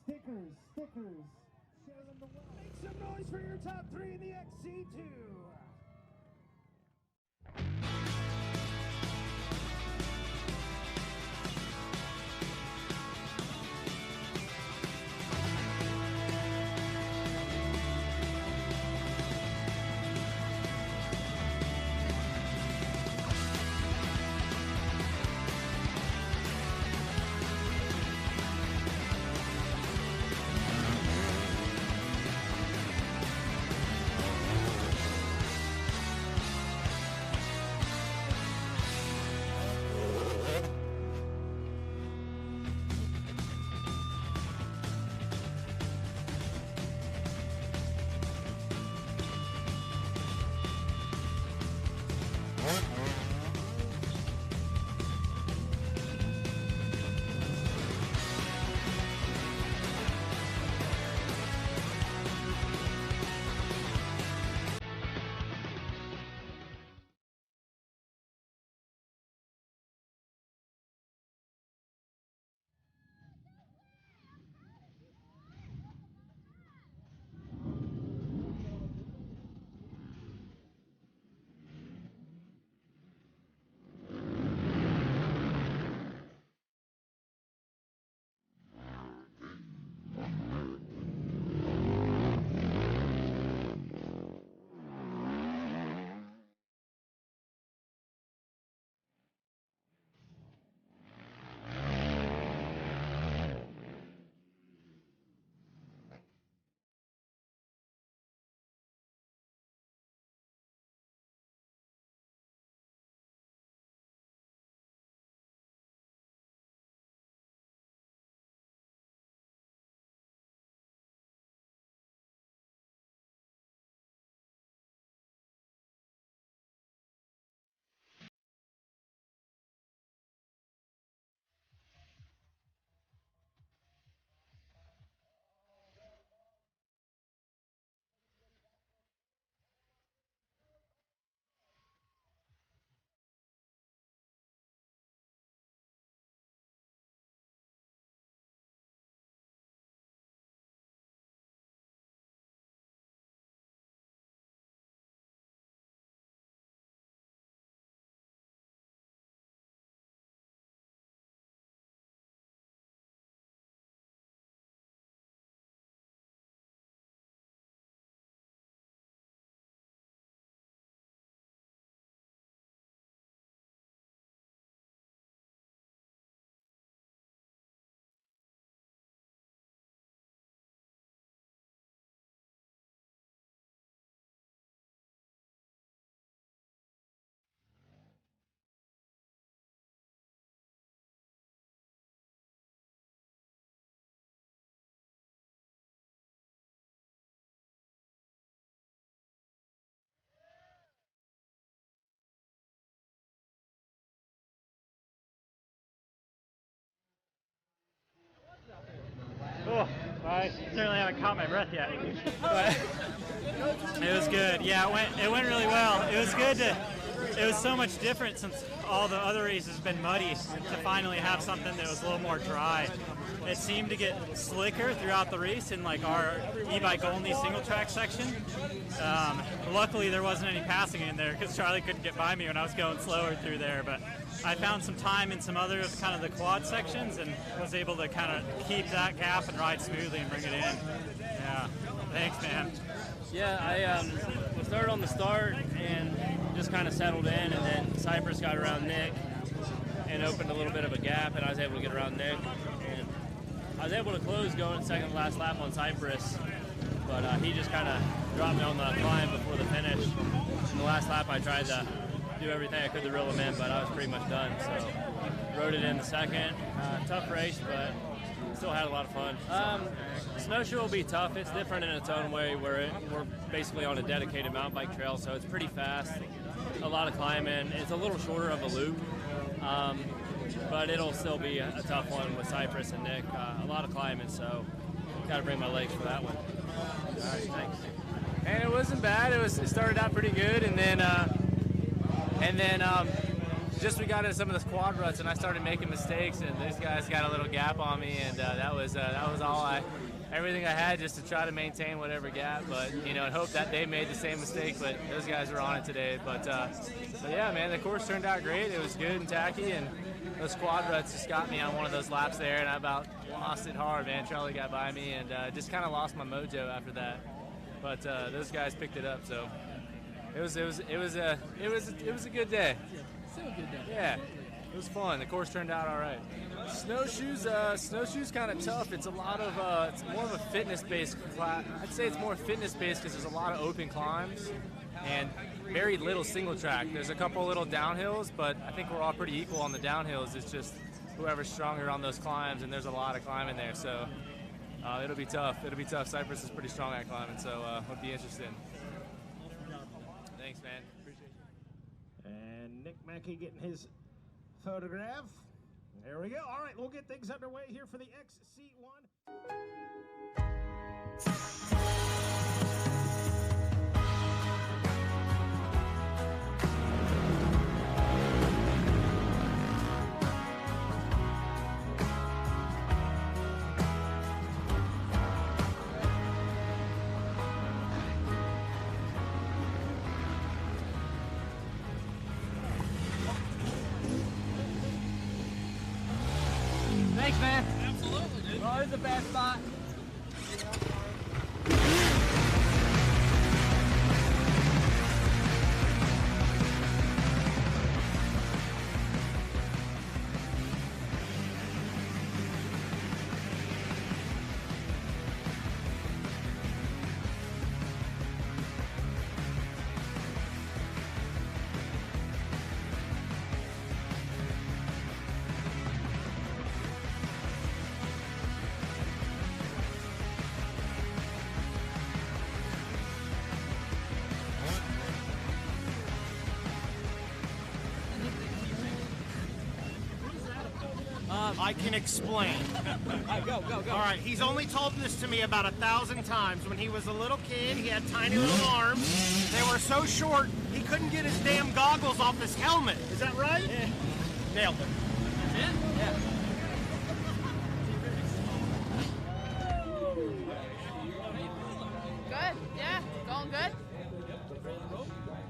Stickers. Share them the way. Make some noise for your top 3 in the XC2. Oh, I certainly haven't caught my breath yet. But it was good. Yeah, it went really well. It was good it was so much different since all the other races have been muddy to finally have something that was a little more dry. It seemed to get slicker throughout the race in like our e-bike only single track section. Luckily there wasn't any passing in there because Charlie couldn't get by me when I was going slower through there, but I found some time in some other kind of the quad sections and was able to kind of keep that gap and ride smoothly and bring it in. Yeah, thanks, man. Yeah, I started on the start and just kind of settled in, and then Cypress got around Nick and opened a little bit of a gap, and I was able to get around Nick. And I was able to close going second to last lap on Cypress, but he just kind of dropped me on the climb before the finish. In the last lap, I tried to do everything I could to reel him in, but I was pretty much done. So rode it in the second. Tough race, but still had a lot of fun. Snowshoe will be tough. It's different in its own way where we're basically on a dedicated mountain bike trail, so it's pretty fast, a lot of climbing. It's a little shorter of a loop, but it'll still be a tough one with Cypress and Nick. A lot of climbing, so got to bring my legs for that one. All right, thanks. And it wasn't bad. It started out pretty good, and then we got into some of the quad ruts, and I started making mistakes, and these guys got a little gap on me, and that was all everything I had just to try to maintain whatever gap, but and hope that they made the same mistake. But those guys were on it today. But yeah, man, the course turned out great. It was good and tacky, and those quad ruts just got me on one of those laps there, and I about lost it hard, man. Charlie got by me, and just kind of lost my mojo after that. But those guys picked it up, so it was a good day. Still a good day. Yeah, it was fun. The course turned out all right. Snowshoes kind of tough. It's a lot of it's more of a fitness-based class. I'd say it's more fitness-based because there's a lot of open climbs and very little single track. There's a couple little downhills, but I think we're all pretty equal on the downhills. It's just whoever's stronger on those climbs, and there's a lot of climbing there, so it'll be tough. Cypress is pretty strong at climbing, so would be interesting. Thanks, man. Appreciate you. And Nick Mackey getting his photograph. There we go. All right, we'll get things underway here for the XC1. Thanks, man. Absolutely, dude. Well, it's a bad spot. I can explain. Go. All right, he's only told this to me about 1,000 times. When he was a little kid, he had tiny little arms. They were so short, he couldn't get his damn goggles off his helmet. Is that right? Yeah. Nailed it. That's it? Yeah. Good, yeah, going good.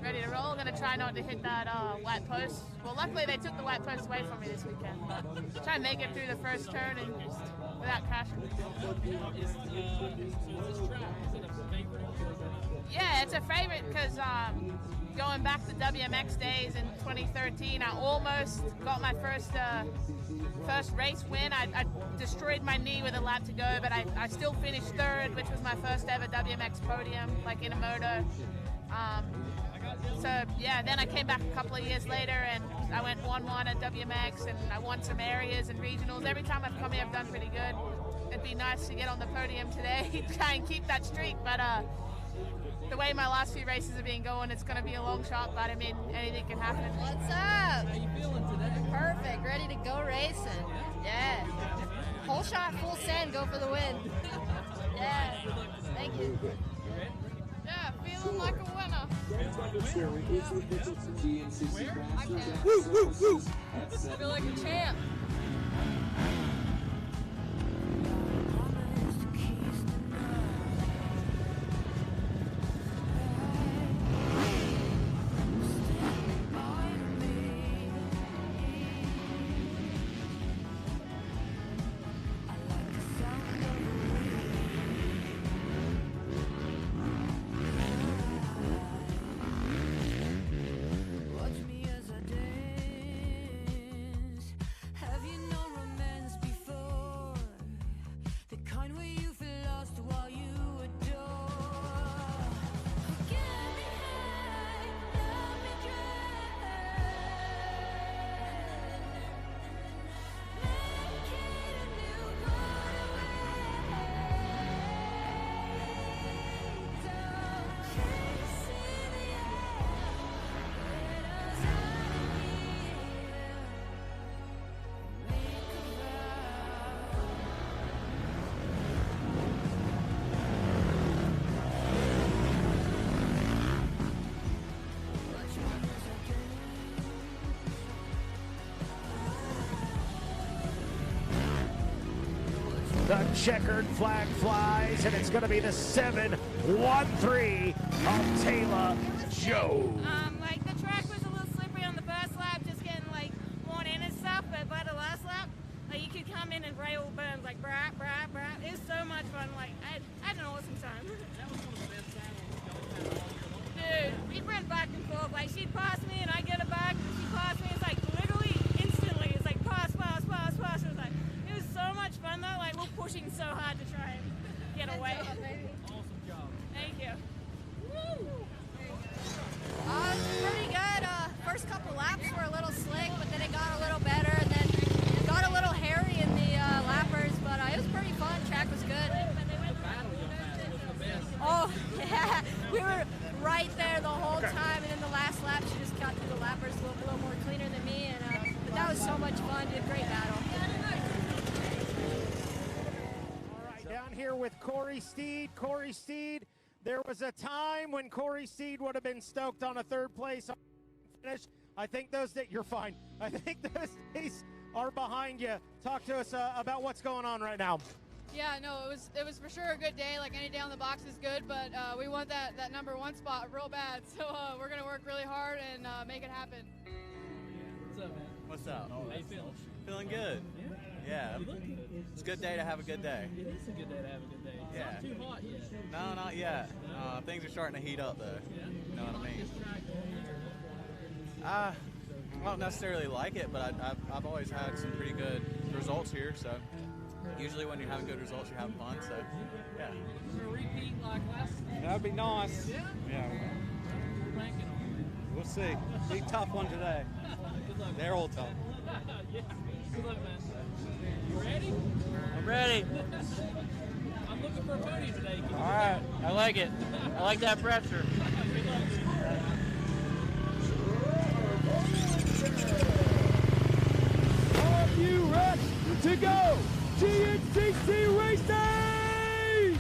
Ready to roll. Gonna try not to hit that white post. Well, luckily they took the white post away from me this weekend. Try and make it through the first turn and without crashing. Yeah, it's a favorite because going back to WMX days in 2013, I almost got my first race win. I destroyed my knee with a lap to go, but I still finished third, which was my first ever WMX podium, like in a moto. So yeah, then I came back a couple of years later and I went 1-1 at WMX and I won some areas and regionals. Every time I've come here, I've done pretty good. It'd be nice to get on the podium today, try and keep that streak, but the way my last few races have been going, it's going to be a long shot, but I mean, anything can happen. What's up? How you feeling today? Perfect. Ready to go racing. Yeah. Whole shot, full send, go for the win. Yeah. Thank you. Yeah, feeling like a winner. I can. Woo! I feel like a champ. checkered flag flies, and it's going to be the 7-1-3 of Taylor Joe. Like the track was a little slippery on the first lap, just getting like worn in and stuff, but by the last lap, like you could come in and rail burns like brap, brap, brap. It was so much fun. Like I had an awesome time. That was one of the best saddles y'all had all year long. Dude, we ran back and forth. Like she'd pass me and I get her back, and she'd pass me. It's like literally instantly. It's like pass, pass, pass, pass. It was like it was so much fun though. Like we're pushing so hard to try and get away. Awesome job. Thank you. It was pretty good. First couple laps were a little slick, but then it got a little better, and then it got a little hairy in the lappers, but it was pretty fun. Track was good. The battle y'all had was the best. Oh, yeah. We were right there the whole time, and then the last lap, she just got through the lappers a little more cleaner than me, and but that was so much fun. Did a great battle. All right, down here with Corey Steed. Corey Steed, there was a time when Corey Steed would have been stoked on a third place finish. I think those that you're fine. I think those days are behind you. Talk to us about what's going on right now. Yeah, no, it was for sure a good day. Like any day on the box is good, but we want that number one spot real bad. So we're gonna work really hard and make it happen. What's up, man? What's up? How you feeling? Feeling good. Yeah. Yeah. You look good. It's a good day to have a good day. It is a good day to have a good day. It's Yeah. not too hot yet. No, not yet. Things are starting to heat up though. Yeah. You know what I mean? This track all year. I don't necessarily like it, but I've always had some pretty good results here. So usually when you're having good results, you're having fun. So yeah. Is there a repeat like last? That'd be nice. Yeah. Yeah. We're ranking on We'll see. Be a tough one today. it. Good luck. They're all tough. Yeah. Good luck, man. You ready? I'm ready. I'm looking for a podium today. Can you All right, I like it. I like that pressure. Good luck. Are you ready to go? GNCC Racing!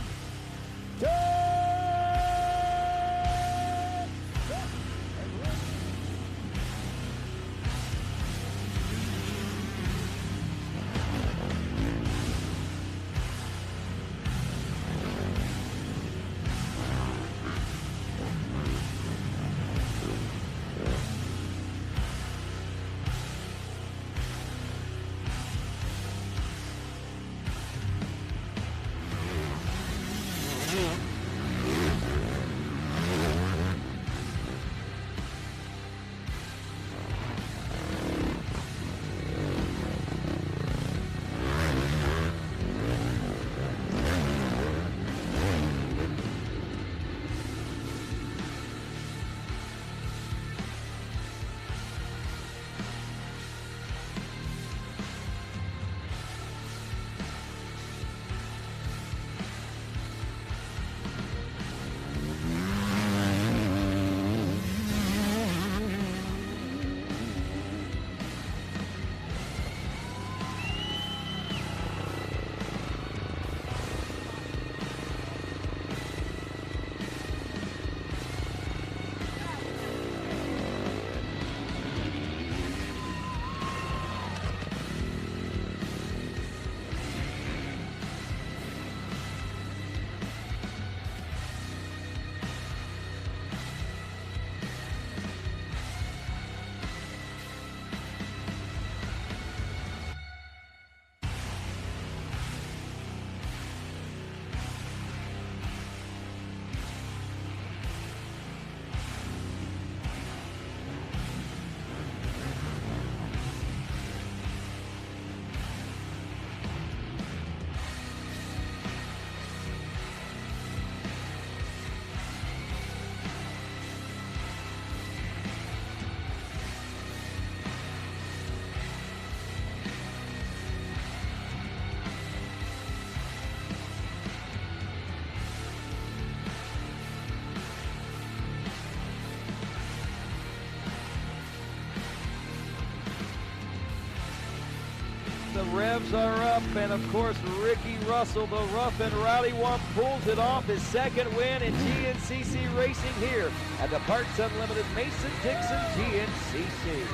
The revs are up, and of course, Ricky Russell, the rough and rowdy one, pulls it off, his second win in GNCC racing here at the Parts Unlimited Mason-Dixon GNCC.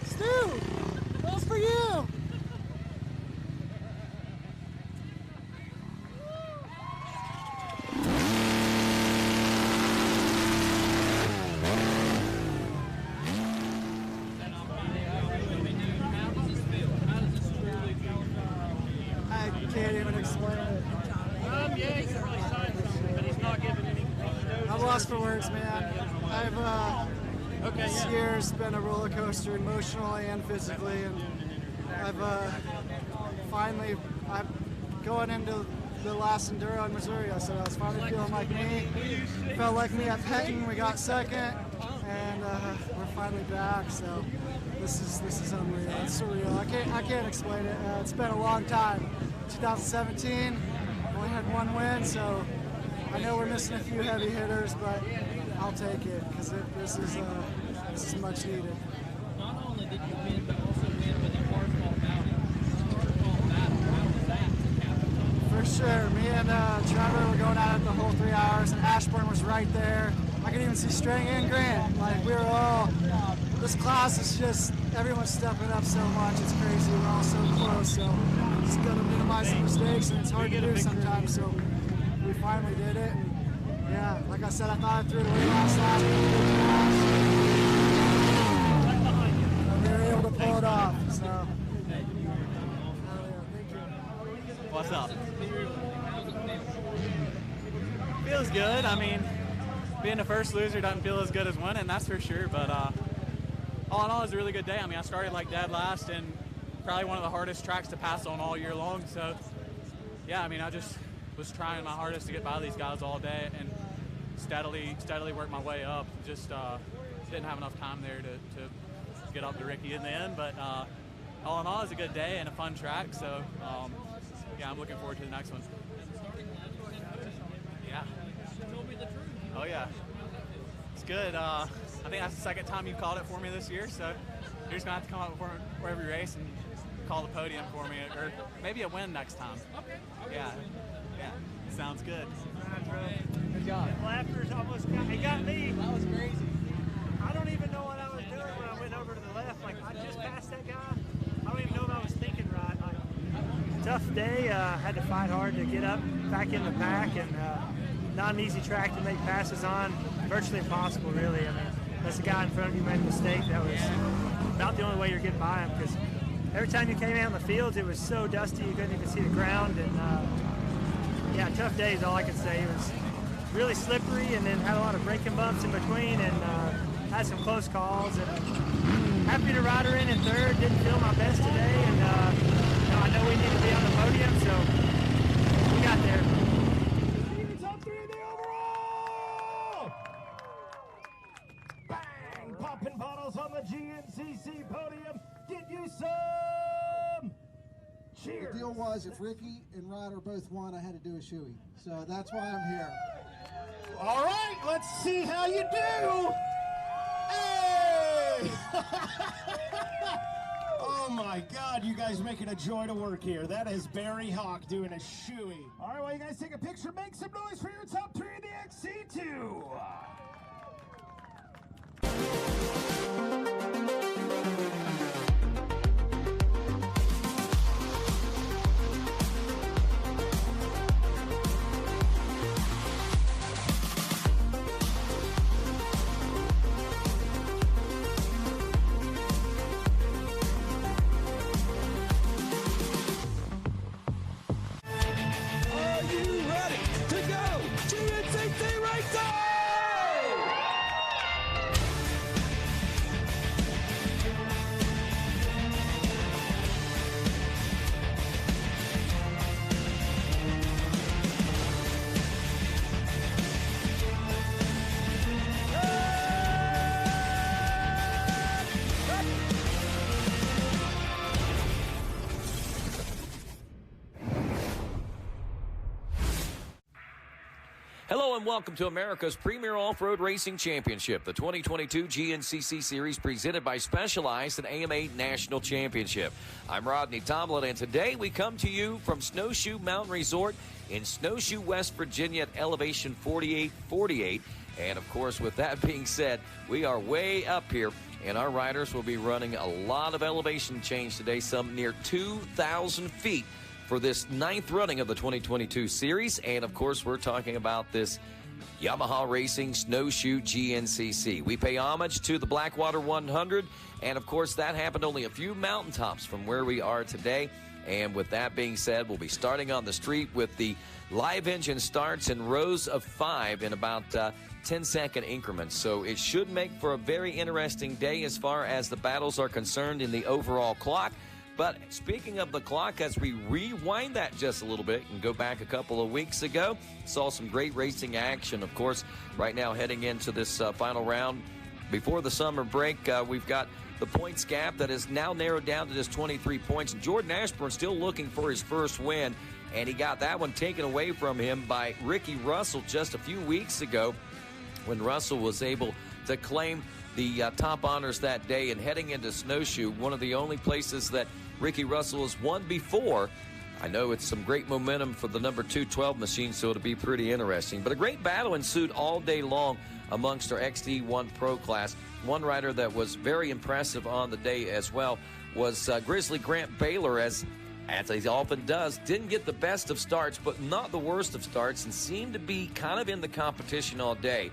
Stu! I'm lost for words, man. This year's been a roller coaster emotionally and physically, and I'm going into the last Enduro in Missouri. So I was finally feeling like me. Felt like me at Peking. We got second, and we're finally back. So this is unreal. It's surreal. I can't explain it. It's been a long time. 2017, only had one win, so I know we're missing a few heavy hitters, but I'll take it because this is much needed. Not only did you win, but also win with a hardball battle. How was that to cap it off? For sure. Me and Trevor were going at it the whole 3 hours, and Ashburn was right there. I could even see Strang and Grant. Like, we were all, this class is just, everyone's stepping up so much. It's crazy. We're all so close, so just got to minimize the mistakes, and it's hard to do sometimes, so we finally did it. And yeah, like I said, I thought I threw it away last we were able to pull it off, so. What's up? Feels good. I mean, being the first loser doesn't feel as good as winning, that's for sure. But all in all, it was a really good day. I mean, I started like dead last, and probably one of the hardest tracks to pass on all year long. So, yeah, I mean, I just was trying my hardest to get by these guys all day and steadily work my way up. Just didn't have enough time there to get up to Ricky in the end. But all in all, it was a good day and a fun track. So, yeah, I'm looking forward to the next one. Yeah. Oh, yeah. It's good. I think that's the second time you called it for me this year, so you're just going to have to come up for every race and call the podium for me, or maybe a win next time. Okay. Yeah. Sounds good. Good job. Laughters almost got me. That was crazy. I don't even know what I was doing when I went over to the left. Like, I just passed that guy. I don't even know what I was thinking right. Tough day. Had to fight hard to get up back in the pack, and not an easy track to make passes on. Virtually impossible, really. I mean, unless the guy in front of you made a mistake, that was about the only way you're getting by him, because every time you came out in the fields, it was so dusty you couldn't even see the ground. And yeah, tough day is all I can say. It was really slippery, and then had a lot of braking bumps in between, and had some close calls. And happy to ride her in third. Didn't feel my best today, and I know we need to be on the podium, so we got there. Top 3 in the overall! Bang! Popping bottles on the GNCC podium. Get you some! Cheers! The deal was, if Ricky and Ryder both won, I had to do a shoey. So that's why I'm here. All right, let's see how you do. Hey! Oh my God, you guys make it a joy to work here. That is Barry Hawk doing a shoey. All right, well, you guys take a picture. Make some noise for your top 3 in the XC2. Are you ready to go? GNCC Racing! Hello and welcome to America's premier off-road racing championship, the 2022 GNCC Series presented by Specialized and AMA National Championship. I'm Rodney Tomlin, and today we come to you from Snowshoe Mountain Resort in Snowshoe, West Virginia at elevation 4848. And of course, with that being said, we are way up here, and our riders will be running a lot of elevation change today, some near 2,000 feet. For this 9th running of the 2022 series. And of course, we're talking about this Yamaha Racing Snowshoe GNCC. We pay homage to the Blackwater 100. And of course, that happened only a few mountaintops from where we are today. And with that being said, we'll be starting on the street with the live engine starts in rows of 5 in about 10-second increments. So it should make for a very interesting day as far as the battles are concerned in the overall clock. But speaking of the clock, as we rewind that just a little bit and go back a couple of weeks ago, saw some great racing action. Of course, right now heading into this final round before the summer break, we've got the points gap that is now narrowed down to just 23 points. And Jordan Ashburn still looking for his first win, and he got that one taken away from him by Ricky Russell just a few weeks ago when Russell was able to claim the top honors that day. And heading into Snowshoe, one of the only places that Ricky Russell has won before. I know it's some great momentum for the number 212 machine, so it'll be pretty interesting. But a great battle ensued all day long amongst our XD1 Pro class. One rider that was very impressive on the day as well was Grizzly Grant Baylor, as he often does. Didn't get the best of starts, but not the worst of starts, and seemed to be kind of in the competition all day.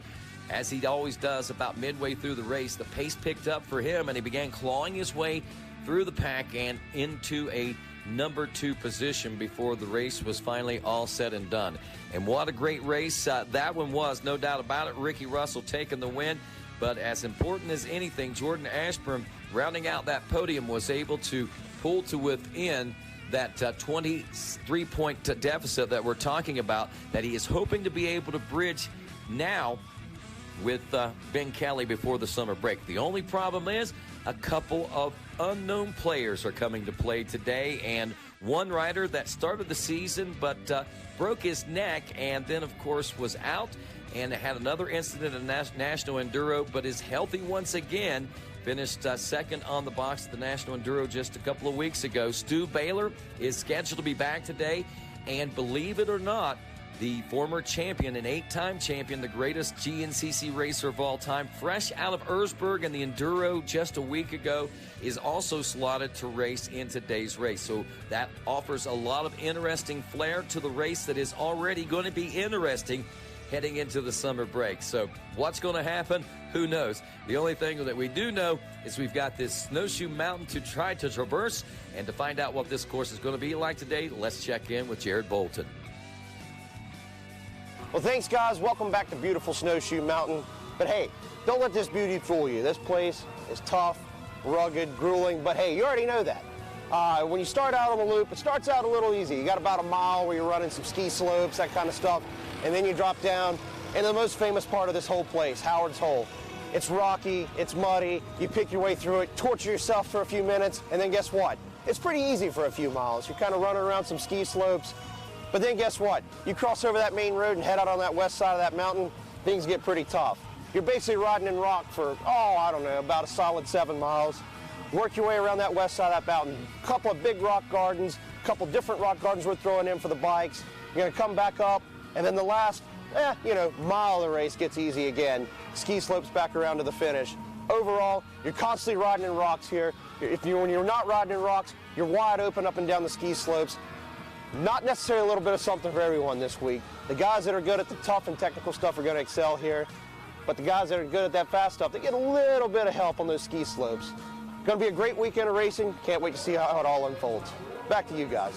As he always does about midway through the race, the pace picked up for him, and he began clawing his way through the pack and into a number 2 position before the race was finally all said and done. And what a great race that one was, no doubt about it. Ricky Russell taking the win. But as important as anything, Jordan Ashburn, rounding out that podium, was able to pull to within that 23-point deficit that we're talking about, that he is hoping to be able to bridge now with Ben Kelly before the summer break. The only problem is a couple of unknown players are coming to play today, and one rider that started the season but broke his neck and then, of course, was out and had another incident in National Enduro, but is healthy once again. Finished second on the box at the National Enduro just a couple of weeks ago. Stu Baylor is scheduled to be back today, and believe it or not, the former champion, an 8-time champion, the greatest GNCC racer of all time, fresh out of Erzberg in the Enduro just a week ago, is also slotted to race in today's race. So that offers a lot of interesting flair to the race that is already going to be interesting heading into the summer break. So what's going to happen? Who knows? The only thing that we do know is we've got this Snowshoe Mountain to try to traverse, and to find out what this course is going to be like today, let's check in with Jared Bolton. Well, thanks, guys. Welcome back to beautiful Snowshoe Mountain. But hey, don't let this beauty fool you. This place is tough, rugged, grueling, but hey, you already know that. When you start out on the loop, it starts out a little easy. You got about a mile where you're running some ski slopes, that kind of stuff, and then you drop down into the most famous part of this whole place, Howard's Hole. It's rocky, it's muddy, you pick your way through it, torture yourself for a few minutes, and then guess what? It's pretty easy for a few miles. You're kind of running around some ski slopes. But then guess what? You cross over that main road and head out on that west side of that mountain, things get pretty tough. You're basically riding in rock for, I don't know, about a solid 7 miles. Work your way around that west side of that mountain. A couple of big rock gardens, a couple different rock gardens we're throwing in for the bikes. You're gonna come back up, and then the last, mile of the race gets easy again. Ski slopes back around to the finish. Overall, you're constantly riding in rocks here. When you're not riding in rocks, you're wide open up and down the ski slopes. Not necessarily a little bit of something for everyone this week. The guys that are good at the tough and technical stuff are going to excel here, but the guys that are good at that fast stuff, they get a little bit of help on those ski slopes. Going to be a great weekend of racing. Can't wait to see how it all unfolds. Back to you guys.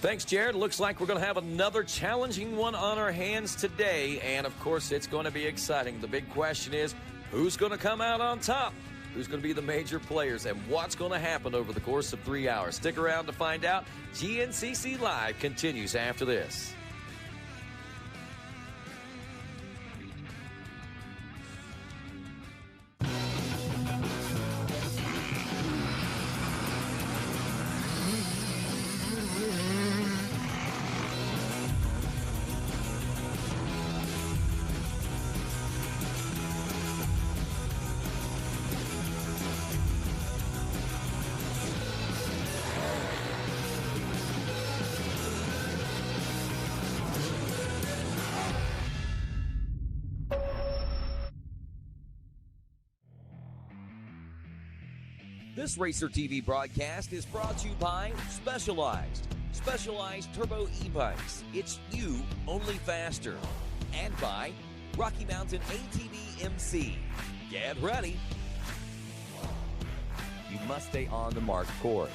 Thanks, Jared. Looks like we're going to have another challenging one on our hands today, and of course it's going to be exciting. The big question is, who's going to come out on top? Who's going to be the major players, and what's going to happen over the course of 3 hours? Stick around to find out. GNCC Live continues after this. This Racer TV broadcast is brought to you by Specialized Turbo e-bikes. It's you, only faster. And by Rocky Mountain ATV MC. Get ready. You must stay on the marked course.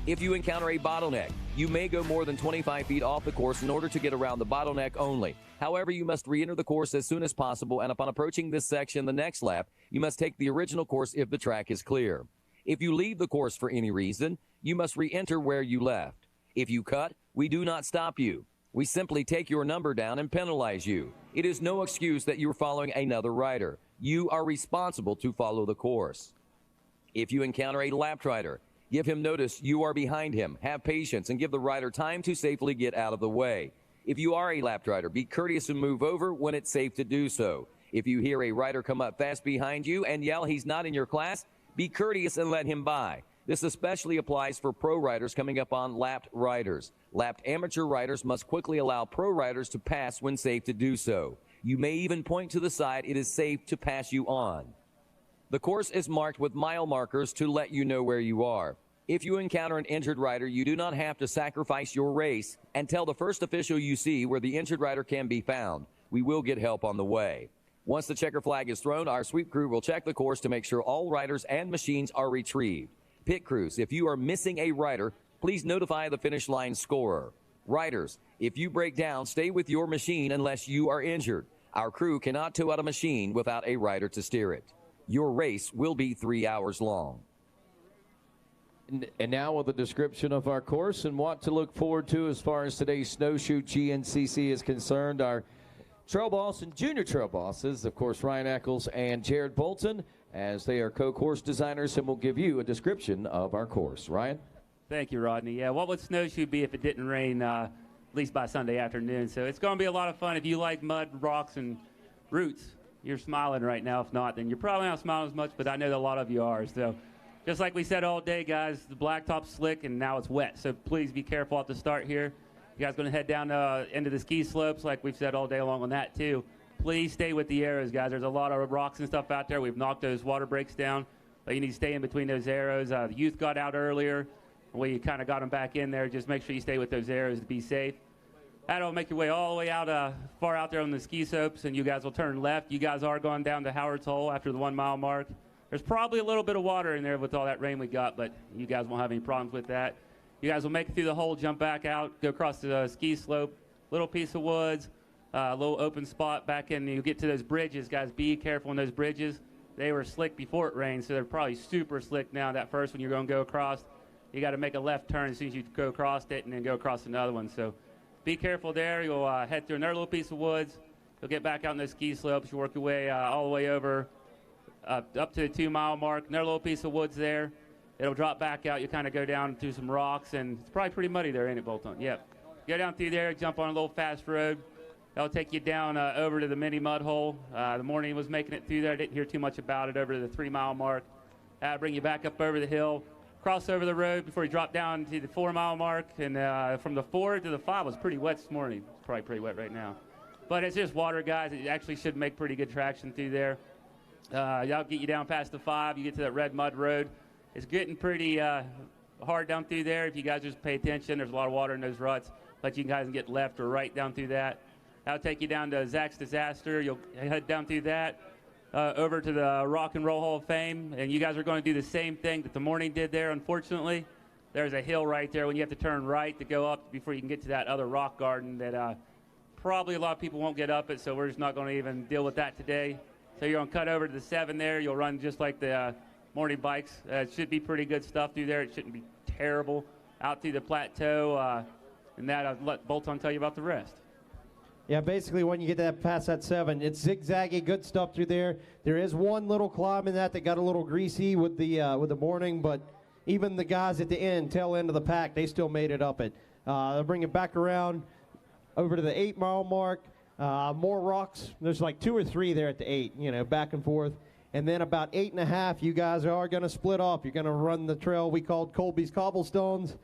If you encounter a bottleneck, you may go more than 25 feet off the course in order to get around the bottleneck only. However, you must re-enter the course as soon as possible, and upon approaching this section the next lap, you must take the original course if the track is clear. If you leave the course for any reason, you must re-enter where you left. If you cut, we do not stop you. We simply take your number down and penalize you. It is no excuse that you're following another rider. You are responsible to follow the course. If you encounter a lap rider, give him notice you are behind him. Have patience and give the rider time to safely get out of the way. If you are a lap rider, be courteous and move over when it's safe to do so. If you hear a rider come up fast behind you and yell he's not in your class, be courteous and let him by. This especially applies for pro riders coming up on lapped riders. Lapped amateur riders must quickly allow pro riders to pass when safe to do so. You may even point to the side it is safe to pass you on. The course is marked with mile markers to let you know where you are. If you encounter an injured rider, you do not have to sacrifice your race and tell the first official you see where the injured rider can be found. We will get help on the way. Once the checker flag is thrown, our sweep crew will check the course to make sure all riders and machines are retrieved. Pit crews, if you are missing a rider, please notify the finish line scorer. Riders, if you break down, stay with your machine unless you are injured. Our crew cannot tow out a machine without a rider to steer it. Your race will be 3 hours long. And now with a description of our course and what to look forward to as far as today's Snowshoe GNCC is concerned. Our trail boss and junior trail bosses, of course, Ryan Eccles and Jared Bolton, as they are co-course designers, and will give you a description of our course. Ryan? Thank you, Rodney. Yeah, what would Snowshoe be if it didn't rain, at least by Sunday afternoon? So it's going to be a lot of fun. If you like mud, rocks, and roots, you're smiling right now. If not, then you're probably not smiling as much, but I know that a lot of you are. So just like we said all day, guys, the blacktop's slick, and now it's wet. So please be careful at the start here. You guys going to head down into the ski slopes like we've said all day long on that, too. Please stay with the arrows, guys. There's a lot of rocks and stuff out there. We've knocked those water breaks down, but you need to stay in between those arrows. The youth got out earlier. We kind of got them back in there. Just make sure you stay with those arrows to be safe. That'll make your way all the way out, far out there on the ski slopes, and you guys will turn left. You guys are going down to Howard's Hole after the 1 mile mark. There's probably a little bit of water in there with all that rain we got, but you guys won't have any problems with that. You guys will make it through the hole, jump back out, go across the ski slope, little piece of woods, a little open spot back in. You get to those bridges, guys. Be careful on those bridges. They were slick before it rained, so they're probably super slick now. That first one you're going to go across, you got to make a left turn as soon as you go across it and then go across another one. So be careful there. You'll head through another little piece of woods. You'll get back out on those ski slopes. You work your way all the way over up to the 2 mile mark. Another little piece of woods there. It'll drop back out. You kind of go down through some rocks, and it's probably pretty muddy there, ain't it, Bolton? Yep. Go down through there, jump on a little fast road. That'll take you down over to the mini mud hole. The morning was making it through there. I didn't hear too much about it over to the 3 mile mark. Bring you back up over the hill, cross over the road before you drop down to the 4 mile mark. And from the 4 to the 5 was pretty wet this morning. It's probably pretty wet right now. But it's just water, guys. It actually should make pretty good traction through there. That'll get you down past the 5. You get to that red mud road. It's getting pretty hard down through there. If you guys just pay attention, there's a lot of water in those ruts. But you guys can get left or right down through that. That'll take you down to Zach's Disaster. You'll head down through that, over to the Rock and Roll Hall of Fame. And you guys are going to do the same thing that the morning did there, unfortunately. There's a hill right there when you have to turn right to go up before you can get to that other rock garden that probably a lot of people won't get up it, so we're just not going to even deal with that today. So you're going to cut over to the 7 there. You'll run just like the morning bikes. It should be pretty good stuff through there. It shouldn't be terrible. Out through the plateau, and that I'll let Bolton tell you about the rest. Yeah, basically when you get that past that 7, it's zigzaggy, good stuff through there. There is one little climb in that got a little greasy with the morning, but even the guys at the tail end of the pack, they still made it up it. They'll bring it back around over to the 8 mile mark. More rocks. There's like 2 or 3 there at the 8, back and forth. And then about 8.5, you guys are going to split off. You're going to run the trail we called Colby's Cobblestones.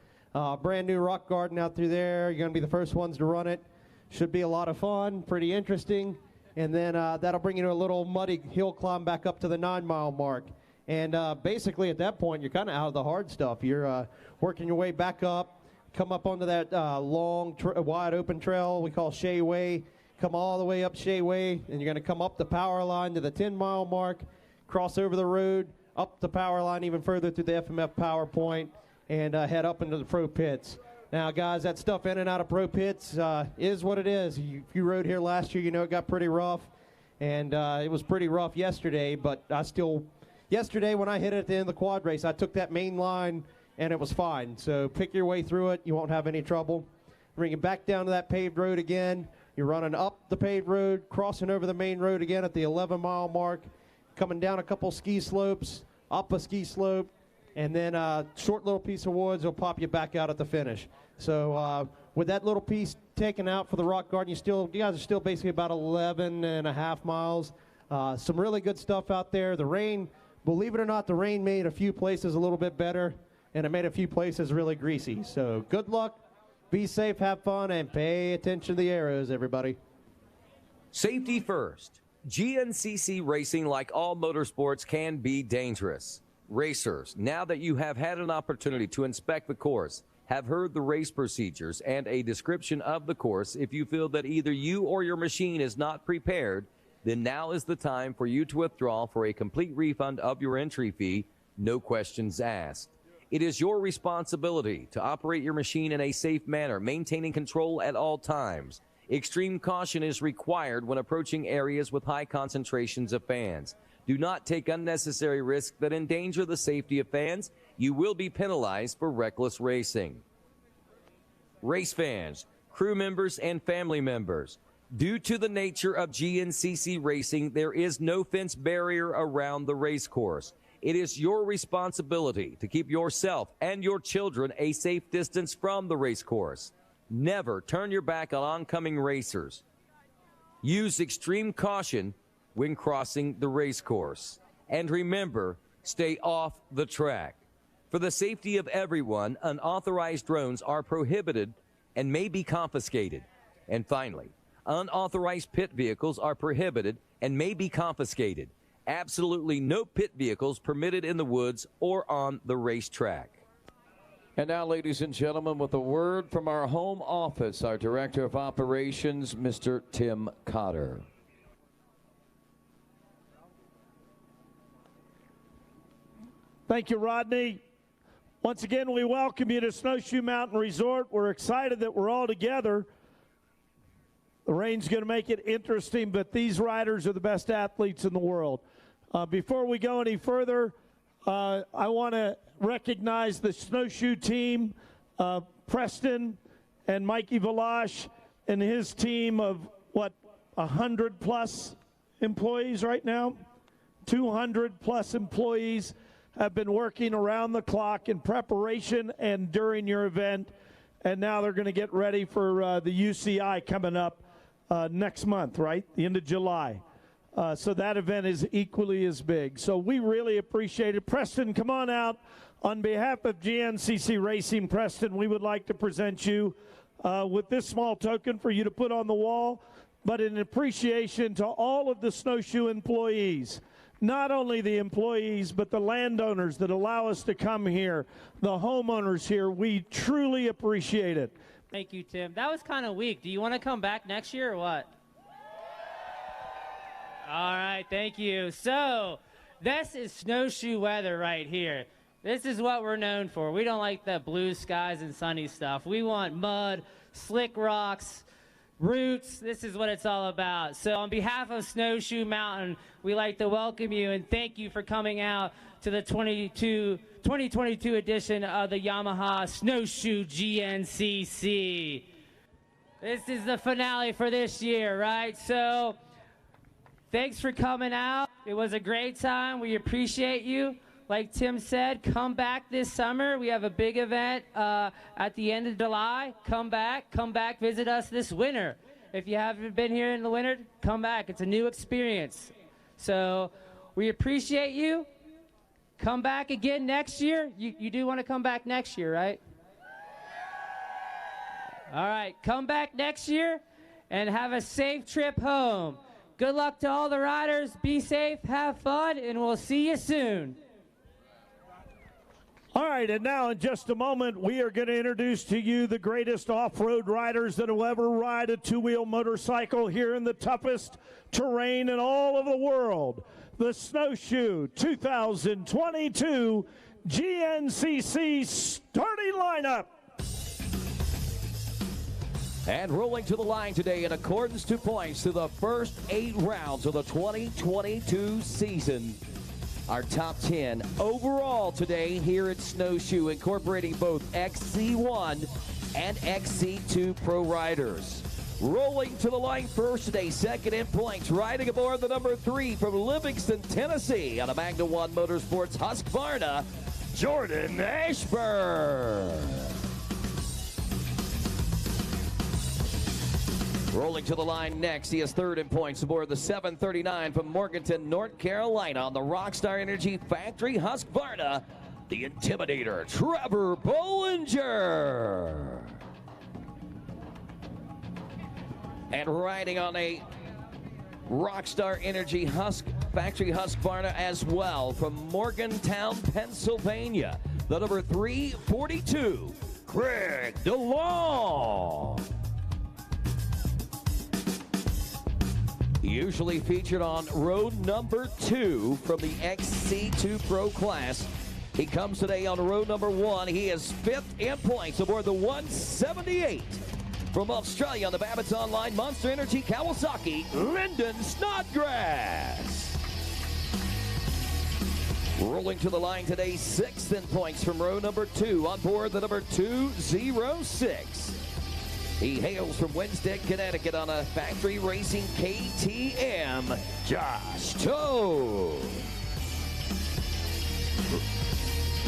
Brand new rock garden out through there. You're going to be the first ones to run it. Should be a lot of fun, pretty interesting. And then that'll bring you to a little muddy hill climb back up to the 9 mile mark. And basically at that point, you're kind of out of the hard stuff. You're working your way back up, come up onto that long, wide open trail we call Shea Way. Come all the way up Shea Way, and you're going to come up the power line to the 10 mile mark, cross over the road, up the power line even further through the FMF power point and head up into the pro pits. Now, guys, that stuff in and out of pro pits is what it is. If you rode here last year, you know it got pretty rough, and it was pretty rough yesterday, but yesterday when I hit it at the end of the quad race, I took that main line, and it was fine. So pick your way through it. You won't have any trouble. Bring it back down to that paved road again. You're running up the paved road, crossing over the main road again at the 11-mile mark, coming down a couple ski slopes, up a ski slope, and then a short little piece of woods will pop you back out at the finish. So with that little piece taken out for the rock garden, you guys are still basically about 11.5 miles. Some really good stuff out there. The rain, believe it or not, the rain made a few places a little bit better, and it made a few places really greasy. So good luck, be safe, have fun, and pay attention to the arrows, everybody. Safety first. GNCC racing, like all motorsports, can be dangerous. Racers, now that you have had an opportunity to inspect the course, have heard the race procedures and a description of the course, if you feel that either you or your machine is not prepared, then now is the time for you to withdraw for a complete refund of your entry fee, no questions asked. It is your responsibility to operate your machine in a safe manner, maintaining control at all times. Extreme caution is required when approaching areas with high concentrations of fans. Do not take unnecessary risks that endanger the safety of fans. You will be penalized for reckless racing. Race fans, crew members, and family members. Due to the nature of GNCC racing, there is no fence barrier around the race course. It is your responsibility to keep yourself and your children a safe distance from the race course. Never turn your back on oncoming racers. Use extreme caution when crossing the race course. And remember, stay off the track. For the safety of everyone, unauthorized drones are prohibited and may be confiscated. And finally, unauthorized pit vehicles are prohibited and may be confiscated. Absolutely no pit vehicles permitted in the woods or on the racetrack. And now, ladies and gentlemen, with a word from our home office, our Director of Operations, Mr. Tim Cotter. Thank you, Rodney. Once again, we welcome you to Snowshoe Mountain Resort. We're excited that we're all together. The rain's going to make it interesting, but these riders are the best athletes in the world. Before we go any further, I want to recognize the Snowshoe team, Preston and Mikey Valash and his team of, 100-plus employees right now? 200-plus employees have been working around the clock in preparation and during your event, and now they're going to get ready for the UCI coming up next month, right? The end of July. So that event is equally as big. So we really appreciate it. Preston, come on out. On behalf of GNCC Racing, Preston, we would like to present you with this small token for you to put on the wall, but in appreciation to all of the Snowshoe employees. Not only the employees, but the landowners that allow us to come here, the homeowners here. We truly appreciate it. Thank you, Tim. That was kind of weak. Do you want to come back next year or what? All right, thank you. So this is snowshoe weather right here. This is what we're known for. We don't like the blue skies and sunny stuff. We want mud, slick rocks, roots. This is what it's all about. So on behalf of Snowshoe Mountain, we like to welcome you and thank you for coming out to the 2022 edition of the Yamaha Snowshoe GNCC. This is the finale for this year, right? So thanks for coming out. It was a great time. We appreciate you. Like Tim said, come back this summer. We have a big event at the end of July. Come back, visit us this winter. If you haven't been here in the winter, come back. It's a new experience. So we appreciate you. Come back again next year. You do want to come back next year, right? All right, come back next year and have a safe trip home. Good luck to all the riders. Be safe, have fun, and we'll see you soon. All right, and now in just a moment, we are going to introduce to you the greatest off-road riders that will ever ride a two-wheel motorcycle here in the toughest terrain in all of the world. The Snowshoe 2022 GNCC starting lineup. And rolling to the line today in accordance to points to the first 8 rounds of the 2022 season. Our top 10 overall today here at Snowshoe, incorporating both XC1 and XC2 Pro riders. Rolling to the line first today, second in points, riding aboard the number 3 from Livingston, Tennessee, on a Magna 1 Motorsports Husqvarna, Jordan Ashburn. Rolling to the line next, he is third in points aboard the 739 from Morganton, North Carolina, on the Rockstar Energy Factory Husqvarna, the Intimidator, Trevor Bollinger. And riding on a Rockstar Energy Factory Husqvarna as well from Morgantown, Pennsylvania, the number 342, Craig DeLong. Usually featured on road number 2 from the XC2 Pro class. He comes today on road number 1. He is 5th in points aboard the 178 from Australia on the Babbitt's Online Monster Energy Kawasaki, Lyndon Snodgrass. Rolling to the line today, 6th in points from row number 2 on board the number 206. He hails from Winsted, Connecticut on a factory racing KTM, Josh Toad.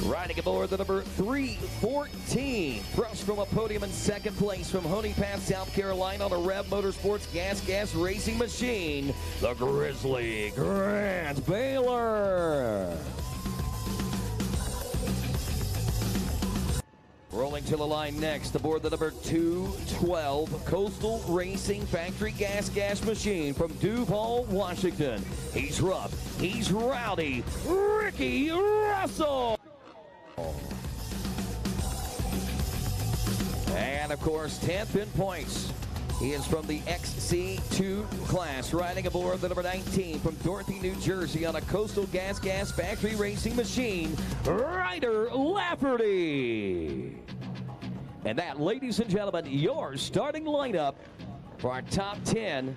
Riding aboard the number 314, thrust from a podium in second place from Honey Pass, South Carolina on a Rev Motorsports gas racing machine, the Grizzly Grant Baylor. Rolling to the line next, aboard the number 212 Coastal Racing Factory gas machine from Duval, Washington. He's rough, he's rowdy, Ricky Russell. And of course, 10th in points. He is from the XC2 class, riding aboard the number 19 from Dorothy, New Jersey on a Coastal gas factory racing machine, Ryder Lafferty. And that, ladies and gentlemen, your starting lineup for our top 10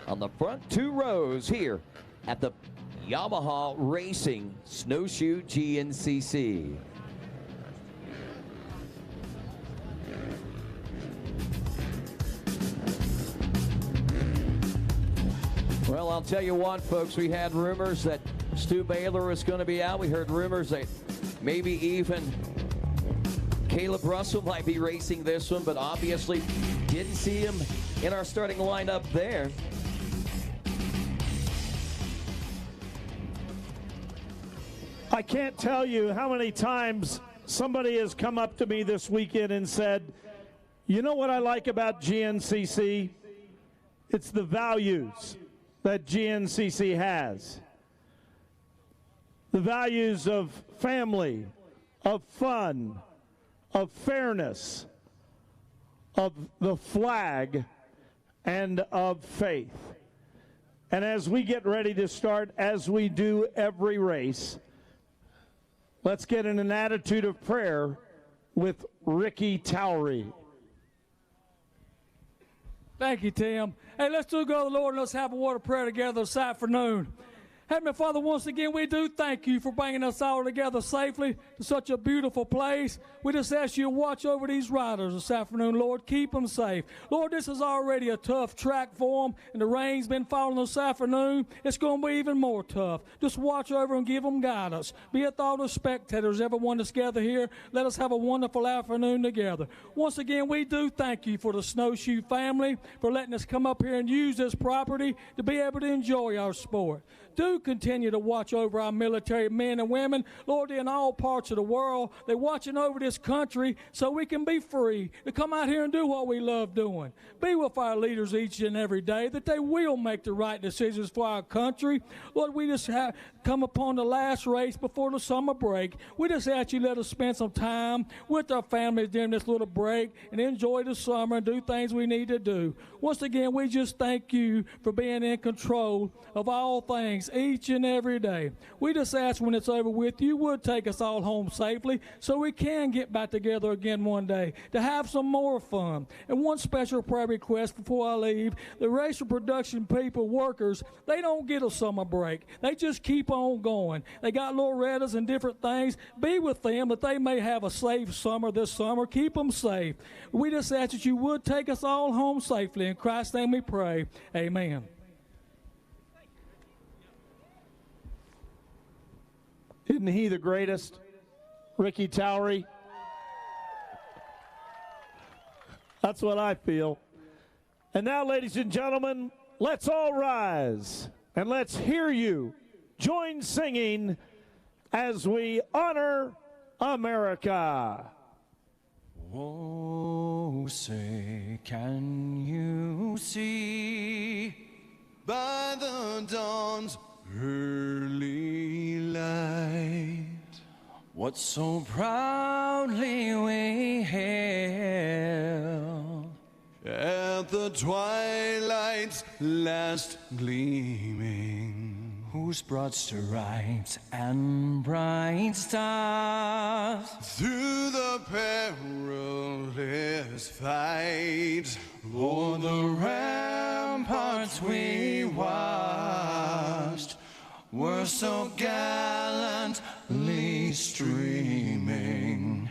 on the front 2 rows here at the Yamaha Racing Snowshoe GNCC. Well, I'll tell you what, folks, we had rumors that Stu Baylor was going to be out. We heard rumors that maybe even Caleb Russell might be racing this one, but obviously didn't see him in our starting lineup there. I can't tell you how many times somebody has come up to me this weekend and said, you know what I like about GNCC? It's the values that GNCC has. The values of family, of fun, of fairness, of the flag, and of faith. And as we get ready to start, as we do every race, let's get in an attitude of prayer with Ricky Towery. Thank you, Tim. Hey, let's do go to the Lord and let's have a word of prayer together this afternoon. Heavenly Father, once again, we do thank you for bringing us all together safely to such a beautiful place. We just ask you to watch over these riders this afternoon, Lord. Keep them safe. Lord, this is already a tough track for them, and the rain's been falling this afternoon. It's going to be even more tough. Just watch over and give them guidance. Be it all the spectators, everyone that's gathered here. Let us have a wonderful afternoon together. Once again, we do thank you for the Snowshoe family, for letting us come up here and use this property to be able to enjoy our sport. Do continue to watch over our military men and women, Lord, in all parts of the world. They're watching over this country so we can be free to come out here and do what we love doing. Be with our leaders each and every day, that they will make the right decisions for our country. Lord, we just have come upon the last race before the summer break. We just ask you let us spend some time with our families during this little break and enjoy the summer and do things we need to do. Once again, we just thank you for being in control of all things each and every day. We just ask when it's over with, you would take us all home safely so we can get back together again one day to have some more fun. And one special prayer request before I leave: the racial production people, workers, they don't get a summer break. They just keep on going. They got Loretta's and different things. Be with them that they may have a safe summer this summer. Keep them safe. We just ask that you would take us all home safely. In Christ's name we pray. Amen. Isn't he the greatest? Ricky Towery. That's what I feel. And now, ladies and gentlemen, let's all rise and let's hear you join singing as we honor America. Oh, say, can you see by the dawn's early light what so proudly we hailed at the twilight's last gleaming, whose broad stripes and bright stars through the perilous fight o'er the ramparts we watched were so gallantly streaming,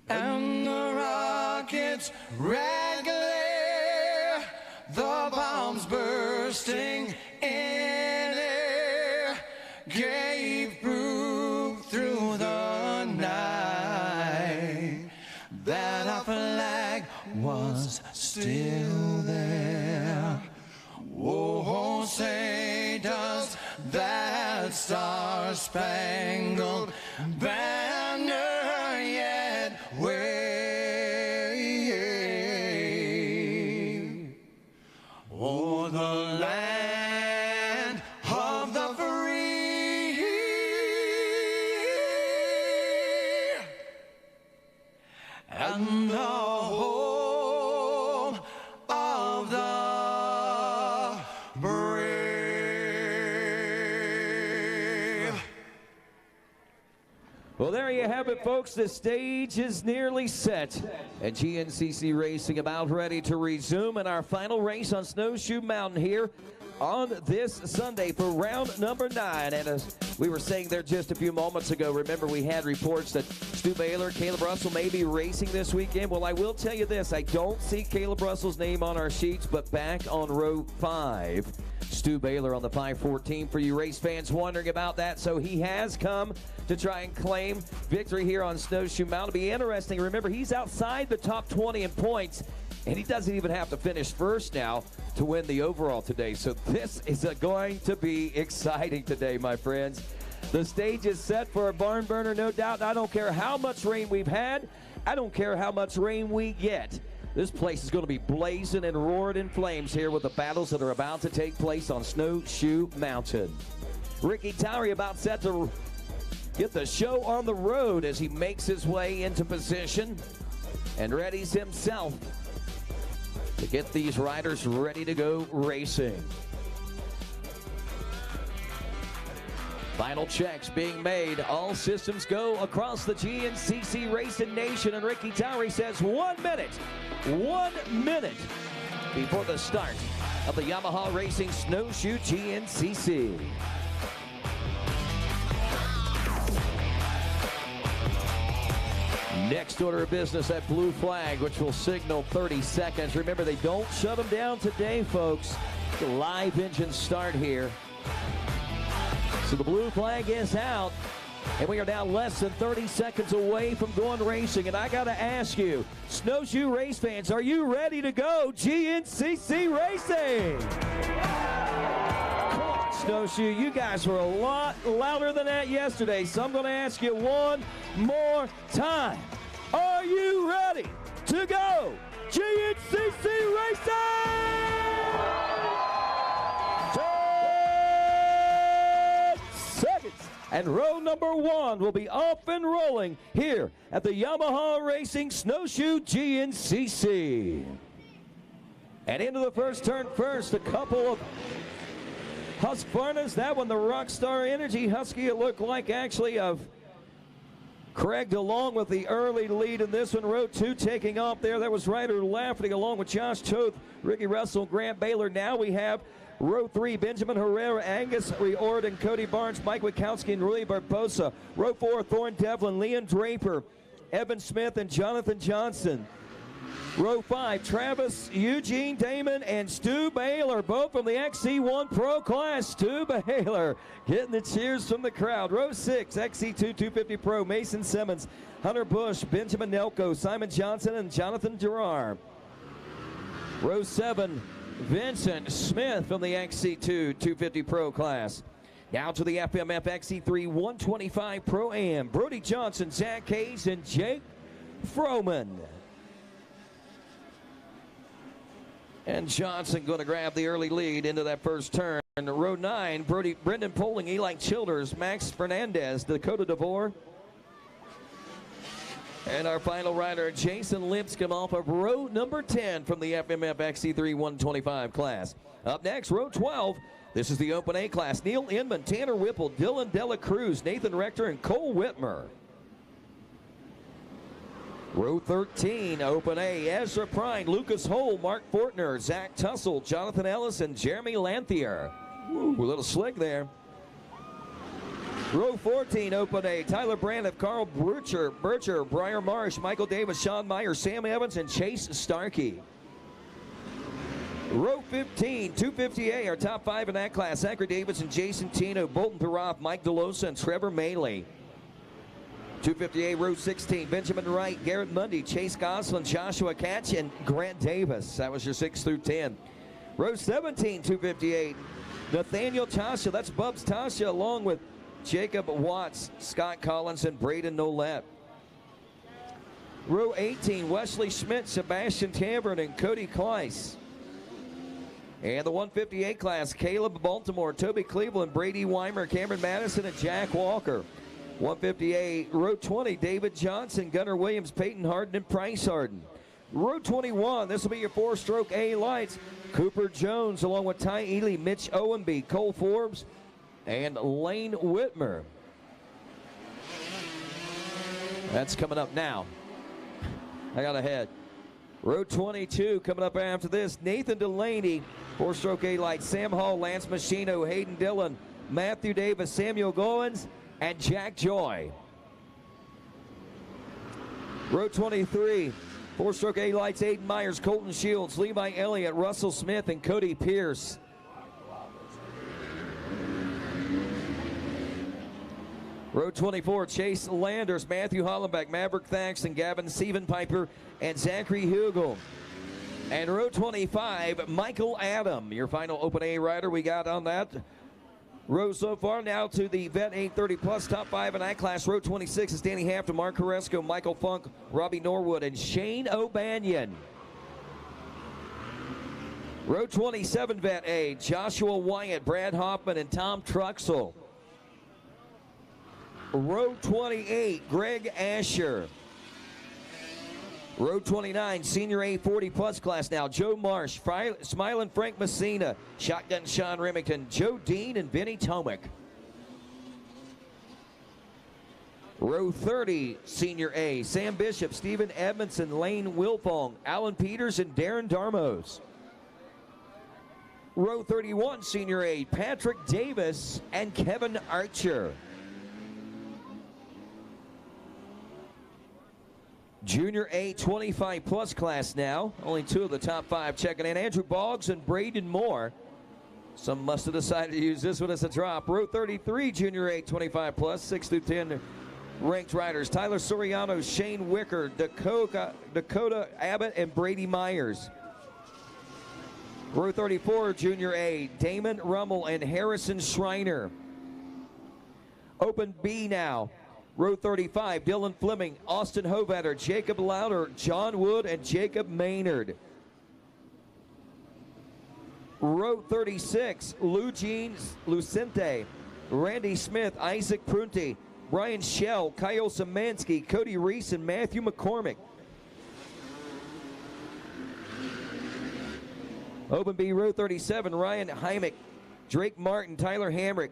and the rockets' red glare, the bombs bursting in air, gave proof through the night that our flag was still there. Oh, say does that star-spangled banner yet wave o'er the land of the free and the home of the brave. Well, there you have it, folks. The stage is nearly set, and GNCC Racing about ready to resume in our final race on Snowshoe Mountain here on this Sunday for round number 9. And as we were saying there just a few moments ago, remember we had reports that Stu Baylor, Caleb Russell may be racing this weekend. Well, I will tell you this, I don't see Caleb Russell's name on our sheets, but back on row 5, Stu Baylor on the 514 for you race fans wondering about that. So he has come to try and claim victory here on Snowshoe Mountain. It'll be interesting. Remember, he's outside the top 20 in points, and he doesn't even have to finish first now to win the overall today. So this is going to be exciting today, my friends. The stage is set for a barn burner, no doubt. I don't care how much rain we've had. I don't care how much rain we get. This place is going to be blazing and roaring in flames here with the battles that are about to take place on Snowshoe Mountain. Ricky Towery about set to get the show on the road as he makes his way into position and readies himself to get these riders ready to go racing. Final checks being made. All systems go across the GNCC Racing Nation, and Ricky Towery says 1 minute before the start of the Yamaha Racing Snowshoe GNCC. Next order of business, that blue flag, which will signal 30 seconds. Remember, they don't shut them down today, folks. The live engine start here. So the blue flag is out, and we are now less than 30 seconds away from going racing. And I got to ask you, Snowshoe race fans, are you ready to go GNCC Racing? Come on, Snowshoe. You guys were a lot louder than that yesterday, so I'm going to ask you one more time. Are you ready to go GNCC Racing? 10 seconds. And row number 1 will be off and rolling here at the Yamaha Racing Snowshoe GNCC. And into the first turn first, a couple of Husqvarnas. That one, the Rockstar Energy Husky, it looked like actually of Craig along with the early lead in this one. Row 2 taking off there. That was Ryder Lafferty along with Josh Toth, Ricky Russell, Grant Baylor. Now we have row 3, Benjamin Herrera, Angus Riordan, Cody Barnes, Mike Wachowski, and Rui Barbosa. Row 4, Thorne Devlin, Leon Draper, Evan Smith, and Jonathan Johnson. Row 5, Travis Eugene Damon and Stu Baylor, both from the XC1 Pro class. Stu Baylor getting the cheers from the crowd. Row 6, XC2 250 Pro, Mason Simmons, Hunter Bush, Benjamin Nelko, Simon Johnson, and Jonathan Gerard. Row 7, Vincent Smith from the XC2 250 Pro class. Now to the FMF XC3 125 Pro-Am, Brody Johnson, Zach Hayes, and Jake Froman. And Johnson going to grab the early lead into that first turn. Row 9, Brendan Poling, Eli Childers, Max Fernandez, Dakota DeVore. And our final rider, Jason Lipscomb, off of row number 10 from the FMF XC3 125 class. Up next, row 12. This is the Open A class. Neil Inman, Tanner Whipple, Dylan Dela Cruz, Nathan Rector, and Cole Whitmer. Row 13, Open A, Ezra Prine, Lucas Hole, Mark Fortner, Zach Tussle, Jonathan Ellis, and Jeremy Lanthier. Ooh, a little slick there. Row 14, Open A, Tyler Braniff, Carl Bircher, Briar Marsh, Michael Davis, Sean Meyer, Sam Evans, and Chase Starkey. Row 15, 250A, our top 5 in that class, Zachary Davidson, Jason Tino, Bolton Piroff, Mike DeLosa, and Trevor Maley. 250A, row 16, Benjamin Wright, Garrett Mundy, Chase Goslin, Joshua Catch, and Grant Davis. That was your 6 through 10. Row 17, 258, Nathaniel Tasha, that's Bubs Tasha, along with Jacob Watts, Scott Collins, and Braden Nolette. Row 18, Wesley Schmidt, Sebastian Tavern, and Cody Kleiss. And the 158 class, Caleb Baltimore, Toby Cleveland, Brady Weimer, Cameron Madison, and Jack Walker. 158, row 20, David Johnson, Gunnar Williams, Peyton Harden, and Price Harden. Row 21, this will be your 4-stroke A lights. Cooper Jones, along with Ty Ely, Mitch Owenby, Cole Forbes, and Lane Whitmer. That's coming up now. I got ahead. Row 22 coming up after this. Nathan Delaney, 4-stroke A lights. Sam Hall, Lance Machino, Hayden Dillon, Matthew Davis, Samuel Goins, and Jack Joy. Row 23, 4-stroke A lights, Aiden Myers, Colton Shields, Levi Elliott, Russell Smith, and Cody Pierce. Row 24, Chase Landers, Matthew Hollenbeck, Maverick Thaxton, Gavin Sievenpiper, and Zachary Hugel. And row 25, Michael Adam, your final Open A rider we got on that row so far. Now to the Vet 830 Plus top 5 in that class. Row 26 is Danny Hampton, Mark Carresco, Michael Funk, Robbie Norwood, and Shane O'Banion. Row 27 Vet A, Joshua Wyatt, Brad Hoffman, and Tom Truxell. Row 28, Greg Asher. Row 29, Senior A 40 Plus class now. Joe Marsh, Smiling Frank Messina, Shotgun Sean Remington, Joe Dean, and Vinny Tomic. Row 30, Senior A, Sam Bishop, Stephen Edmondson, Lane Wilfong, Alan Peters, and Darren Darmos. Row 31, Senior A, Patrick Davis and Kevin Archer. Junior A 25 plus class now. Only 2 of the top 5 checking in. Andrew Boggs and Braden Moore. Some must have decided to use this one as a drop. Row 33, Junior A 25 plus, 6 through 10 ranked riders. Tyler Soriano, Shane Wicker, Dakota Abbott, and Brady Myers. Row 34, Junior A, Damon Rummel and Harrison Schreiner. Open B now. Row 35, Dylan Fleming, Austin Hovatter, Jacob Lauder, John Wood, and Jacob Maynard. Row 36, Lou Jeans Lucente, Randy Smith, Isaac Prunty, Brian Schell, Kyle Szymanski, Cody Reese, and Matthew McCormick. Open B, Row 37, Ryan Heimick, Drake Martin, Tyler Hamrick,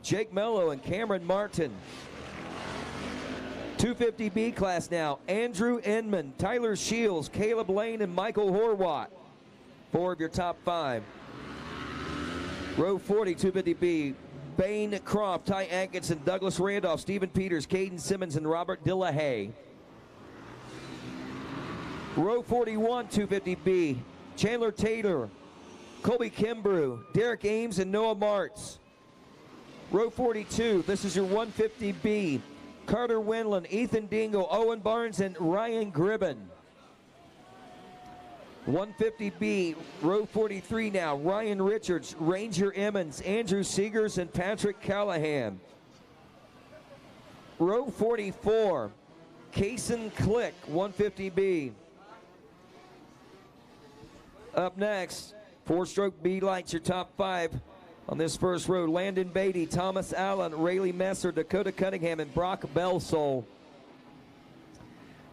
Jake Mello, and Cameron Martin. 250B class now, Andrew Inman, Tyler Shields, Caleb Lane, and Michael Horwat. 4 of your top 5. Row 40, 250B, Bane Croft, Ty Atkinson, Douglas Randolph, Stephen Peters, Caden Simmons, and Robert Dillahay. Row 41, 250B, Chandler Taylor, Colby Kimbrew, Derek Ames, and Noah Martz. Row 42, this is your 150B, Carter Winland, Ethan Dingle, Owen Barnes, and Ryan Gribben. 150B, row 43 now, Ryan Richards, Ranger Emmons, Andrew Seegers, and Patrick Callahan. Row 44, Kaysen Click, 150B. Up next, 4-stroke B lights, your top 5 on this first row. Landon Beatty, Thomas Allen, Rayleigh Messer, Dakota Cunningham, and Brock Belsole.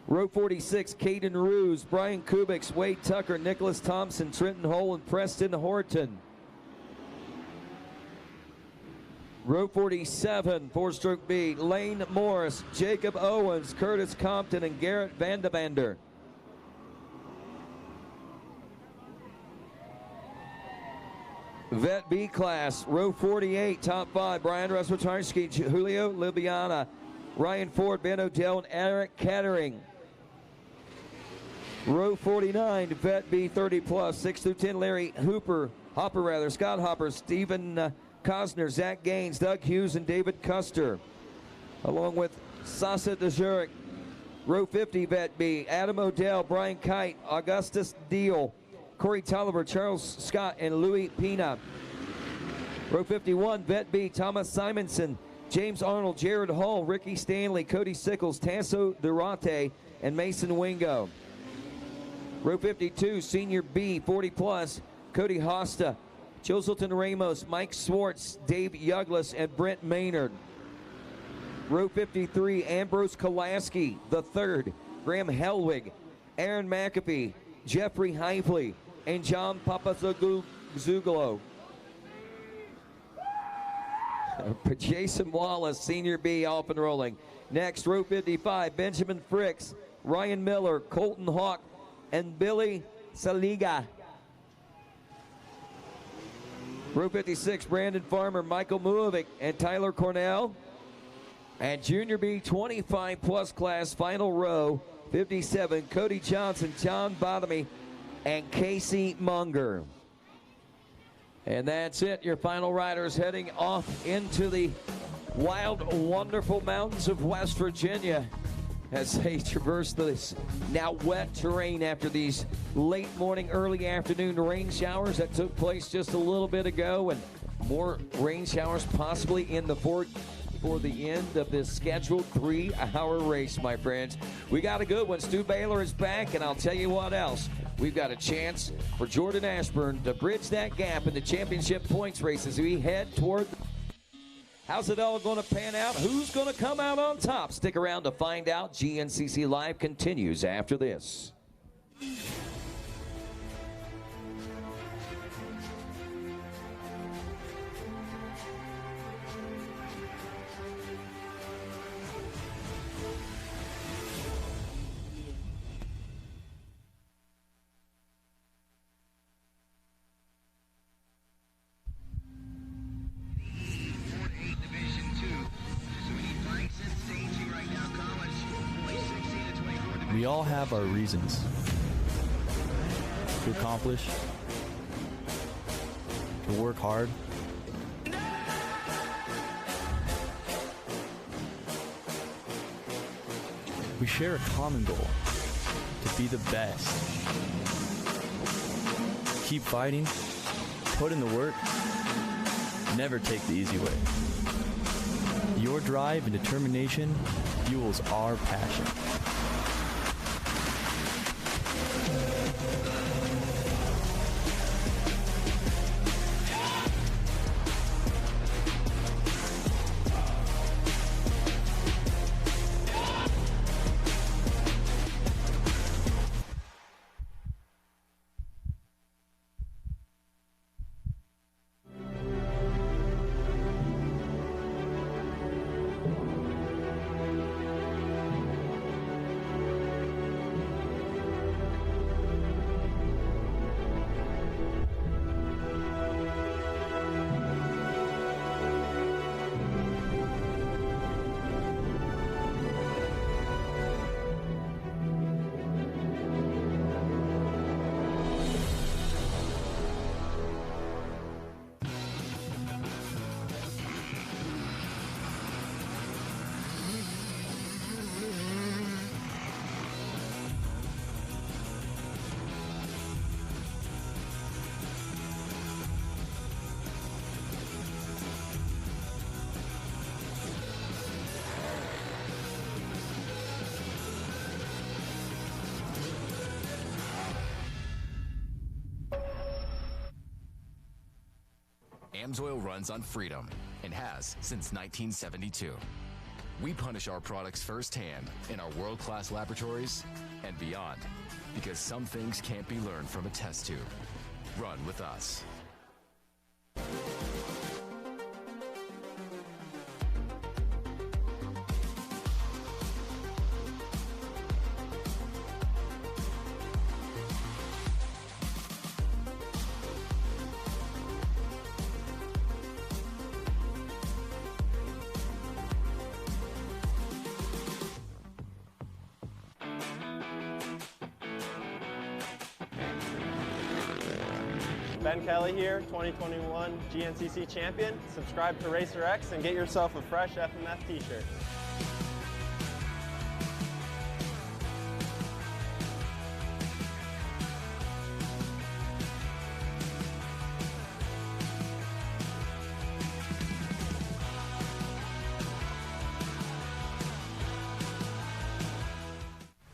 Row 46, Caden Ruse, Brian Kubix, Wade Tucker, Nicholas Thompson, Trenton Hole, and Preston Horton. Row 47, 4-stroke B, Lane Morris, Jacob Owens, Curtis Compton, and Garrett Vandavander. Vet B class, row 48, top 5, Brian Rasmutarski, Julio Libiana, Ryan Ford, Ben Odell, and Eric Kettering. Row 49, Vet B 30 plus, 6 through 10, Larry Hopper, Scott Hopper, Stephen Cosner, Zach Gaines, Doug Hughes, and David Custer, along with Sasa DeJuric. Row 50, Vet B, Adam Odell, Brian Kite, Augustus Deal, Corey Tolliver, Charles Scott, and Louis Pina. Row 51, Vet B, Thomas Simonson, James Arnold, Jared Hall, Ricky Stanley, Cody Sickles, Tasso Durante, and Mason Wingo. Row 52, Senior B, 40 plus, Cody Hosta, Joselton Ramos, Mike Swartz, Dave Youglas, and Brent Maynard. Row 53, Ambrose Kolaski, the third, Graham Helwig, Aaron McAfee, Jeffrey Heifley, and John Papazuglo. Jason Wallace, Senior B, off and rolling. Next, row 55, Benjamin Fricks, Ryan Miller, Colton Hawk, and Billy Saliga. Row 56, Brandon Farmer, Michael Muovic, and Tyler Cornell. And Junior B 25 plus class, final row, 57, Cody Johnson, John Bottomy, and Casey Munger. And that's it, your final riders heading off into the wild, wonderful mountains of West Virginia as they traverse this now wet terrain after these late morning, early afternoon rain showers that took place just a little bit ago, and more rain showers possibly in the for the end of this scheduled 3-hour race, my friends. We got a good one. Stu Baylor is back, and I'll tell you what else. We've got a chance for Jordan Ashburn to bridge that gap in the championship points race as we head toward. How's it all going to pan out? Who's going to come out on top? Stick around to find out. GNCC Live continues after this. We all have our reasons to accomplish, to work hard. We share a common goal, to be the best. keep fighting, put in the work, never take the easy way. Your drive and determination fuels our passion. AMSOIL runs on freedom and has since 1972. We punish our products firsthand in our world-class laboratories and beyond, because some things can't be learned from a test tube. Run with us. Ben Kelly here, 2021 GNCC champion. Subscribe to Racer X and get yourself a fresh FMF t-shirt.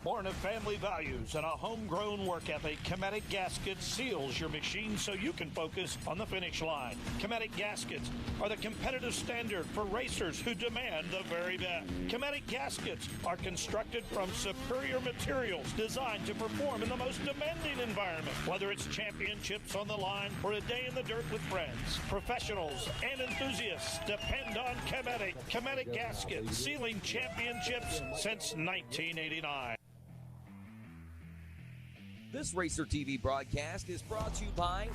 Born of family values and a homegrown work ethic, Cometic Gaskets seals your machine so you can focus on the finish line. Cometic Gaskets are the competitive standard for racers who demand the very best. Cometic Gaskets are constructed from superior materials designed to perform in the most demanding environment, whether it's championships on the line or a day in the dirt with friends. Professionals and enthusiasts depend on Cometic. Cometic Gaskets, sealing championships since 1989. This Racer TV broadcast is brought to you by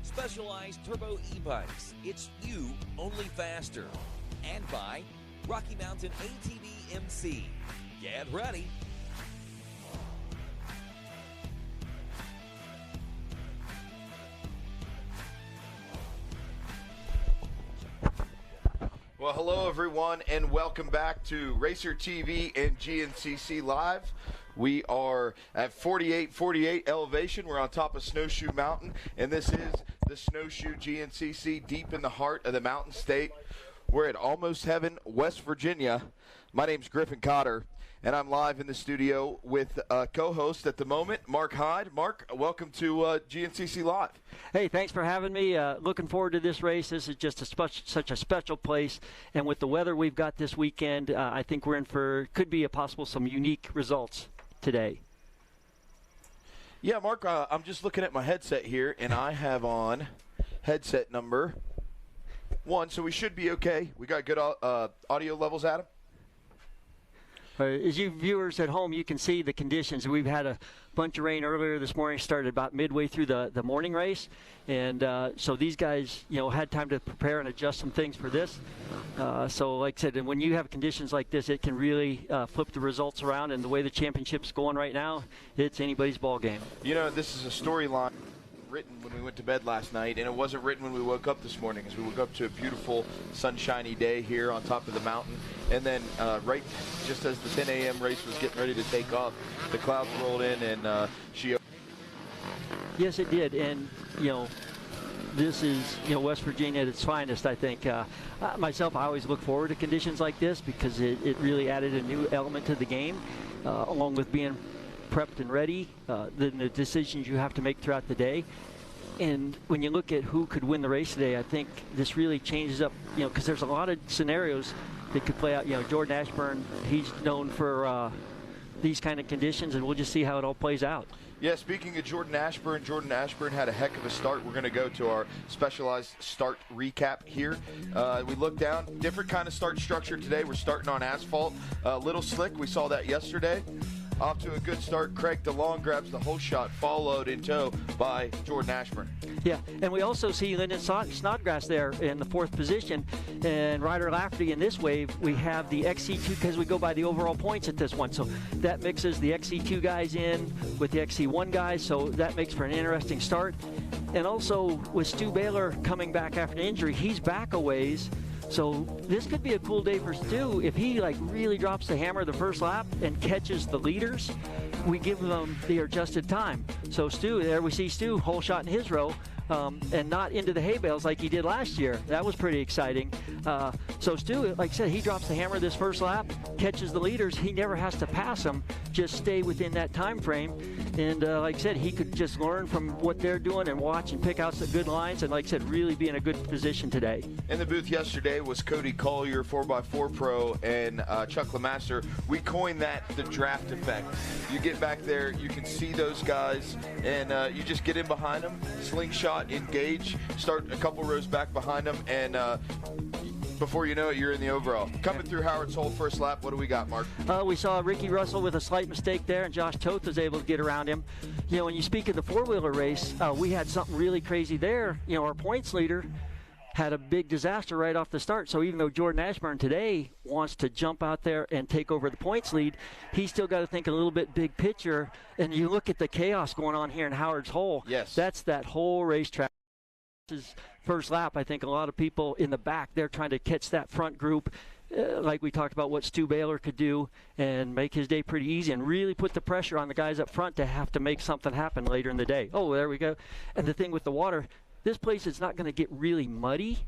Specialized Turbo E-Bikes. It's you, only faster. And by Rocky Mountain ATV MC. Get ready. Well, hello everyone, and welcome back to Racer TV and GNCC Live. We are at 4848 elevation. We're on top of Snowshoe Mountain, and this is the Snowshoe GNCC deep in the heart of the Mountain State. We're at Almost Heaven, West Virginia. My name's Griffin Cotter, and I'm live in the studio with co-host at the moment, Mark Hyde. Mark, welcome to GNCC Live. Hey, thanks for having me. Looking forward to this race. This is just such a special place, and with the weather we've got this weekend, I think we're in for, could be a possible some unique results today. Yeah, Mark, I'm just looking at my headset here, and I have on headset number 1, so we should be okay. We got good audio levels, Adam? As you viewers at home, you can see the conditions. We've had a bunch of rain earlier this morning, started about midway through the morning race, and so these guys, had time to prepare and adjust some things for this. So like I said, and when you have conditions like this, it can really flip the results around, and the way the championship's going right now, it's anybody's ball game. This is a storyline written when we went to bed last night, and it wasn't written when we woke up this morning, as we woke up to a beautiful sunshiny day here on top of the mountain, and then right just as the 10 a.m. race was getting ready to take off, the clouds rolled in, and Yes, it did. And, this is, West Virginia at its finest, I think. Myself, I always look forward to conditions like this because it really added a new element to the game, along with being prepped and ready, then the decisions you have to make throughout the day. And when you look at who could win the race today, I think this really changes up, because there's a lot of scenarios that could play out. Jordan Ashburn, he's known for these kind of conditions, and we'll just see how it all plays out. Yeah, speaking of Jordan Ashburn had a heck of a start. We're going to go to our specialized start recap here. We look down, different kind of start structure today. We're starting on asphalt, little slick. We saw that yesterday. Off to a good start. Craig DeLong grabs the whole shot, followed in tow by Jordan Ashburn. Yeah, and we also see Lyndon Snodgrass there in the 4th position, and Ryder Lafferty in this wave. We have the XC2 because we go by the overall points at this one, so that mixes the XC2 guys in with the XC1 guys, so that makes for an interesting start. And also with Stu Baylor coming back after an injury, he's back a ways. So this could be a cool day for Stu. If he really drops the hammer the first lap and catches the leaders, we give them the adjusted time. So Stu, there we see Stu, whole shot in his row, and not into the hay bales like he did last year. That was pretty exciting. So Stu, like I said, he drops the hammer this first lap, catches the leaders. He never has to pass them, just stay within that time frame. And like I said, he could just learn from what they're doing and watch and pick out some good lines, and like I said, really be in a good position today. In the booth yesterday was Cody Collier, 4x4 Pro, and Chuck Lemaster. We coined that the draft effect. You get back there, you can see those guys, and you just get in behind them, slingshot, engage, start a couple rows back behind them, and before you know it, you're in the overall. Coming through Howard's Hole first lap, what do we got, Mark? We saw Ricky Russell with a slight mistake there, and Josh Toth was able to get around him. When you speak of the four-wheeler race, we had something really crazy there. Our points leader had a big disaster right off the start. So even though Jordan Ashburn today wants to jump out there and take over the points lead, he's still got to think a little bit big picture. And you look at the chaos going on here in Howard's Hole. Yes. That's that whole racetrack. This is first lap. I think a lot of people in the back, they're trying to catch that front group. Like we talked about what Stu Baylor could do and make his day pretty easy and really put the pressure on the guys up front to have to make something happen later in the day. Oh, there we go. And the thing with the water, this place is not going to get really muddy.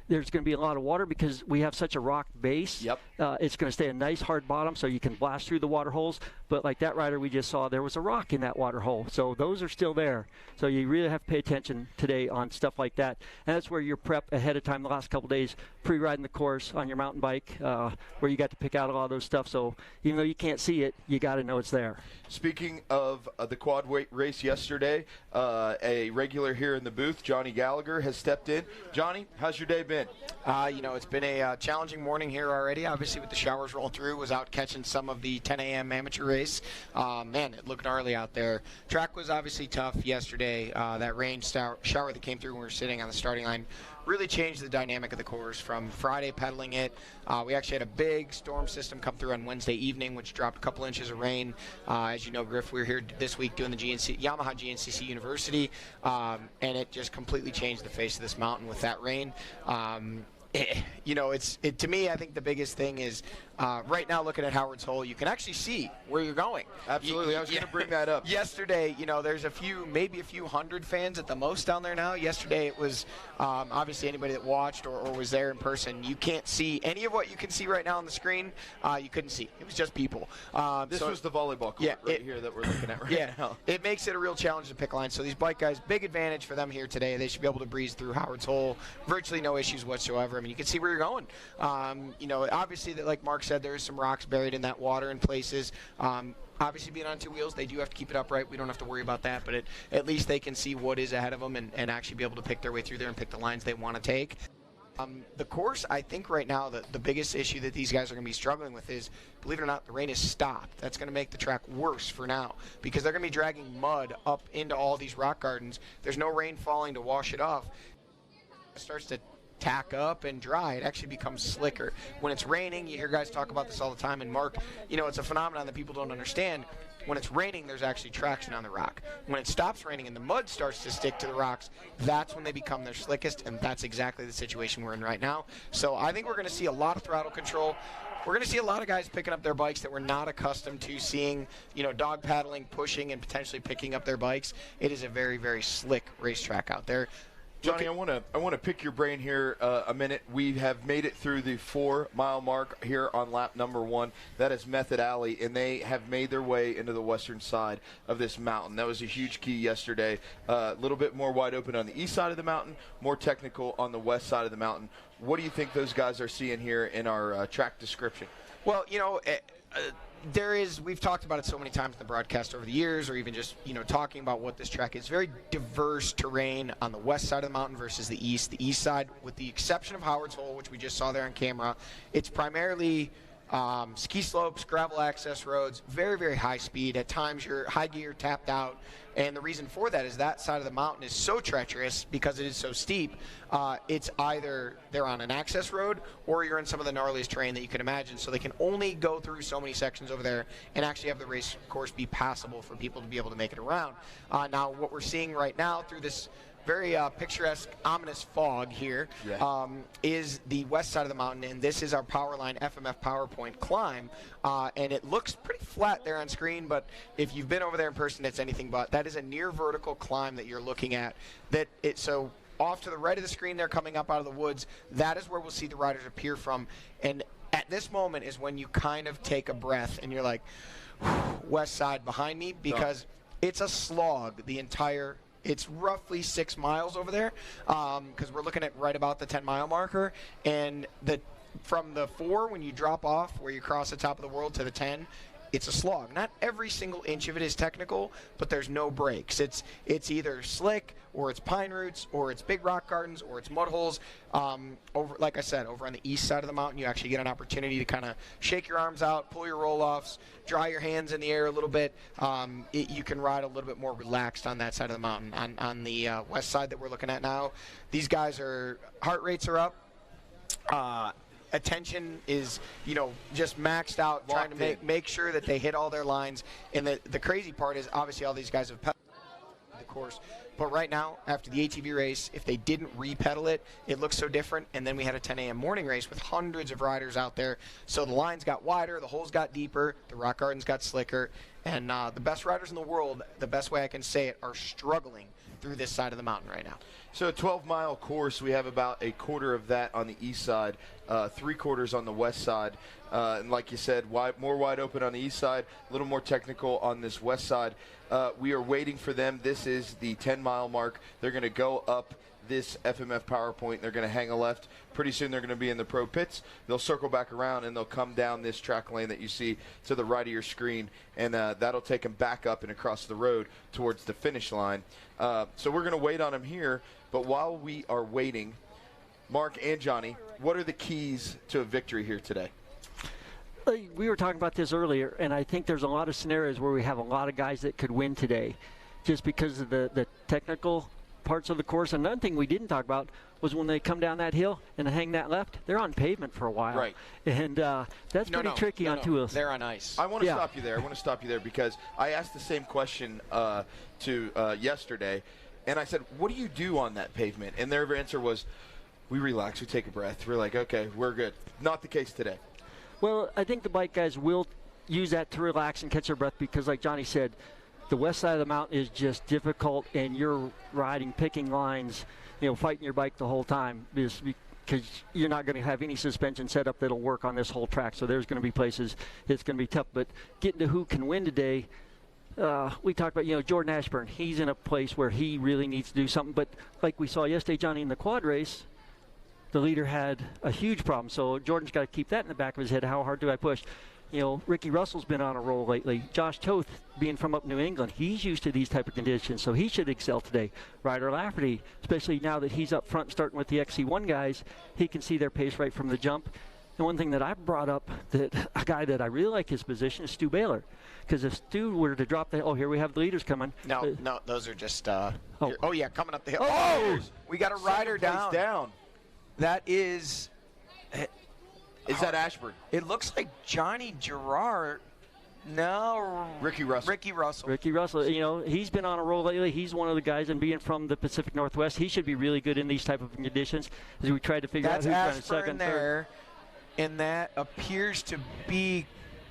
There's going to be a lot of water because we have such a rock base. Yep. It's going to stay a nice hard bottom so you can blast through the water holes. But like that rider we just saw, there was a rock in that water hole. So those are still there. So you really have to pay attention today on stuff like that. And that's where your prep ahead of time the last couple days, pre-riding the course on your mountain bike, where you got to pick out a lot of those stuff. So even though you can't see it, you got to know it's there. Speaking of the quad weight race yesterday, a regular here in the booth, Johnny Gallagher, has stepped in. Johnny, how's your day been? It's been a challenging morning here already. Obviously, with the showers rolling through, was out catching some of the 10 a.m. amateur race. Man, it looked gnarly out there. Track was obviously tough yesterday. That rain shower that came through when we were sitting on the starting line really changed the dynamic of the course from Friday pedaling it. We actually had a big storm system come through on Wednesday evening, which dropped a couple inches of rain. As you know, Griff, we were here this week doing the Yamaha GNCC University, and it just completely changed the face of this mountain with that rain. To me, I think the biggest thing is right now looking at Howard's Hole, you can actually see where you're going. Absolutely. I was going to bring that up. Yesterday, there's maybe a few hundred fans at the most down there now. Yesterday, it was obviously anybody that watched or was there in person. You can't see any of what you can see right now on the screen. You couldn't see. It was just people. This was the volleyball court here that we're looking at now. It makes it a real challenge to pick line. So these bike guys, big advantage for them here today. They should be able to breeze through Howard's Hole. Virtually no issues whatsoever. I mean, you can see where you're going. Obviously, that like Mark said, there's some rocks buried in that water in places. Obviously, being on two wheels, they do have to keep it upright. We don't have to worry about that, but at least they can see what is ahead of them and actually be able to pick their way through there and pick the lines they want to take. The course, I think right now, the biggest issue that these guys are going to be struggling with is, believe it or not, the rain has stopped. That's going to make the track worse for now because they're going to be dragging mud up into all these rock gardens. There's no rain falling to wash it off. It starts to tack up and dry. It actually becomes slicker. When it's raining, you hear guys talk about this all the time, and Mark, it's a phenomenon that people don't understand. When it's raining, there's actually traction on the rock. When it stops raining and the mud starts to stick to the rocks, that's when they become their slickest, and that's exactly the situation we're in right now. So I think we're going to see a lot of throttle control. we're going to see a lot of guys picking up their bikes that we're not accustomed to seeing, dog paddling, pushing, and potentially picking up their bikes. It is a very, very slick racetrack out there. Johnny, I want to pick your brain here a minute. We have made it through the 4-mile mark here on lap number 1. That is Method Alley, and they have made their way into the western side of this mountain. That was a huge key yesterday. A little bit more wide open on the east side of the mountain, more technical on the west side of the mountain. What do you think those guys are seeing here in our track description? Well, we've talked about it so many times in the broadcast over the years, or even just, talking about what this track is. Very diverse terrain on the west side of the mountain versus the east. The east side, with the exception of Howard's Hole, which we just saw there on camera, it's primarily ski slopes, gravel access roads, very, very high speed. At times, your high gear tapped out. And the reason for that is that side of the mountain is so treacherous because it is so steep. It's either they're on an access road or you're in some of the gnarliest terrain that you can imagine. So they can only go through so many sections over there and actually have the race course be passable for people to be able to make it around. Now, what we're seeing right now through this very picturesque, ominous fog here is the west side of the mountain, and this is our Powerline FMF PowerPoint climb, and it looks pretty flat there on screen, but if you've been over there in person, it's anything but. That is a near vertical climb that you're looking at. So off to the right of the screen there, coming up out of the woods, that is where we'll see the riders appear from, and at this moment is when you kind of take a breath, and you're like, west side behind me, because it's a slog the entire. It's roughly 6 miles over there, because we're looking at right about the 10-mile marker. And from the 4, when you drop off, where you cross the top of the world, to the 10, it's a slog. Not every single inch of it is technical, but there's no breaks. It's either slick, or it's pine roots, or it's big rock gardens, or it's mud holes. Like I said, over on the east side of the mountain, you actually get an opportunity to kind of shake your arms out, pull your roll-offs, dry your hands in the air a little bit. You can ride a little bit more relaxed on that side of the mountain. On the west side that we're looking at now, these guys heart rates are up. Attention is, just maxed out, trying to make sure that they hit all their lines. And the crazy part is, obviously, all these guys have pedaled the course. But right now, after the ATV race, if they didn't re-pedal it, it looks so different. And then we had a 10 a.m. morning race with hundreds of riders out there. So the lines got wider, the holes got deeper, the rock gardens got slicker. And the best riders in the world, the best way I can say it, are struggling through this side of the mountain right now. So a 12-mile course, we have about a quarter of that on the east side, 3/4 on the west side. And like you said, more wide open on the east side, a little more technical on this west side. We are waiting for them. This is the 10-mile mark. They're going to go up this FMF PowerPoint. They're going to hang a left. Pretty soon they're going to be in the pro pits. They'll circle back around, and they'll come down this track lane that you see to the right of your screen, and that'll take them back up and across the road towards the finish line. So we're going to wait on them here, but while we are waiting, Mark and Johnny, what are the keys to a victory here today? We were talking about this earlier, and I think there's a lot of scenarios where we have a lot of guys that could win today just because of the technical parts of the course. Another thing we didn't talk about was when they come down that hill and hang that left, they're on pavement for a while. Right. And that's pretty tricky on 2 hills. They're on ice. I want to stop you there. I want to stop you there because I asked the same question to yesterday, and I said, what do you do on that pavement? And their answer was, we relax, we take a breath. We're like, okay, we're good. Not the case today. Well, I think the bike guys will use that to relax and catch their breath because, like Johnny said, the west side of the mountain is just difficult, and you're riding, picking lines, fighting your bike the whole time because you're not going to have any suspension set up that'll work on this whole track. So there's going to be places it's going to be tough. But getting to who can win today, we talked about, Jordan Ashburn. He's in a place where he really needs to do something. But like we saw yesterday, Johnny, in the quad race, the leader had a huge problem. So Jordan's got to keep that in the back of his head. How hard do I push? Ricky Russell's been on a roll lately. Josh Toth, being from up New England, he's used to these type of conditions, so he should excel today. Ryder Lafferty, especially now that he's up front starting with the XC1 guys, he can see their pace right from the jump. And one thing that I brought up, that a guy that I really like his position is Stu Baylor. Because if Stu were to drop the, here we have the leaders coming. No, those are just, coming up the hill. Oh, we got a rider down. That is... Is that Ashburn? It looks like Johnny Gerard. No. Ricky Russell. Ricky Russell, he's been on a roll lately. He's one of the guys, and being from the Pacific Northwest, he should be really good in these type of conditions as we try to figure out who's running second, there. and that appears to be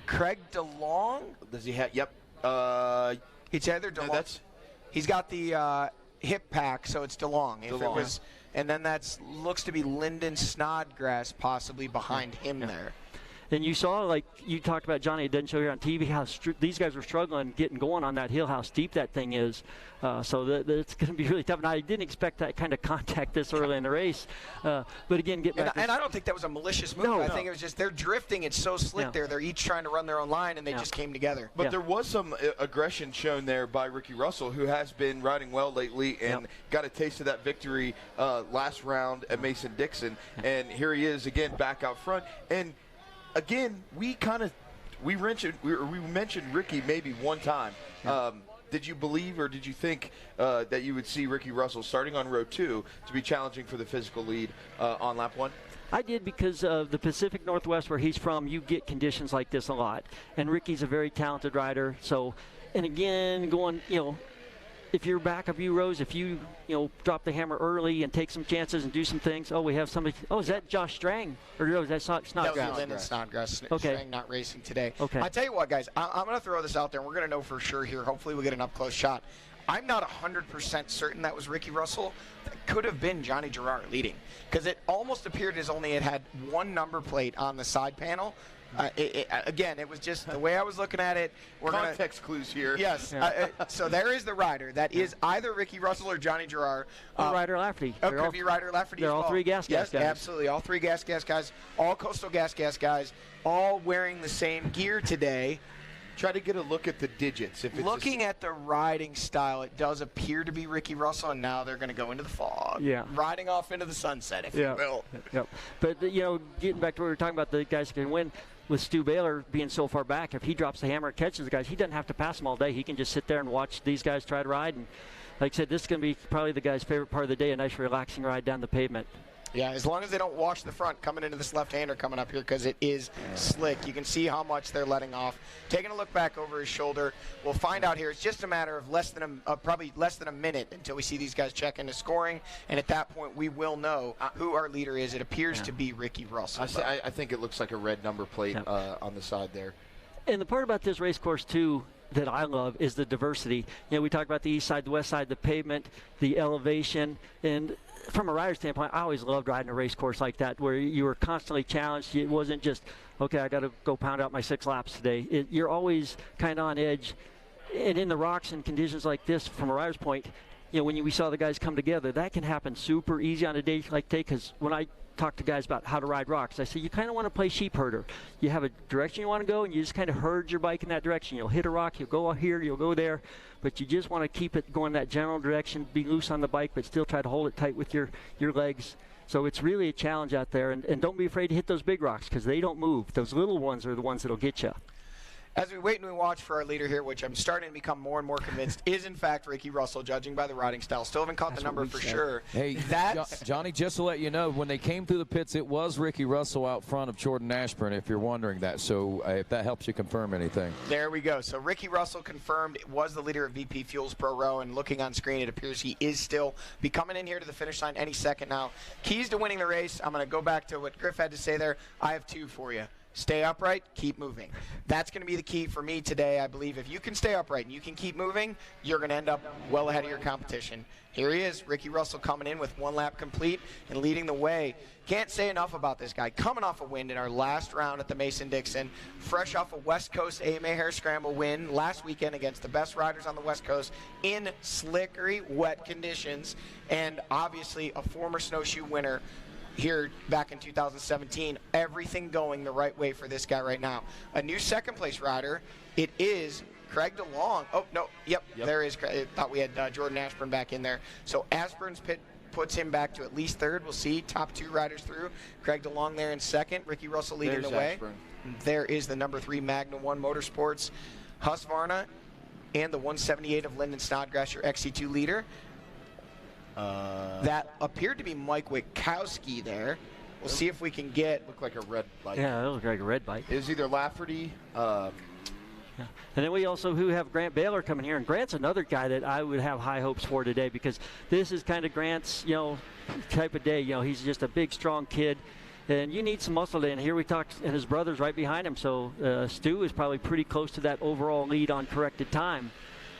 Craig DeLong. Does he have? Yep. It's either DeLong. No, he's got the hip pack, so it's DeLong. If it was, and then looks to be Lyndon Snodgrass possibly behind him there. And you saw, like you talked about, Johnny, it doesn't show here on TV, how these guys were struggling getting going on that hill, how steep that thing is. So it's going to be really tough. And I didn't expect that kind of contact this early in the race. But again, and I don't think that was a malicious move. I think it was just they're drifting. It's so slick there. They're each trying to run their own line, and they just came together. But there was some aggression shown there by Ricky Russell, who has been riding well lately and got a taste of that victory last round at Mason-Dixon. And here he is again back out front. And again, we mentioned Ricky maybe one time. Did you believe or did you think that you would see Ricky Russell starting on row 2 to be challenging for the physical lead on lap 1? I did, because of the Pacific Northwest where he's from, you get conditions like this a lot. And Ricky's a very talented rider. So, and again, going, if you're back a few rows, if you drop the hammer early and take some chances and do some things. Oh, we have somebody. Oh, is that Josh Strang? Or no, is that Snodgrass? That was Lyndon Snodgrass. Okay. Strang not racing today. Okay. I tell you what, guys, I'm going to throw this out there, and we're going to know for sure here. Hopefully we get an up-close shot. I'm not 100% certain that was Ricky Russell. That could have been Johnny Gerard leading, because it almost appeared as only it had one number plate on the side panel. Again, it was just the way I was looking at it. Context clues here. Yes. So there is the rider. That is either Ricky Russell or Johnny Gerard. Ryder Lafferty. Could be Ryder Lafferty They're as well. all three gas guys. Absolutely. All three gas guys. All Coastal gas guys. All wearing the same gear today. Try to get a look at the digits. If it's looking at the riding style, it does appear to be Ricky Russell, and now they're going to go into the fog. Yeah. Riding off into the sunset, if you will. Yep. But, getting back to what we were talking about, the guys who can win, with Stu Baylor being so far back, if he drops the hammer and catches the guys, he doesn't have to pass them all day. He can just sit there and watch these guys try to ride. And like I said, this is going to be probably the guy's favorite part of the day, a nice relaxing ride down the pavement. Yeah, as long as they don't wash the front coming into this left-hander coming up here, because it is slick. You can see how much they're letting off. Taking a look back over his shoulder, we'll find out here. It's just a matter of probably less than a minute until we see these guys check into scoring, and at that point we will know who our leader is. It appears to be Ricky Russell. I think it looks like a red number plate on the side there. And the part about this race course too that I love is the diversity. We talk about the east side, the west side, the pavement, the elevation, and from a rider standpoint, I always loved riding a race course like that, where you were constantly challenged. It wasn't just, okay, I got to go pound out my 6 laps today. You're always kind of on edge. And in the rocks and conditions like this, from a rider's point, when we saw the guys come together, that can happen super easy on a day like today. Because when I talk to guys about how to ride rocks, I say you kind of want to play sheep herder. You have a direction you want to go, and you just kind of herd your bike in that direction. You'll hit a rock, you'll go here, you'll go there, but you just want to keep it going that general direction, be loose on the bike, but still try to hold it tight with your legs. So it's really a challenge out there, and don't be afraid to hit those big rocks, because they don't move. Those little ones are the ones that'll get you. As we wait and we watch for our leader here, which I'm starting to become more and more convinced is in fact Ricky Russell, judging by the riding style. Still haven't caught the number for sure. Hey, Johnny, just to let you know, when they came through the pits, it was Ricky Russell out front of Jordan Ashburn, if you're wondering that. So if that helps you confirm anything. There we go. So Ricky Russell confirmed was the leader of VP Fuels Pro Row, and looking on screen, it appears he is still be coming in here to the finish line any second now. Keys to winning the race, I'm going to go back to what Griff had to say there. I have 2 for you. Stay upright, keep moving. That's going to be the key for me today. I believe if you can stay upright and you can keep moving, you're going to end up well ahead of your competition. Here he is, Ricky Russell, coming in with 1 lap complete and leading the way. Can't say enough about this guy. Coming off a win in our last round at the Mason-Dixon, fresh off a West Coast AMA Hare Scramble win last weekend against the best riders on the West Coast in slickery, wet conditions, and obviously a former Snowshoe winner here back in 2017. Everything going the right way for this guy right now. A new second-place rider. It is Craig DeLong. Oh, no. Yep. There is. I thought we had Jordan Ashburn back in there. So Ashburn's pit puts him back to at least 3rd. We'll see. Top 2 riders through. Craig DeLong there in 2nd. Ricky Russell leading the way. Ashburn. There is the number 3 Magna 1 Motorsports Husqvarna and the 178 of Lyndon Snodgrass, your XC2 leader. That appered to be Mike Witkowski there. We'll see if we can get... Looked like a red bike. Yeah, it looked like a red bike. It was either Lafferty... And then we also have Grant Baylor coming here, and Grant's another guy that I would have high hopes for today, because this is kind of Grant's, type of day. He's just a big, strong kid. And you need some muscle in. Here we talked, and his brother's right behind him. So Stu is probably pretty close to that overall lead on corrected time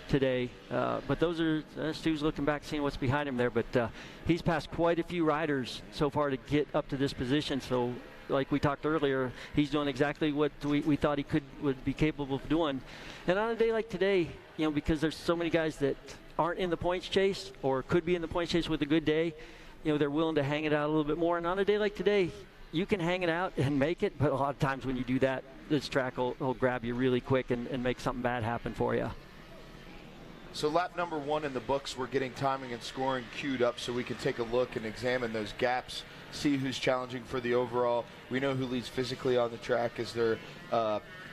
today. But those are, Stu's looking back, seeing what's behind him there. But he's passed quite a few riders so far to get up to this position. So like we talked earlier, he's doing exactly what we thought he would be capable of doing. And on a day like today, you know, because there's so many guys that aren't in the points chase or could be in the points chase with a good day, you know, they're willing to hang it out a little bit more. And on a day like today, you can hang it out and make it, but a lot of times when you do that, this track will grab you really quick and make something bad happen for you. So lap number 1 in the books, we're getting timing and scoring queued up so we can take a look and examine those gaps, see who's challenging for the overall. We know who leads physically on the track. Is there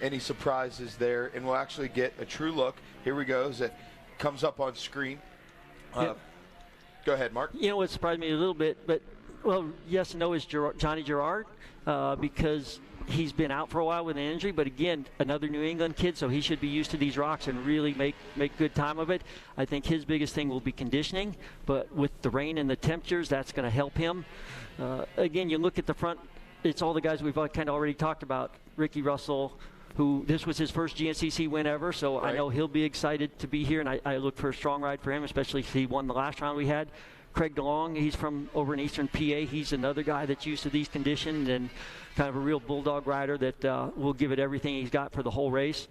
any surprises there? And we'll actually get a true look. Here we go as it comes up on screen. Go ahead, Mark. You know what surprised me a little bit, but, well, yes and no, is Johnny Girard, because he's been out for a while with an injury, but again, another New England kid, so he should be used to these rocks and really make good time of it. I think his biggest thing will be conditioning, but with the rain and the temperatures, that's going to help him. Again, you look at the front, it's all the guys we've kind of already talked about. Ricky Russell, who this was his first GNCC win ever, so right. I know he'll be excited to be here, and I look for a strong ride for him, especially if he won the last round we had. Craig DeLong, he's from over in Eastern PA. He's another guy that's used to these conditions and kind of a real bulldog rider that will give it everything he's got for the whole race.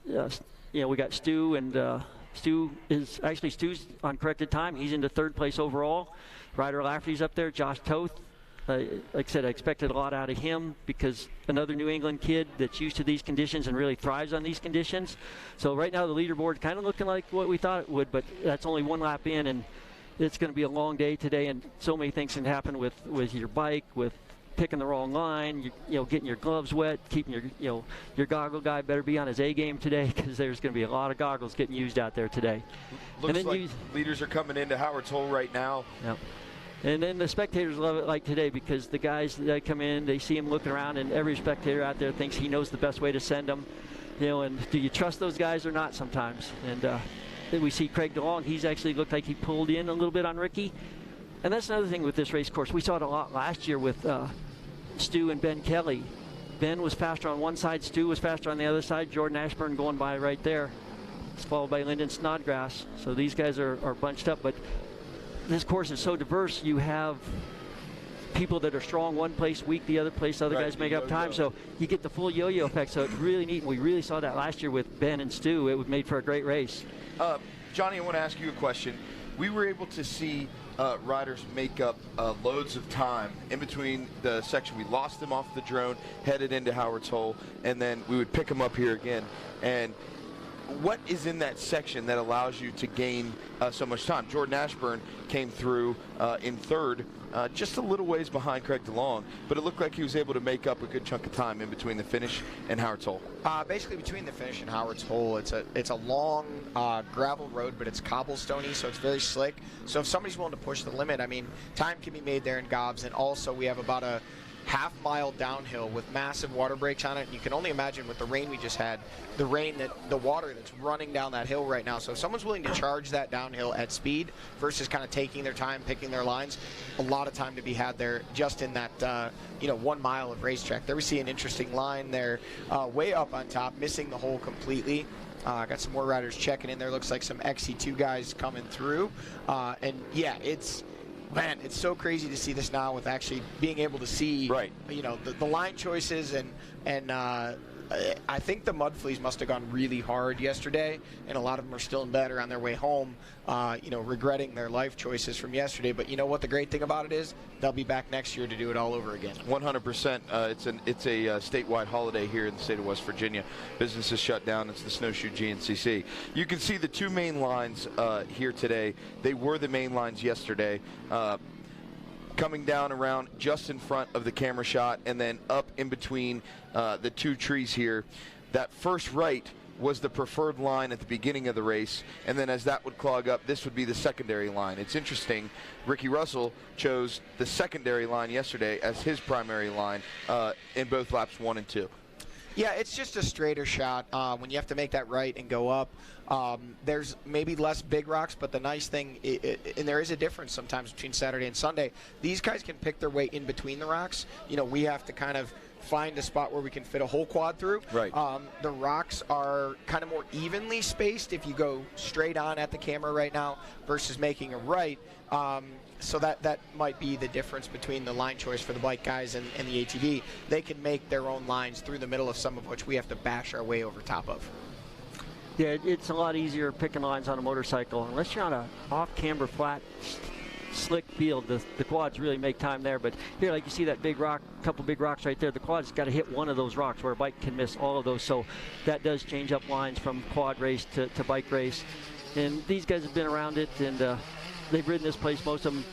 You know, we got Stu, and Stu's on corrected time. He's into 3rd place overall. Ryder Lafferty's up there. Josh Toth, like I said, I expected a lot out of him because another New England kid that's used to these conditions and really thrives on these conditions. So right now the leaderboard kind of looking like what we thought it would, but that's only 1 lap in, and it's going to be a long day today, and so many things can happen with your bike, with picking the wrong line, you know, getting your gloves wet, keeping your goggle guy better be on his A game today because there's going to be a lot of goggles getting used out there today. Looks like leaders are coming into Howard's Hole right now. Yep. And then the spectators love it like today because the guys that come in, they see him looking around, and every spectator out there thinks he knows the best way to send them. You know, and do you trust those guys or not sometimes? And then we see Craig DeLong. He's actually looked like he pulled in a little bit on Ricky. And that's another thing with this race course. We saw it a lot last year with Stu and Ben Kelly. Ben was faster on one side. Stu was faster on the other side. Jordan Ashburn going by right there. It's followed by Lyndon Snodgrass. So these guys are bunched up. But this course is so diverse. You have people that are strong one place, weak the other place. Other guys make up time. So you get the full yo-yo effect. So it's really neat. And we really saw that last year with Ben and Stu. It made for a great race. Johnny, I want to ask you a question. We were able to see riders make up loads of time in between the section. We lost them off the drone, headed into Howard's Hole, and then we would pick them up here again. And what is in that section that allows you to gain so much time? Jordan Ashburn came through in 3rd, just a little ways behind Craig DeLong, but it looked like he was able to make up a good chunk of time in between the finish and Howard's Hole. Basically, between the finish and Howard's Hole, it's a long gravel road, but it's cobblestoney, so it's very slick. So if somebody's willing to push the limit, I mean, time can be made there in gobs, and also we have about a half-mile downhill with massive water breaks on it. And you can only imagine with the rain we just had, the water that's running down that hill right now. So if someone's willing to charge that downhill at speed versus kind of taking their time, picking their lines, a lot of time to be had there just in that 1 mile of racetrack. There we see an interesting line there, way up on top, missing the hole completely. Got some more riders checking in there. Looks like some XC2 guys coming through. And yeah, it's so crazy to see this now with actually being able to see, the line choices and I think the mud fleas must have gone really hard yesterday, and a lot of them are still in bed or on their way home, regretting their life choices from yesterday. But you know what the great thing about it is? They'll be back next year to do it all over again. 100%. It's a statewide holiday here in the state of West Virginia. Business is shut down. It's the Snowshoe GNCC. You can see the 2 main lines here today. They were the main lines yesterday. Coming down around just in front of the camera shot and then up in between the 2 trees here. That first right was the preferred line at the beginning of the race, and then as that would clog up, this would be the secondary line. It's interesting, Ricky Russell chose the secondary line yesterday as his primary line in both laps 1 and 2. Yeah, it's just a straighter shot when you have to make that right and go up. There's maybe less big rocks, but the nice thing, and there is a difference sometimes between Saturday and Sunday, these guys can pick their way in between the rocks. You know, we have to kind of find a spot where we can fit a whole quad through. Right. The rocks are kind of more evenly spaced if you go straight on at the camera right now versus making a right. So that might be the difference between the line choice for the bike guys and the ATV. They can make their own lines through the middle of some of which we have to bash our way over top of. Yeah, it's a lot easier picking lines on a motorcycle. Unless you're on a off-camber flat, slick field, the quads really make time there. But here, like you see that big rock, couple big rocks right there, the quad's got to hit one of those rocks where a bike can miss all of those. So that does change up lines from quad race to bike race. And these guys have been around it, and they've ridden this place, most of them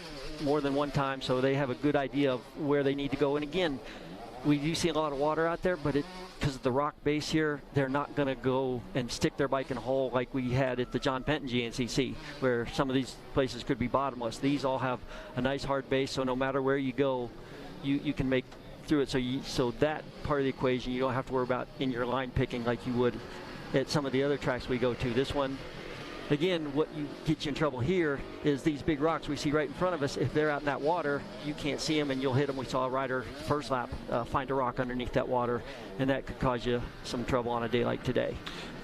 more than one time, so they have a good idea of where they need to go. And again, we do see a lot of water out there, but because of the rock base here, they're not going to go and stick their bike in a hole like we had at the John Penton GNCC, where some of these places could be bottomless. These all have a nice hard base, so no matter where you go, you can make through it. So that part of the equation, you don't have to worry about in your line picking like you would at some of the other tracks we go to. This one, again, what gets you in trouble here is these big rocks we see right in front of us. If they're out in that water, you can't see them and you'll hit them. We saw a rider first lap find a rock underneath that water, and that could cause you some trouble on a day like today.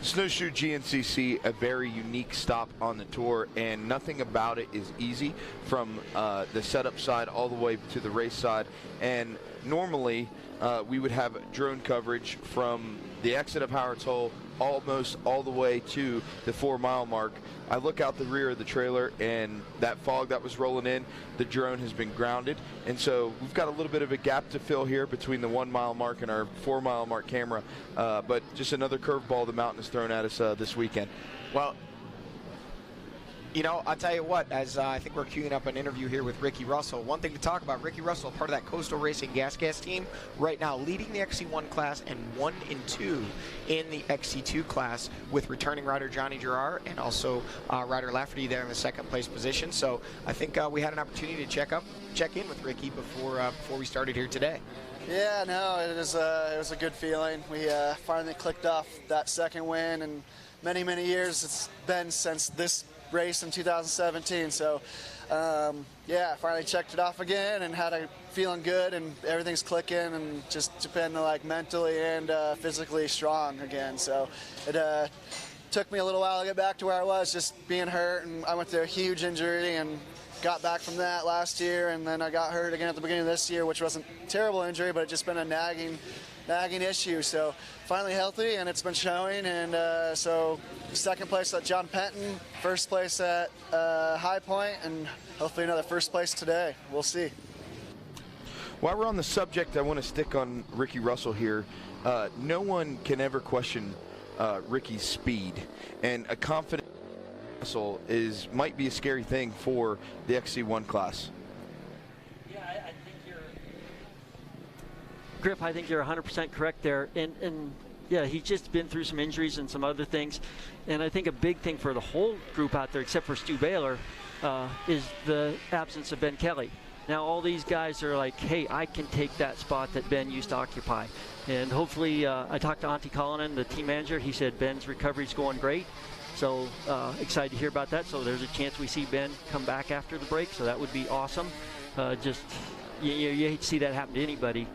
Snowshoe GNCC, a very unique stop on the tour, and nothing about it is easy from the setup side all the way to the race side. And normally we would have drone coverage from the exit of Howard's Hole almost all the way to the 4-mile mark. I look out the rear of the trailer, and that fog that was rolling in, the drone has been grounded, and so we've got a little bit of a gap to fill here between the 1-mile mark and our 4-mile mark camera, but just another curveball the mountain has thrown at us this weekend. Well, you know, I'll tell you what, as I think we're queuing up an interview here with Ricky Russell, one thing to talk about, Ricky Russell, part of that Coastal Racing Gas team, right now leading the XC1 class and 1 and 2 in the XC2 class with returning rider Johnny Gerard and also rider Lafferty there in the second place position. So I think we had an opportunity to check in with Ricky before we started here today. Yeah, no, it was a good feeling. We finally clicked off that second win, and many years it's been since this race in 2017. So yeah, finally checked it off again and had a feeling good, and everything's clicking, and just been like mentally and physically strong again. So it took me a little while to get back to where I was, just being hurt, and I went through a huge injury and got back from that last year, and then I got hurt again at the beginning of this year, which wasn't a terrible injury, but it just been a nagging issue. So finally healthy, and it's been showing, and so second place at John Penton, first place at High Point, and hopefully another first place today. We'll see. While we're on the subject, I want to stick on Ricky Russell here. No one can ever question Ricky's speed, and a confident Russell might be a scary thing for the XC1 class. Yeah, I think Griff, I think you're 100% correct there. And yeah, he's just been through some injuries and some other things. And I think a big thing for the whole group out there, except for Stu Baylor, is the absence of Ben Kelly. Now all these guys are like, hey, I can take that spot that Ben used to occupy. And hopefully, I talked to Auntie Cullinan, the team manager. He said Ben's recovery's going great. So excited to hear about that. So there's a chance we see Ben come back after the break. So that would be awesome. Just you hate to see that happen to anybody.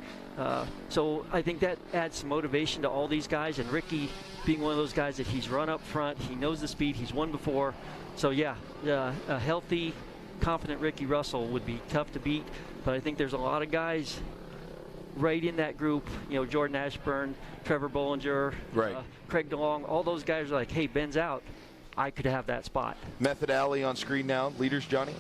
So I think that adds some motivation to all these guys. And Ricky being one of those guys that he's run up front, he knows the speed, he's won before. So yeah, a healthy, confident Ricky Russell would be tough to beat. But I think there's a lot of guys right in that group, you know, Jordan Ashburn, Trevor Bollinger, right. Craig DeLong, all those guys are like, hey, Ben's out, I could have that spot. Method Alley on screen now. Leaders, Johnny.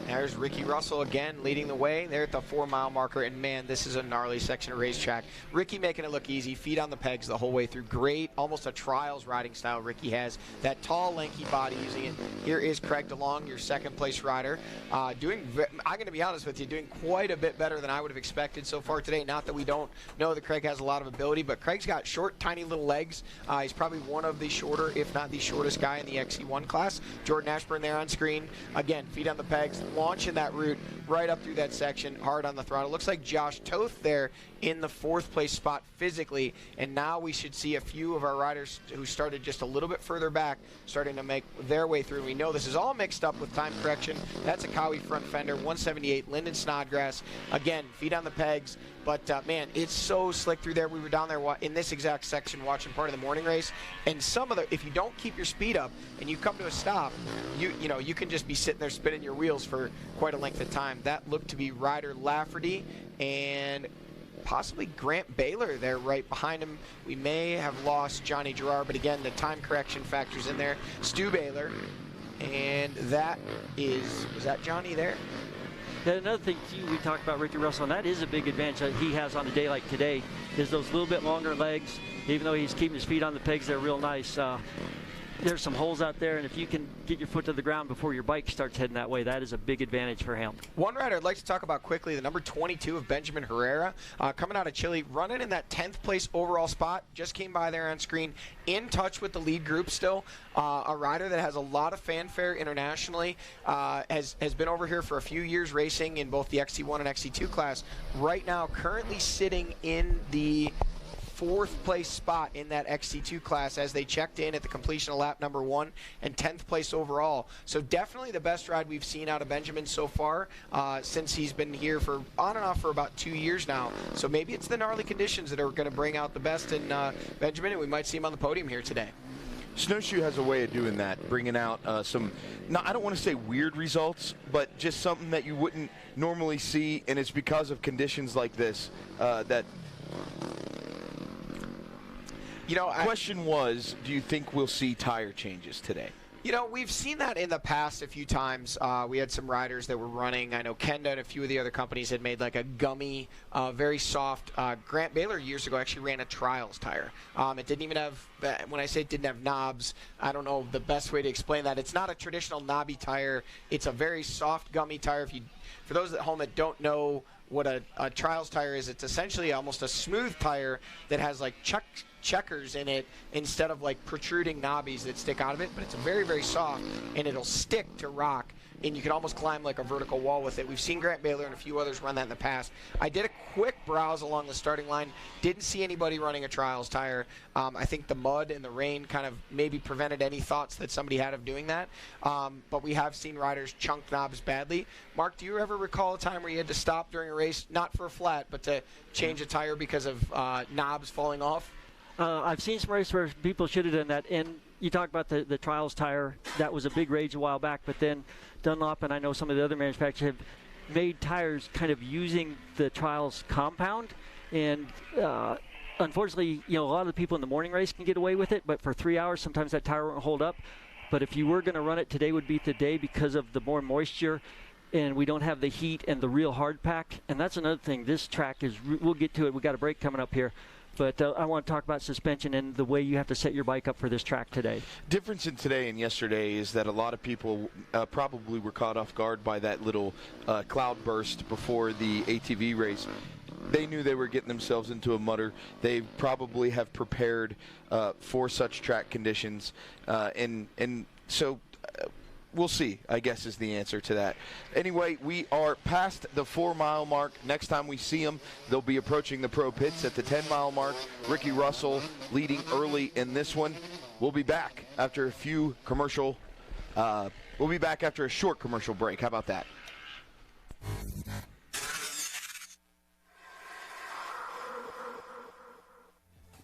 There's Ricky Russell again leading the way. They're at the 4-mile marker, and man, this is a gnarly section of racetrack. Ricky making it look easy, feet on the pegs the whole way through. Great, almost a trials riding style Ricky has. That tall, lanky body using it. Here is Craig DeLong, your second place rider. I'm going to be honest with you, doing quite a bit better than I would have expected so far today. Not that we don't know that Craig has a lot of ability, but Craig's got short, tiny little legs. He's probably one of the shorter, if not the shortest guy in the XC1 class. Jordan Ashburn there on screen. Again, feet on the pegs, launching that route right up through that section, hard on the throttle. Looks like Josh Toth there in the 4th place spot physically, and now we should see a few of our riders who started just a little bit further back starting to make their way through. We know this is all mixed up with time correction. That's a Cowie front fender, 178, Linden Snodgrass. Again, feet on the pegs, but man, it's so slick through there. We were down there in this exact section watching part of the morning race, and some of the, if you don't keep your speed up and you come to a stop, you know, you can just be sitting there spinning your wheels for quite a length of time. That looked to be Ryder Lafferty and possibly Grant Baylor there right behind him. We may have lost Johnny Gerard, but again, the time correction factors in there. Stu Baylor, and that is that Johnny there? Yeah, another thing, too, we talked about Ricky Russell, and that is a big advantage that he has on a day like today, is those little bit longer legs. Even though he's keeping his feet on the pegs, they're real nice. There's some holes out there, and if you can get your foot to the ground before your bike starts heading that way, that is a big advantage for him. One rider I'd like to talk about quickly, the number 22 of Benjamin Herrera, coming out of Chile, running in that 10th place overall spot, just came by there on screen, in touch with the lead group still. A rider that has a lot of fanfare internationally, has been over here for a few years racing in both the XT1 and XT2 class. Right now, currently sitting in the 4th place spot in that XT2 class as they checked in at the completion of lap number 1 and 10th place overall. So definitely the best ride we've seen out of Benjamin so far since he's been here for on and off for about 2 years now. So maybe it's the gnarly conditions that are going to bring out the best in Benjamin, and we might see him on the podium here today. Snowshoe has a way of doing that, bringing out some, I don't want to say weird results, but just something that you wouldn't normally see, and it's because of conditions like this that... You know, question was, do you think we'll see tire changes today? You know, we've seen that in the past a few times. We had some riders that were running. I know Kenda and a few of the other companies had made like a gummy, very soft. Grant Baylor years ago actually ran a trials tire. It didn't even have, when I say it didn't have knobs, I don't know the best way to explain that. It's not a traditional knobby tire. It's a very soft gummy tire. For those at home that don't know what a trials tire is, it's essentially almost a smooth tire that has like checkers in it instead of like protruding knobbies that stick out of it, but it's very, very soft, and it'll stick to rock, and you can almost climb like a vertical wall with it. We've seen Grant Baylor and a few others run that in the past. I did a quick browse along the starting line, didn't see anybody running a trials tire. I think the mud and the rain kind of maybe prevented any thoughts that somebody had of doing that, but we have seen riders chunk knobs badly. Mark, do you ever recall a time where you had to stop during a race, not for a flat, but to change a tire because of knobs falling off? I've seen some races where people should have done that, and you talk about the trials tire. That was a big rage a while back, but then Dunlop and I know some of the other manufacturers have made tires kind of using the trials compound, and unfortunately, you know, a lot of the people in the morning race can get away with it, but for 3 hours, sometimes that tire won't hold up. But if you were going to run it, today would be the day because of the more moisture, and we don't have the heat and the real hard pack. And that's another thing. This track is, we'll get to it. We've got a break coming up here. But I want to talk about suspension and the way you have to set your bike up for this track today. Difference in today and yesterday is that a lot of people probably were caught off guard by that little cloud burst before the ATV race. They knew they were getting themselves into a mutter. They probably have prepared for such track conditions, and so we'll see, I guess, is the answer to that. Anyway, we are past the 4-mile mark. Next time we see them, they'll be approaching the pro pits at the 10-mile mark. Ricky Russell leading early in this one. We'll be back after a few commercial. We'll be back after a short commercial break. How about that?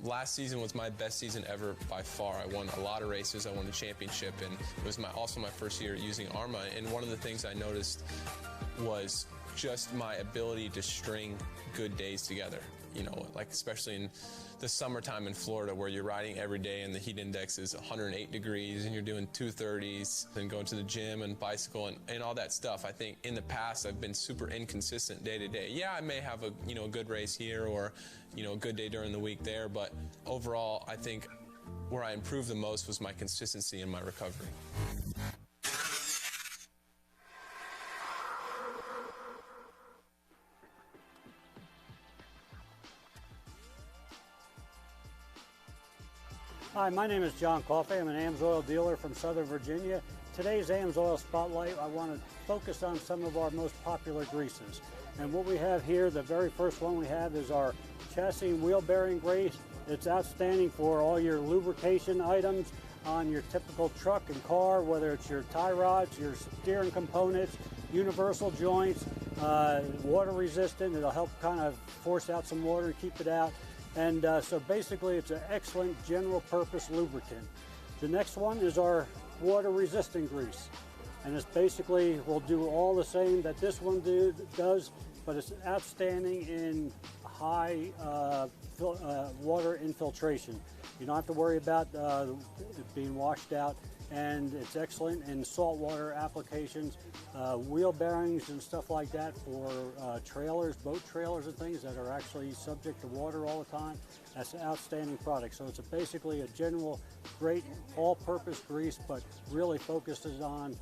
Last season was my best season ever by far. I won a lot of races. I won a championship, and it was also my first year using ARMA. And one of the things I noticed was just my ability to string good days together. You know, like especially in the summertime in Florida where you're riding every day and the heat index is 108 degrees and you're doing 230s and going to the gym and bicycle and all that stuff. I think in the past I've been super inconsistent day to day. Yeah, I may have a good race here or a good day during the week there, but overall I think where I improved the most was my consistency in my recovery. Hi, my name is John Coffey. I'm an AMSOIL dealer from Southern Virginia. Today's AMSOIL Spotlight, I want to focus on some of our most popular greases. And what we have here, the very first one we have is our chassis and wheel bearing grease. It's outstanding for all your lubrication items on your typical truck and car, whether it's your tie rods, your steering components, universal joints, water resistant. It'll help kind of force out some water and keep it out. And so basically it's an excellent general purpose lubricant. The next one is our water resistant grease. And it's basically, will do all the same that this one does, but it's outstanding in high water infiltration. You don't have to worry about it being washed out, and it's excellent in saltwater applications, wheel bearings and stuff like that for trailers, boat trailers and things that are actually subject to water all the time. That's an outstanding product. So it's basically a general great all-purpose grease, but really focuses on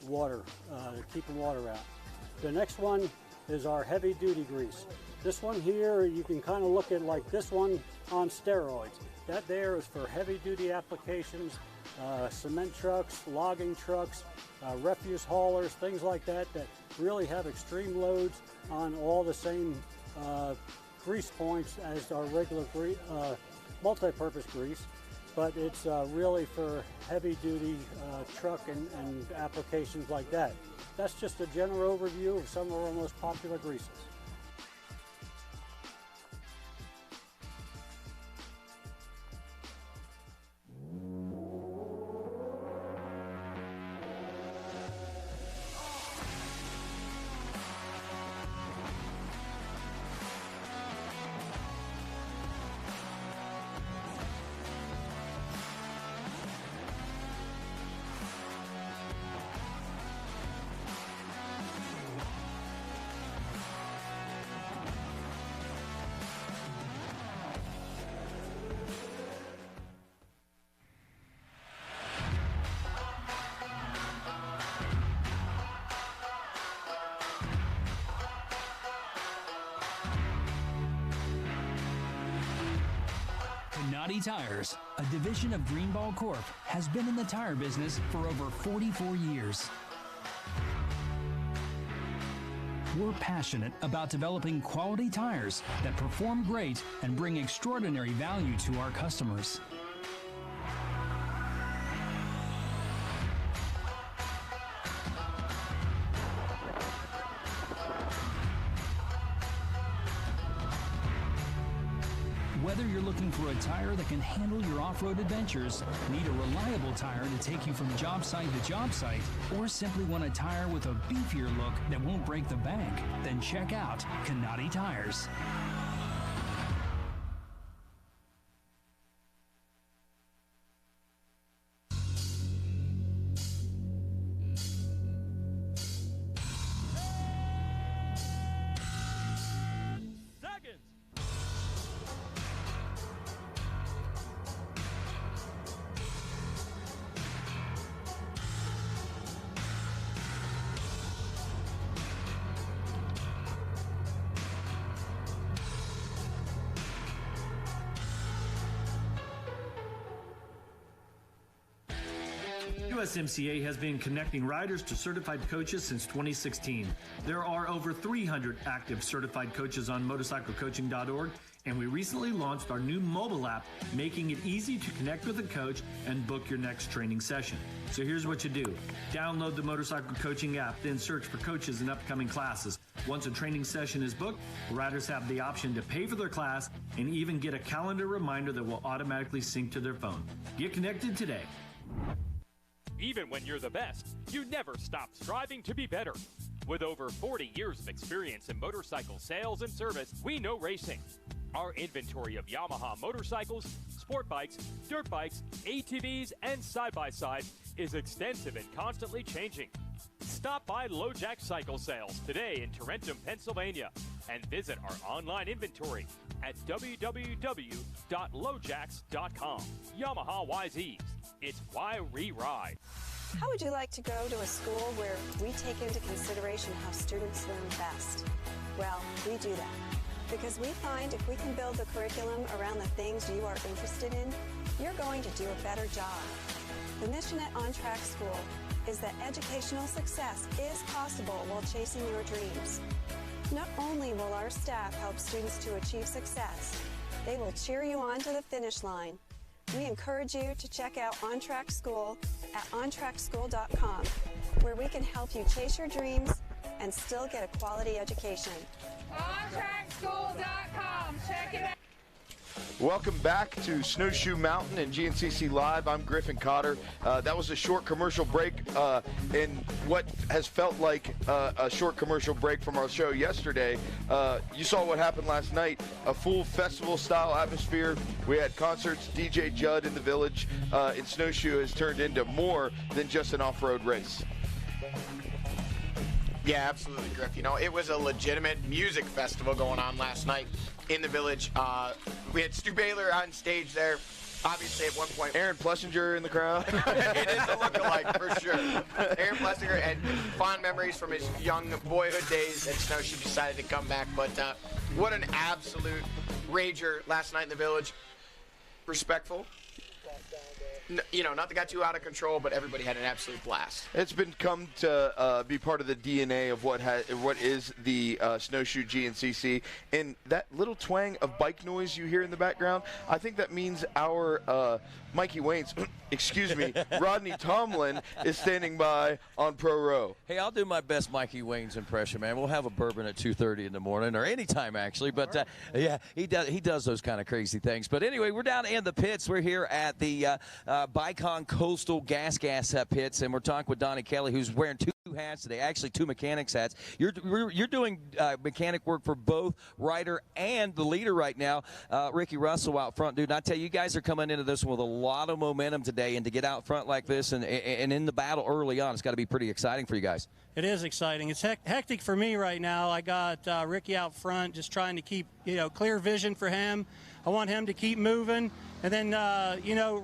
water, keeping water out. The next one is our heavy-duty grease. This one here, you can kind of look at like this one on steroids. That there is for heavy-duty applications, cement trucks, logging trucks, refuse haulers, things like that, that really have extreme loads on all the same grease points as our regular multi-purpose grease. But it's really for heavy-duty truck and applications like that. That's just a general overview of some of our most popular greases. Canati Tires, a division of Greenball Corp, has been in the tire business for over 44 years. We're passionate about developing quality tires that perform great and bring extraordinary value to our customers. Whether you're looking for a tire that can handle your off-road adventures, need a reliable tire to take you from job site to job site, or simply want a tire with a beefier look that won't break the bank, then check out Canati Tires. USMCA has been connecting riders to certified coaches since 2016. There are over 300 active certified coaches on motorcyclecoaching.org, and we recently launched our new mobile app, making it easy to connect with a coach and book your next training session. So here's what you do. Download the Motorcycle Coaching app, then search for coaches and upcoming classes. Once a training session is booked, riders have the option to pay for their class and even get a calendar reminder that will automatically sync to their phone. Get connected today. Even when you're the best, you never stop striving to be better. With over 40 years of experience in motorcycle sales and service, we know racing. Our inventory of Yamaha motorcycles, sport bikes, dirt bikes, ATVs, and side-by-sides is extensive and constantly changing. Stop by LoJack Cycle Sales today in Tarentum, Pennsylvania, and visit our online inventory at www.lojacks.com. Yamaha YZs. It's why we ride. How would you like to go to a school where we take into consideration how students learn best? Well, we do that because we find if we can build the curriculum around the things you are interested in, you're going to do a better job. The mission at On Track School is that educational success is possible while chasing your dreams. Not only will our staff help students to achieve success, they will cheer you on to the finish line. We encourage you to check out On Track School at ontrackschool.com, where we can help you chase your dreams and still get a quality education. OnTrackSchool.com. Check it out. Welcome back to Snowshoe Mountain and GNCC Live. I'm Griffin Cotter. That was a short commercial break in what has felt like a short commercial break from our show yesterday. You saw what happened last night, a full festival-style atmosphere. We had concerts, DJ Judd in the village, and Snowshoe has turned into more than just an off-road race. Yeah, absolutely, Griff. You know, it was a legitimate music festival going on last night in the village. We had Stu Baylor on stage there. Obviously, at one point, Aaron Plessinger in the crowd. It is a lookalike for sure. Aaron Plessinger, and fond memories from his young boyhood days at Snowshoe, decided to come back. But what an absolute rager last night in the village. Respectful. You know, not that got too out of control, but everybody had an absolute blast. It's come to be part of the DNA of what is the Snowshoe GNCC, and that little twang of bike noise you hear in the background, I think that means our Mikey Wayne's, excuse me, Rodney Tomlin is standing by on Pro Row. Hey, I'll do my best Mikey Wayne's impression, man. We'll have a bourbon at 2:30 in the morning, or anytime actually. But yeah, he does those kind of crazy things. But anyway, we're down in the pits. We're here at the Bicon Coastal Gas pits, and we're talking with Donnie Kelly, who's wearing two hats today, actually two mechanics hats. You're doing mechanic work for both Ryder and the leader right now, Ricky Russell out front, dude. And I tell you, you guys are coming into this with a lot of momentum today, and to get out front like this and in the battle early on, it's got to be pretty exciting for you guys. It is exciting. It's hectic for me right now. I got Ricky out front, just trying to keep clear vision for him. I want him to keep moving. And then,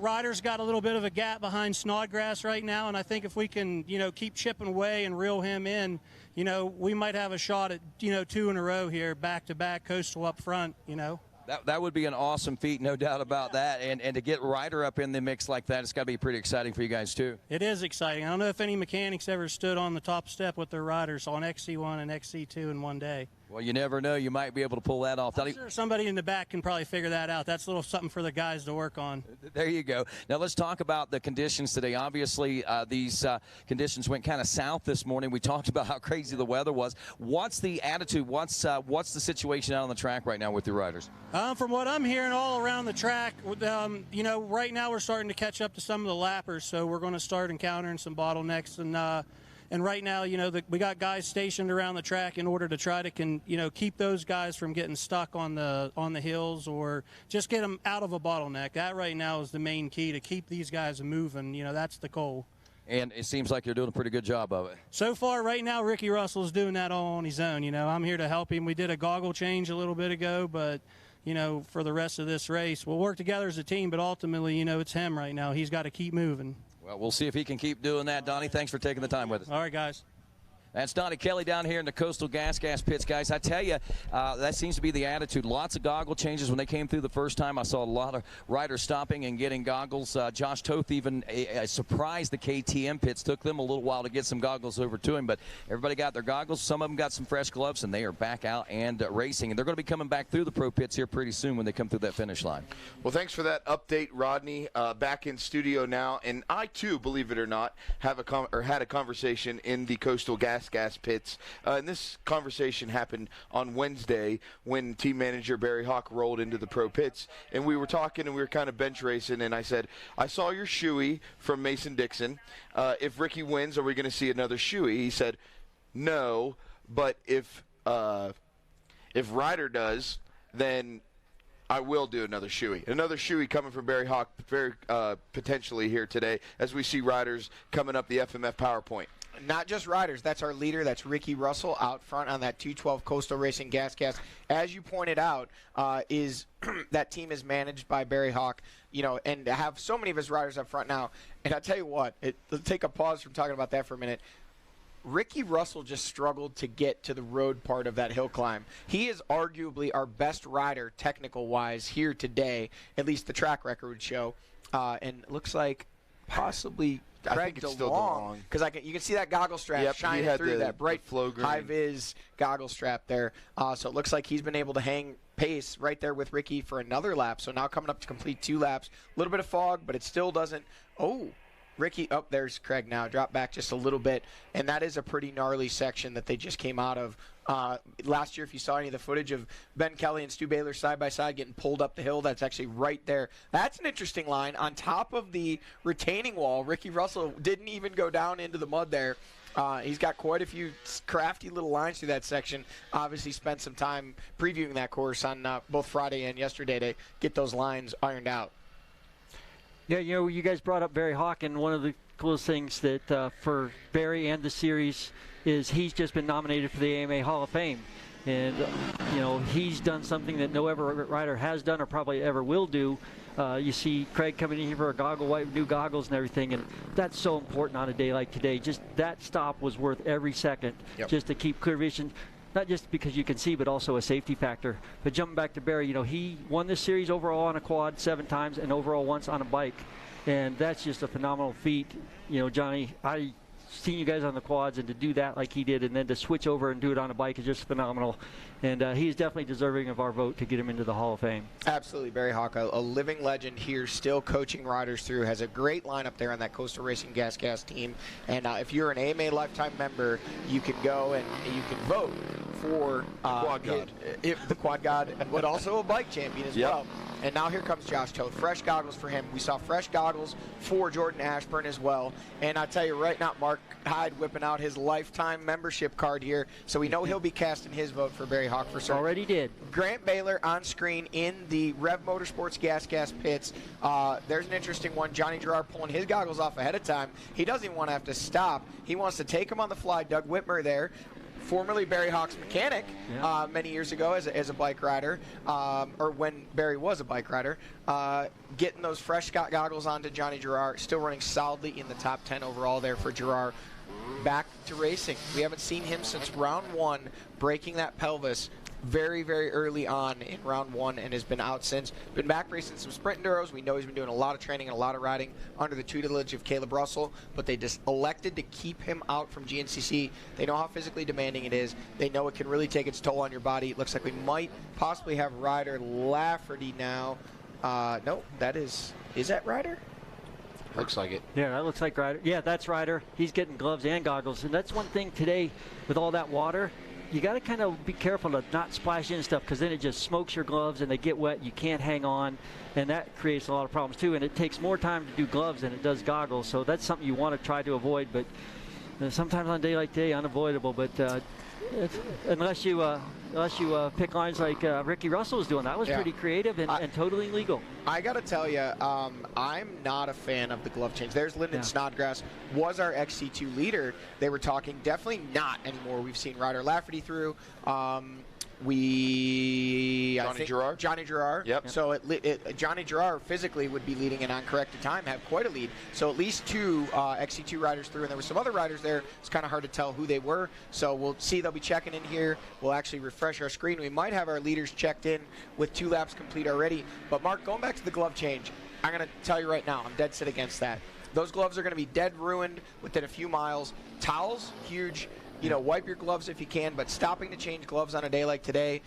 Ryder's got a little bit of a gap behind Snodgrass right now, and I think if we can, keep chipping away and reel him in, we might have a shot at, 2 in a row here, back-to-back Coastal up front, That would be an awesome feat, no doubt about that. And to get Ryder up in the mix like that, it's got to be pretty exciting for you guys, too. It is exciting. I don't know if any mechanics ever stood on the top step with their Ryders on XC1 and XC2 in one day. Well, you never know. You might be able to pull that off. I'm sure somebody in the back can probably figure that out. That's a little something for the guys to work on. There you go. Now let's talk about the conditions today. Obviously, these conditions went kind of south this morning. We talked about how crazy the weather was. What's the attitude? What's the situation out on the track right now with your riders? From what I'm hearing all around the track, right now we're starting to catch up to some of the lappers, so we're going to start encountering some bottlenecks. And right now, we got guys stationed around the track in order to try to keep those guys from getting stuck on the hills or just get them out of a bottleneck. That right now is the main key to keep these guys moving. That's the goal. And it seems like you're doing a pretty good job of it. So far, right now, Ricky Russell's doing that all on his own. I'm here to help him. We did a goggle change a little bit ago, but for the rest of this race, we'll work together as a team. But ultimately, it's him right now. He's got to keep moving. Well, we'll see if he can keep doing that. Donnie, thanks for taking the time with us. All right, guys. That's Donnie Kelly down here in the Coastal Gas pits, guys. I tell you, that seems to be the attitude. Lots of goggle changes when they came through the first time. I saw a lot of riders stopping and getting goggles. Josh Toth even surprised the KTM pits. Took them a little while to get some goggles over to him, but everybody got their goggles. Some of them got some fresh gloves, and they are back out and racing. And they're going to be coming back through the pro pits here pretty soon when they come through that finish line. Well, thanks for that update, Rodney. Back in studio now, and I too, believe it or not, had a conversation in the Coastal Gas pits. And this conversation happened on Wednesday when team manager Barry Hawk rolled into the pro pits, and we were talking and we were kind of bench racing, and I said, I saw your shoey from Mason Dixon. If Ricky wins, are we going to see another shoey? He said, no, but if Ryder does, then I will do another shoey. Another shoey coming from Barry Hawk very potentially here today as we see riders coming up the FMF PowerPoint. Not just riders. That's our leader. That's Ricky Russell out front on that 212 Coastal Racing Gas. As you pointed out, is that team is managed by Barry Hawk, and to have so many of his riders up front now. And I'll tell you what, let's take a pause from talking about that for a minute. Ricky Russell just struggled to get to the road part of that hill climb. He is arguably our best rider technical-wise here today, at least the track record would show. And it looks like possibly Craig it's still DeLong. Because you can see that goggle strap shining through that bright high-vis goggle strap there. So it looks like he's been able to hang pace right there with Ricky for another lap. So now coming up to complete 2 laps. A little bit of fog, but it still doesn't. Oh, Ricky, there's Craig now. Drop back just a little bit. And that is a pretty gnarly section that they just came out of. Last year, if you saw any of the footage of Ben Kelly and Stu Baylor side by side getting pulled up the hill, that's actually right there. That's an interesting line. On top of the retaining wall, Ricky Russell didn't even go down into the mud there. He's got quite a few crafty little lines through that section. Obviously spent some time previewing that course on both Friday and yesterday to get those lines ironed out. Yeah, you guys brought up Barry Hawk, and one of the coolest things that for Barry and the series is he's just been nominated for the AMA Hall of Fame. And, he's done something that no ever rider has done or probably ever will do. You see Craig coming in here for a new goggles and everything, and that's so important on a day like today. Just that stop was worth every second just to keep clear vision. Not just because you can see, but also a safety factor. But jumping back to Barry, he won this series overall on a quad 7 times and overall once on a bike. And that's just a phenomenal feat. Johnny, I seen you guys on the quads, and to do that like he did and then to switch over and do it on a bike is just phenomenal. And he's definitely deserving of our vote to get him into the Hall of Fame. Absolutely, Barry Hawk, a living legend here, still coaching riders through, has a great lineup there on that Coastal Racing Gas team. And if you're an AMA Lifetime member, you can go and you can vote for the Quad God, but also a bike champion as well. And now here comes Josh Toth. Fresh goggles for him. We saw fresh goggles for Jordan Ashburn as well. And I'll tell you right now, Mark Hyde whipping out his lifetime membership card here. So we know he'll be casting his vote for Barry Hawk for certain. Already did. Grant Baylor on screen in the Rev Motorsports Gas pits. There's an interesting one. Johnny Gerard pulling his goggles off ahead of time. He doesn't even want to have to stop. He wants to take them on the fly. Doug Whitmer there, formerly Barry Hawk's mechanic many years ago as a bike rider, or when Barry was a bike rider, getting those fresh goggles onto Johnny Gerard, still running solidly in the top 10 overall there for Gerard. Back to racing. We haven't seen him since round 1, breaking that pelvis very, very early on in round 1, and has been out since. Been back racing some sprint enduros. We know he's been doing a lot of training and a lot of riding under the tutelage of Caleb Russell, but they just elected to keep him out from GNCC. They know how physically demanding it is. They know it can really take its toll on your body. It looks like we might possibly have Ryder Lafferty now. No, is that Ryder? Looks like it. Yeah, that looks like Ryder. Yeah, that's Ryder. He's getting gloves and goggles. And that's one thing today with all that water. You got to kind of be careful to not splash in stuff, because then it just smokes your gloves and they get wet. You can't hang on, and that creates a lot of problems too. And it takes more time to do gloves than it does goggles. So that's something you want to try to avoid. But sometimes on a day like today, unavoidable. But unless you pick lines like Ricky Russell was doing, that was pretty creative and totally legal. I got to tell you, I'm not a fan of the glove change. There's Lyndon Snodgrass, was our XC2 leader. They were talking, definitely not anymore. We've seen Ryder Lafferty through. Johnny Gerard. Yep. So Johnny Gerard physically would be leading an uncorrected time, have quite a lead. So at least 2 XC2 riders through, and there were some other riders there. It's kind of hard to tell who they were. So we'll see. They'll be checking in here. We'll actually refresh our screen. We might have our leaders checked in with 2 laps complete already. But Mark, going back to the glove change, I'm going to tell you right now, I'm dead set against that. Those gloves are going to be dead ruined within a few miles. Towels, huge. Wipe your gloves if you can, but stopping to change gloves on a day like today,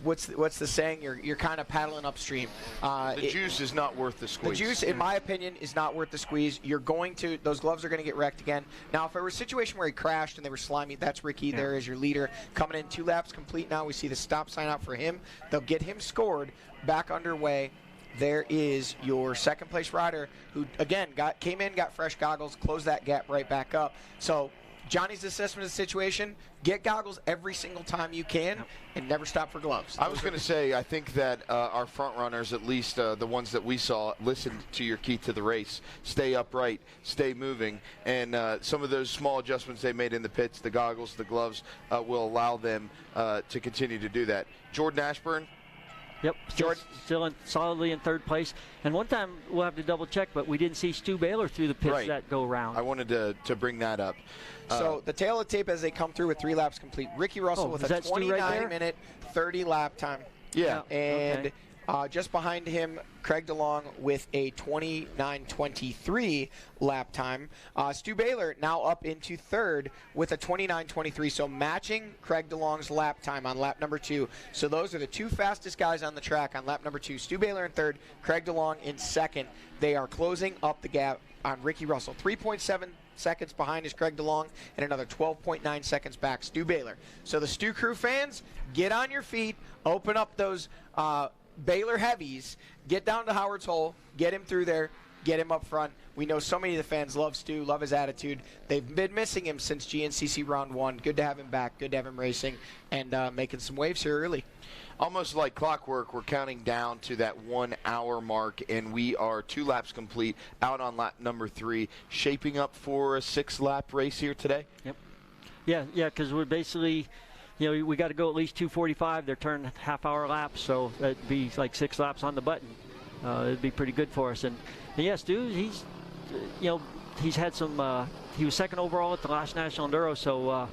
what's the saying? You're kind of paddling upstream. The juice is not worth the squeeze. The juice, in my opinion, is not worth the squeeze. Those gloves are going to get wrecked again. Now, if it were a situation where he crashed and they were slimy, that's Ricky. There is your leader. Coming in 2 laps complete now. We see the stop sign out for him. They'll get him scored, back underway. There is your second place rider who, again, came in, got fresh goggles, closed that gap right back up. So Johnny's assessment of the situation, get goggles every single time you can and never stop for gloves. I was going to say, I think that our front runners, at least the ones that we saw, listened to your key to the race. Stay upright, stay moving, and some of those small adjustments they made in the pits, the goggles, the gloves, will allow them to continue to do that. Jordan Ashburn. Yep, still solidly in 3rd place. And one time we'll have to double check, but we didn't see Stu Baylor through the pits that go round. I wanted to bring that up. So the tail of the tape as they come through with 3 laps complete. Ricky Russell with a 29-minute, 30-lap time. Yeah. And Just behind him, Craig DeLong with a 29:23 lap time. Stu Baylor now up into third with a 29:23, so matching Craig DeLong's lap time on lap number 2. So those are the 2 fastest guys on the track on lap number 2. Stu Baylor in third, Craig DeLong in second. They are closing up the gap on Ricky Russell. 3.7 seconds behind is Craig DeLong, and another 12.9 seconds back, Stu Baylor. So the Stu Crew fans, get on your feet, open up those Baylor heavies, get down to Howard's Hole, get him through there, get him up front. We know so many of the fans love Stu, love his attitude. They've been missing him since GNCC round 1. Good to have him back, good to have him racing, and making some waves here early. Almost like clockwork, we're counting down to that 1 hour mark, and we are 2 laps complete, out on lap number 3, shaping up for a 6-lap race here today. Yep. Yeah, because we're basically, we got to go at least 2:45. They're turning half-hour laps, so that'd be like 6 laps on the button. It'd be pretty good for us. And yes, dude, he's had some. He was second overall at the last National Enduro, so.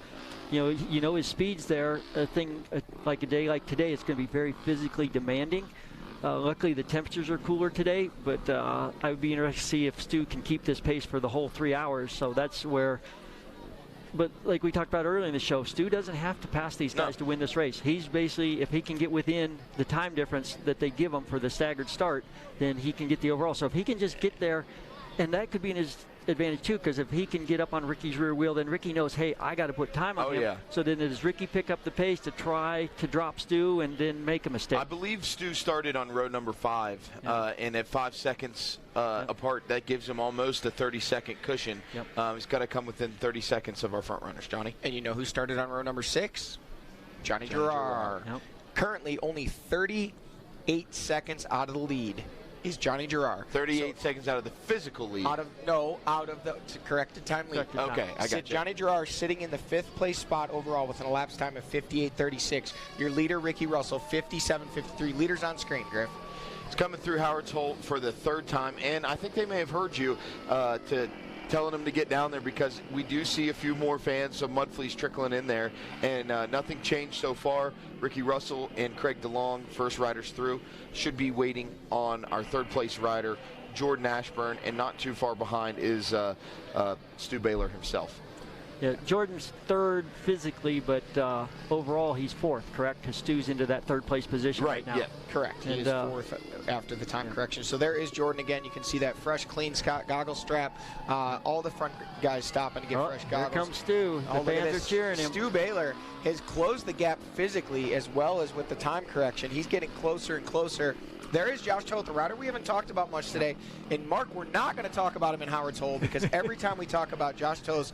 His speed's there. Like a day like today, it's going to be very physically demanding. Luckily, the temperatures are cooler today, but I would be interested to see if Stu can keep this pace for the whole 3 hours. So that's where. But like we talked about earlier in the show, Stu doesn't have to pass these guys to win this race. He's basically, if he can get within the time difference that they give him for the staggered start, then he can get the overall. So if he can just get there, and that could be in his advantage too, because if he can get up on Ricky's rear wheel, then Ricky knows, hey, I got to put time on him. Yeah. So then does Ricky pick up the pace to try to drop Stu and then make a mistake? I believe Stu started on row number 5, and at 5 seconds apart, that gives him almost a 30-second cushion. Yep. He's got to come within 30 seconds of our front runners, Johnny. And you know who started on row number 6? Johnny Gerard. Yep. Currently only 38 seconds out of the lead is Johnny Gerard. 38 seconds out of the physical lead. Out of the corrected time lead. Okay, I got you. Johnny Gerard sitting in the 5th place spot overall with an elapsed time of 58:36. Your leader, Ricky Russell, 57:53. Leaders on screen, Griff. It's coming through Howard's Hole for the 3rd time, and I think they may have heard you telling them to get down there, because we do see a few more fans, some mud fleas trickling in there, and nothing changed so far. Ricky Russell and Craig DeLong, first riders through, should be waiting on our 3rd place rider, Jordan Ashburn, and not too far behind is Stu Baylor himself. Yeah, Jordan's 3rd physically, but overall he's 4th, correct? Because Stu's into that 3rd place position right now. Yeah, correct. He is 4th after the time correction. So there is Jordan again. You can see that fresh, clean goggle strap. All the front guys stopping to get fresh goggles. Here comes Stu. The fans are cheering him. Stu Baylor has closed the gap physically as well as with the time correction. He's getting closer and closer. There is Josh Toth, the rider we haven't talked about much today. And Mark, we're not going to talk about him in Howard's Hole, because every time we talk about Josh Toth's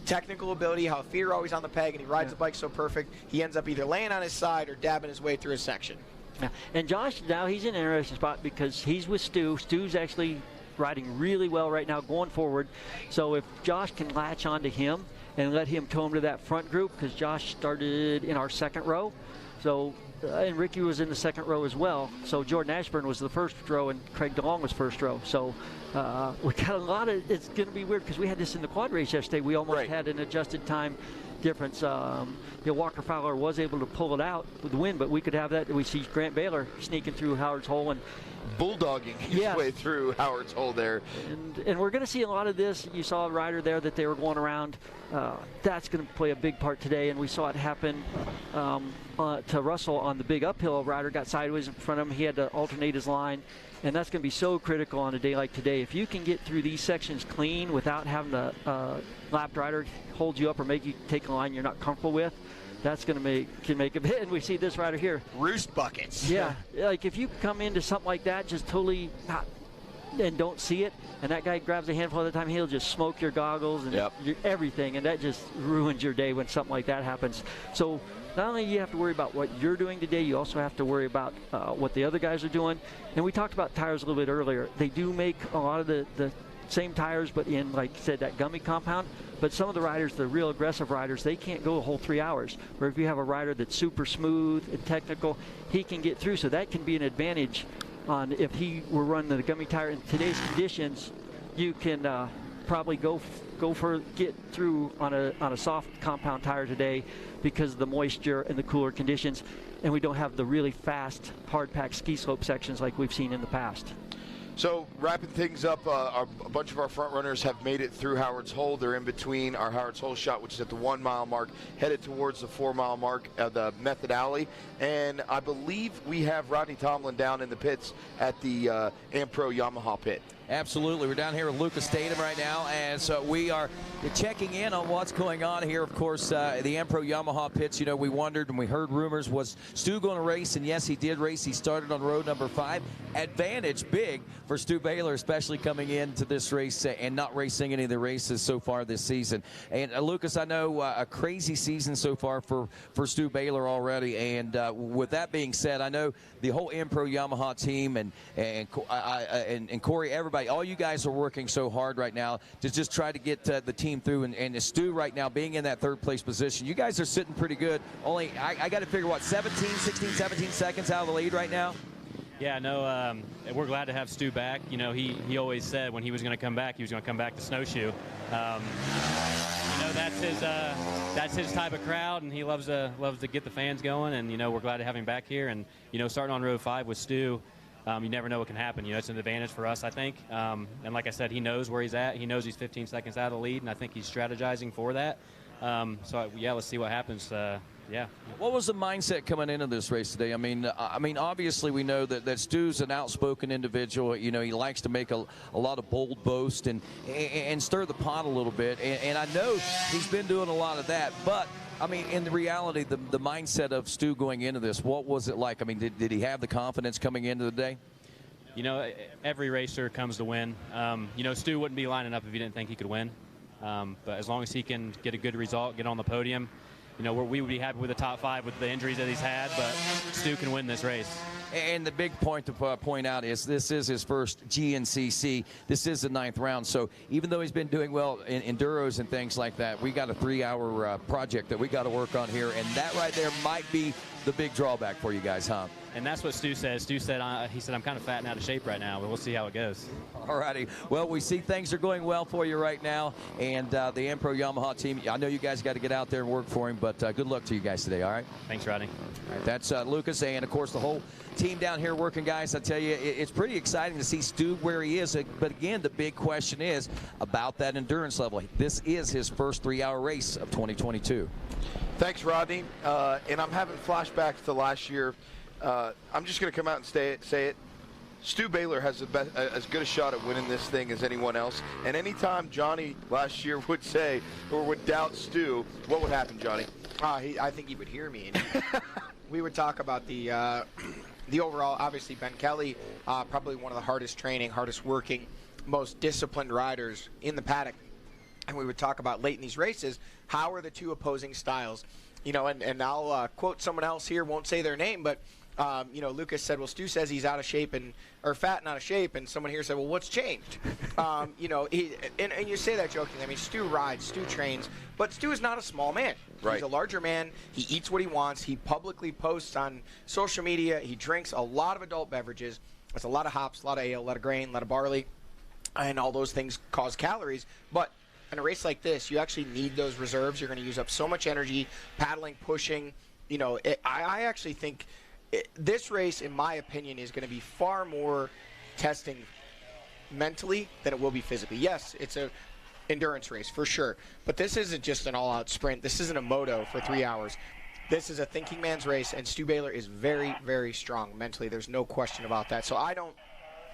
technical ability, how feet are always on the peg, and he rides the bike so perfect, he ends up either laying on his side or dabbing his way through a section. Yeah. And Josh, now he's in an interesting spot because he's with Stu. Stu's actually riding really well right now going forward. So if Josh can latch onto him and let him tow him to that front group, because Josh started in our 2nd row. So and Ricky was in the 2nd row as well. So Jordan Ashburn was the 1st row, and Craig DeLong was 1st row. So we got a lot of. It's going to be weird because we had this in the quad race yesterday. We almost had an adjusted time difference. Walker Fowler was able to pull it out with the win, but we could have that. We see Grant Baylor sneaking through Howard's Hole and bulldogging his way through Howard's Hole there. And we're going to see a lot of this. You saw a rider there that they were going around. That's going to play a big part today, and we saw it happen to Russell on the big uphill. A rider got sideways in front of him. He had to alternate his line, and that's going to be so critical on a day like today. If you can get through these sections clean without having a lapped rider hold you up or make you take a line you're not comfortable with, that's going to make a bit. And we see this rider here. Roost buckets. Yeah, like if you come into something like that, just totally and don't see it, and that guy grabs a handful at the time, he'll just smoke your goggles and everything, and that just ruins your day when something like that happens. So not only do you have to worry about what you're doing today, you also have to worry about what the other guys are doing. And we talked about tires a little bit earlier. They do make a lot of the same tires, but in, like you said, that gummy compound. But some of the riders, the real aggressive riders, they can't go a whole 3 hours. Where if you have a rider that's super smooth and technical, he can get through. So that can be an advantage on if he were running the gummy tire in today's conditions. You can probably get through on a soft compound tire today because of the moisture and the cooler conditions. and we don't have the really fast, hard-packed ski slope sections like we've seen in the past. So wrapping things up, a bunch of our front runners have made it through Howard's Hole. They're in between our Howard's Hole shot, which is at the 1 mile mark, headed towards the 4 mile mark of the Method Alley. And I believe we have Rodney Tomlin down in the pits at the Ampro Yamaha pit. Absolutely. We're down here with Lucas Tatum right now, and so we are checking in on what's going on here. Of course, the Ampro Yamaha pits, you know, we wondered and we heard rumors, was Stu going to race? And yes, he did race. He started on road number 5. Advantage big for Stu Baylor, especially coming into this race and not racing any of the races so far this season. And Lucas, I know a crazy season so far for Stu Baylor already. And with that being said, I know the whole Ampro Yamaha team and Corey, everybody, all you guys are working so hard right now to just try to get the team through. And Stu right now being in that 3rd place position, you guys are sitting pretty good. Only, I got to figure, what, 16, 17 seconds out of the lead right now? Yeah, no, we're glad to have Stu back. You know, he always said when he was going to come back, he was going to come back to Snowshoe. You know, that's his type of crowd, and he loves to get the fans going. And you know, we're glad to have him back here. And you know, starting on road 5 with Stu, you never know what can happen. You know, it's an advantage for us, I think. And like I said, he knows where he's at. He knows he's 15 seconds out of the lead, and I think he's strategizing for that. So yeah, let's see what happens. Yeah. What was the mindset coming into this race today? I mean, obviously we know that Stu's an outspoken individual. You know, he likes to make a lot of bold boast and stir the pot a little bit. And I know he's been doing a lot of that. But, I mean, in the reality, the mindset of Stu going into this, what was it like? I mean, did he have the confidence coming into the day? You know, every racer comes to win. You know, Stu wouldn't be lining up if he didn't think he could win. But as long as he can get a good result, get on the podium, you know, we would be happy with the top 5 with the injuries that he's had, but Stu can win this race. And the big point to point out is this is his first GNCC. This is the 9th round. So even though he's been doing well in enduros and things like that, we got a 3-hour project that we got to work on here. And that right there might be the big drawback for you guys, huh? And that's what Stu says. Stu said, he said, I'm kind of fat and out of shape right now, but we'll see how it goes. All righty. Well, we see things are going well for you right now. And the Ampro Yamaha team, I know you guys got to get out there and work for him, but good luck to you guys today, all right? Thanks, Rodney. All right, that's Lucas and, of course, the whole team down here working, guys. I tell you, it's pretty exciting to see Stu where he is. But, again, the big question is about that endurance level. This is his first 3-hour race of 2022. Thanks, Rodney. And I'm having flashbacks to last year. I'm just going to come out and say it. Stu Baylor has as good a shot at winning this thing as anyone else. And anytime Johnny last year would say or would doubt Stu, what would happen, Johnny? I think he would hear me. We would talk about the overall, obviously, Ben Kelly, probably one of the hardest training, hardest working, most disciplined riders in the paddock. And we would talk about late in these races, how are the two opposing styles? You know, and I'll quote someone else here, won't say their name, but you know, Lucas said, well, Stu says he's out of shape or fat and out of shape, and someone here said, well, what's changed? You know, and you say that jokingly. I mean, Stu rides, Stu trains, but Stu is not a small man. Right. He's a larger man. He eats what he wants. He publicly posts on social media. He drinks a lot of adult beverages. That's a lot of hops, a lot of ale, a lot of grain, a lot of barley, and all those things cause calories. But in a race like this, you actually need those reserves. You're going to use up so much energy, paddling, pushing. You know, I actually think this race, in my opinion, is going to be far more testing mentally than it will be physically. Yes, it's a endurance race for sure, but this isn't just an all-out sprint. This isn't a moto for 3 hours. This is a thinking man's race, and Stu Baylor is very, very strong mentally. There's no question about that. So I don't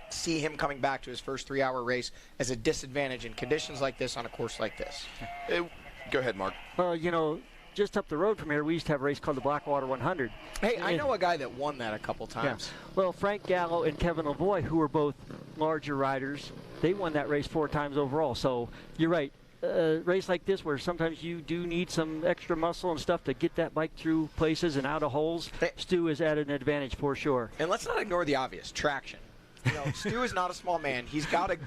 see him coming back to his first 3-hour race as a disadvantage in conditions like this on a course like this. Go ahead, Mark. Well, you know, just up the road from here, we used to have a race called the Blackwater 100. Hey, I know a guy that won that a couple times. Yeah. Well, Frank Gallo and Kevin Lavoie, who were both larger riders, they won that race 4 times overall. So you're right. A race like this where sometimes you do need some extra muscle and stuff to get that bike through places and out of holes, Stu is at an advantage for sure. And let's not ignore the obvious, traction. You know, Stu is not a small man. He's got a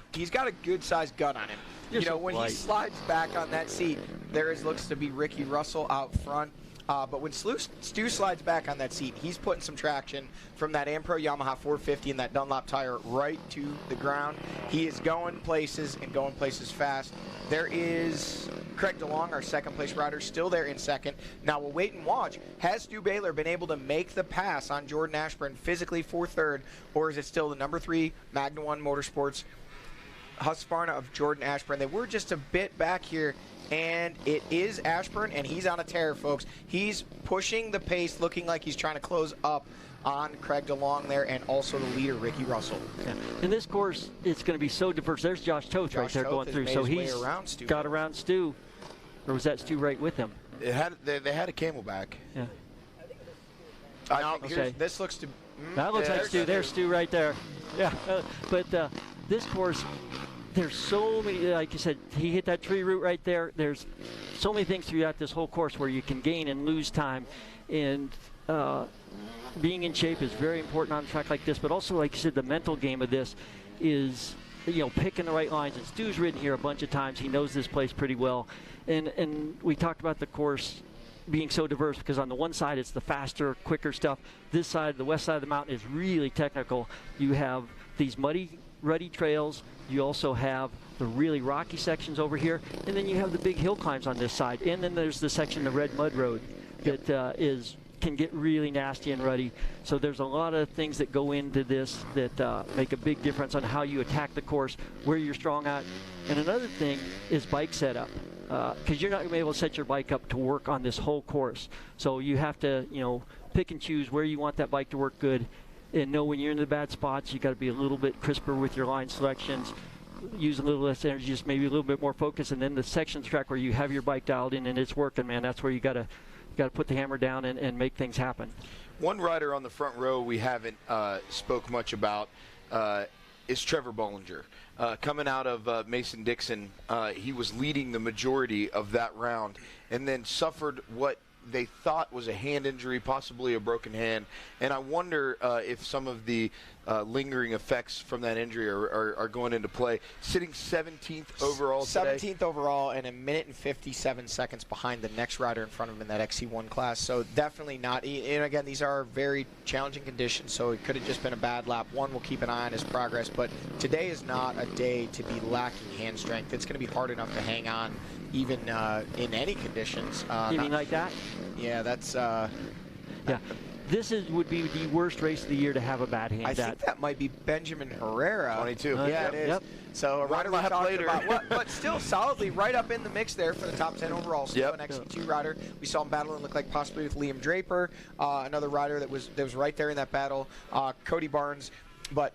good-sized gun on him. You know, when he slides back on that seat, there looks to be Ricky Russell out front. But when Stu slides back on that seat, he's putting some traction from that Ampro Yamaha 450 and that Dunlop tire right to the ground. He is going places and going places fast. There is Craig DeLong, our second place rider, still there in second. Now we'll wait and watch. Has Stu Baylor been able to make the pass on Jordan Ashburn physically for third, or is it still the number 3 Magna One Motorsports Husqvarna of Jordan Ashburn? They were just a bit back here, and it is Ashburn, and he's on a tear, folks. He's pushing the pace, looking like he's trying to close up on Craig DeLong there, and also the leader, Ricky Russell. Yeah. In this course, it's going to be so diverse. There's Josh Toth right there going through. So he's got around Stu. Or was that Stu right with him? They had a Camelback. Yeah. Okay. This looks to... that looks like Stu. There's Stu right there. Yeah. But this course, there's so many, like you said, he hit that tree root right there. There's so many things throughout this whole course where you can gain and lose time. And being in shape is very important on a track like this. But also, like you said, the mental game of this is, picking the right lines. And Stu's ridden here a bunch of times. He knows this place pretty well. And we talked about the course being so diverse because on the one side it's the faster, quicker stuff. This side, the west side of the mountain, is really technical. You have these muddy, rutty trails. You also have the really rocky sections over here, and then you have the big hill climbs on this side. And then there's the section of red mud road that can get really nasty and rutty. So there's a lot of things that go into this that make a big difference on how you attack the course, where you're strong at. And another thing is bike setup. Because you're not going to be able to set your bike up to work on this whole course. So you have to, pick and choose where you want that bike to work good, and know when you're in the bad spots, you got to be a little bit crisper with your line selections, use a little less energy, just maybe a little bit more focus, and then the sections track where you have your bike dialed in and it's working, man. That's where you got to put the hammer down and make things happen. One rider on the front row we haven't spoke much about is Trevor Bollinger. Coming out of Mason-Dixon, he was leading the majority of that round and then suffered what they thought was a hand injury, possibly a broken hand. And I wonder if some of the lingering effects from that injury are going into play. Sitting 17th overall today. 17th overall and a minute and 57 seconds behind the next rider in front of him in that XC1 class. So definitely not. And again, these are very challenging conditions, so it could have just been a bad lap. One, we'll keep an eye on his progress. But today is not a day to be lacking hand strength. It's going to be hard enough to hang on even in any conditions. You mean like that? Yeah, that's... yeah. This would be the worst race of the year to have a bad hand. I think that might be Benjamin Herrera. 22. Yeah, it is. Yep. So a rider we talked about, but still solidly right up in the mix there for the top 10 overall. Still an XC2 rider. We saw him battling, look like possibly with Liam Draper, another rider that was right there in that battle. Cody Barnes. But,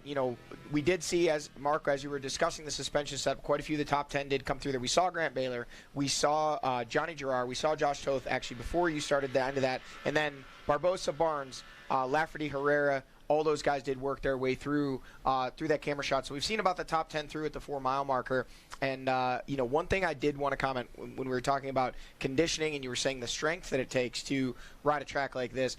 we did see, as Mark, as you were discussing the suspension setup, quite a few of the top 10 did come through there. We saw Grant Baylor. We saw Johnny Gerard. We saw Josh Toth, actually, before you started the end of that. And then Barbosa, Barnes, Lafferty, Herrera, all those guys did work their way through that camera shot. So we've seen about the top 10 through at the 4-mile marker. And, one thing I did want to comment when we were talking about conditioning and you were saying the strength that it takes to ride a track like this,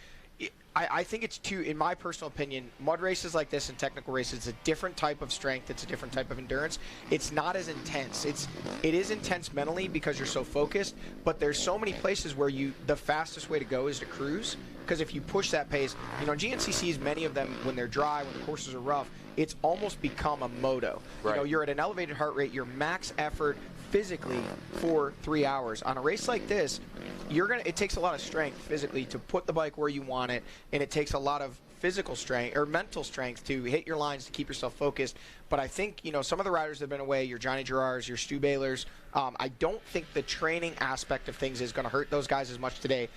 I think it's in my personal opinion, mud races like this and technical races, it's a different type of strength. It's a different type of endurance. It's not as intense. It is intense mentally because you're so focused, but there's so many places where the fastest way to go is to cruise. Because if you push that pace, GNCCs, many of them, when they're dry, when the courses are rough, it's almost become a moto. Right. You're at an elevated heart rate, your max effort physically for 3 hours. On a race like this, it takes a lot of strength physically to put the bike where you want it, and it takes a lot of physical strength or mental strength to hit your lines to keep yourself focused. But I think some of the riders that have been away, your Johnny Gerards, your Stu Baylors, I don't think the training aspect of things is going to hurt those guys as much today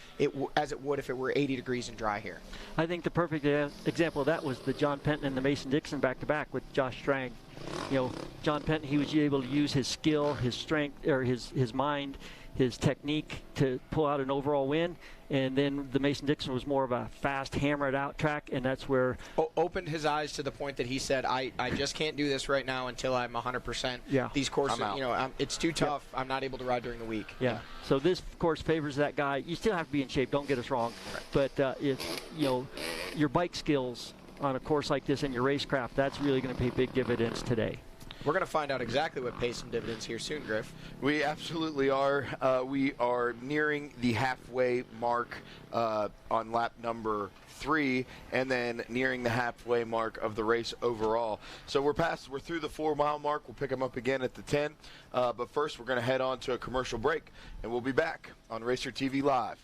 as it would if it were 80 degrees and dry here. I think the perfect example of that was the John Penton and the Mason-Dixon back-to-back with Josh Strang. John Penton, he was able to use his skill, his strength, or his mind, his technique to pull out an overall win. And then the Mason-Dixon was more of a fast, hammer-it-out track, and that's where... opened his eyes to the point that he said, I just can't do this right now until I'm 100%. Yeah. These courses, it's too tough. Yep. I'm not able to ride during the week. Yeah. So this course favors that guy. You still have to be in shape, don't get us wrong. Right. But if, your bike skills on a course like this and your racecraft, that's really going to pay big dividends today. We're going to find out exactly what pays some dividends here soon, Griff. We absolutely are. We are nearing the halfway mark on lap number 3, and then nearing the halfway mark of the race overall. So we're through the 4-mile mark. We'll pick them up again at the 10. But first, we're going to head on to a commercial break, and we'll be back on Racer TV Live.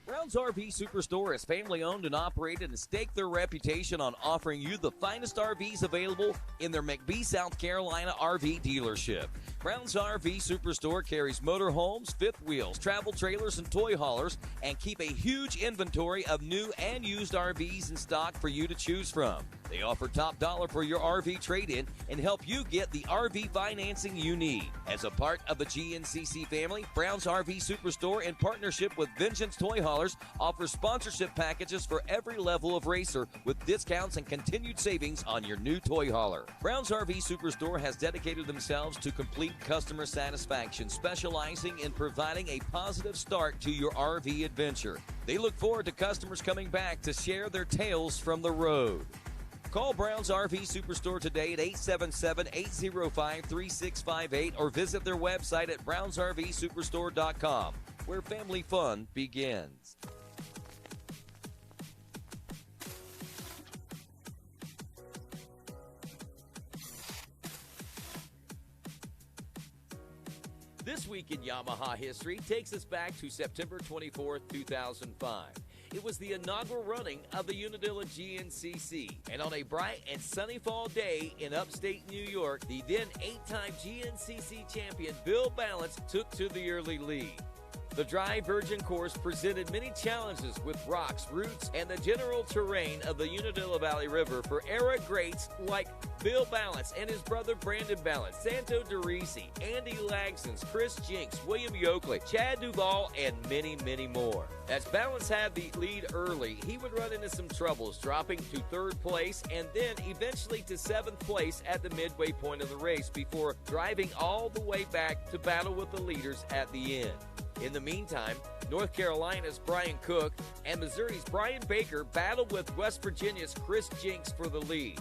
Brown's RV Superstore is family owned and operated and stake their reputation on offering you the finest RVs available in their McBee, South Carolina RV dealership. Brown's RV Superstore carries motorhomes, fifth wheels, travel trailers, and toy haulers, and keep a huge inventory of new and used RVs in stock for you to choose from. They offer top dollar for your RV trade-in and help you get the RV financing you need. As a part of the GNCC family, Brown's RV Superstore, in partnership with Vengeance Toy Haulers, offers sponsorship packages for every level of racer with discounts and continued savings on your new toy hauler. Brown's RV Superstore has dedicated themselves to complete customer satisfaction, specializing in providing a positive start to your RV adventure. They look forward to customers coming back to share their tales from the road. Call Brown's RV Superstore today at 877-805-3658 or visit their website at brownsrvsuperstore.com, where family fun begins. This week in Yamaha history takes us back to September 24th, 2005. It was the inaugural running of the Unadilla GNCC, and on a bright and sunny fall day in upstate New York, the then 8-time GNCC champion Bill Balance took to the early lead. The dry virgin course presented many challenges with rocks, roots, and the general terrain of the Unadilla Valley River for era greats like Bill Balance and his brother Brandon Balance, Santo DeRisi, Andy Lagsons, Chris Jinks, William Yoakley, Chad Duvall, and many, many more. As Balance had the lead early, he would run into some troubles, dropping to 3rd place and then eventually to 7th place at the midway point of the race before driving all the way back to battle with the leaders at the end. In the meantime, North Carolina's Brian Cook and Missouri's Brian Baker battled with West Virginia's Chris Jinks for the lead.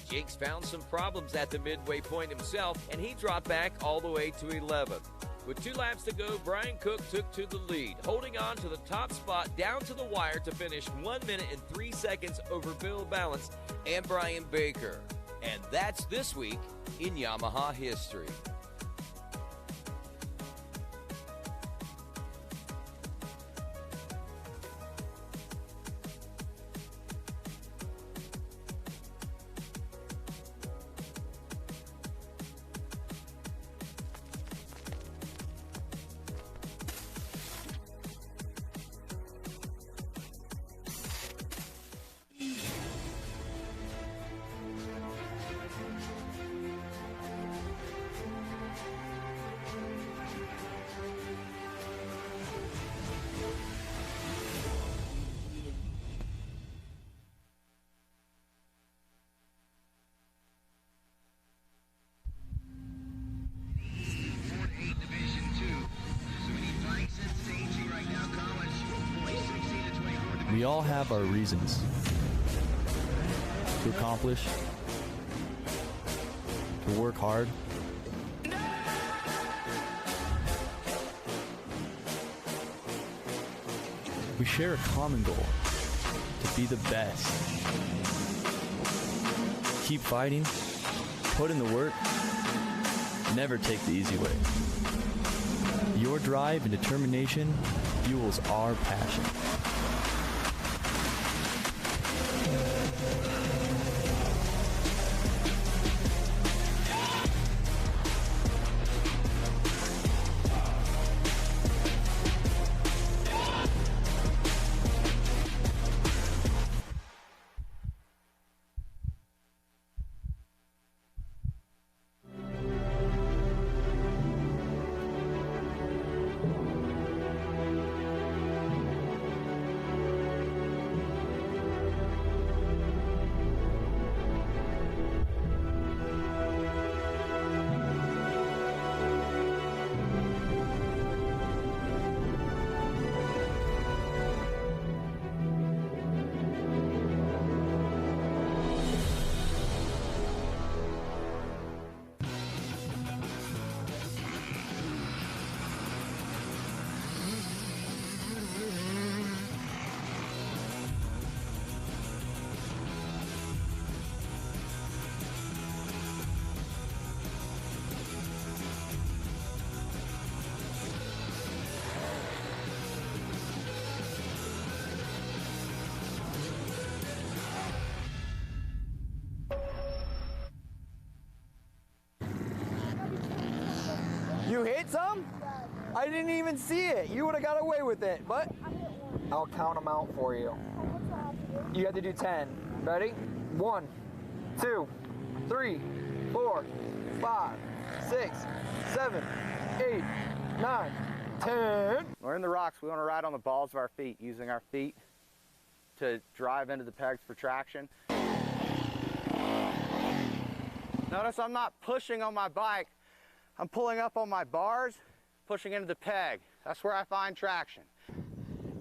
Jinks found some problems at the midway point himself, and he dropped back all the way to 11th. With 2 laps to go, Brian Cook took to the lead, holding on to the top spot down to the wire to finish 1 minute and 3 seconds over Bill Balance and Brian Baker. And that's this week in Yamaha history. We all have our reasons to accomplish, to work hard. We share a common goal, to be the best. Keep fighting, put in the work, never take the easy way. Your drive and determination fuels our passion. You hit some? I didn't even see it. You would have got away with it, but I'll count them out for you. You have to do 10. Ready? 1, 2, 3, 4, 5, 6, 7, 8, 9, 10. We're in the rocks. We want to ride on the balls of our feet, using our feet to drive into the pegs for traction. Notice I'm not pushing on my bike. I'm pulling up on my bars, pushing into the peg. That's where I find traction.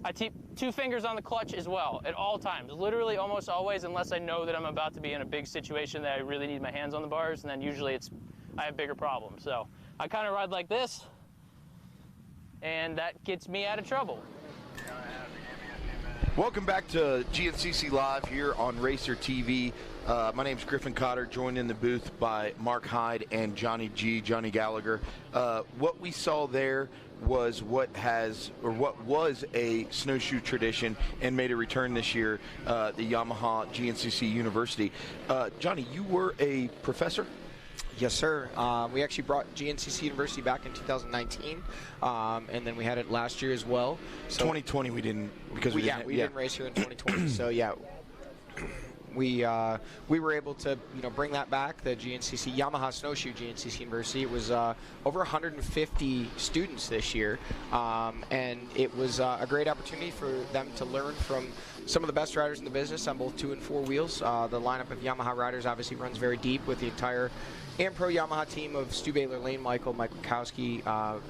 I keep 2 fingers on the clutch as well at all times, literally almost always, unless I know that I'm about to be in a big situation that I really need my hands on the bars, and then usually I have bigger problems. So I kind of ride like this, and that gets me out of trouble. Welcome back to GNCC Live here on Racer TV. My name's Griffin Cotter, joined in the booth by Mark Hyde and Johnny Gallagher. What we saw there was what was a snowshoe tradition and made a return this year, the Yamaha GNCC University. Johnny, you were a professor? Yes, sir. We actually brought GNCC University back in 2019, and then we had it last year as well. So 2020 we didn't, because we didn't race here in 2020. So yeah, we were able to bring that back. The GNCC Yamaha Snowshoe GNCC University. It was over 150 students this year, and it was a great opportunity for them to learn from some of the best riders in the business on both 2 and 4 wheels. The lineup of Yamaha riders obviously runs very deep with the entire Pro Yamaha team of Stu Baylor, Lane Michael, Mike Wachowski,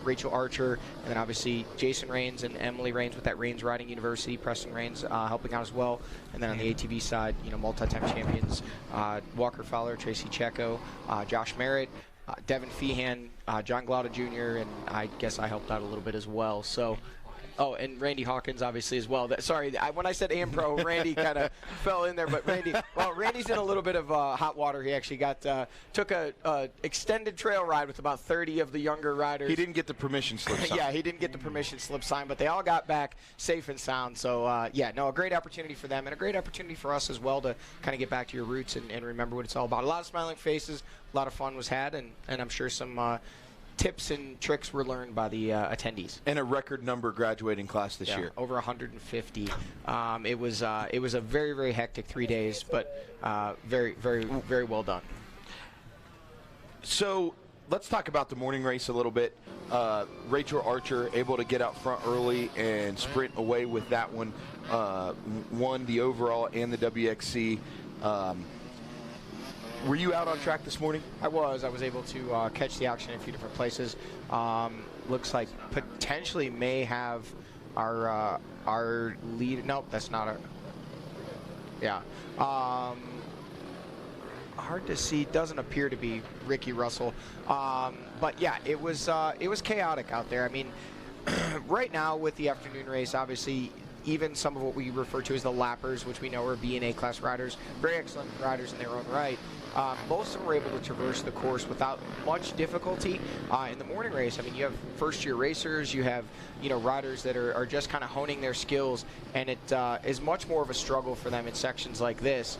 Rachel Archer, and then obviously Jason Rains and Emily Rains with that Rains Riding University, Preston Rains helping out as well. And then on the ATV side, multi-time champions, Walker Fowler, Tracy Checo, Josh Merritt, Devin Feehan, John Glauda Jr., and I guess I helped out a little bit as well. So. Oh, and Randy Hawkins, obviously, as well. When I said Pro, Randy kind of fell in there. But Randy's in a little bit of hot water. He actually took a extended trail ride with about 30 of the younger riders. He didn't get the permission slip sign. Yeah, he didn't get the permission slip sign, but they all got back safe and sound. So, a great opportunity for them and a great opportunity for us as well to kind of get back to your roots and remember what it's all about. A lot of smiling faces, a lot of fun was had, and I'm sure some tips and tricks were learned by the attendees. And a record number graduating class this year. Over 150. It was a very, very hectic 3 days, but very, very, very well done. So let's talk about the morning race a little bit. Rachel Archer able to get out front early and sprint away with that one. Won the overall and the WXC. Were you out on track this morning? I was able to catch the action in a few different places. Looks like potentially may have our lead. Nope, that's not our. Yeah. Hard to see. Doesn't appear to be Ricky Russell. But yeah, it was chaotic out there. I mean, right now with the afternoon race, obviously. Even some of what we refer to as the lappers, which we know are B and A class riders, very excellent riders in their own right. Most of them were able to traverse the course without much difficulty. In the morning race, I mean, you have first-year racers, you have riders that are just kind of honing their skills, and it is much more of a struggle for them in sections like this,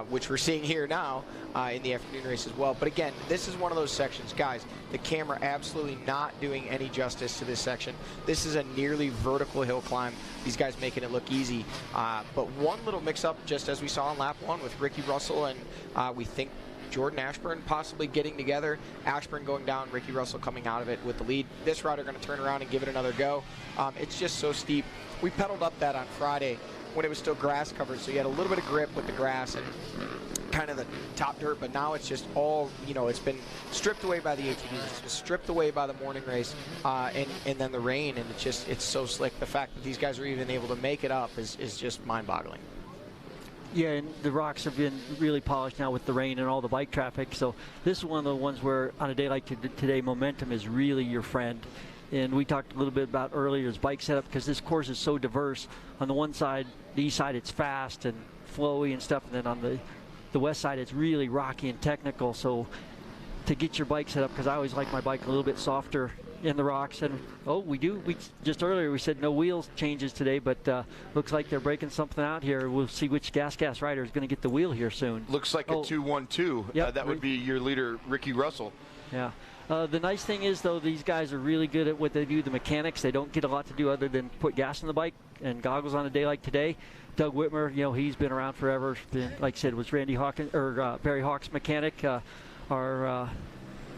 which we're seeing here now in the afternoon race as well. But again, this is one of those sections, guys. The camera absolutely not doing any justice to this section. This is a nearly vertical hill climb. These guys making it look easy. But one little mix-up, just as we saw in lap 1 with Ricky Russell and we think Jordan Ashburn possibly getting together. Ashburn going down, Ricky Russell coming out of it with the lead. This rider going to turn around and give it another go. It's just so steep. We pedaled up that on Friday when it was still grass covered, so you had a little bit of grip with the grass and kind of the top dirt, but now it's just all, it's been stripped away by the ATVs, it's been stripped away by the morning race, and then the rain, and it's so slick. The fact that these guys are even able to make it up is just mind-boggling. Yeah, and the rocks have been really polished now with the rain and all the bike traffic, so this is one of the ones where on a day like today, momentum is really your friend. And we talked a little bit about earlier is bike setup, because this course is so diverse. On the one side, the east side, it's fast and flowy and stuff, and then on the west side, it's really rocky and technical. So to get your bike set up, because I always like my bike a little bit softer in the rocks. And we just earlier we said no wheels changes today, but looks like they're breaking something out here. We'll see which gas rider is going to get the wheel here soon. Looks like a 2-1-2. Yep. That would be your leader, Ricky Russell. Yeah. The nice thing is, though, these guys are really good at what they do, the mechanics. They don't get a lot to do other than put gas in the bike and goggles on a day like today. Doug Whitmer, you know, he's been around forever. Like I said, was Randy Hawkins or Barry Hawk's mechanic, our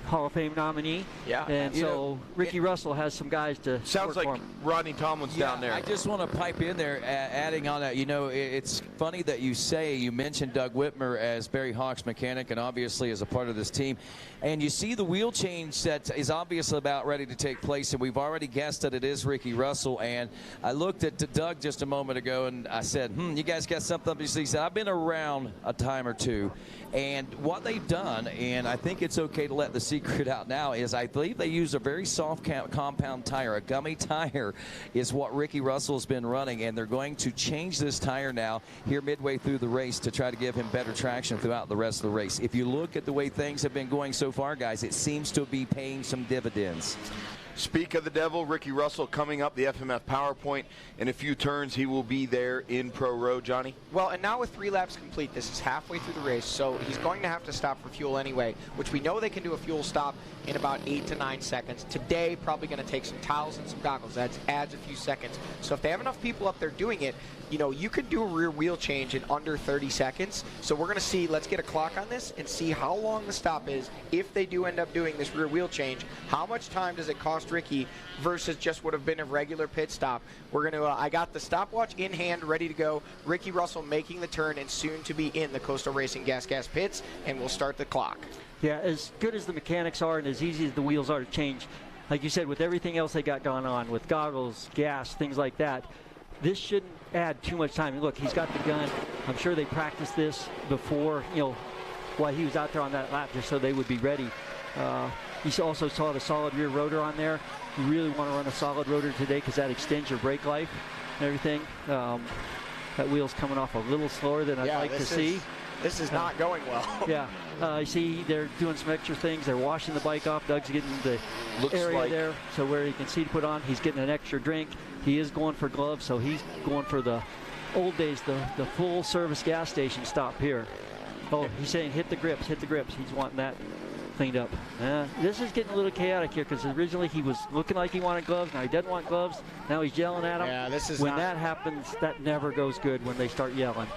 Hall of Fame nominee. Yeah. And so Ricky Russell has some guys to Sounds work like for him. Rodney Tomlin's down there. I just want to pipe in there, adding on that. You know, it's funny that you mentioned Doug Whitmer as Barry Hawk's mechanic and obviously as a part of this team. And you see the wheel change that is obviously about ready to take place, and we've already guessed that it is Ricky Russell. And I looked at Doug just a moment ago, and I said, you guys got something up your sleeve? He said, I've been around a time or two. And what they've done, and I think it's okay to let the secret out now, is I believe they use a very soft compound tire. A gummy tire is what Ricky Russell's been running, and they're going to change this tire now here midway through the race to try to give him better traction throughout the rest of the race. If you look at the way things have been going so far, guys, it seems to be paying some dividends. Speak of the devil, Ricky Russell coming up the FMF PowerPoint. In a few turns, he will be there in Pro Row, Johnny. Well, and now with 3 laps complete, this is halfway through the race, so he's going to have to stop for fuel anyway, which we know they can do a fuel stop in about 8 to 9 seconds. Today, probably going to take some towels and some goggles. That adds a few seconds. So if they have enough people up there doing it, you know, you could do a rear wheel change in under 30 seconds. So we're going to see, let's get a clock on this and see how long the stop is. If they do end up doing this rear wheel change, how much time does it cost Ricky versus just would have been a regular pit stop? We're going to, I got the stopwatch in hand, ready to go. Ricky Russell making the turn and soon to be in the Coastal Racing Gas pits, and we'll start the clock. Yeah, as good as the mechanics are and as easy as the wheels are to change, like you said, with everything else they got going on, with goggles, gas, things like that, this shouldn't add too much time. Look, he's got the gun. I'm sure they practiced this before, you know, while he was out there on that lap, just so they would be ready. You also saw the solid rear rotor on there. You really want to run a solid rotor today because that extends your brake life and everything. That wheel's coming off a little slower than I'd like to see. This is not going well. Yeah, you see they're doing some extra things. They're washing the bike off. Doug's getting the area there, so where he can see to put on. He's getting an extra drink. He is going for gloves, so he's going for the old days, the full service gas station stop here. Oh, he's saying hit the grips, hit the grips. He's wanting that cleaned up. This is getting a little chaotic here because originally he was looking like he wanted gloves. Now he doesn't want gloves. Now he's yelling at him. Yeah, this is when that happens, that never goes good when they start yelling.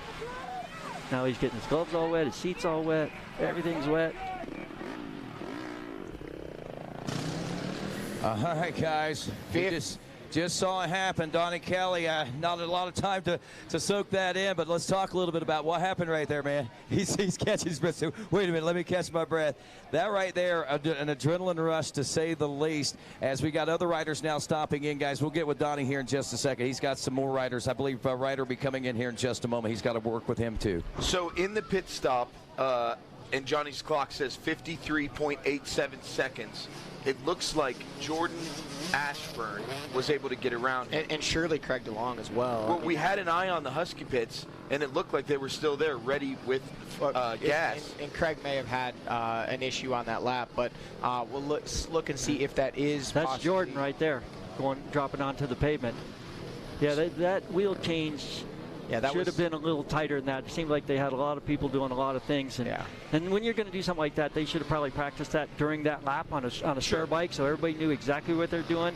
Now he's getting his gloves all wet, his seat's all wet, everything's wet. All right, guys. We just saw it happen. Donnie Kelly, not a lot of time to soak that in, but let's talk a little bit about what happened right there, man. He's catching his breath. So, wait a minute, let me catch my breath. That right there, an adrenaline rush to say the least, as we got other riders now stopping in, guys. We'll get with Donnie here in just a second. He's got some more riders. I believe a rider will be coming in here in just a moment. He's got to work with him, too. So in the pit stop, and Johnny's clock says 53.87 seconds. It looks like Jordan Ashburn was able to get around him. And surely Craig DeLong as well. Well, we had an eye on the Husky pits, and it looked like they were still there, ready with gas. And Craig may have had an issue on that lap, but we'll look and see if that is That's possibly. Jordan right there, dropping onto the pavement. Yeah, that wheel change should have been a little tighter than that. It seemed like they had a lot of people doing a lot of things. And when you're going to do something like that, they should have probably practiced that during that lap on a spare bike so everybody knew exactly what they're doing.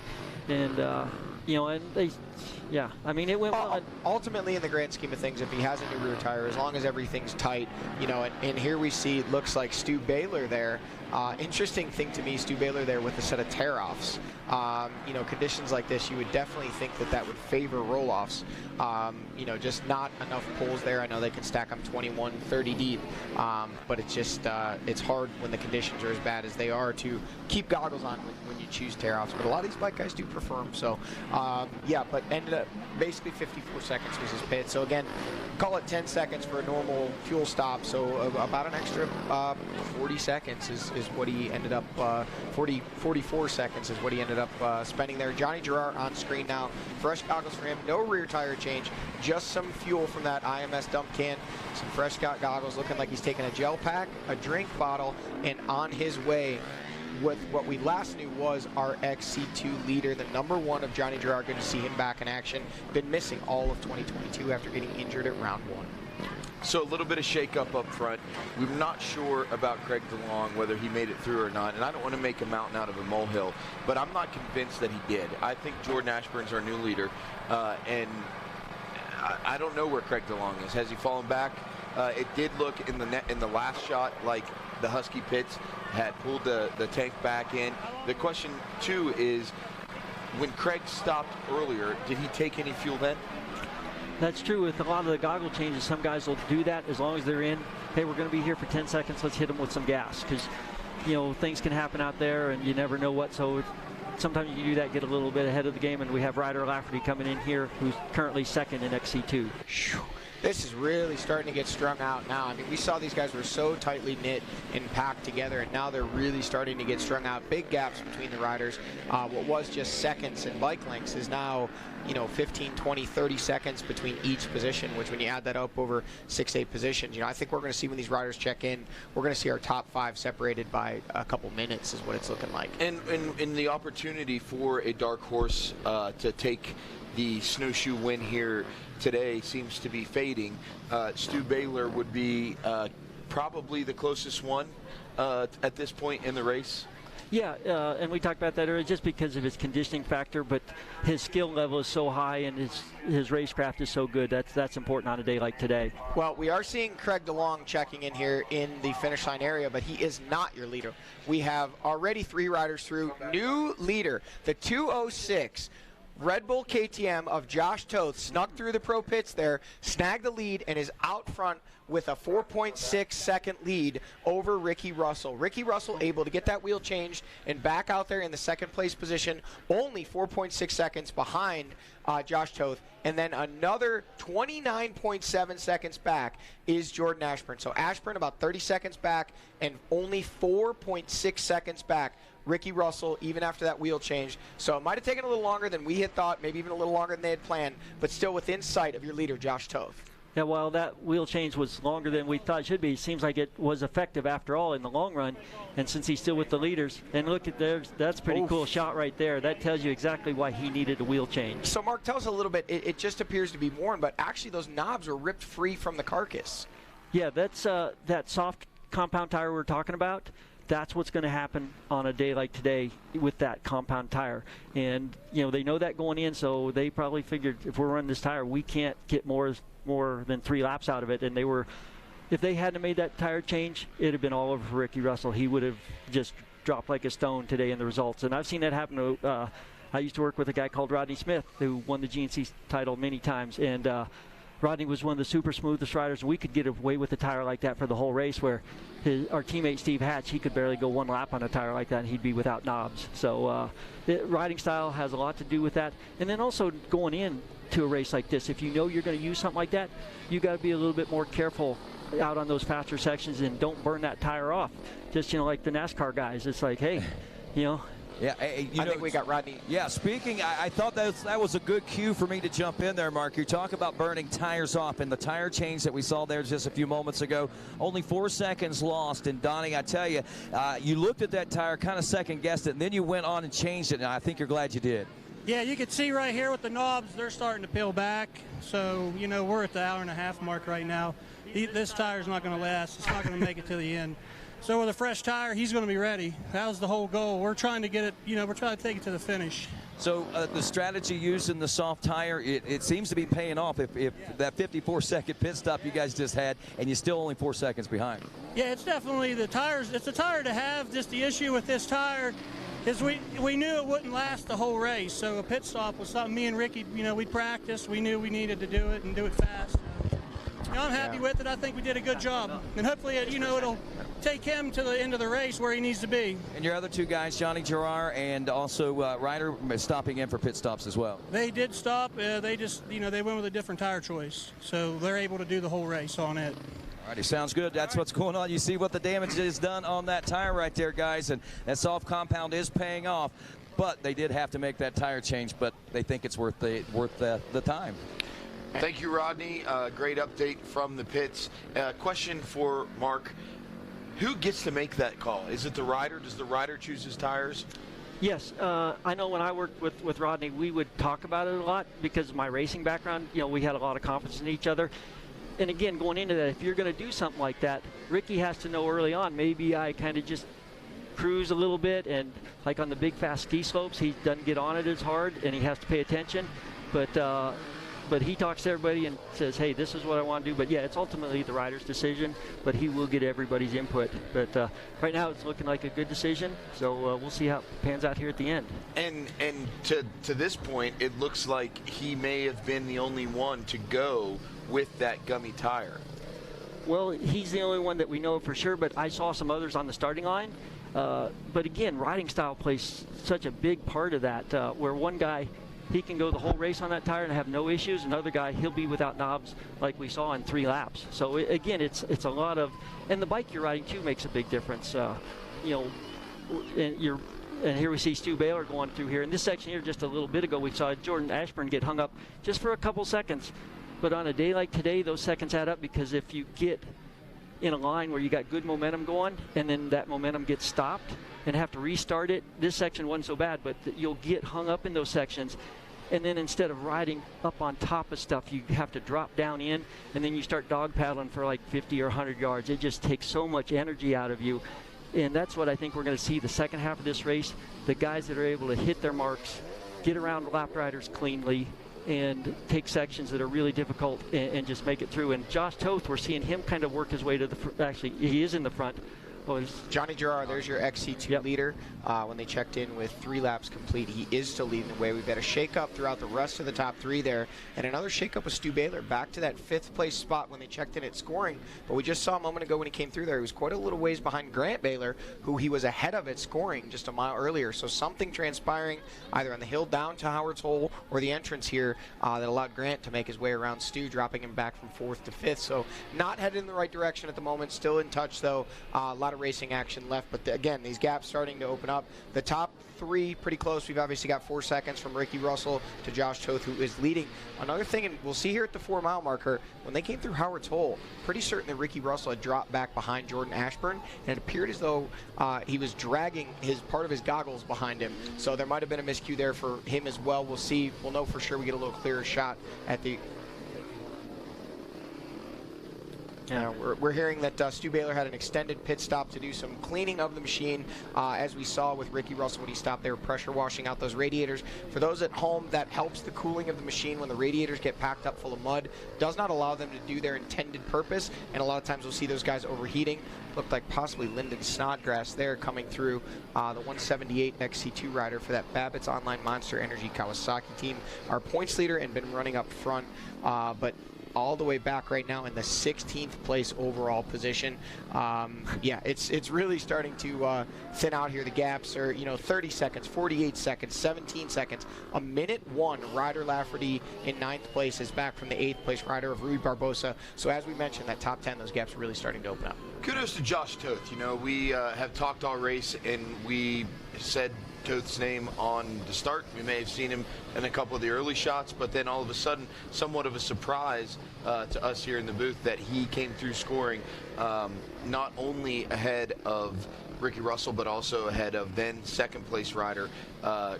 And, you know, and they, I mean, it went well. Ultimately, in the grand scheme of things, if he has a new rear tire, as long as everything's tight, you know, and here we see, it looks like Stu Baylor there. Interesting thing to me, Stu Baylor there with a set of tear-offs. You know, conditions like this, you would definitely think that would favor roll-offs. You know, just not enough pulls there. I know they can stack them 21, 30 deep, but it's just, it's hard when the conditions are as bad as they are to keep goggles on when you choose tear-offs. But a lot of these bike guys do prefer them. So, but ended up basically 54 seconds was his pit. So again, call it 10 seconds for a normal fuel stop. So about an extra 40 seconds is what he ended up, 44 seconds is what he ended up spending there. Johnny Gerard on screen now. Fresh goggles for him. No rear tire change. Just some fuel from that IMS dump can. Some fresh goggles, looking like he's taking a gel pack, a drink bottle, and on his way with what we last knew was our XC2 leader, the #1 of Johnny Gerard. Good to see him back in action. Been missing all of 2022 after getting injured at round 1. So a little bit of shake-up up front. We're not sure about Craig DeLong, whether he made it through or not, and I don't want to make a mountain out of a molehill, but I'm not convinced that he did. I think Jordan Ashburn's our new leader, and I don't know where Craig DeLong is. Has he fallen back? It did look in the last shot like the Husky pits had pulled the tank back in. The question, too, is when Craig stopped earlier, did he take any fuel then? That's true with a lot of the goggle changes. Some guys will do that as long as they're in. Hey, we're going to be here for 10 seconds. Let's hit them with some gas, because things can happen out there and you never know what. So sometimes you do that, get a little bit ahead of the game, and we have Ryder Lafferty coming in here, who's currently second in XC2. This is really starting to get strung out now. I mean, we saw these guys were so tightly knit and packed together, and now they're really starting to get strung out. Big gaps between the riders. What was just seconds in bike lengths is now, 15, 20, 30 seconds between each position, which when you add that up over 6 to 8 positions, I think we're going to see when these riders check in, we're going to see our top 5 separated by a couple minutes is what it's looking like. And the opportunity for a dark horse to take the Snowshoe win here today seems to be fading. Stu Baylor would be probably the closest one at this point in the race. Yeah, and we talked about that earlier just because of his conditioning factor, but his skill level is so high and his racecraft is so good. That's important on a day like today. Well, we are seeing Craig DeLong checking in here in the finish line area, but he is not your leader. We have already 3 riders through. New leader, the 206. Red Bull KTM of Josh Toth snuck through the pro pits there, snagged the lead, and is out front with a 4.6 second lead over Ricky Russell. Ricky Russell able to get that wheel changed and back out there in the second place position, only 4.6 seconds behind Josh Toth. And then another 29.7 seconds back is Jordan Ashburn. So Ashburn about 30 seconds back and only 4.6 seconds back Ricky Russell, even after that wheel change. So it might have taken a little longer than we had thought, maybe even a little longer than they had planned, but still within sight of your leader, Josh Toth. Yeah, while that wheel change was longer than we thought it should be, it seems like it was effective after all in the long run. And since he's still with the leaders, and look at there, that's a pretty cool shot right there. That tells you exactly why he needed a wheel change. So Mark, tell us a little bit. It just appears to be worn, but actually those knobs were ripped free from the carcass. Yeah, that's that soft compound tire we're talking about. That's what's going to happen on a day like today with that compound tire. And, they know that going in, so they probably figured if we're running this tire, we can't get more than 3 laps out of it. And if they hadn't made that tire change, it'd have been all over for Ricky Russell. He would have just dropped like a stone today in the results. And I've seen that happen to, I used to work with a guy called Rodney Smith who won the GNCC title many times. And Rodney was one of the super smoothest riders. We could get away with a tire like that for the whole race, where our teammate Steve Hatch, he could barely go 1 lap on a tire like that, and he'd be without knobs. So riding style has a lot to do with that. And then also going in to a race like this, if you know you're going to use something like that, you got to be a little bit more careful out on those faster sections and don't burn that tire off. Just, like the NASCAR guys, it's like, hey, Yeah, I think we got Rodney. Yeah, speaking, I thought that was a good cue for me to jump in there, Mark. You talk about burning tires off, and the tire change that we saw there just a few moments ago, only 4 seconds lost. And Donnie, I tell you, you looked at that tire, kind of second-guessed it, and then you went on and changed it, and I think you're glad you did. Yeah, you can see right here with the knobs, they're starting to peel back. So, we're at the hour-and-a-half mark right now. This tire's not going to last. It's not going to make it to the end. So with a fresh tire, he's going to be ready. That was the whole goal. We're trying to get it, we're trying to take it to the finish. So the strategy used in the soft tire, it seems to be paying off. If that 54-second pit stop you guys just had, and you're still only 4 seconds behind. Yeah, it's definitely the tires. It's a tire to have. Just the issue with this tire is we knew it wouldn't last the whole race. So a pit stop was something me and Ricky, we practiced. We knew we needed to do it and do it fast. I'm happy with it. I think we did a good job. And hopefully, it'll take him to the end of the race where he needs to be. And your other 2 guys, Johnny Gerard and also Ryder, stopping in for pit stops as well. They did stop. They just, they went with a different tire choice. So they're able to do the whole race on it. All righty, sounds good. That's what's going on. You see what the damage is done on that tire right there, guys. And that soft compound is paying off. But they did have to make that tire change, but they think it's worth the time. Thank you, Rodney. Great update from the pits. Question for Mark. Who gets to make that call? Is it the rider? Does the rider choose his tires? Yes. I know when I worked with Rodney, we would talk about it a lot because of my racing background. We had a lot of confidence in each other. and again, going into that, if you're going to do something like that, Ricky has to know early on, maybe I kind of just cruise a little bit, and like on the big fast ski slopes, he doesn't get on it as hard, and he has to pay attention. But he talks to everybody and says, hey, this is what I want to do. But yeah, it's ultimately the rider's decision, but he will get everybody's input. But right now it's looking like a good decision, so we'll see how it pans out here at the end. And to this point, it looks like he may have been the only one to go with that gummy tire. Well, he's the only one that we know for sure, but I saw some others on the starting line. But again, riding style plays such a big part of that, where one guy, he can go the whole race on that tire and have no issues. Another guy, he'll be without knobs like we saw in 3 laps. So again, it's a lot of, and the bike you're riding too makes a big difference. You know, and here we see Stu Baylor going through here. In this section here, just a little bit ago, we saw Jordan Ashburn get hung up just for a couple seconds. But on a day like today, those seconds add up, because if you get in a line where you got good momentum going and then that momentum gets stopped and have to restart it, this section wasn't so bad, but you'll get hung up in those sections. And then instead of riding up on top of stuff, you have to drop down in, and then you start dog paddling for like 50 or 100 yards. It just takes so much energy out of you. And that's what I think we're going to see the second half of this race. The guys that are able to hit their marks, get around lap riders cleanly, and take sections that are really difficult and just make it through. And Josh Toth, we're seeing him kind of work his way to the actually, he is in the front. Johnny Gerard, there's your XC2 leader. When they checked in with 3 laps complete, he is still leading the way. We've had a shake-up throughout the rest of the top 3 there, and another shake-up with Stu Baylor back to that 5th place spot when they checked in at scoring. But we just saw a moment ago when he came through there, he was quite a little ways behind Grant Baylor, who he was ahead of at scoring just a mile earlier. So something transpiring either on the hill down to Howard's Hole or the entrance here that allowed Grant to make his way around Stu, dropping him back from 4th to 5th. So not headed in the right direction at the moment. Still in touch, though. A lot of racing action left, but again, these gaps starting to open up. The top 3 pretty close. We've obviously got 4 seconds from Ricky Russell to Josh Toth, who is leading. Another thing, and we'll see here at the 4-mile marker, when they came through Howard's Hole, pretty certain that Ricky Russell had dropped back behind Jordan Ashburn, and it appeared as though he was dragging part of his goggles behind him. So there might have been a miscue there for him as well. We'll see. We'll know for sure. We get a little clearer shot at the. We're hearing that Stu Baylor had an extended pit stop to do some cleaning of the machine, as we saw with Ricky Russell when he stopped there, pressure washing out those radiators. For those at home, that helps the cooling of the machine when the radiators get packed up full of mud. Does not allow them to do their intended purpose, and a lot of times we'll see those guys overheating. Looked like possibly Lyndon Snodgrass there coming through, the 178 XC2 rider for that Babbitt's Online Monster Energy Kawasaki team. Our points leader and been running up front, but all the way back right now in the 16th place overall position. Yeah, it's really starting to thin out here. The gaps are, 30 seconds, 48 seconds, 17 seconds. A minute 1, Ryder Lafferty in 9th place is back from the 8th place rider of Rui Barbosa. So as we mentioned, that top 10, those gaps are really starting to open up. Kudos to Josh Toth. We have talked all race, and we said Toth's name on the start. We may have seen him in a couple of the early shots, but then all of a sudden, somewhat of a surprise to us here in the booth that he came through scoring not only ahead of Ricky Russell, but also ahead of then second place rider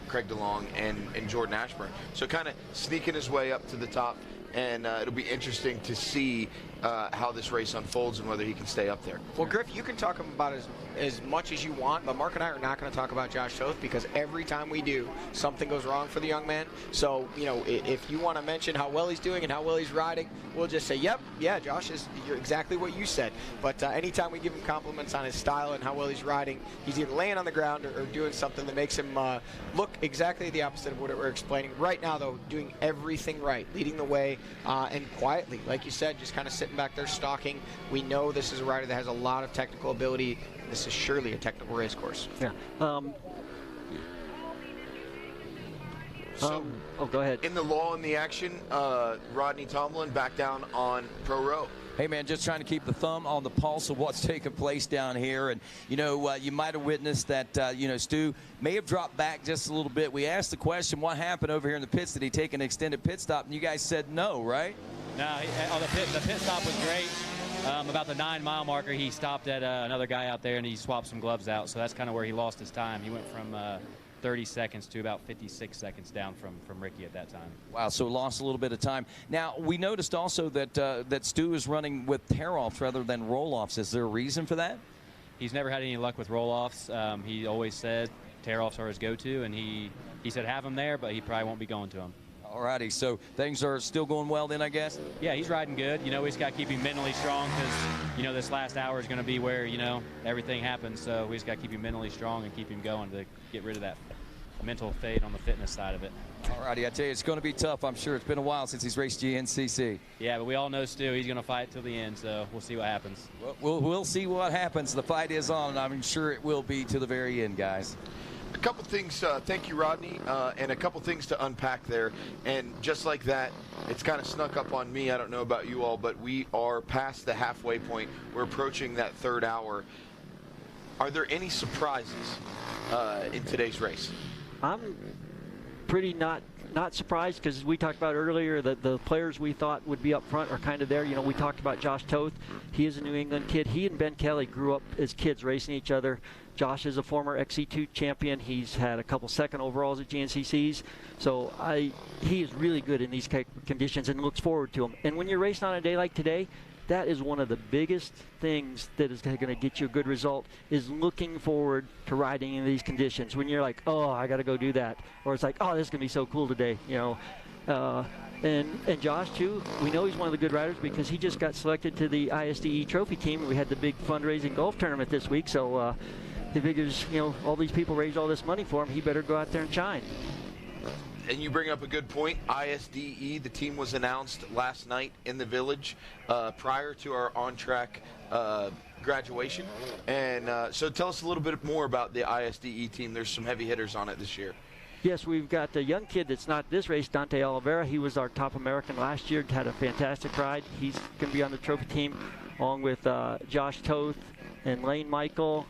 Craig DeLong and Jordan Ashburn. So kind of sneaking his way up to the top, and it'll be interesting to see how this race unfolds and whether he can stay up there. Well, Griff, you can talk about as much as you want, but Mark and I are not going to talk about Josh Toth, because every time we do, something goes wrong for the young man. So, if you want to mention how well he's doing and how well he's riding, we'll just say, yep, yeah, Josh is exactly what you said. But anytime we give him compliments on his style and how well he's riding, he's either laying on the ground or doing something that makes him look exactly the opposite of what we're explaining. Right now, though, doing everything right, leading the way, and quietly, like you said, just kind of sitting back there stalking. We know this is a rider that has a lot of technical ability. This is surely a technical race course. Yeah. So, go ahead. In the law and the action, Rodney Tomlin back down on Pro Row. Hey, man, just trying to keep the thumb on the pulse of what's taking place down here. And, you might have witnessed that, Stu may have dropped back just a little bit. We asked the question, what happened over here in the pits? Did he take an extended pit stop? And you guys said no, right? No, the pit stop was great. About the 9-mile marker, he stopped at another guy out there, and he swapped some gloves out. So that's kind of where he lost his time. He went from 30 seconds to about 56 seconds down from Ricky at that time. Wow, so lost a little bit of time. Now, we noticed also that that Stu is running with tear-offs rather than roll-offs. Is there a reason for that? He's never had any luck with roll-offs. He always said tear-offs are his go-to, and he said have them there, but he probably won't be going to them. Alrighty, so things are still going well then, I guess? Yeah, he's riding good. You know, we just got to keep him mentally strong because, you know, this last hour is going to be where, you know, everything happens. So we just got to keep him mentally strong and keep him going to get rid of that mental fade on the fitness side of it. Alrighty, I tell you, it's going to be tough. I'm sure it's been a while since he's raced GNCC. Yeah, but we all know Stu. He's going to fight till the end, so we'll see what happens. We'll see what happens. The fight is on, and I'm sure it will be to the very end, guys. A couple things, thank you, Rodney, and a couple things to unpack there. And just like that, it's kind of snuck up on me. I don't know about you all, but we are past the halfway point. We're approaching that third hour. Are there any surprises in today's race? I'm pretty not surprised because we talked about earlier that the players we thought would be up front are kind of there. You know, we talked about Josh Toth. He is a New England kid. He and Ben Kelly grew up as kids racing each other. Josh is a former XC2 champion. He's had a couple second overalls at GNCCs. So he is really good in these conditions and looks forward to them. And when you're racing on a day like today, that is one of the biggest things that is going to get you a good result, is looking forward to riding in these conditions. When you're like, oh, I got to go do that. Or it's like, oh, this is going to be so cool today, you know. And Josh, too, we know he's one of the good riders because he just got selected to the ISDE trophy team. We had the big fundraising golf tournament this week, so he figures, you know, all these people raised all this money for him. He better go out there and shine. And you bring up a good point. ISDE, the team was announced last night in the village prior to our on-track graduation. And so tell us a little bit more about the ISDE team. There's some heavy hitters on it this year. Yes, we've got a young kid that's not this race, Dante Oliveira. He was our top American last year, had a fantastic ride. He's going to be on the trophy team along with Josh Toth and Lane Michael.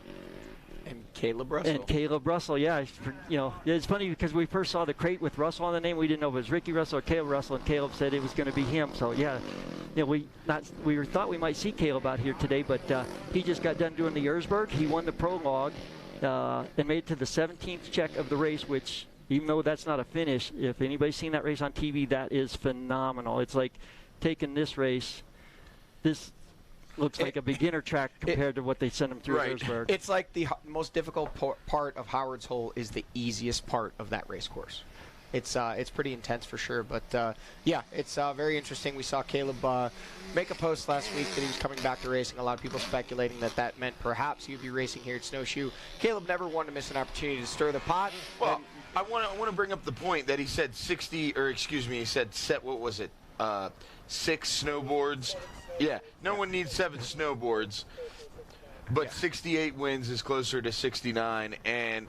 And Caleb Russell. And Caleb Russell, yeah. You know, it's funny because we first saw the crate with Russell on the name. We didn't know if it was Ricky Russell or Caleb Russell, and Caleb said it was going to be him. So, yeah, you know, we thought we might see Caleb out here today, but he just got done doing the Erzberg. He won the prologue and made it to the 17th check of the race, which, even though that's not a finish, if anybody's seen that race on TV, that is phenomenal. It's like taking this race, this looks like a beginner track compared to what they sent him through Erzberg. It's like the most difficult part of Howard's Hole is the easiest part of that race course. It's pretty intense for sure, but yeah, it's very interesting. We saw Caleb make a post last week that he was coming back to racing. A lot of people speculating that meant perhaps he'd be racing here at Snowshoe. Caleb never wanted to miss an opportunity to stir the pot. Well, I want to bring up the point that he said 60, or excuse me, he said what was it, 6 snowboards. Yeah, no one needs 7 snowboards, but 68 wins is closer to 69, and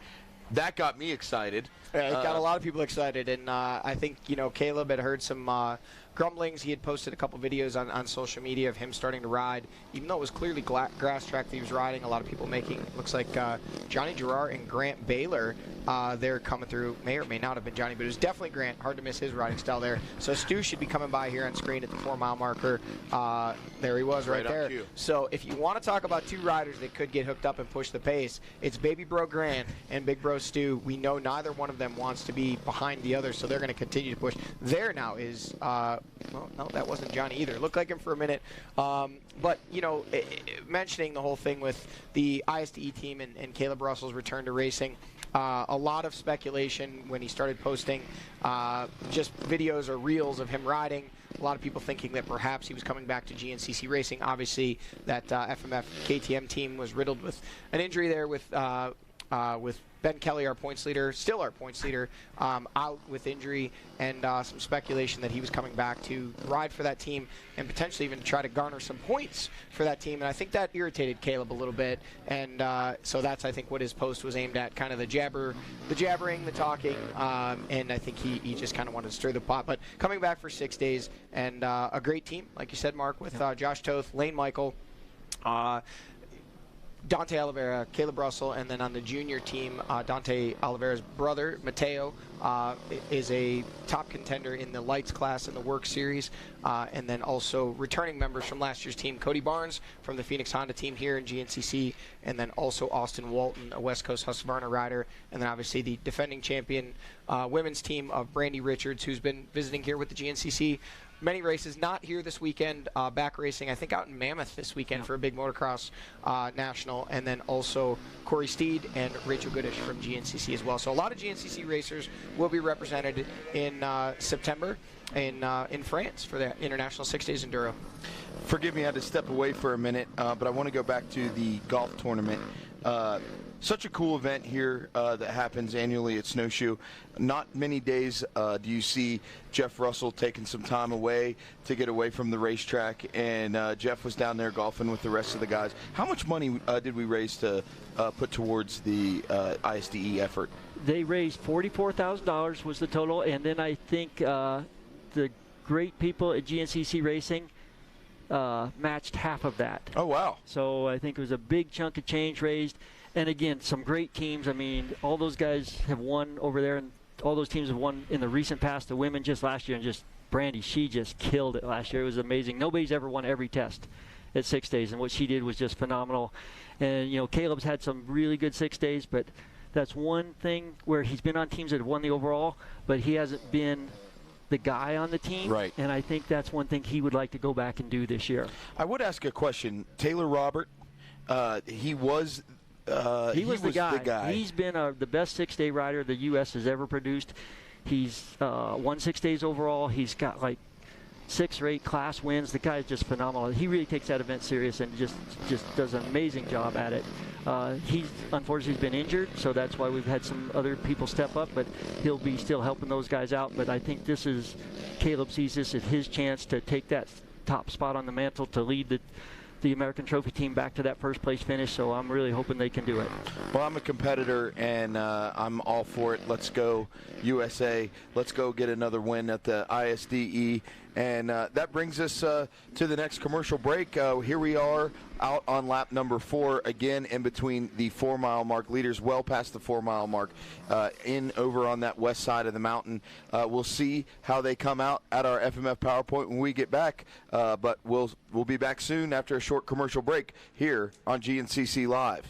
that got me excited. Yeah, it got a lot of people excited, and I think, you know, Caleb had heard some grumblings. He had posted a couple videos on social media of him starting to ride, even though it was clearly grass track that he was riding. A lot of people making, looks like Johnny Gerard and Grant Baylor, they're coming through. May or may not have been Johnny, but it was definitely Grant. Hard to miss his riding style there. So Stu should be coming by here on screen at the 4-mile marker. There he was right there. So if you want to talk about 2 riders that could get hooked up and push the pace, it's Baby Bro Grant and Big Bro Stu. We know neither one of them wants to be behind the other, so they're going to continue to push. There now is, well, no, that wasn't Johnny either. It looked like him for a minute. But, you know, mentioning the whole thing with the ISDE team and Caleb Russell's return to racing, a lot of speculation when he started posting just videos or reels of him riding. A lot of people thinking that perhaps he was coming back to GNCC racing. Obviously, that FMF KTM team was riddled with an injury there with Ben Kelly, our points leader, still our points leader, out with injury, and some speculation that he was coming back to ride for that team and potentially even try to garner some points for that team. And I think that irritated Caleb a little bit. And so that's, I think, what his post was aimed at, kind of the jabbering, the talking. And I think he just kind of wanted to stir the pot. But coming back for 6 days, and a great team, like you said, Mark, with Josh Toth, Lane Michael. Dante Oliveira, Caleb Russell, and then on the junior team, Dante Oliveira's brother, Mateo, is a top contender in the lights class in the Work Series. And then also returning members from last year's team, Cody Barnes from the Phoenix Honda team here in GNCC, and then also Austin Walton, a West Coast Husqvarna rider, and then obviously the defending champion women's team of Brandy Richards, who's been visiting here with the GNCC. Many races, not here this weekend, back racing, I think out in Mammoth this weekend for a big motocross national, and then also Corey Steed and Rachel Goodish from GNCC as well. So a lot of GNCC racers will be represented in September in France for the International 6 Days Enduro. Forgive me, I had to step away for a minute, but I want to go back to the golf tournament. Such a cool event here that happens annually at Snowshoe. Not many days do you see Jeff Russell taking some time away to get away from the racetrack, and Jeff was down there golfing with the rest of the guys. How much money did we raise to put towards the ISDE effort? They raised $44,000 was the total, and then I think the great people at GNCC Racing matched half of that. Oh, wow. So I think it was a big chunk of change raised. And again, some great teams. I mean, all those guys have won over there, and all those teams have won in the recent past. The women just last year, and just Brandy, she just killed it last year. It was amazing. Nobody's ever won every test at 6 days, and what she did was just phenomenal. And, you know, Caleb's had some really good 6 days, but that's one thing where he's been on teams that have won the overall, but he hasn't been the guy on the team. Right. And I think that's one thing he would like to go back and do this year. I would ask a question. Taylor Robert, he was the guy. He's been the best 6-day rider the U.S. has ever produced. He's won 6 days overall. He's got like 6 or 8 class wins. The guy's just phenomenal. He really takes that event serious and just does an amazing job at it. He's unfortunately been injured, so that's why we've had some other people step up, but he'll be still helping those guys out. But I think Caleb sees this as his chance to take that top spot on the mantle to lead the American Trophy team back to that first place finish, so I'm really hoping they can do it. Well, I'm a competitor, and I'm all for it. Let's go USA. Let's go get another win at the ISDE. And that brings us to the next commercial break. Here we are out on lap number 4, again in between the 4-mile mark. Leaders well past the 4-mile mark over on that west side of the mountain. We'll see how they come out at our FMF PowerPoint when we get back, but we'll be back soon after a short commercial break here on GNCC Live.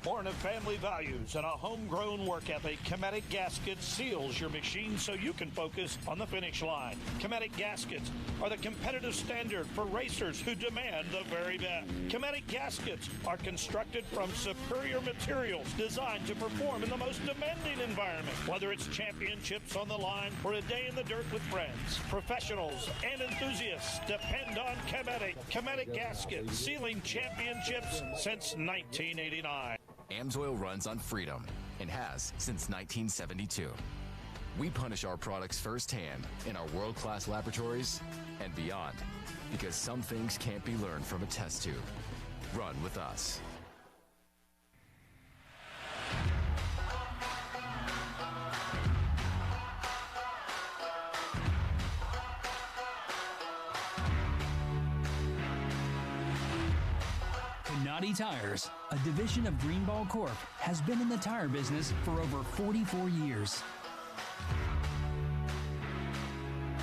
Born of family values and a homegrown work ethic, Cometic Gaskets seals your machine so you can focus on the finish line. Cometic Gaskets are the competitive standard for racers who demand the very best. Cometic Gaskets are constructed from superior materials designed to perform in the most demanding environment, whether it's championships on the line or a day in the dirt with friends. Professionals and enthusiasts depend on Cometic. Cometic Gaskets, sealing championships since 1989. AMSOIL runs on freedom and has since 1972. We punish our products firsthand in our world-class laboratories and beyond, because some things can't be learned from a test tube. Run with us. Canati Tires, a division of Greenball Corp, has been in the tire business for over 44 years.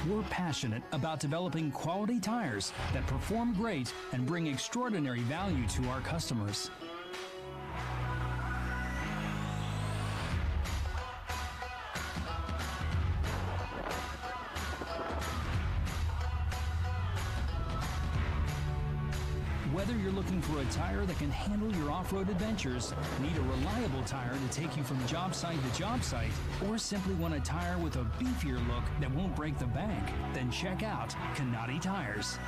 We're passionate about developing quality tires that perform great and bring extraordinary value to our customers. Whether you're looking for a tire that can handle your off-road adventures, need a reliable tire to take you from job site to job site, or simply want a tire with a beefier look that won't break the bank, then check out Canati Tires.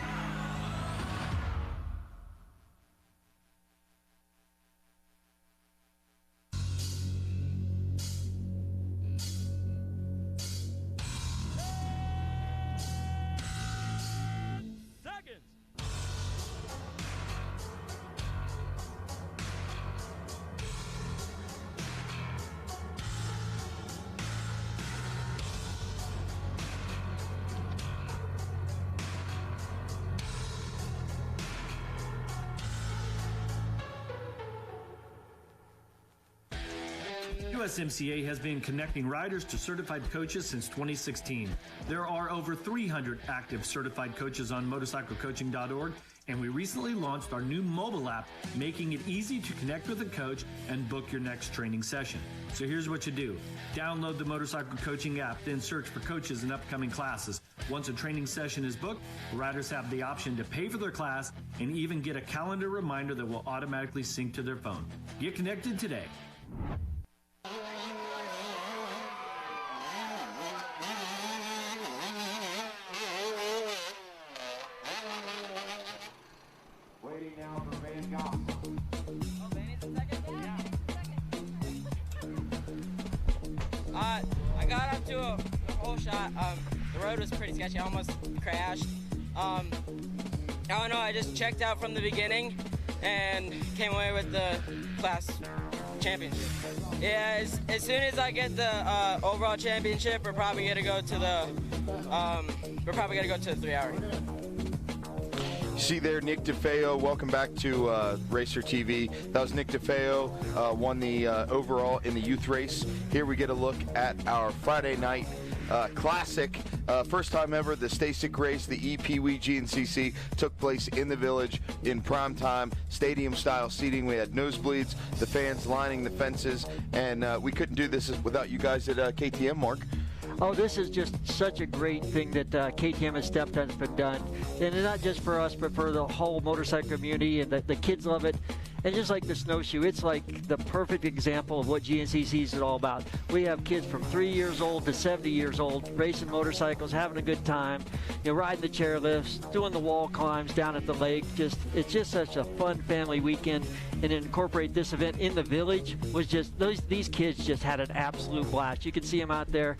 USMCA has been connecting riders to certified coaches since 2016. There are over 300 active certified coaches on motorcyclecoaching.org, and we recently launched our new mobile app, making it easy to connect with a coach and book your next training session. So here's what you do. Download the Motorcycle Coaching app, then search for coaches and upcoming classes. Once a training session is booked, riders have the option to pay for their class and even get a calendar reminder that will automatically sync to their phone. Get connected today. Waiting now for Van Gogh. I got up to a whole shot. The road was pretty sketchy. I almost crashed. I don't know. I just checked out from the beginning and came away with the class championship. Yeah, as soon as I get the overall championship, we're probably gonna go to the 3-hour. You see there, Nick DeFeo. Welcome back to Racer TV. That was Nick DeFeo, won the overall in the youth race. Here we get a look at our Friday night classic. First time ever, the Stasic race, the EPW GNCC, took place in the Village in prime time, stadium-style seating. We had nosebleeds, the fans lining the fences, and we couldn't do this without you guys at KTM, Mark. Oh, this is just such a great thing that KTM has stepped up and done. And it's not just for us, but for the whole motorcycle community, and the kids love it. And just like the Snowshoe, it's like the perfect example of what GNCC is all about. We have kids from 3 years old to 70 years old racing motorcycles, having a good time, riding the chairlifts, doing the wall climbs down at the lake. It's just such a fun family weekend. And to incorporate this event in the Village was just, these kids just had an absolute blast. You could see them out there.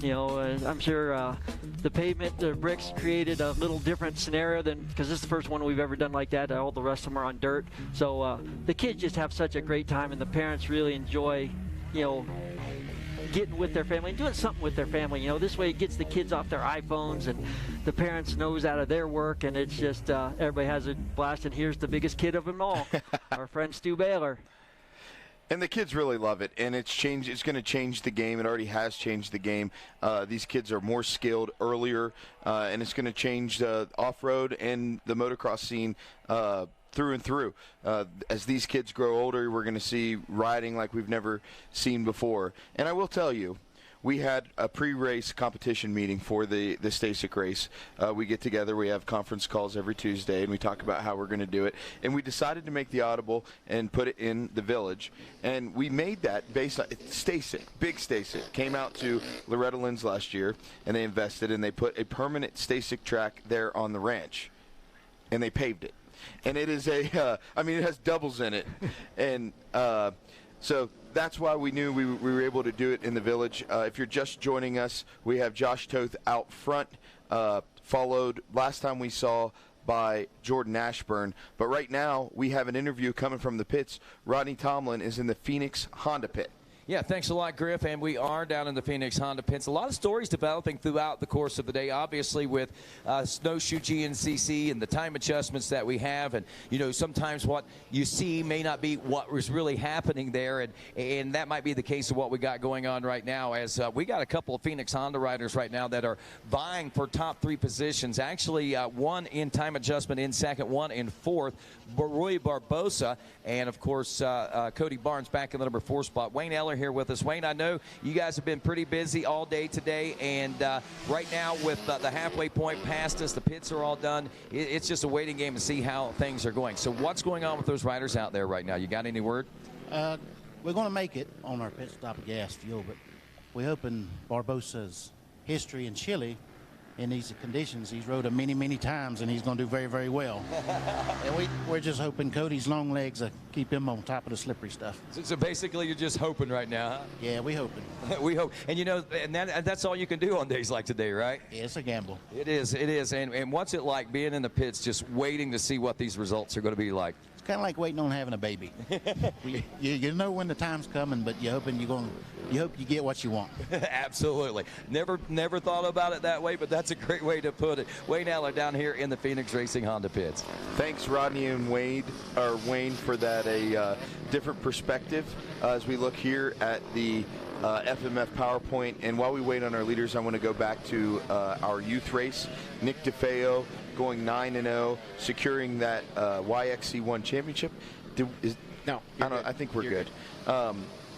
I'm sure the pavement, the bricks created a little different scenario because this is the first one we've ever done like that. All the rest of them are on dirt. So the kids just have such a great time, and the parents really enjoy, getting with their family and doing something with their family. This way it gets the kids off their iPhones and the parents nose out of their work, and it's just everybody has a blast. And here's the biggest kid of them all, our friend Stu Baylor. And the kids really love it, and it's going to change the game. It already has changed the game. These kids are more skilled earlier, and it's going to change the off-road and the motocross scene through and through. As these kids grow older, we're going to see riding like we've never seen before. And I will tell you, we had a pre-race competition meeting for the Stasic race. We get together, we have conference calls every Tuesday, and we talk about how we're going to do it. And we decided to make the Audible and put it in the Village. And we made that based on Stasic, big Stasic, came out to Loretta Lynn's last year, and they invested, and they put a permanent Stasic track there on the ranch. And they paved it. And it is it has doubles in it. And so that's why we knew we were able to do it in the Village. If you're just joining us, we have Josh Toth out front, followed last time we saw by Jordan Ashburn. But right now, we have an interview coming from the pits. Rodney Tomlin is in the Phoenix Honda pit. Yeah, thanks a lot, Griff. And we are down in the Phoenix Honda pits. A lot of stories developing throughout the course of the day, obviously with Snowshoe GNCC and the time adjustments that we have. And, sometimes what you see may not be what was really happening there. And that might be the case of what we got going on right now, as we got a couple of Phoenix Honda riders right now that are vying for top 3 positions. Actually, one in time adjustment in second, one in fourth, Roy Barbosa, and, of course, Cody Barnes back in the number 4 spot. Wayne Eller here with us. Wayne, I know you guys have been pretty busy all day today, and right now with the halfway point past us, the pits are all done. It's just a waiting game to see how things are going. So what's going on with those riders out there right now? You got any word? We're going to make it on our pit stop of gas fuel, but we're hoping Barbosa's history in Chile, in these conditions, he's rode them many, many times, and he's going to do very, very well. And we're just hoping Cody's long legs keep him on top of the slippery stuff. So basically, you're just hoping right now, huh? Yeah, we hoping. We hope. And, and that's all you can do on days like today, right? Yeah, it's a gamble. It is. And what's it like being in the pits just waiting to see what these results are going to be like? It's kind of like waiting on having a baby. You know when the time's coming, but you hope you get what you want. Absolutely. Never thought about it that way, but that's a great way to put it. Wayne Aller down here in the Phoenix Racing Honda pits. Thanks, Rodney and Wayne for that different perspective as we look here at the FMF PowerPoint. And while we wait on our leaders, I want to go back to our youth race. Nick DeFeo going 9-0, securing that YXC1 championship. I think we're good.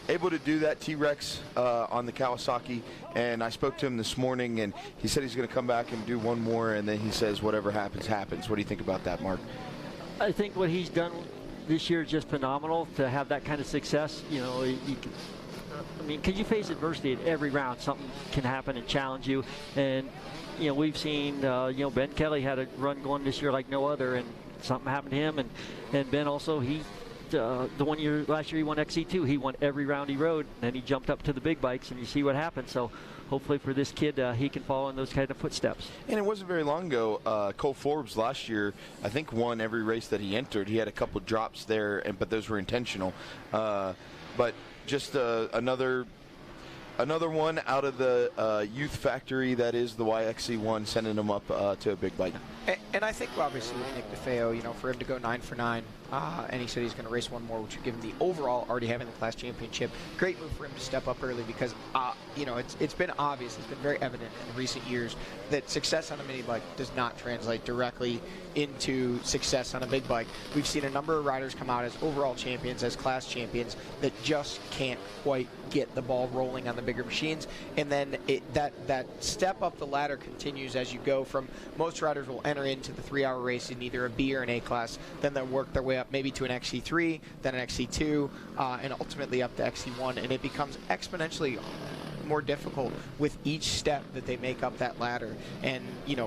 Able to do that, T-Rex on the Kawasaki, and I spoke to him this morning, and he said he's going to come back and do one more, and then he says whatever happens, happens. What do you think about that, Mark? I think what he's done this year is just phenomenal to have that kind of success. You know, because you face adversity at every round. Something can happen and challenge you, and you know, we've seen, Ben Kelly had a run going this year like no other, and something happened to him. And Ben also, last year he won XC2. He won every round he rode, and then he jumped up to the big bikes, and you see what happened. So hopefully for this kid, he can follow in those kind of footsteps. And it wasn't very long ago, Cole Forbes last year, I think, won every race that he entered. He had a couple drops there, but those were intentional. But just another one out of the youth factory that is the YXC1, sending him up to a big bike. And I think obviously with Nick DeFeo, for him to go 9 for 9, and he said he's going to race one more, which would give him the overall, already having the class championship. Great move for him to step up early because, it's been obvious, it's been very evident in recent years that success on a mini bike does not translate directly into success on a big bike. We've seen a number of riders come out as overall champions, as class champions, that just can't quite get the ball rolling on the bigger machines. And then that step up the ladder continues as you go from, most riders will enter into the 3-hour race in either a B or an A class, then they'll work their way up maybe to an XC3, then an XC2, and ultimately up to XC1, and it becomes exponentially more difficult with each step that they make up that ladder. And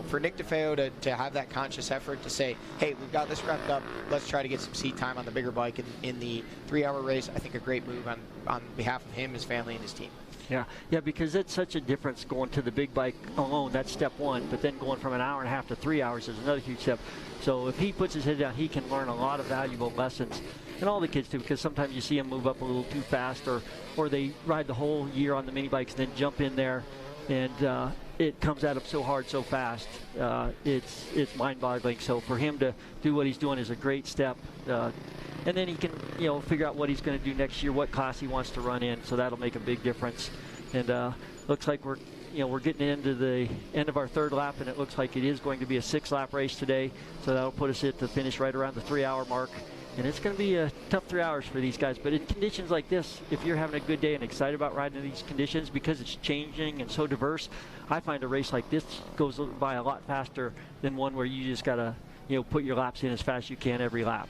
for Nick DeFeo to have that conscious effort to say, hey, we've got this wrapped up, let's try to get some seat time on the bigger bike in the 3-hour race, I think a great move on behalf of him, his family, and his team. Yeah, because it's such a difference going to the big bike alone. That's step one. But then going from an hour and a half to 3 hours is another huge step. So if he puts his head down, he can learn a lot of valuable lessons. And all the kids do, because sometimes you see them move up a little too fast, or they ride the whole year on the mini bikes and then jump in there, and it comes at them so hard, so fast. It's mind-boggling. So for him to do what he's doing is a great step. And then he can, figure out what he's going to do next year, what class he wants to run in. So that'll make a big difference. And looks like we're getting into the end of our third lap, and it looks like it is going to be a 6-lap race today. So that'll put us at the finish right around the 3-hour mark. And it's going to be a tough 3 hours for these guys. But in conditions like this, if you're having a good day and excited about riding in these conditions, because it's changing and so diverse, I find a race like this goes by a lot faster than one where you just got to, put your laps in as fast as you can every lap.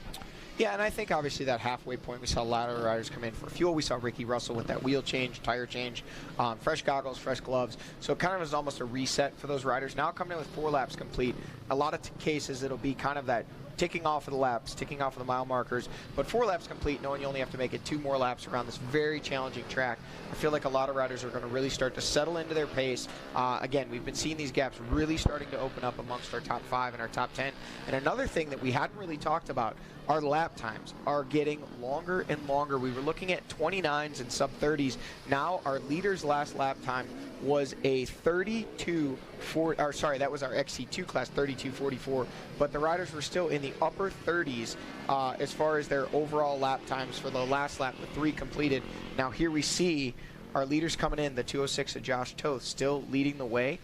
Yeah, and I think obviously that halfway point, we saw a lot of riders come in for fuel. We saw Ricky Russell with that wheel change, tire change, fresh goggles, fresh gloves. So it kind of was almost a reset for those riders. Now coming in with 4 laps complete, a lot of cases it'll be kind of that ticking off of the laps, ticking off of the mile markers, but 4 laps complete, knowing you only have to make it 2 more laps around this very challenging track. I feel like a lot of riders are going to really start to settle into their pace. Again, we've been seeing these gaps really starting to open up amongst our top 5 and our top 10. And another thing that we hadn't really talked about, our lap times are getting longer and longer. We were looking at 29s and sub-30s. Now our leader's last lap time was a 32.4, sorry, that was our XC2 class, 32.44, but the riders were still in the upper 30s as far as their overall lap times for the last lap, the 3 completed. Now here we see our leaders coming in, the 206 of Josh Toth still leading the way.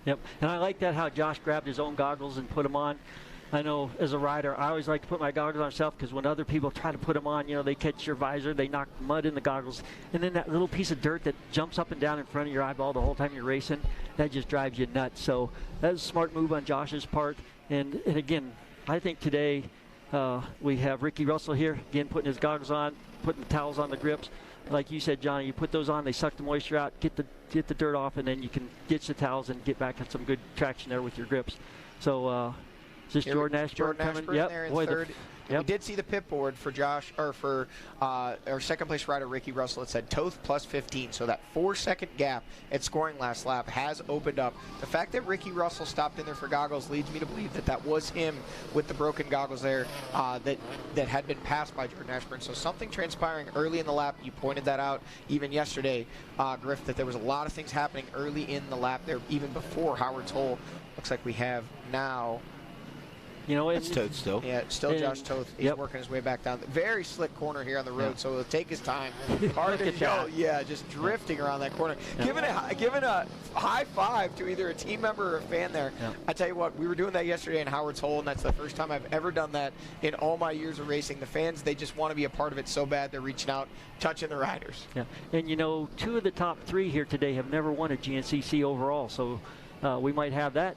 Yep, and I like that how Josh grabbed his own goggles and put them on. I know as a rider, I always like to put my goggles on myself, because when other people try to put them on, they catch your visor, they knock mud in the goggles, and then that little piece of dirt that jumps up and down in front of your eyeball the whole time you're racing, that just drives you nuts. So that was a smart move on Josh's part. And again, I think today we have Ricky Russell here, again, putting his goggles on, putting the towels on the grips. Like you said, Johnny, you put those on, they suck the moisture out, get the dirt off, and then you can ditch the towels and get back on some good traction there with your grips. So Is this Jordan Ashburn coming? Ashburn there in third. Yep. We did see the pit board for Josh, or for our second place rider Ricky Russell. It said Toth plus 15, so that 4-second gap at scoring last lap has opened up. The fact that Ricky Russell stopped in there for goggles leads me to believe that that was him with the broken goggles there that had been passed by Jordan Ashburn. So something transpiring early in the lap. You pointed that out even yesterday, Griff, that there was a lot of things happening early in the lap there, even before Howard's Hole. Looks like we have now. You know, it's Toth still. Yeah, still Josh Toth. He's working his way back down. Very slick corner here on the road, so it'll take his time. Hard to go. Yeah, just drifting around that corner. Giving a high five to either a team member or a fan there. I tell you what, we were doing that yesterday in Howard's Hole, and that's the first time I've ever done that in all my years of racing. The fans, they just want to be a part of it so bad, they're reaching out, touching the riders. Yeah, and you know, 2 of the top 3 here today have never won a GNCC overall, so we might have that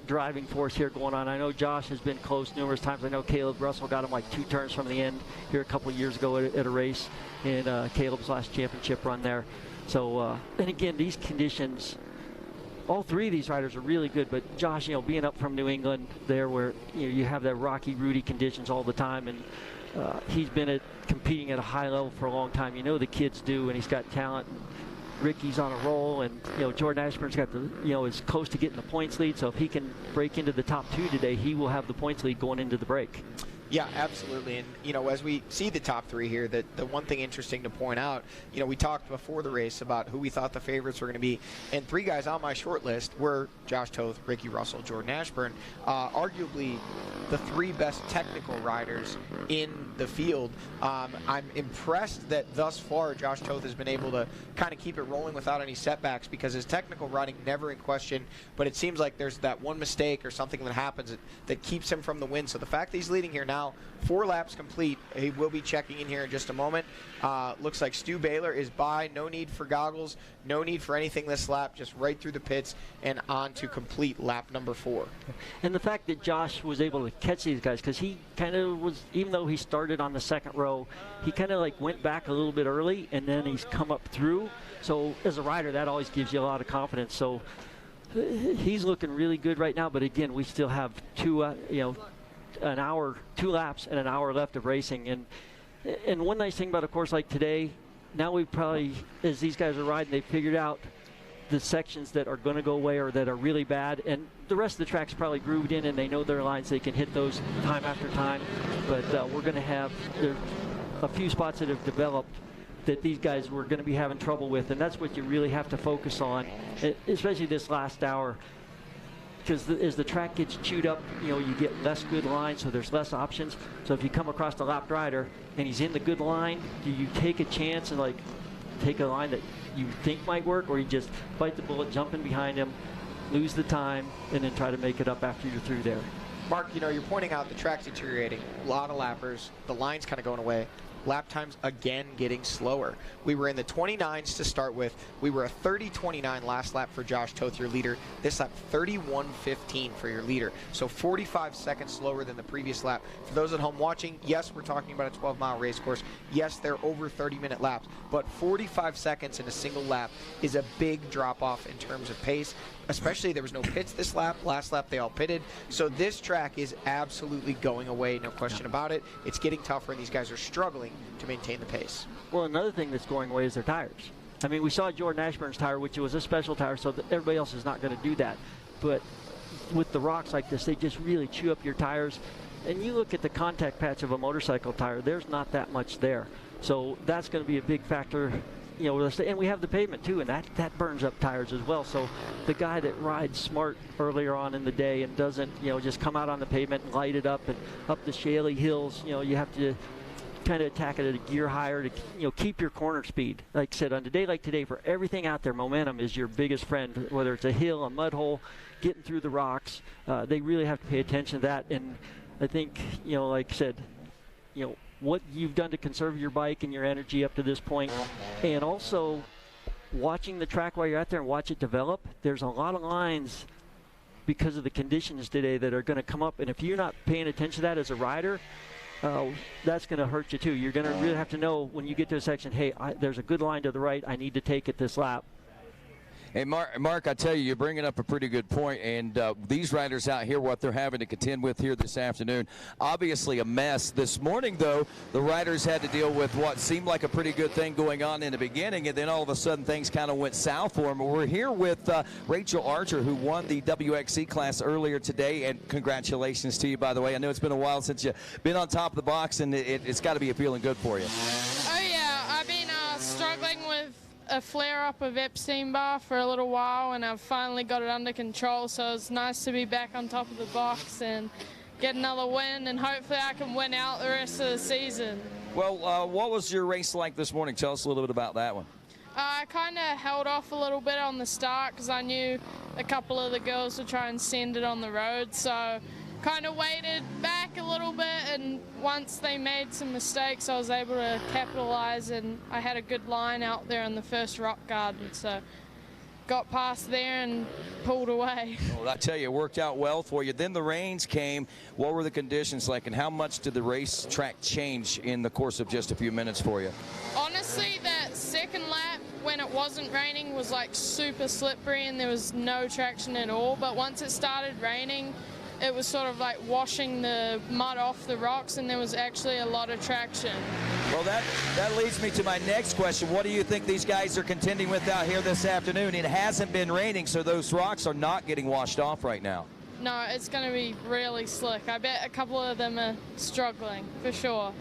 driving force here going on. I know Josh has been close numerous times. I know Caleb Russell got him like 2 turns from the end here a couple of years ago at a race in Caleb's last championship run there. So, and again, these conditions, all 3 of these riders are really good, but Josh, you know, being up from New England there where, you know, you have that rocky, rooty conditions all the time, and he's been competing at a high level for a long time. You know the kids do, and he's got talent. Ricky's on a roll, and you know Jordan Ashburn's got is close to getting the points lead. So if he can break into the top 2 today, he will have the points lead going into the break. Yeah, absolutely. And, you know, as we see the top 3 here, the one thing interesting to point out, you know, we talked before the race about who we thought the favorites were going to be. And 3 guys on my short list were Josh Toth, Ricky Russell, Jordan Ashburn. Arguably the 3 best technical riders in the field. I'm impressed that thus far Josh Toth has been able to kind of keep it rolling without any setbacks, because his technical riding never in question, but it seems like there's that one mistake or something that happens that keeps him from the win. So the fact that he's leading here now, 4 laps complete. He will be checking in here in just a moment. Looks like Stu Baylor is by. No need for goggles. No need for anything this lap. Just right through the pits and on to complete lap number 4. And the fact that Josh was able to catch these guys, because he kind of was, even though he started on the second row, he kind of like went back a little bit early, and then he's come up through. So as a rider, that always gives you a lot of confidence. So he's looking really good right now. But again, we still have 2 laps and an hour left of racing. And one nice thing about a course like today, now we probably, as these guys are riding, they've figured out the sections that are going to go away or that are really bad, and the rest of the track's probably grooved in and they know their lines. They can hit those time after time. But we're going to have a few spots that have developed that these guys were going to be having trouble with, and that's what you really have to focus on, especially this last hour. Because as the track gets chewed up, you know, you get less good lines, so there's less options. So if you come across a lapped rider and he's in the good line, do you take a chance and like take a line that you think might work, or you just bite the bullet, jump in behind him, lose the time, and then try to make it up after you're through there? Mark, you know, you're pointing out the track's deteriorating. A lot of lappers, the line's kind of going away. Lap times again getting slower. We were in the 29s to start with. We were a 30:29 last lap for Josh Toth, your leader. This lap, 31:15 for your leader. So 45 seconds slower than the previous lap. For those at home watching, yes, we're talking about a 12-mile race course. Yes, they're over 30-minute laps, but 45 seconds in a single lap is a big drop-off in terms of pace. Especially there was no pits this lap. Last lap they all pitted. So this track is absolutely going away, no question about it. It's getting tougher, and these guys are struggling to maintain the pace. Well, another thing that's going away is their tires. I mean, we saw Jordan Ashburn's tire, which was a special tire, so that everybody else is not going to do that. But with the rocks like this, they just really chew up your tires. And you look at the contact patch of a motorcycle tire, there's not that much there. So that's going to be a big factor. You know, and we have the pavement too, and that burns up tires as well. So the guy that rides smart earlier on in the day and doesn't, you know, just come out on the pavement and light it up and up the shaly hills, you know, you have to kind of attack it at a gear higher to, you know, keep your corner speed. Like I said, on a day like today, for everything out there, momentum is your biggest friend, whether it's a hill, a mud hole, getting through the rocks. They really have to pay attention to that. And I think, you know, like I said, you know, what you've done to conserve your bike and your energy up to this point, and also watching the track while you're out there and watch it develop. There's a lot of lines because of the conditions today that are going to come up, and if you're not paying attention to that as a rider, that's going to hurt you too. You're going to really have to know when you get to a section, hey, there's a good line to the right, I need to take it this lap. And Mark, I tell you, you're bringing up a pretty good point. And these riders out here, what they're having to contend with here this afternoon, obviously a mess. This morning, though, the riders had to deal with what seemed like a pretty good thing going on in the beginning, and then all of a sudden things kind of went south for them. We're here with Rachel Archer, who won the WXC class earlier today, and congratulations to you, by the way. I know it's been a while since you've been on top of the box, and it's got to be feeling good for you. Oh, yeah. I've been struggling with a flare-up of Epstein-Barr for a little while, and I've finally got it under control, so it's nice to be back on top of the box and get another win, and hopefully I can win out the rest of the season. Well, what was your race like this morning? Tell us a little bit about that one. I kind of held off a little bit on the start because I knew a couple of the girls would try and send it on the road, so kind of waited back a little bit, and once they made some mistakes, I was able to capitalize, and I had a good line out there in the first rock garden, so got past there and pulled away. Well, I tell you, it worked out well for you. Then the rains came. What were the conditions like, and how much did the racetrack change in the course of just a few minutes for you? Honestly, that second lap, when it wasn't raining, was like super slippery and there was no traction at all, but once it started raining, it was sort of like washing the mud off the rocks, and there was actually a lot of traction. Well, that leads me to my next question. What do you think these guys are contending with out here this afternoon? It hasn't been raining, so those rocks are not getting washed off right now. No, it's going to be really slick. I bet a couple of them are struggling, for sure.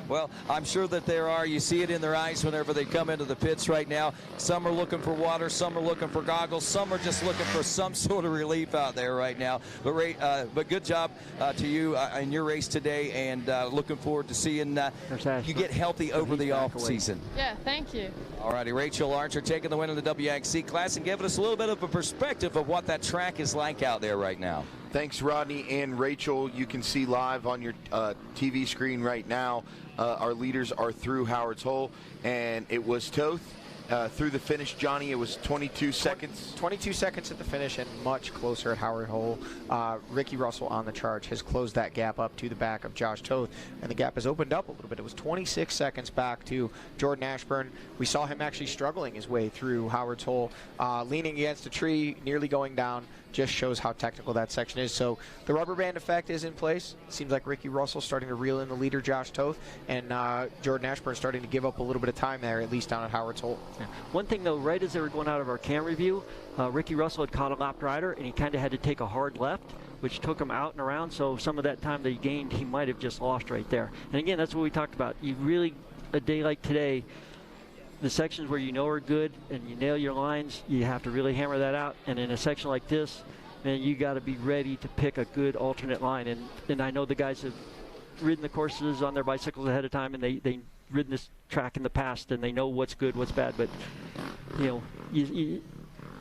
Well, I'm sure that there are. You see it in their eyes whenever they come into the pits right now. Some are looking for water, some are looking for goggles, some are just looking for some sort of relief out there right now. But good job to you in your race today, and looking forward to seeing you get healthy over the off season. Yeah, thank you. All righty, Rachel Archer taking the win in the WXC class and giving us a little bit of a perspective of what that track is like out there right now. Thanks, Rodney and Rachel. You can see live on your TV screen right now. Our leaders are through Howard's Hole, and it was Toth through the finish. Johnny, it was 22 seconds. 22 seconds at the finish, and much closer at Howard Hole. Ricky Russell on the charge has closed that gap up to the back of Josh Toth, and the gap has opened up a little bit. It was 26 seconds back to Jordan Ashburn. We saw him actually struggling his way through Howard's Hole, leaning against a tree, nearly going down. Just shows how technical that section is. So the rubber band effect is in place. Seems like Ricky Russell starting to reel in the leader, Josh Toth, and Jordan Ashburn starting to give up a little bit of time there, at least down at Howard's Hole. Yeah. One thing, though, right as they were going out of our camera view, Ricky Russell had caught a lapped rider, and he kind of had to take a hard left, which took him out and around. So some of that time that he gained, he might have just lost right there. And again, that's what we talked about. You really, a day like today, the sections where you know are good and you nail your lines, you have to really hammer that out. And in a section like this, man, you got to be ready to pick a good alternate line. And I know the guys have ridden the courses on their bicycles ahead of time, and they've ridden this track in the past, and they know what's good, what's bad. But, you know,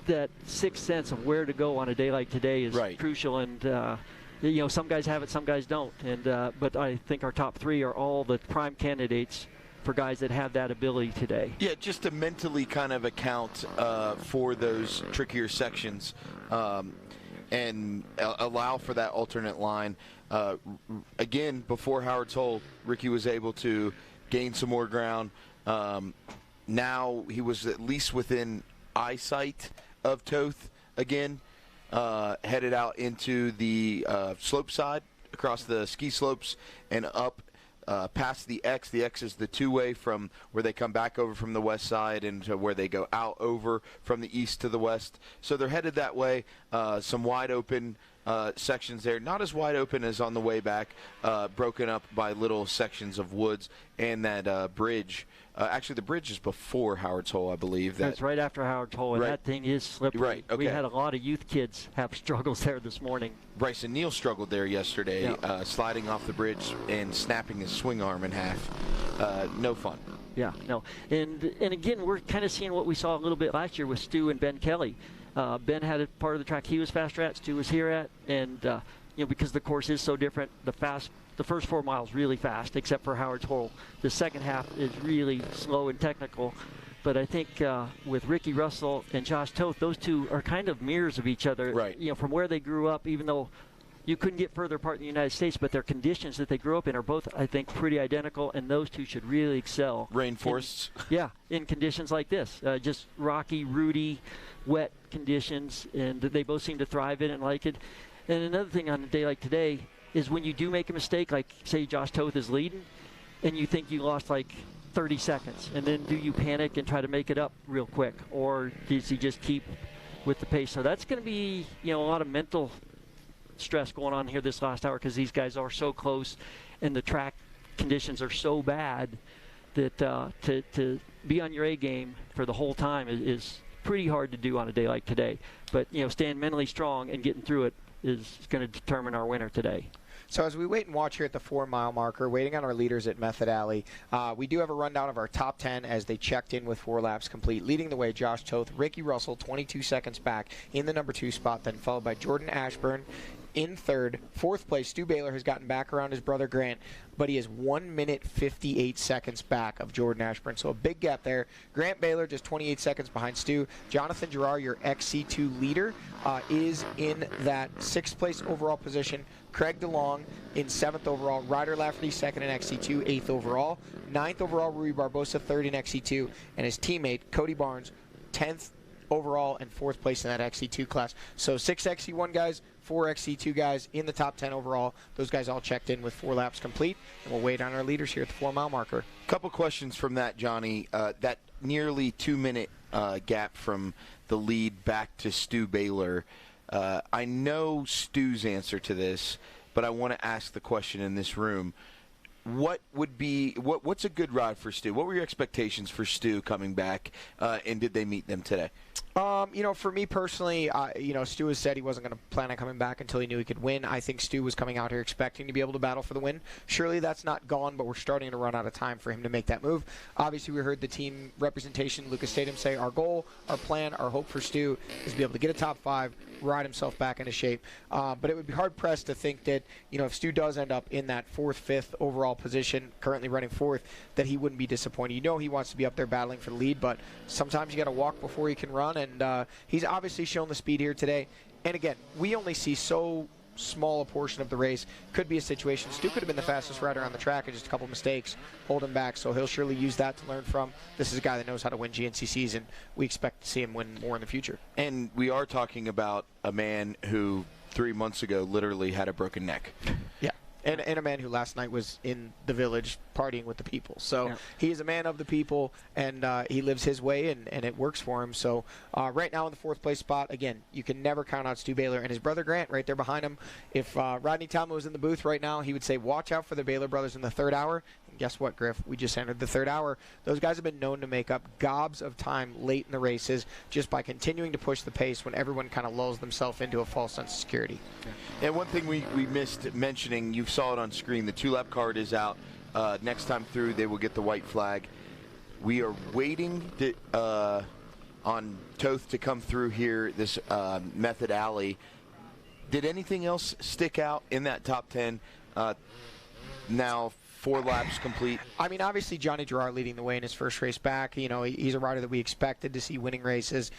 that sixth sense of where to go on a day like today is crucial. And, you know, some guys have it, some guys don't. And but I think our top three are all the prime candidates for guys that have that ability today. Yeah, just to mentally kind of account for those trickier sections and allow for that alternate line. Again, before Howard's Hole, Ricky was able to gain some more ground. Now he was at least within eyesight of Toth again, headed out into the slope side, across the ski slopes and up past the X. The X is the two-way from where they come back over from the west side into where they go out over from the east to the west. So they're headed that way. Some wide open sections there, not as wide open as on the way back, broken up by little sections of woods and that bridge. Actually, the bridge is before Howard's Hole, I believe. That's right after Howard's Hole, and that thing is slippery. Right, okay. We had a lot of youth kids have struggles there this morning. Bryson Neal struggled there yesterday, sliding off the bridge and snapping his swing arm in half. No fun. Yeah, no. And again, we're kind of seeing what we saw a little bit last year with Stu and Ben Kelly. Ben had a part of the track he was faster at, Stu was here at, and you know, because the course is so different, the first 4 miles really fast, except for Howard's Hole. The second half is really slow and technical. But I think with Ricky Russell and Josh Toth, those two are kind of mirrors of each other. Right. You know, from where they grew up, even though you couldn't get further apart in the United States, but their conditions that they grew up in are both, I think, pretty identical, and those two should really excel. Rainforests? In conditions like this. Just rocky, rooty, wet conditions, and they both seem to thrive in it and like it. And another thing on a day like today is when you do make a mistake, like, say, Josh Toth is leading, and you think you lost, like, 30 seconds, and then do you panic and try to make it up real quick, or does he just keep with the pace? So that's going to be, a lot of mental stress going on here this last hour, because these guys are so close and the track conditions are so bad that to be on your A game for the whole time is pretty hard to do on a day like today. But staying mentally strong and getting through it is going to determine our winner today. So as we wait and watch here at the 4-mile marker, waiting on our leaders at Method Alley, we do have a rundown of our top 10 as they checked in with 4 laps complete. Leading the way, Josh Toth, Ricky Russell, 22 seconds back in the number 2 spot, then followed by Jordan Ashburn in third. 4th place, Stu Baylor has gotten back around his brother Grant, but he is 1 minute 58 seconds back of Jordan Ashburn. So a big gap there. Grant Baylor just 28 seconds behind Stu. Jonathan Gerard, your XC2 leader, is in that 6th place overall position. Craig DeLong in 7th overall. Ryder Lafferty 2nd in XC2, 8th overall. 9th overall, Rui Barbosa 3rd in XC2. And his teammate, Cody Barnes, 10th overall and 4th place in that XC2 class. So 6 XC1 guys, 4 XC2 guys in the top 10 overall. Those guys all checked in with 4 laps complete. And we'll wait on our leaders here at the 4-mile marker. Couple questions from that, Johnny. That nearly 2-minute gap from the lead back to Stu Baylor. I know Stu's answer to this, but I want to ask the question in this room. What's a good ride for Stu? What were your expectations for Stu coming back, and did they meet them today? For me personally, Stu has said he wasn't going to plan on coming back until he knew he could win. I think Stu was coming out here expecting to be able to battle for the win. Surely that's not gone, but we're starting to run out of time for him to make that move. Obviously, we heard the team representation, Lucas Stadium, say our goal, our plan, our hope for Stu is to be able to get a top 5, ride himself back into shape. But it would be hard-pressed to think that, if Stu does end up in that 4th, 5th overall position, currently running 4th, that he wouldn't be disappointed. He wants to be up there battling for the lead, but sometimes you got to walk before you can run, and he's obviously shown the speed here today. And again, we only see so small a portion of the race. Could be a situation. Stu could have been the fastest rider on the track, and just a couple mistakes hold him back, so he'll surely use that to learn from. This is a guy that knows how to win GNCCs, and we expect to see him win more in the future. And we are talking about a man who 3 months ago literally had a broken neck. Yeah. And a man who last night was in the village partying with the people. So he is a man of the people, and he lives his way, and it works for him. So right now in the 4th place spot, again, you can never count out Stu Baylor and his brother Grant right there behind him. If Rodney Tomlin was in the booth right now, he would say, watch out for the Baylor brothers in the 3rd hour. And guess what, Griff? We just entered the 3rd hour. Those guys have been known to make up gobs of time late in the races just by continuing to push the pace when everyone kind of lulls themselves into a false sense of security. And one thing we missed mentioning, you saw it on screen, the 2-lap card is out. Next time through, they will get the white flag. We are waiting on Toth to come through here, this Method Alley. Did anything else stick out in that top 10? Now 4 laps complete. I mean, obviously, Johnny Gerard leading the way in his first race back. He's a rider that we expected to see winning races,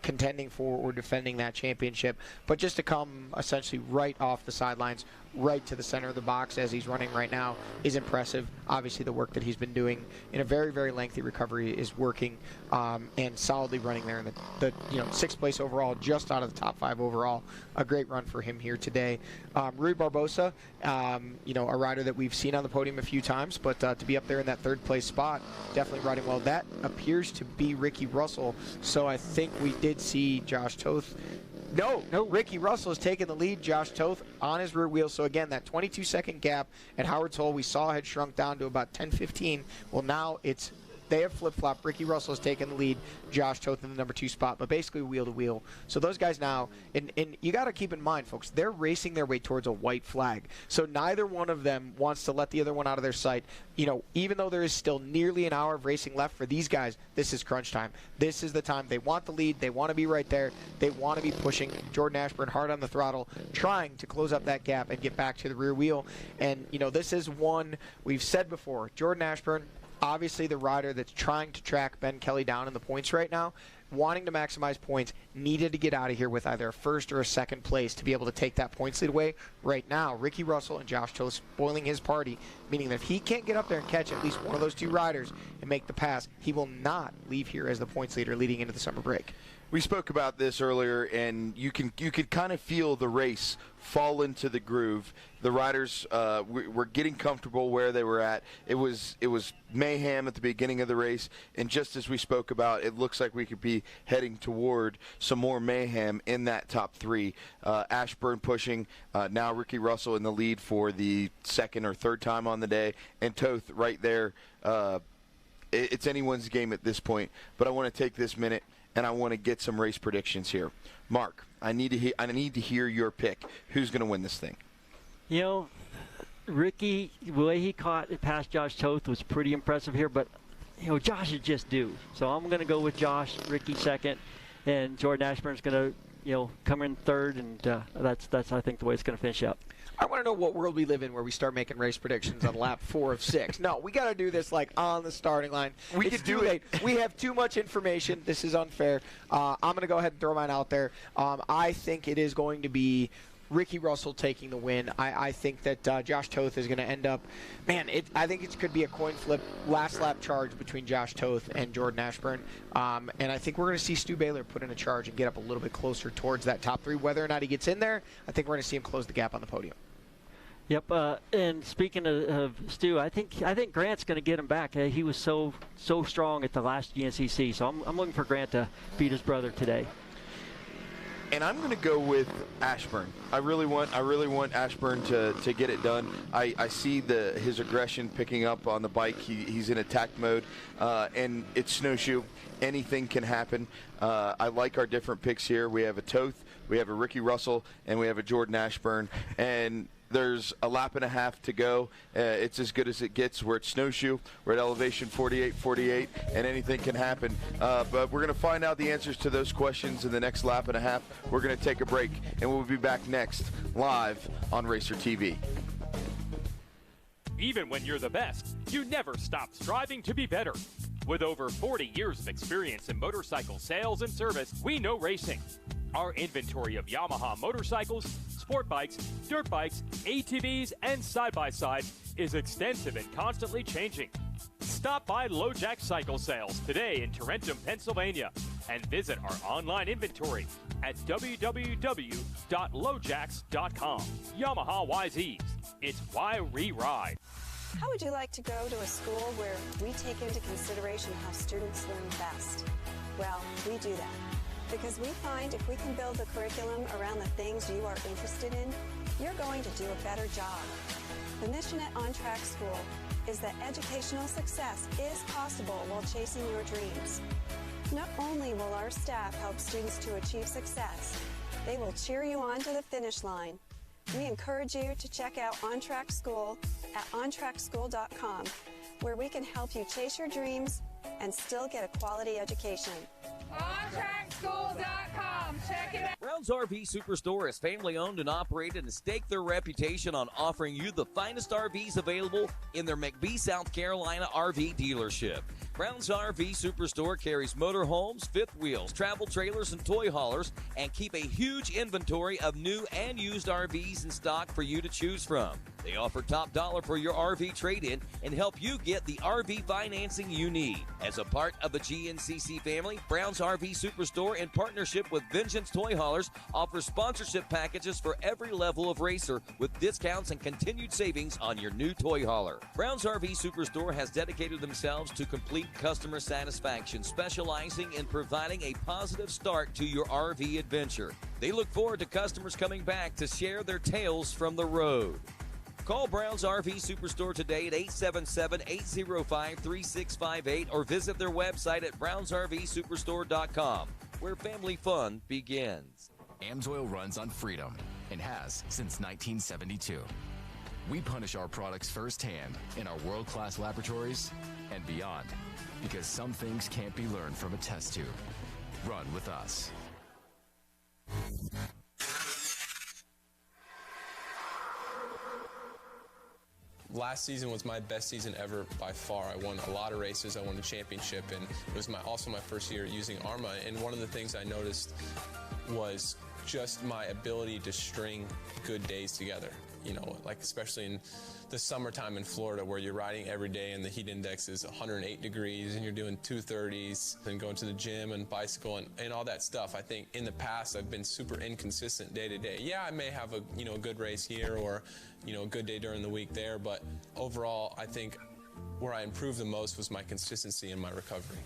contending for or defending that championship. But just to come essentially right off the sidelines, right to the center of the box as he's running right now is impressive. Obviously, the work that he's been doing in a very, very lengthy recovery is working, and solidly running there in the 6th place overall, just out of the top 5 overall. A great run for him here today. Rui Barbosa, a rider that we've seen on the podium a few times, but to be up there in that 3rd place spot, definitely riding well. That appears to be Ricky Russell, so I think we did see Josh Toth. No, Ricky Russell is taking the lead. Josh Toth on his rear wheel. So again, that 22-second gap at Howard's Hole we saw had shrunk down to about 10:15. Well, now they have flip-flopped. Ricky Russell has taken the lead. Josh Toth in the number 2 spot, but basically wheel to wheel. So those guys now, and you got to keep in mind, folks, they're racing their way towards a white flag. So neither one of them wants to let the other one out of their sight. Even though there is still nearly an hour of racing left for these guys, this is crunch time. This is the time they want the lead. They want to be right there. They want to be pushing Jordan Ashburn hard on the throttle, trying to close up that gap and get back to the rear wheel. And, this is one we've said before. Jordan Ashburn, obviously the rider that's trying to track Ben Kelly down in the points right now, wanting to maximize points, needed to get out of here with either a first or a second place to be able to take that points lead away. Right now, Ricky Russell and Josh Toth spoiling his party, meaning that if he can't get up there and catch at least one of those two riders and make the pass, he will not leave here as the points leader leading into the summer break. We spoke about this earlier, and you could kind of feel the race fall into the groove. The riders were getting comfortable where they were at. It was mayhem at the beginning of the race, and just as we spoke about, it looks like we could be heading toward some more mayhem in that top three. Ashburn pushing, now Ricky Russell in the lead for the second or third time on the day, and Toth right there. It's anyone's game at this point, but I want to take this minute and I want to get some race predictions here. Mark, I need to hear your pick. Who's going to win this thing? You know, Ricky, the way he caught it past Josh Toth was pretty impressive here, but you know, Josh is just due. So I'm going to go with Josh, Ricky second, and Jordan Ashburn's going to come in third, and that's I think the way it's going to finish up. I want to know what world we live in where we start making race predictions on lap 4 of 6. No, we got to do this like on the starting line. We it's could too do late. We have too much information. This is unfair. I'm going to go ahead and throw mine out there. I think it is going to be Ricky Russell taking the win. I think that Josh Toth is going to end up, I think it could be a coin flip last lap charge between Josh Toth and Jordan Ashburn. And I think we're going to see Stu Baylor put in a charge and get up a little bit closer towards that top 3. Whether or not he gets in there, I think we're going to see him close the gap on the podium. Yep, and speaking of Stu, I think Grant's going to get him back. He was so strong at the last GNCC, so I'm looking for Grant to beat his brother today. And I'm going to go with Ashburn. I really want Ashburn to get it done. I see his aggression picking up on the bike. He's in attack mode, and it's Snowshoe. Anything can happen. I like our different picks here. We have a Toth, we have a Ricky Russell, and we have a Jordan Ashburn. And there's a lap and a half to go. It's as good as it gets. We're at Snowshoe. We're at elevation 48, and anything can happen. But we're going to find out the answers to those questions in the next lap and a half. We're going to take a break, and we'll be back next live on Racer TV. Even when you're the best, you never stop striving to be better. With over 40 years of experience in motorcycle sales and service, we know racing. Our inventory of Yamaha motorcycles, sport bikes, dirt bikes, ATVs, and side-by-sides is extensive and constantly changing. Stop by LoJack Cycle Sales today in Tarentum, Pennsylvania, and visit our online inventory at www.lojacks.com. Yamaha YZs. It's why we ride. How would you like to go to a school where we take into consideration how students learn best? Well, we do that because we find if we can build the curriculum around the things you are interested in, you're going to do a better job. The mission at On Track School is that educational success is possible while chasing your dreams. Not only will our staff help students to achieve success, they will cheer you on to the finish line. We encourage you to check out On Track School at ontrackschool.com, where we can help you chase your dreams and still get a quality education. OnTrackSchool.com. Check it out. Brown's RV Superstore is family owned and operated and stake their reputation on offering you the finest RVs available in their McBee, South Carolina RV dealership. Brown's RV Superstore carries motorhomes, fifth wheels, travel trailers, and toy haulers, and keep a huge inventory of new and used RVs in stock for you to choose from. They offer top dollar for your RV trade-in and help you get the RV financing you need. As a part of the GNCC family, Brown's RV Superstore, in partnership with Vengeance Toy Haulers, offers sponsorship packages for every level of racer with discounts and continued savings on your new toy hauler. Brown's RV Superstore has dedicated themselves to complete customer satisfaction, specializing in providing a positive start to your RV adventure. They look forward to customers coming back to share their tales from the road. Call Brown's RV Superstore today at 877-805-3658 or visit their website at brownsrvsuperstore.com, where family fun begins. Amsoil runs on freedom and has since 1972. We punish our products firsthand in our world-class laboratories and beyond, because some things can't be learned from a test tube. Run with us. Last season was my best season ever by far. I won a lot of races. I won a championship, and it was also my first year using ARMA. And one of the things I noticed was just my ability to string good days together. You know, like especially in the summertime in Florida where you're riding every day and the heat index is 108 degrees and you're doing 230s and going to the gym and bicycle and all that stuff. I think in the past I've been super inconsistent day to day. Yeah, I may have a good race here or a good day during the week there, but overall I think where I improved the most was my consistency and my recovery.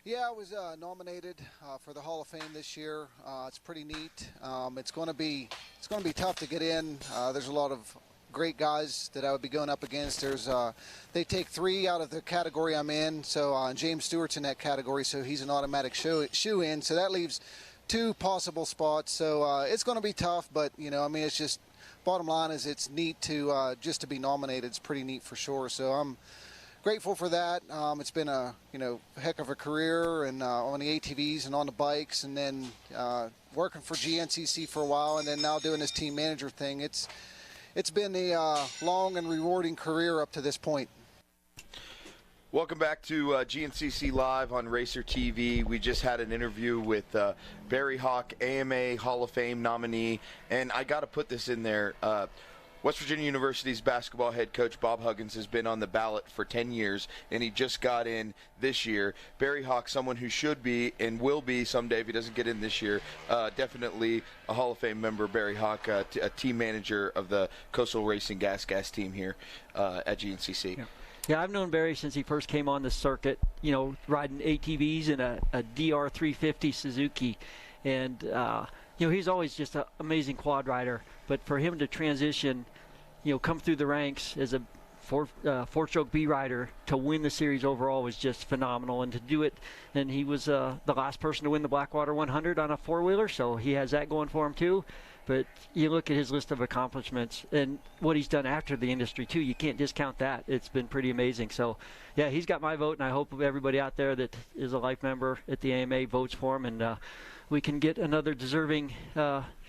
Yeah, I was nominated for the Hall of Fame this year. It's pretty neat. It's going to be tough to get in. There's a lot of great guys that I would be going up against. They take 3 out of the category I'm in. So James Stewart's in that category, so he's an automatic shoe in. So that leaves 2 possible spots. So it's going to be tough, but it's just bottom line is it's neat to just to be nominated. It's pretty neat for sure. So I'm grateful for that. It's been a heck of a career, and on the ATVs and on the bikes, and then working for GNCC for a while, and then now doing this team manager thing. It's been a long and rewarding career up to this point. Welcome back to GNCC Live on Racer TV. We just had an interview with Barry Hawk, AMA Hall of Fame nominee, and I got to put this in there. West Virginia University's basketball head coach Bob Huggins has been on the ballot for 10 years, and he just got in this year. Barry Hawk, someone who should be and will be someday if he doesn't get in this year, definitely a Hall of Fame member. Barry Hawk, a team manager of the Coastal Racing Gas team here at GNCC. Yeah, I've known Barry since he first came on the circuit, riding ATVs in a DR350 Suzuki. And, he's always just an amazing quad rider. But for him to transition, come through the ranks as a four-stroke B rider to win the series overall was just phenomenal. And to do it, and he was the last person to win the Blackwater 100 on a four-wheeler, so he has that going for him too. But you look at his list of accomplishments and what he's done after the industry too. You can't discount that. It's been pretty amazing. So, yeah, he's got my vote, and I hope everybody out there that is a life member at the AMA votes for him, and we can get another deserving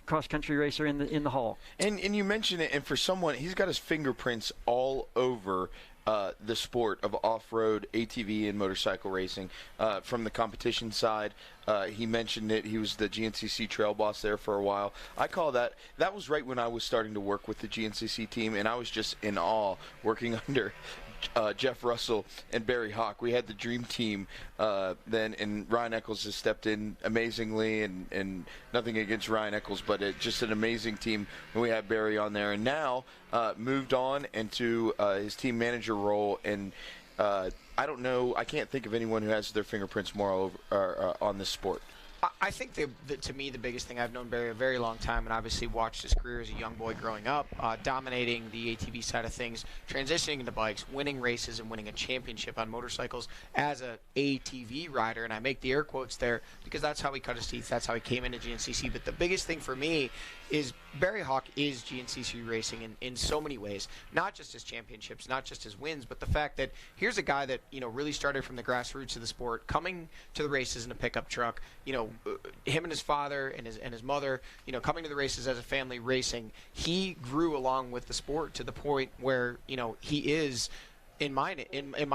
cross-country racer in the hall. And you mentioned it, and for someone, he's got his fingerprints all over the sport of off-road ATV and motorcycle racing. From the competition side, he mentioned it. He was the GNCC trail boss there for a while. I call that was right when I was starting to work with the GNCC team, and I was just in awe working under Jeff Russell and Barry Hawk. We had the dream team then, and Ryan Eccles has stepped in amazingly, and nothing against Ryan Eccles, but just an amazing team when we had Barry on there. And now moved on into his team manager role, and I don't know, I can't think of anyone who has their fingerprints more on this sport. I think to me the biggest thing, I've known Barry a very long time and obviously watched his career as a young boy growing up, dominating the ATV side of things, transitioning into bikes, winning races and winning a championship on motorcycles as a ATV rider, and I make the air quotes there because that's how he cut his teeth, that's how he came into GNCC. But the biggest thing for me is Barry Hawk is GNCC racing in so many ways, not just his championships, not just his wins, but the fact that here's a guy that really started from the grassroots of the sport, coming to the races in a pickup truck, him and his father and his mother, coming to the races as a family racing. He grew along with the sport to the point where he is, in my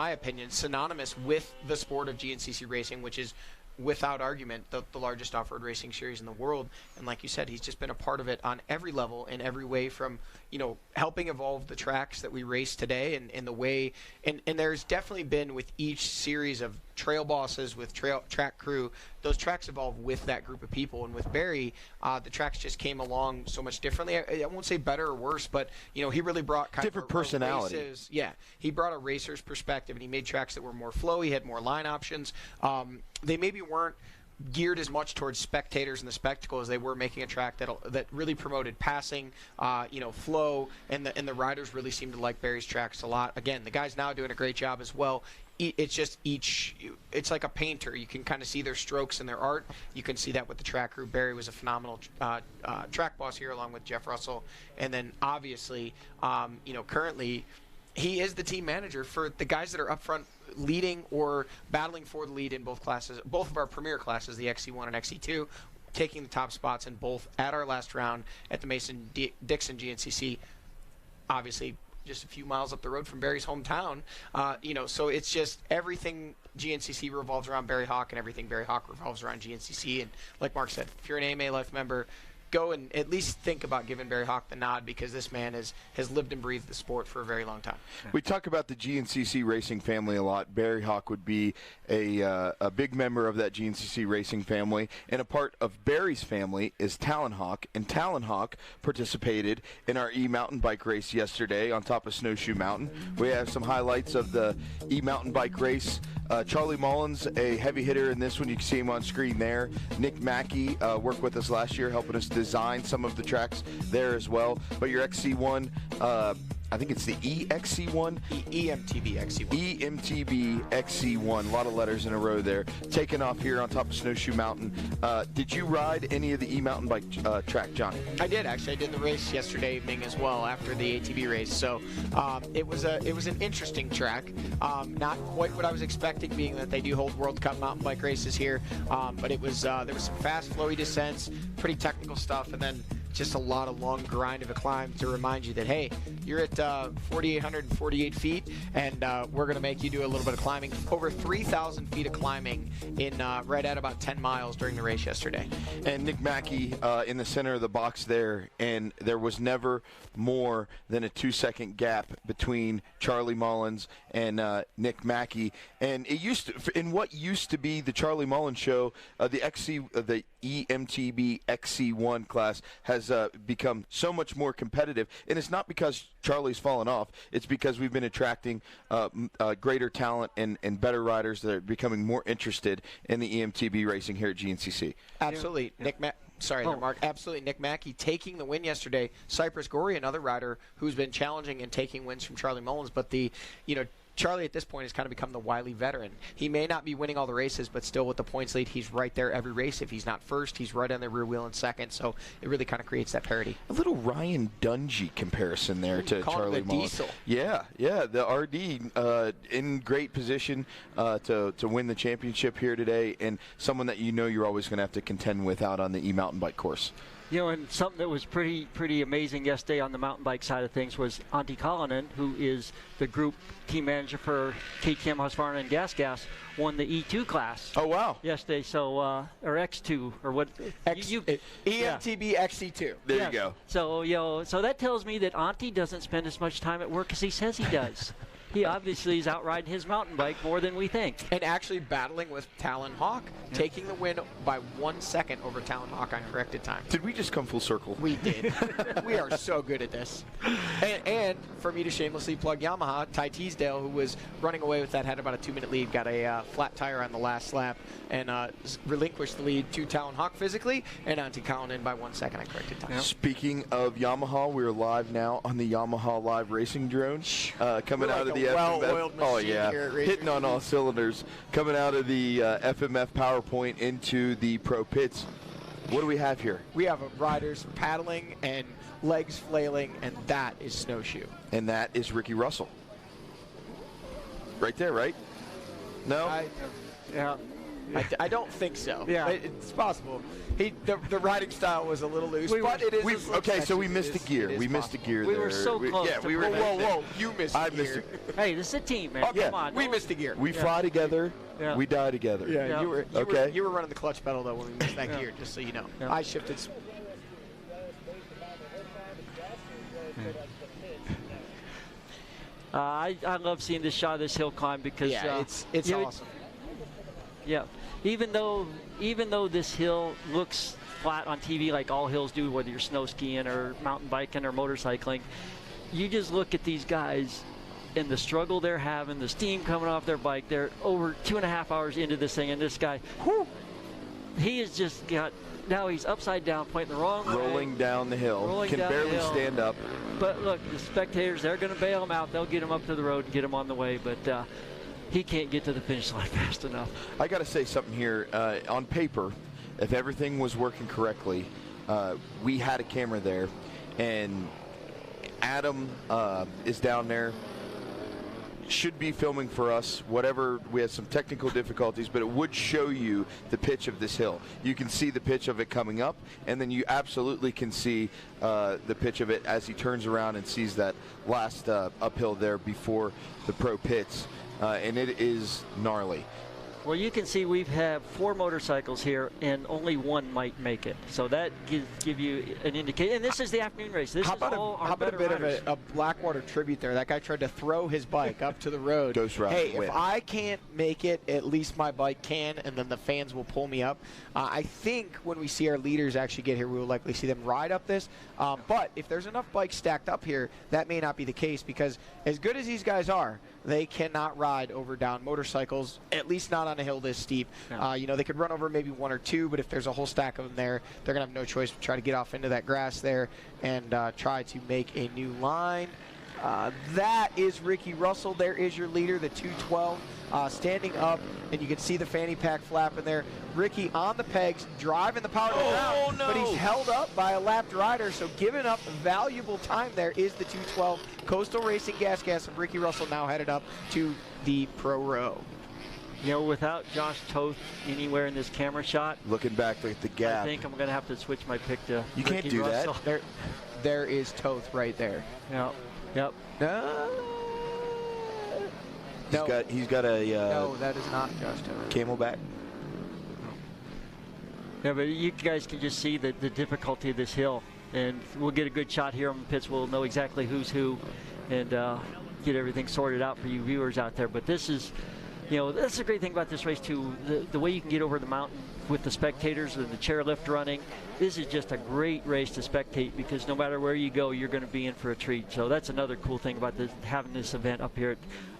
opinion, synonymous with the sport of GNCC racing, which is without argument the largest off-road racing series in the world. And like you said, he's just been a part of it on every level, in every way, from helping evolve the tracks that we race today, and the way, and there's definitely been, with each series of trail bosses with track crew, those tracks evolve with that group of people. And with Barry, the tracks just came along so much differently. I won't say better or worse, but he really brought kind different of personality. Races. Yeah, he brought a racer's perspective, and he made tracks that were more flowy, had more line options. They maybe weren't geared as much towards spectators and the spectacle as they were making a track that really promoted passing, flow, and the riders really seem to like Barry's tracks a lot. Again, the guy's now doing a great job as well. It's just it's like a painter. You can kind of see their strokes and their art. You can see that with the track crew. Barry was a phenomenal track boss here, along with Jeff Russell, and then obviously, currently, he is the team manager for the guys that are up front leading or battling for the lead in both classes, both of our premier classes, the XC1 and XC2, taking the top spots in both at our last round at the Mason-Dixon GNCC, obviously just a few miles up the road from Barry's hometown. So it's just everything GNCC revolves around Barry Hawk, and everything Barry Hawk revolves around GNCC. And like Mark said, if you're an AMA Life member, go and at least think about giving Barry Hawk the nod, because this man has lived and breathed the sport for a very long time. We talk about the GNCC racing family a lot. Barry Hawk would be a big member of that GNCC racing family, and a part of Barry's family is Talon Hawk, and Talon Hawk participated in our e-mountain bike race yesterday on top of Snowshoe Mountain. We have some highlights of the e-mountain bike race. Charlie Mullins, a heavy hitter in this one. You can see him on screen there. Nick Mackey worked with us last year, helping us design some of the tracks there as well. But your XC1, I think it's the EXC1? EMTB XC1. EMTB XC1. A lot of letters in a row there. Taking off here on top of Snowshoe Mountain. Did you ride any of the e-mountain bike track, Johnny? I did, actually. I did the race yesterday evening as well after the ATV race. So it was an interesting track. Not quite what I was expecting, being that they do hold World Cup mountain bike races here. But it was there was some fast, flowy descents, pretty technical stuff, and then just a lot of long grind of a climb to remind you that, hey, you're at 4,848 feet, and we're going to make you do a little bit of climbing. Over 3,000 feet of climbing in right at about 10 miles during the race yesterday. And Nick Mackey in the center of the box there, and there was never more than a 2-second gap between Charlie Mullins and Nick Mackey. And it used to, in what used to be the Charlie Mullins show, the EMTB XC1 class has become so much more competitive, and it's not because Charlie's fallen off. It's because we've been attracting greater talent and better riders that are becoming more interested in the EMTB racing here at GNCC. Absolutely. Yeah. Mark. Absolutely. Nick Mackey taking the win yesterday. Cypress Gorey, another rider who's been challenging and taking wins from Charlie Mullins, but Charlie at this point has kind of become the wily veteran. He may not be winning all the races, but still with the points lead, he's right there every race. If he's not first, he's right on the rear wheel in second. So it really kind of creates that parity. A little Ryan Dungey comparison there to Charlie Mullins. Diesel. Yeah, the RD in great position to win the championship here today, and someone that you're always going to have to contend with out on the e-mountain bike course. And something that was pretty amazing yesterday on the mountain bike side of things was Antti Kallinen, who is the group team manager for KTM Husqvarna and Gas, won the E2 class. Oh, wow. Yesterday, so, or X2, or what? EMTB XC2. There you go. So, so that tells me that Antti doesn't spend as much time at work as he says he does. He obviously is out riding his mountain bike more than we think. And actually battling with Talon Hawk, taking the win by 1 second over Talon Hawk on corrected time. Did we just come full circle? We did. We are so good at this. And for me to shamelessly plug Yamaha, Ty Teasdale, who was running away with that, had about a 2-minute lead, got a flat tire on the last lap, and relinquished the lead to Talon Hawk physically, and Antti Kallinen by 1 second on corrected time. Speaking of Yamaha, we're live now on the Yamaha Live Racing Drone, coming out of the FMF. Hitting on all cylinders. Coming out of the FMF PowerPoint into the Pro Pits. What do we have here? We have riders paddling and legs flailing, and that is Snowshoe. And that is Ricky Russell. Right there, right? No? I don't think so. Yeah. It's possible. The riding style was a little loose, but it is. Okay, so we missed a gear. We missed a gear there. We were so close. Yeah, we were. Whoa! You missed a gear. Hey, this is a team, man. Okay, come on. We missed a gear. We fly together. Yeah. We die together. Yeah, you were. Okay. You were running the clutch pedal though when we missed that gear, just so you know. I shifted. I love seeing this shot of this hill climb because it's awesome. Yeah, even though this hill looks flat on TV like all hills do, whether you're snow skiing or mountain biking or motorcycling, you just look at these guys and the struggle they're having, the steam coming off their bike. They're over 2.5 hours into this thing, and this guy, he has just got, now he's upside down, pointing the wrong way. Rolling down the hill. Can barely stand up. But look, the spectators, they're going to bail him out. They'll get him up to the road and get him on the way. But he can't get to the finish line fast enough. I got to say something here. On paper, if everything was working correctly, we had a camera there, and Adam is down there. Should be filming for us, whatever. We had some technical difficulties, but it would show you the pitch of this hill. You can see the pitch of it coming up, and then you absolutely can see the pitch of it as he turns around and sees that last uphill there before the pro pits, and it is gnarly. Well, you can see we've had 4 motorcycles here, and only 1 might make it. So that give you an indication. And this is the afternoon race. This is all our better riders. How about a bit of a Blackwater tribute there? That guy tried to throw his bike up to the road. Ghost Rider Hey, win. if I can't make it, at least my bike can, and then the fans will pull me up. I think when we see our leaders actually get here, we will likely see them ride up this. But if there's enough bikes stacked up here, that may not be the case, because as good as these guys are, they cannot ride over down motorcycles, at least not on a hill this steep. No. You know, they could run over maybe 1 or 2, but if there's a whole stack of them there, they're going to have no choice but try to get off into that grass there and try to make a new line. That is Ricky Russell. There is your leader, the 212, standing up, and you can see the fanny pack flapping there. Ricky on the pegs, driving the power to the ground, but he's held up by a lapped rider, so giving up valuable time there is the 212. Coastal Racing Gas and Ricky Russell now headed up to the pro row. You know, without Josh Toth anywhere in this camera shot, looking back at the gap, I think I'm going to have to switch my pick to You Ricky can't do Russell. that. There is Toth right there. Yep. He's got a no, that is not Josh Toth. Camelback. Yeah, but you guys can just see the difficulty of this hill, and we'll get a good shot here on the pits. We'll know exactly who's who, and get everything sorted out for you viewers out there. But this is, you know, that's the great thing about this race too. The way you can get over the mountain with the spectators and the chairlift running. This is just a great race to spectate, because no matter where you go, you're going to be in for a treat. So that's another cool thing about having this event up here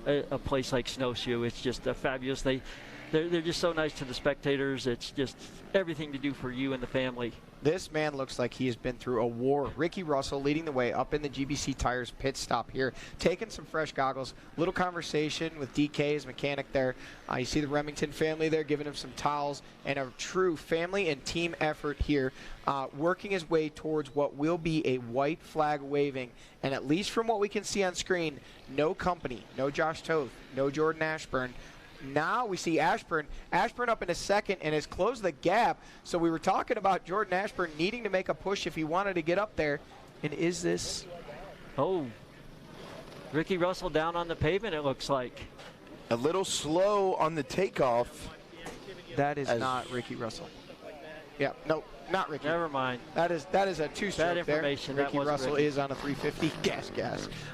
at a place like Snowshoe. It's just fabulous. They're just so nice to the spectators. It's just everything to do for you and the family. This man looks like he has been through a war. Ricky Russell leading the way up in the GBC Tires pit stop here, taking some fresh goggles. Little conversation with DK, his mechanic there. You see the Remington family there giving him some towels, and a true family and team effort here, working his way towards what will be a white flag waving. And at least from what we can see on screen, no company, no Josh Toth, no Jordan Ashburn. Now we see Ashburn up in a second and has closed the gap. So we were talking about Jordan Ashburn needing to make a push if he wanted to get up there. And is this? Oh, Ricky Russell down on the pavement, it looks like. A little slow on the takeoff. That is not Ricky Russell. Yeah, no, not Ricky. Never mind. That is a two-stroke Bad information. there. Ricky Russell is on a 350 gas.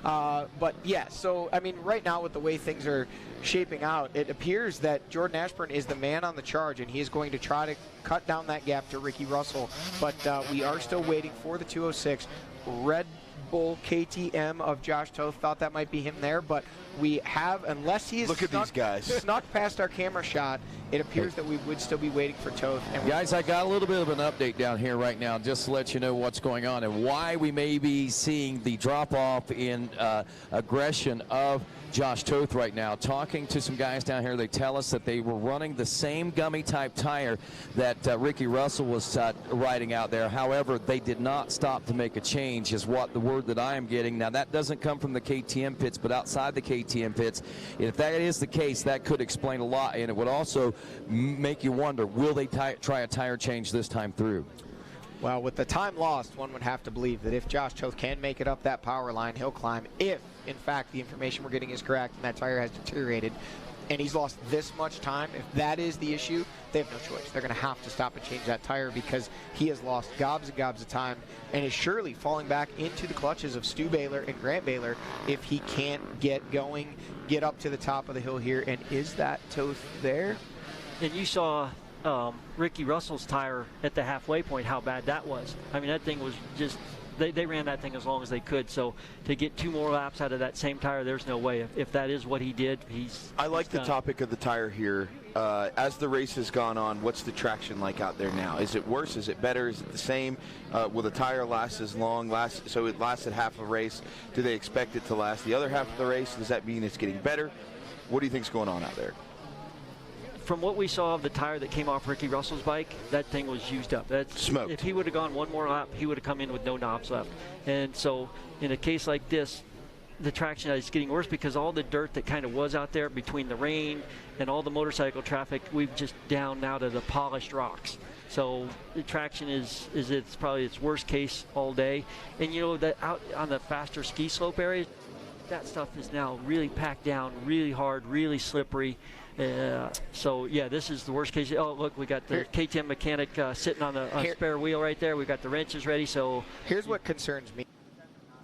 But yeah, so I mean, right now with the way things are shaping out, it appears that Jordan Ashburn is the man on the charge, and he is going to try to cut down that gap to Ricky Russell. But we are still waiting for the 206. Red Bull KTM of Josh Toth thought that might be him there, but we have, unless he is Look at these guys. snuck past our camera shot, it appears that we would still be waiting for Toth. And guys, I got a little bit of an update down here right now, just to let you know what's going on and why we may be seeing the drop-off in aggression of Josh Toth right now. Talking to some guys down here, they tell us that they were running the same gummy-type tire that Ricky Russell was riding out there. However, they did not stop to make a change, is what the word that I am getting. Now, that doesn't come from the KTM pits, but outside the KTM pits. If that is the case, that could explain a lot, and it would also make you wonder, will they try a tire change this time through? Well, with the time lost, one would have to believe that if Josh Toth can make it up that power line, he'll climb. If, in fact, the information we're getting is correct and that tire has deteriorated and he's lost this much time, if that is the issue, they have no choice. They're going to have to stop and change that tire, because he has lost gobs and gobs of time and is surely falling back into the clutches of Stu Baylor and Grant Baylor if he can't get going, get up to the top of the hill here. And is that Toth there? And you saw Ricky Russell's tire at the halfway point, how bad that was. I mean, that thing was just they ran that thing as long as they could. So to get 2 more laps out of that same tire, there's no way. If that is what he did, I like he's the done. topic of the tire here. As the race has gone on, what's the traction like out there now? Is it worse? Is it better? Is it the same? Will the tire last as long? So it lasted half a race. Do they expect it to last the other half of the race? Does that mean it's getting better? What do you think's going on out there? From what we saw of the tire that came off Ricky Russell's bike, that thing was used up. That's smoked. If he would have gone 1 more lap, he would have come in with no knobs left. And so in a case like this, the traction is getting worse because all the dirt that kind of was out there between the rain and all the motorcycle traffic, we've just down now to the polished rocks. So the traction is it's probably its worst case all day. And you know that out on the faster ski slope areas, that stuff is now really packed down, really hard, really slippery. So yeah, this is the worst case. Oh look, we got the KTM mechanic sitting on the spare wheel right there. We got the wrenches ready. So here's what concerns me.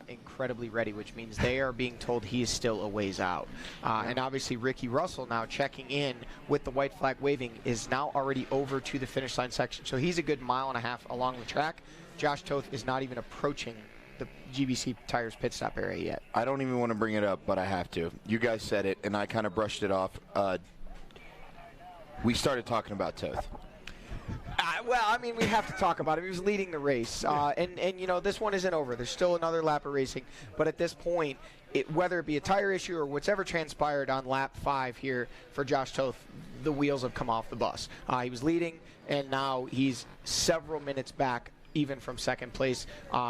Incredibly ready, which means they are being told he is still a ways out. And obviously Ricky Russell now checking in with the white flag waving is now already over to the finish line section. So he's a good 1.5 miles along the track. Josh Toth is not even approaching the GBC Tires pit stop area yet. I don't even want to bring it up, but I have to. You guys said it, and I kind of brushed it off. We started talking about Toth. Well, I mean, we have to talk about him. He was leading the race. And you know, this one isn't over. There's still another lap of racing. But at this point, whether it be a tire issue or whatever transpired on lap 5 here for Josh Toth, the wheels have come off the bus. He was leading, and now he's several minutes back even from second place.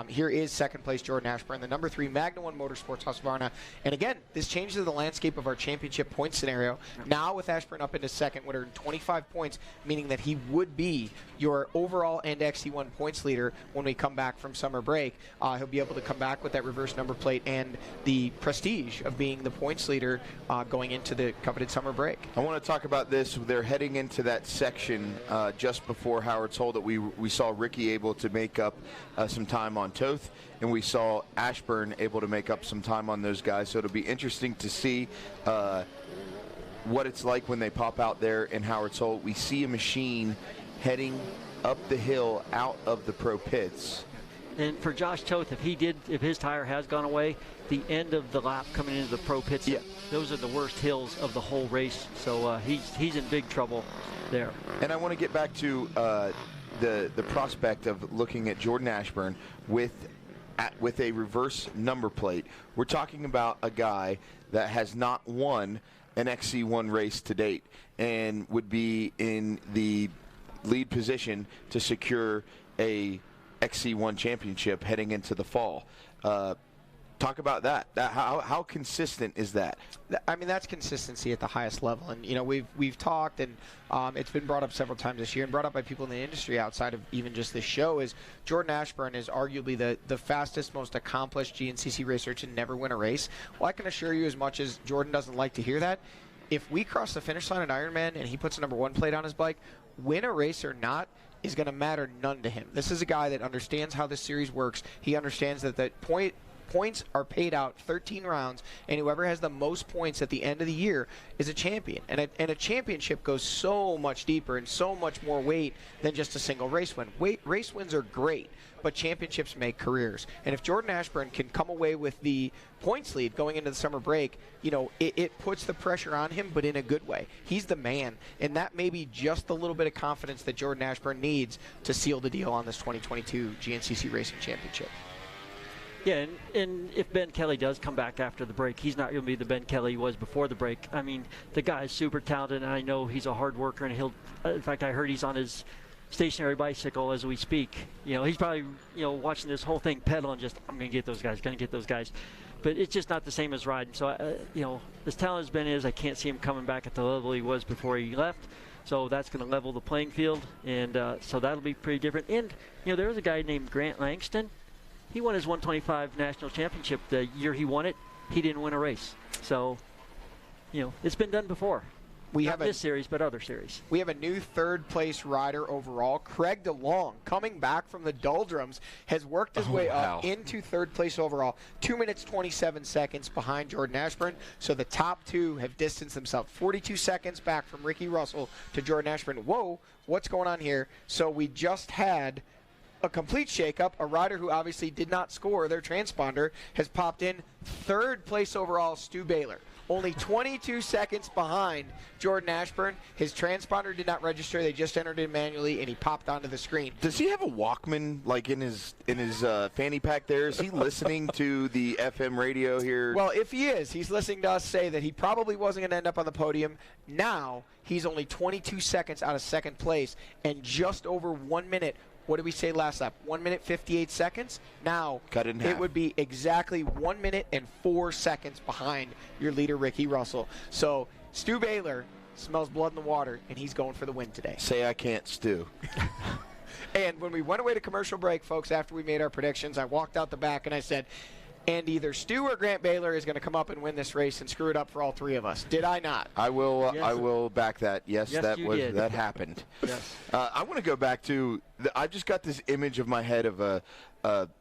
Here is second place Jordan Ashburn, the number 3 Magna 1 Motorsports Husqvarna. And again, this changes the landscape of our championship point scenario. Now with Ashburn up into second with 25 points, meaning that he would be your overall and XC1 points leader when we come back from summer break. He'll be able to come back with that reverse number plate and the prestige of being the points leader going into the coveted summer break. I want to talk about this. They're heading into that section just before Howard's Hole that we saw Ricky able to make up some time on Toth, and we saw Ashburn able to make up some time on those guys. So it'll be interesting to see what it's like when they pop out there in Howard's Hole. We see a machine heading up the hill out of the pro pits. And for Josh Toth, if his tire has gone away, the end of the lap coming into the pro pits, those are the worst hills of the whole race. So he's in big trouble there. And I want to get back to the prospect of looking at Jordan Ashburn with a reverse number plate. We're talking about a guy that has not won an XC1 race to date and would be in the lead position to secure a XC1 championship heading into the fall. Talk about that. How consistent is that? I mean, that's consistency at the highest level. And, you know, we've talked, and it's been brought up several times this year and brought up by people in the industry outside of even just this show, is Jordan Ashburn is arguably the fastest, most accomplished GNCC racer to never win a race. Well, I can assure you, as much as Jordan doesn't like to hear that, if we cross the finish line at Ironman and he puts a number 1 plate on his bike, win a race or not is going to matter none to him. This is a guy that understands how this series works. He understands that points are paid out 13 rounds, and whoever has the most points at the end of the year is a champion. And a championship goes so much deeper and so much more weight than just a single race win. Race wins are great, but championships make careers. And if Jordan Ashburn can come away with the points lead going into the summer break, you know, it puts the pressure on him, but in a good way. He's the man, and that may be just a little bit of confidence that Jordan Ashburn needs to seal the deal on this 2022 GNCC Racing Championship. Yeah, and if Ben Kelly does come back after the break, he's not going to be the Ben Kelly he was before the break. I mean, the guy is super talented, and I know he's a hard worker, and he'll, in fact, I heard he's on his stationary bicycle as we speak. You know, he's probably, you know, watching this whole thing pedaling, just, I'm going to get those guys, But it's just not the same as riding. So, you know, as talented as Ben is, I can't see him coming back at the level he was before he left. So that's going to level the playing field, and so that'll be pretty different. And, you know, there was a guy named Grant Langston. He won his 125 national championship the year he won it. He didn't win a race. So, you know, it's been done before. Not this series, but other series. We have a new third-place rider overall. Craig DeLong, coming back from the doldrums, has worked his way up into third place overall. 2 minutes, 27 seconds behind Jordan Ashburn. So the top two have distanced themselves. 42 seconds back from Ricky Russell to Jordan Ashburn. Whoa, what's going on here? So we just had a complete shakeup. A rider who obviously did not score, their transponder, has popped in 3rd place overall, Stu Baylor. Only 22 seconds behind Jordan Ashburn. His transponder did not register. They just entered it manually, and he popped onto the screen. Does he have a Walkman like in his fanny pack there? Is he listening to the FM radio here? Well, if he is, he's listening to us say that he probably wasn't going to end up on the podium. Now he's only 22 seconds out of 2nd place and just over 1 minute. What did we say last lap? 1 minute 58 seconds. Now cut it in half. It would be exactly 1 minute and 4 seconds behind your leader, Ricky Russell. So Stu Baylor smells blood in the water, and he's going for the win today. Say I can't, Stu. And when we went away to commercial break, folks, after we made our predictions, I walked out the back and I said, and either Stu or Grant Baylor is going to come up and win this race and screw it up for all 3 of us. Did I not? I will. Yes. I will back that. Yes, Yes, that you was did. that happened. Yes. I want to go back to. I just got this image of my head of a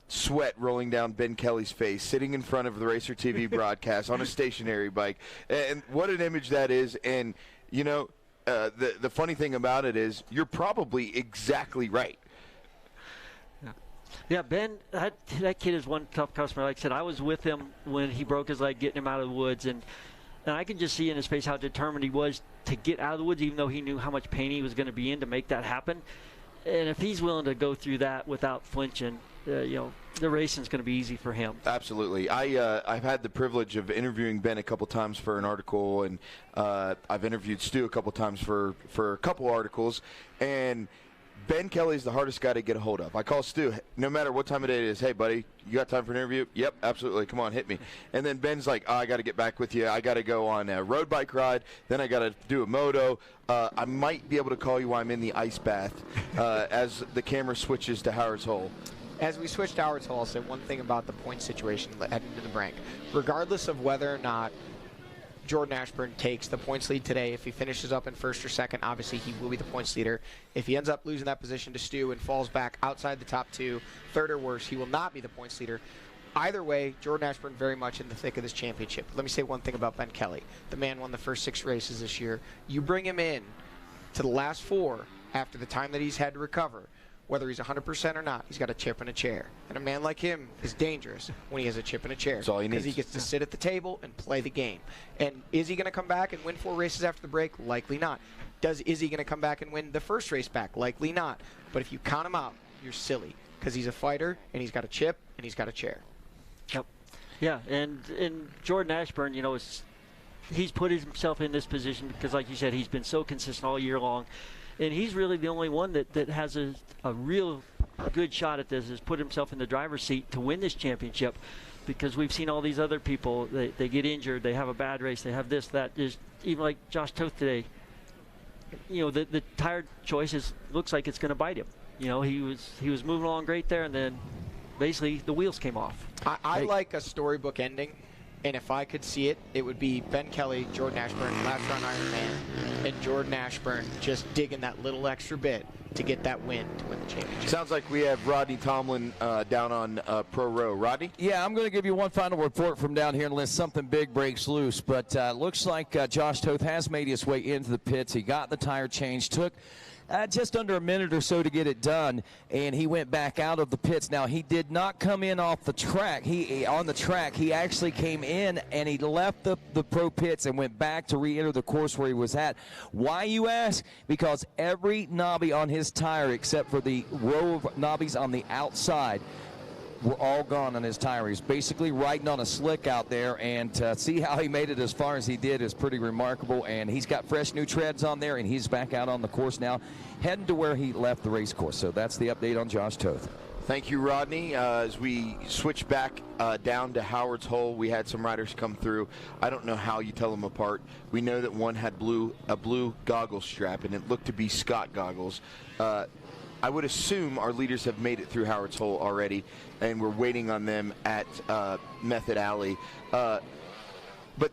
sweat rolling down Ben Kelly's face, sitting in front of the Racer TV broadcast on a stationary bike, and what an image that is. And you know, the funny thing about it is, you're probably exactly right. Yeah, Ben, that kid is one tough customer. Like I said, I was with him when he broke his leg getting him out of the woods, and I can just see in his face how determined he was to get out of the woods, even though he knew how much pain he was going to be in to make that happen. And if he's willing to go through that without flinching, the racing's going to be easy for him. Absolutely. I've had the privilege of interviewing Ben a couple times for an article, and I've interviewed Stu a couple times for a couple articles, and Ben Kelly's the hardest guy to get a hold of. I call Stu, no matter what time of day it is, hey, buddy, you got time for an interview? Yep, absolutely. Come on, hit me. And then Ben's like, I got to get back with you. I got to go on a road bike ride. Then I got to do a moto. I might be able to call you while I'm in the ice bath as the camera switches to Howard's Hole. As we switch to Howard's Hall, I'll say one thing about the point situation heading to the break. Regardless of whether or not Jordan Ashburn takes the points lead today, if he finishes up in 1st or 2nd, obviously he will be the points leader. If he ends up losing that position to Stu and falls back outside the top 2, 3rd or worse, he will not be the points leader. Either way, Jordan Ashburn very much in the thick of this championship. Let me say one thing about Ben Kelly. The man won the first 6 races this year. You bring him in to the last 4 after the time that he's had to recover. Whether he's 100% or not, he's got a chip and a chair. And a man like him is dangerous when he has a chip and a chair. That's all he needs. Because he gets to sit at the table and play the game. And is he going to come back and win 4 races after the break? Likely not. Is he going to come back and win the first race back? Likely not. But if you count him out, you're silly. Because he's a fighter, and he's got a chip, and he's got a chair. Yep. Yeah, and Jordan Ashburn, he's put himself in this position because, like you said, he's been so consistent all year long. And he's really the only one that has a real good shot at this, has put himself in the driver's seat to win this championship, because we've seen all these other people, they get injured, they have a bad race, they have this, that. Just, even like Josh Toth today, the tire choice looks like it's going to bite him. He was moving along great there, and then basically the wheels came off. I like a storybook ending. And if I could see it, it would be Ben Kelly, Jordan Ashburn, last round Iron Man, and Jordan Ashburn just digging that little extra bit to get that win to win the championship. Sounds like we have Rodney Tomlin down on Pro Row. Rodney? Yeah, I'm going to give you one final report from down here unless something big breaks loose. But looks like Josh Toth has made his way into the pits. He got the tire change, took just under a minute or so to get it done, and he went back out of the pits. Now, he did not come in off the track. On the track, he actually came in and he left the pro pits and went back to re-enter the course where he was at. Why, you ask? Because every knobby on his tire, except for the row of knobbies on the outside, were all gone on his tire. He's basically riding on a slick out there, and to see how he made it as far as he did is pretty remarkable. And he's got fresh new treads on there, and he's back out on the course now, heading to where he left the race course. So that's the update on Josh Toth. Thank you, Rodney. As we switch back down to Howard's Hole, we had some riders come through. I don't know how you tell them apart. We know that one had a blue goggle strap, and it looked to be Scott goggles. I would assume our leaders have made it through Howard's Hole already, and we're waiting on them at Method Alley. But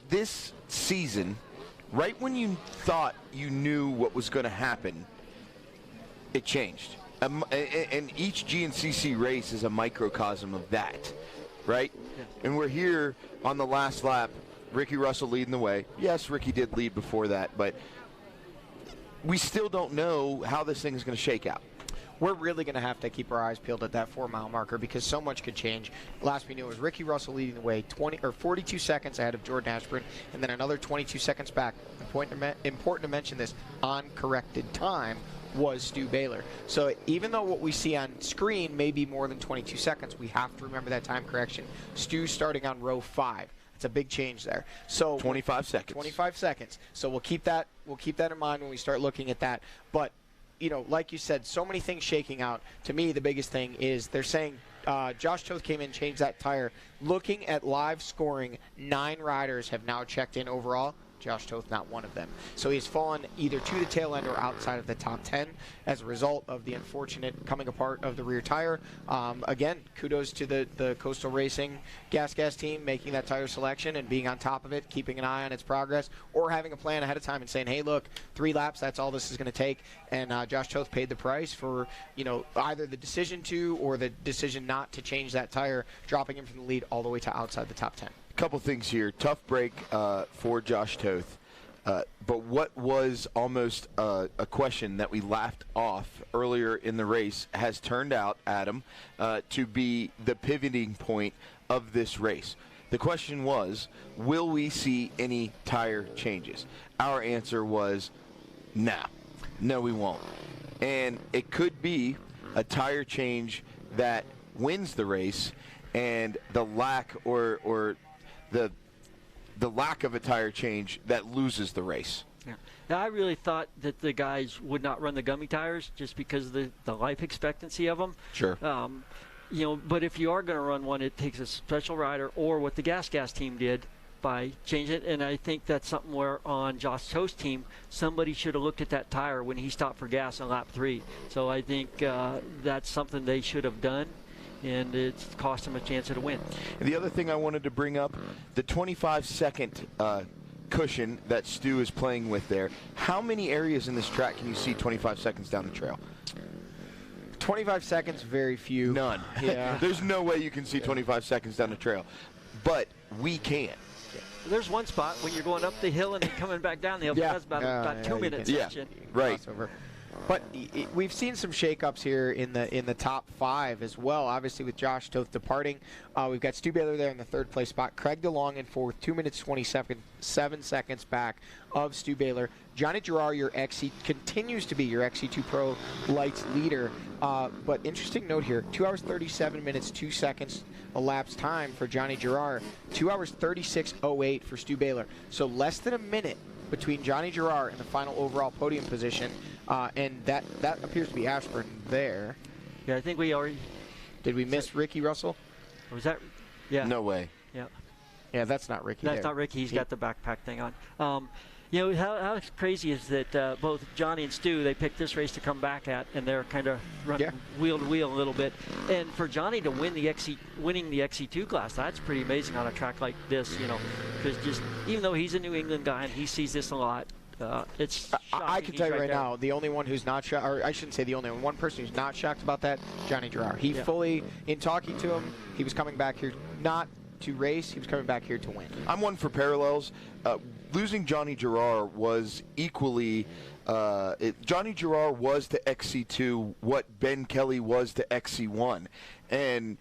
this season, right when you thought you knew what was going to happen, it changed. And each GNCC race is a microcosm of that, right? And we're here on the last lap, Ricky Russell leading the way. Yes, Ricky did lead before that, but we still don't know how this thing is going to shake out. we're really going to have to keep our eyes peeled at that 4-mile marker because so much could change. Last we knew it was Ricky Russell leading the way 42 seconds ahead of Jordan Ashburn, and then another 22 seconds back. Important to mention this, on corrected time was Stu Baylor. So even though what we see on screen may be more than 22 seconds, we have to remember that time correction. Stu starting on row 5. It's a big change there. So 25 seconds. 25 seconds. So we'll keep that in mind when we start looking at that. But like you said, so many things shaking out. To me, the biggest thing is they're saying Josh Toth came in, changed that tire. Looking at live scoring, 9 riders have now checked in overall. Josh Toth not one of them. So he's fallen either to the tail end or outside of the top 10 as a result of the unfortunate coming apart of the rear tire. Again, kudos to the Coastal Racing gas team making that tire selection and being on top of it, keeping an eye on its progress, or having a plan ahead of time and saying, hey, look, 3 laps, that's all this is going to take. And Josh Toth paid the price for either the decision to or the decision not to change that tire, dropping him from the lead all the way to outside the top 10. Couple things here. Tough break for Josh Toth. But what was almost a question that we laughed off earlier in the race has turned out, Adam, to be the pivoting point of this race. The question was, will we see any tire changes? Our answer was, no, we won't. And it could be a tire change that wins the race, and the lack or the lack of a tire change that loses the race. Yeah. Now, I really thought that the guys would not run the gummy tires just because of the life expectancy of them. Sure. But if you are going to run one, it takes a special rider, or what the gas team did by changing it. And I think that's something where on Josh Toth's team, somebody should have looked at that tire when he stopped for gas on lap 3. So I think that's something they should have done, and it's cost him a chance at a win. And the other thing I wanted to bring up, the 25-second cushion that Stu is playing with there. How many areas in this track can you see 25 seconds down the trail? 25 seconds, very few. None. Yeah. There's no way you can see 25 seconds down the trail. But we can. There's one spot when you're going up the hill and then coming back down the hill. Yeah. That's about 2 minutes. Yeah, right. But we've seen some shakeups here in the top 5 as well. Obviously, with Josh Toth departing, we've got Stu Baylor there in the 3rd place spot. Craig DeLong in 4th, 2 minutes 27 seconds back of Stu Baylor. Johnny Gerard, your continues to be your XC2 Pro Lights leader. But interesting note here: 2 hours 37 minutes 2 seconds elapsed time for Johnny Gerard. 2 hours 36:08 for Stu Baylor. So less than a minute between Johnny Gerard and the final overall podium position. And that appears to be Ashburn there. Yeah, I think we already... Did we miss Ricky Russell? Or was that... Yeah. No way. Yeah. Yeah, that's not Ricky. That's not Ricky. He's got the backpack thing on. How crazy is that both Johnny and Stu, they picked this race to come back at, and they're kind of running wheel to wheel a little bit. And for Johnny to win winning the XC2 class, that's pretty amazing on a track like this, because just even though he's a New England guy and he sees this a lot, it's shocking. I can tell you right now, the only one who's not shocked, or I shouldn't say the only one person who's not shocked about that, Johnny Gerard. He fully, in talking to him, he was coming back here not to race, he was coming back here to win. I'm one for parallels. Losing Johnny Gerard was equally, Johnny Gerard was to XC2 what Ben Kelly was to XC1. And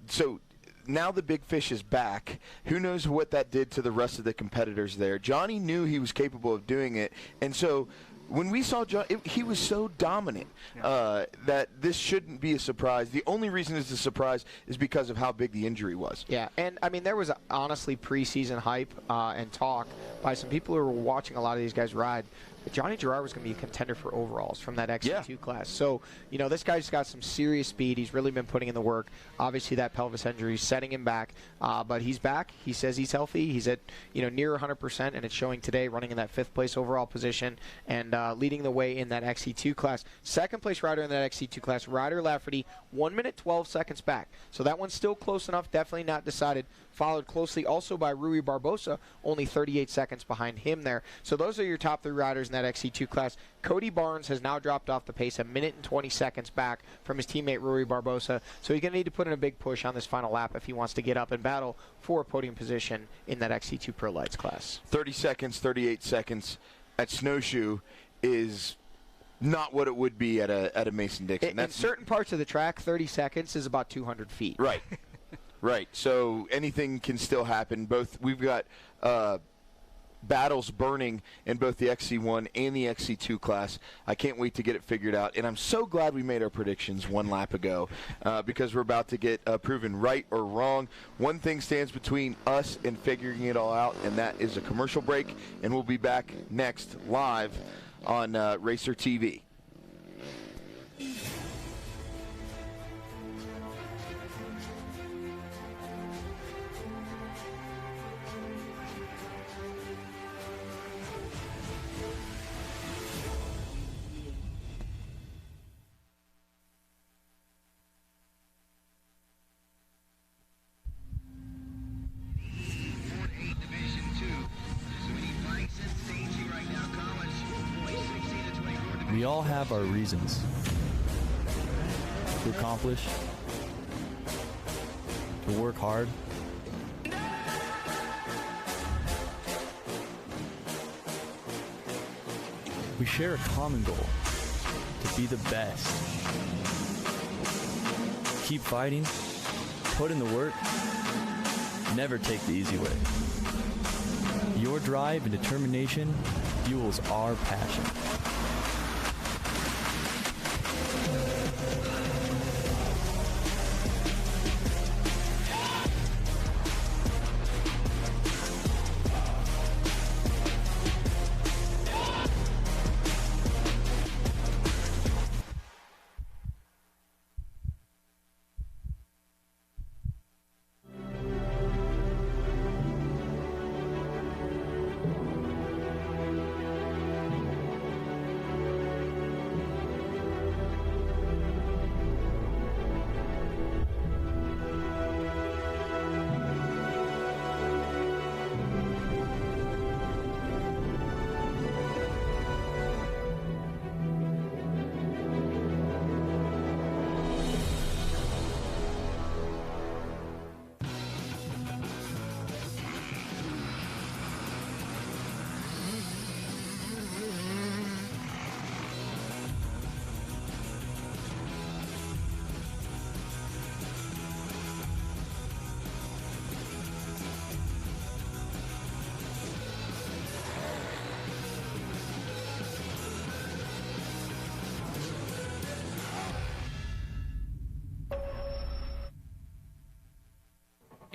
so now the big fish is back. Who knows what that did to the rest of the competitors there. Johnny knew he was capable of doing it. And so when we saw John, he was so dominant that this shouldn't be a surprise. The only reason it's a surprise is because of how big the injury was. Yeah, and I mean, there was honestly preseason hype and talk by some people who were watching a lot of these guys ride. But Johnny Gerard was going to be a contender for overalls from that XC2 class. So, this guy's got some serious speed. He's really been putting in the work. Obviously, that pelvis injury is setting him back. But he's back. He says he's healthy. He's at, near 100%, and it's showing today, running in that 5th place overall position and leading the way in that XC2 class. 2nd place rider in that XC2 class, Ryder Lafferty, 1 minute 12 seconds back. So that one's still close enough, definitely not decided. Followed closely also by Rui Barbosa, only 38 seconds behind him there. So those are your top 3 riders in that XC2 class. Cody Barnes has now dropped off the pace, 1 minute and 20 seconds back from his teammate Rui Barbosa. So he's going to need to put in a big push on this final lap if he wants to get up and battle for a podium position in that XC2 Pro Lights class. 30 seconds, 38 seconds at Snowshoe is not what it would be at a Mason-Dixon. In certain parts of the track, 30 seconds is about 200 feet. Right. Right. So anything can still happen. We've got battles burning in both the XC1 and the XC2 class. I can't wait to get it figured out. And I'm so glad we made our predictions one lap ago because we're about to get proven right or wrong. One thing stands between us and figuring it all out, and that is a commercial break. And we'll be back next live on Racer TV. We all have our reasons to accomplish, to work hard. We share a common goal, to be the best. Keep fighting, put in the work, never take the easy way. Your drive and determination fuels our passion.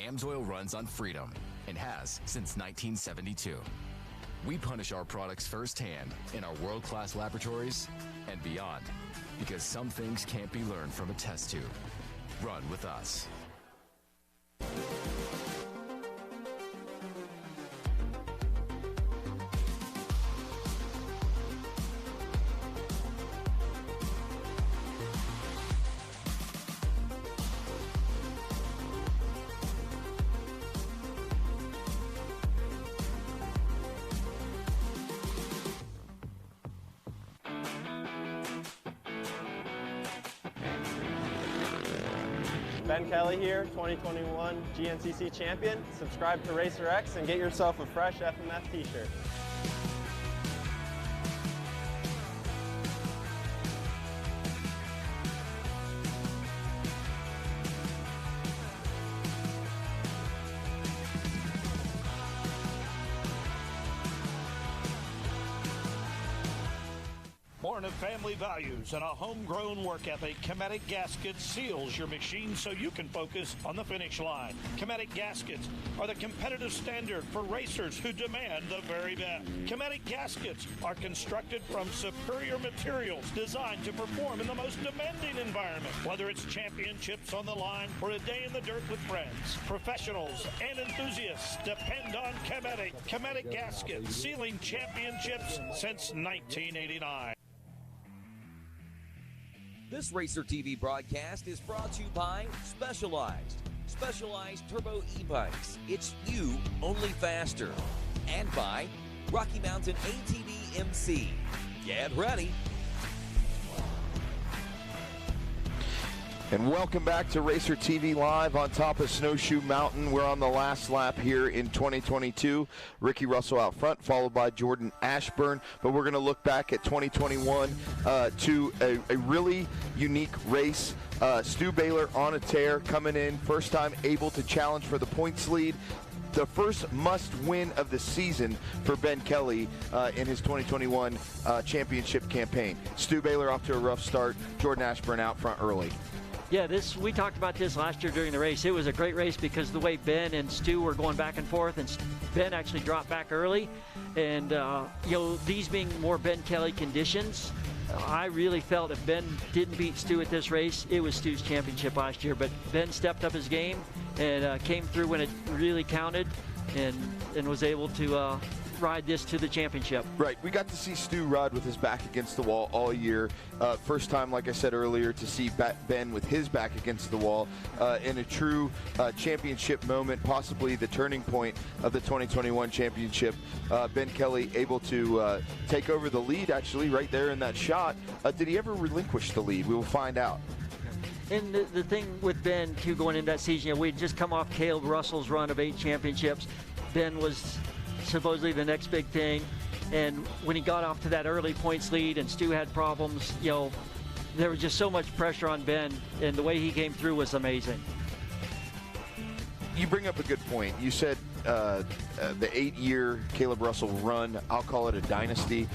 AMSOIL runs on freedom and has since 1972. We punish our products firsthand in our world-class laboratories and beyond, because some things can't be learned from a test tube. Run with us. Ben Kelly here, 2021 GNCC champion. Subscribe to Racer X and get yourself a fresh FMF t-shirt. Born of family values and a homegrown work ethic, Cometic Gaskets seals your machine so you can focus on the finish line. Cometic Gaskets are the competitive standard for racers who demand the very best. Cometic Gaskets are constructed from superior materials designed to perform in the most demanding environment, whether it's championships on the line or a day in the dirt with friends. Professionals and enthusiasts depend on Cometic. Cometic Gaskets, sealing championships since 1989. This Racer TV broadcast is brought to you by Specialized Turbo e-bikes. It's you, only faster. And by Rocky Mountain ATV MC. Get ready. And welcome back to Racer TV Live on top of Snowshoe Mountain. We're on the last lap here in 2022. Ricky Russell out front, followed by Jordan Ashburn. But we're going to look back at 2021 to a really unique race. Stu Baylor on a tear, coming in, first time able to challenge for the points lead. The first must-win of the season for Ben Kelly in his 2021 championship campaign. Stu Baylor off to a rough start. Jordan Ashburn out front early. Yeah, we talked about this last year during the race. It was a great race because the way Ben and Stu were going back and forth, and Ben actually dropped back early. And, these being more Ben Kelly conditions, I really felt if Ben didn't beat Stu at this race, it was Stu's championship last year. But Ben stepped up his game and came through when it really counted and was able to ride this to the championship. Right. We got to see Stu ride with his back against the wall all year. First time, like I said earlier, to see Ben with his back against the wall in a true championship moment, possibly the turning point of the 2021 championship. Ben Kelly able to take over the lead, actually, right there in that shot. Did he ever relinquish the lead? We will find out. And the thing with Ben, too, going into that season, we'd just come off Caleb Russell's run of 8 championships. Ben was supposedly the next big thing, and when he got off to that early points lead and Stu had problems, there was just so much pressure on Ben, and the way he came through was amazing. You bring up a good point. You said the 8-year Caleb Russell run, I'll call it a dynasty.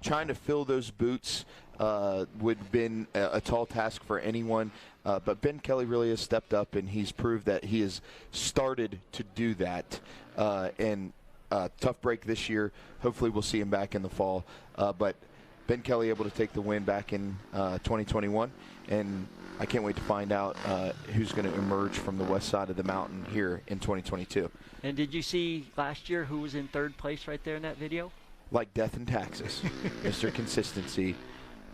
Trying to fill those boots would have been a tall task for anyone, but Ben Kelly really has stepped up, and he's proved that he has started to do that. Tough break this year. Hopefully we'll see him back in the fall. But Ben Kelly able to take the win back in 2021, and I can't wait to find out who's going to emerge from the west side of the mountain here in 2022. And did you see last year who was in 3rd place right there in that video? Like death in taxes, Mr. Consistency,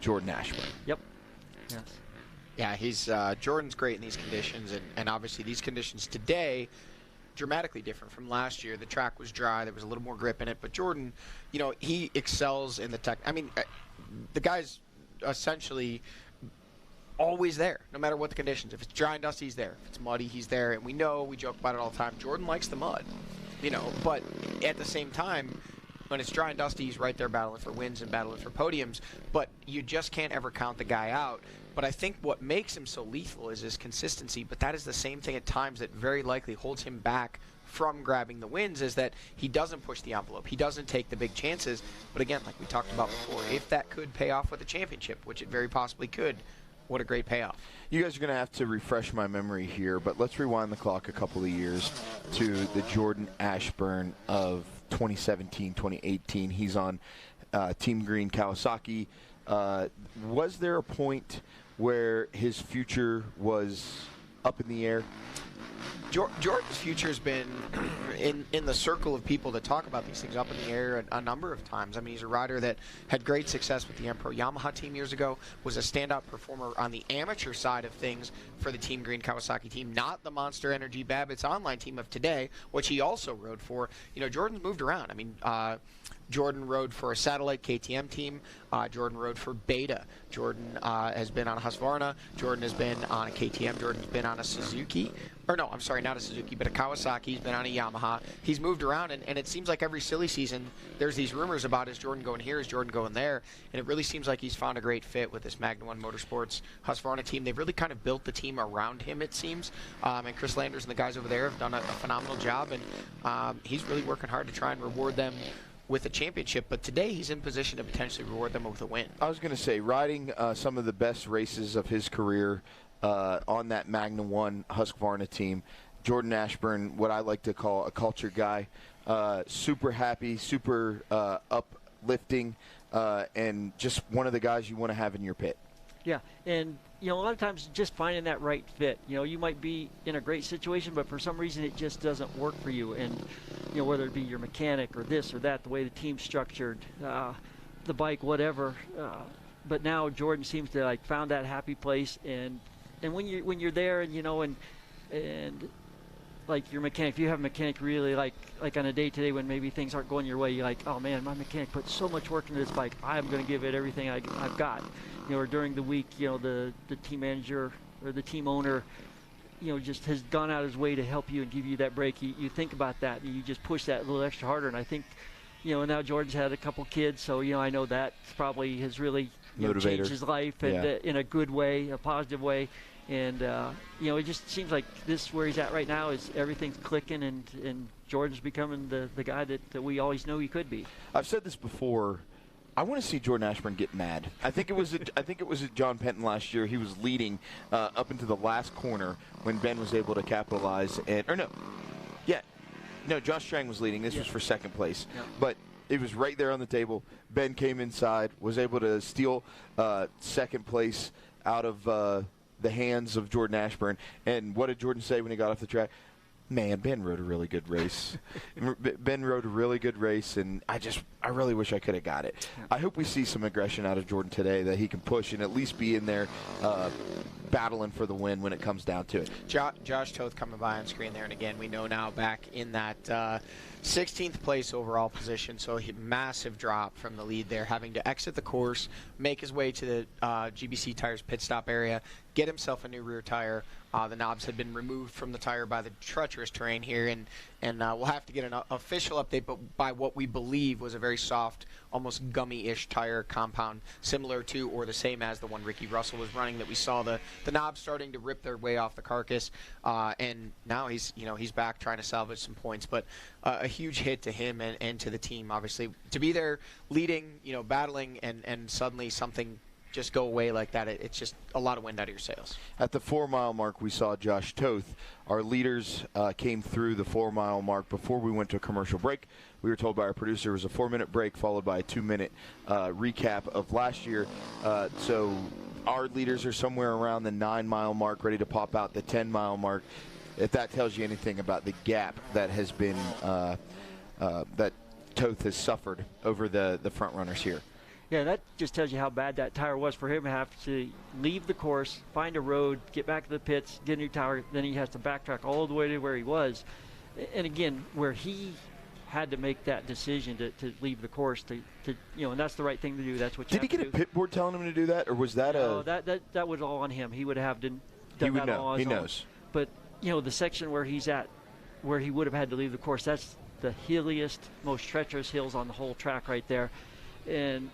Jordan Ashburn. Yep. Yes. Yeah, he's Jordan's great in these conditions, and obviously these conditions today dramatically different from last year. The track was dry, there was a little more grip in it, but Jordan, he excels in the tech. I mean, the guy's essentially always there, no matter what the conditions. If it's dry and dusty, he's there. If it's muddy, he's there. And we joke about it all the time, Jordan likes the mud, but at the same time, when it's dry and dusty, he's right there battling for wins and battling for podiums, but you just can't ever count the guy out. But I think what makes him so lethal is his consistency, but that is the same thing at times that very likely holds him back from grabbing the wins, is that he doesn't push the envelope. He doesn't take the big chances. But again, like we talked about before, if that could pay off with a championship, which it very possibly could, what a great payoff. You guys are going to have to refresh my memory here, but let's rewind the clock a couple of years to the Jordan Ashburn of 2017, 2018. He's on Team Green Kawasaki. Was there a point where his future was up in the air? Jordan's future has been in the circle of people that talk about these things up in the air a number of times. I mean, he's a rider that had great success with the M Pro Yamaha team years ago, was a standout performer on the amateur side of things for the Team Green Kawasaki team, not the Monster Energy Babbitt's online team of today, which he also rode for. Jordan's moved around. I mean, Jordan rode for a satellite KTM team. Jordan rode for Beta. Jordan has been on a Husqvarna. Jordan has been on a KTM. Jordan's been on a Suzuki. Or no, I'm sorry, not a Suzuki, but a Kawasaki. He's been on a Yamaha. He's moved around, and it seems like every silly season there's these rumors about, is Jordan going here, is Jordan going there? And it really seems like he's found a great fit with this Magna One Motorsports Husqvarna team. They've really kind of built the team around him, it seems. And Chris Landers and the guys over there have done a phenomenal job, and he's really working hard to try and reward them with a championship, but today he's in position to potentially reward them with a win. I was going to say, riding some of the best races of his career on that Magna One Husqvarna team, Jordan Ashburn, what I like to call a culture guy, super happy, super uplifting, and just one of the guys you want to have in your pit. Yeah, and a lot of times just finding that right fit. You might be in a great situation, but for some reason it just doesn't work for you. And whether it be your mechanic or this or that, the way the team's structured, the bike, whatever. But now Jordan seems to found that happy place. And when you're there, and like your mechanic, if you have a mechanic really like on a day today when maybe things aren't going your way, you're like, oh man, my mechanic put so much work into this bike. I'm going to give it everything I've got. Or during the week, the team manager or the team owner, just has gone out of his way to help you and give you that break, you think about that. You just push that a little extra harder. And I think, now Jordan's had a couple kids, so, I know that probably has really changed his life and, in a good way, a positive way. And, it just seems like this where he's at right now is everything's clicking, and Jordan's becoming the guy that we always know he could be. I've said this before. I want to see Jordan Ashburn get mad. I think it was at John Penton last year. He was leading up into the last corner when Ben was able to capitalize. Josh Strang was leading. This was for second place. Yeah. But it was right there on the table. Ben came inside, was able to steal second place out of the hands of Jordan Ashburn. And what did Jordan say when he got off the track? Man, Ben rode a really good race. Ben rode a really good race, and I really wish I could have got it. I hope we see some aggression out of Jordan today, that he can push and at least be in there battling for the win when it comes down to it. Josh Toth coming by on screen there, and again, we know now back in that 16th place overall position, so a massive drop from the lead there, having to exit the course, make his way to the GBC Tires pit stop area, get himself a new rear tire. The knobs had been removed from the tire by the treacherous terrain here, and we'll have to get an official update, but by what we believe was a very soft, almost gummy-ish tire compound, similar to or the same as the one Ricky Russell was running, that we saw the knobs starting to rip their way off the carcass, and now he's back trying to salvage some points, but a huge hit to him and to the team, obviously, to be there leading, battling, and suddenly something just go away like that. It's just a lot of wind out of your sails. At the 4-mile mark, we saw Josh Toth. Our leaders came through the 4-mile mark before we went to a commercial break. We were told by our producer it was a 4-minute break followed by a 2-minute recap of last year. So our leaders are somewhere around the 9-mile mark, ready to pop out the 10-mile mark. If that tells you anything about the gap that has been that Toth has suffered over the front runners here. Yeah, that just tells you how bad that tire was for him to have to leave the course, find a road, get back to the pits, get a new tire, then he has to backtrack all the way to where he was. And again, where he had to make that decision to leave the course, and that's the right thing to do. That's what you have to do. Did he get a pit board telling him to do that, or was that that was all on him. He would have done that all on his own. He knows. But, the section where he's at, where he would have had to leave the course, that's the hilliest, most treacherous hills on the whole track right there. And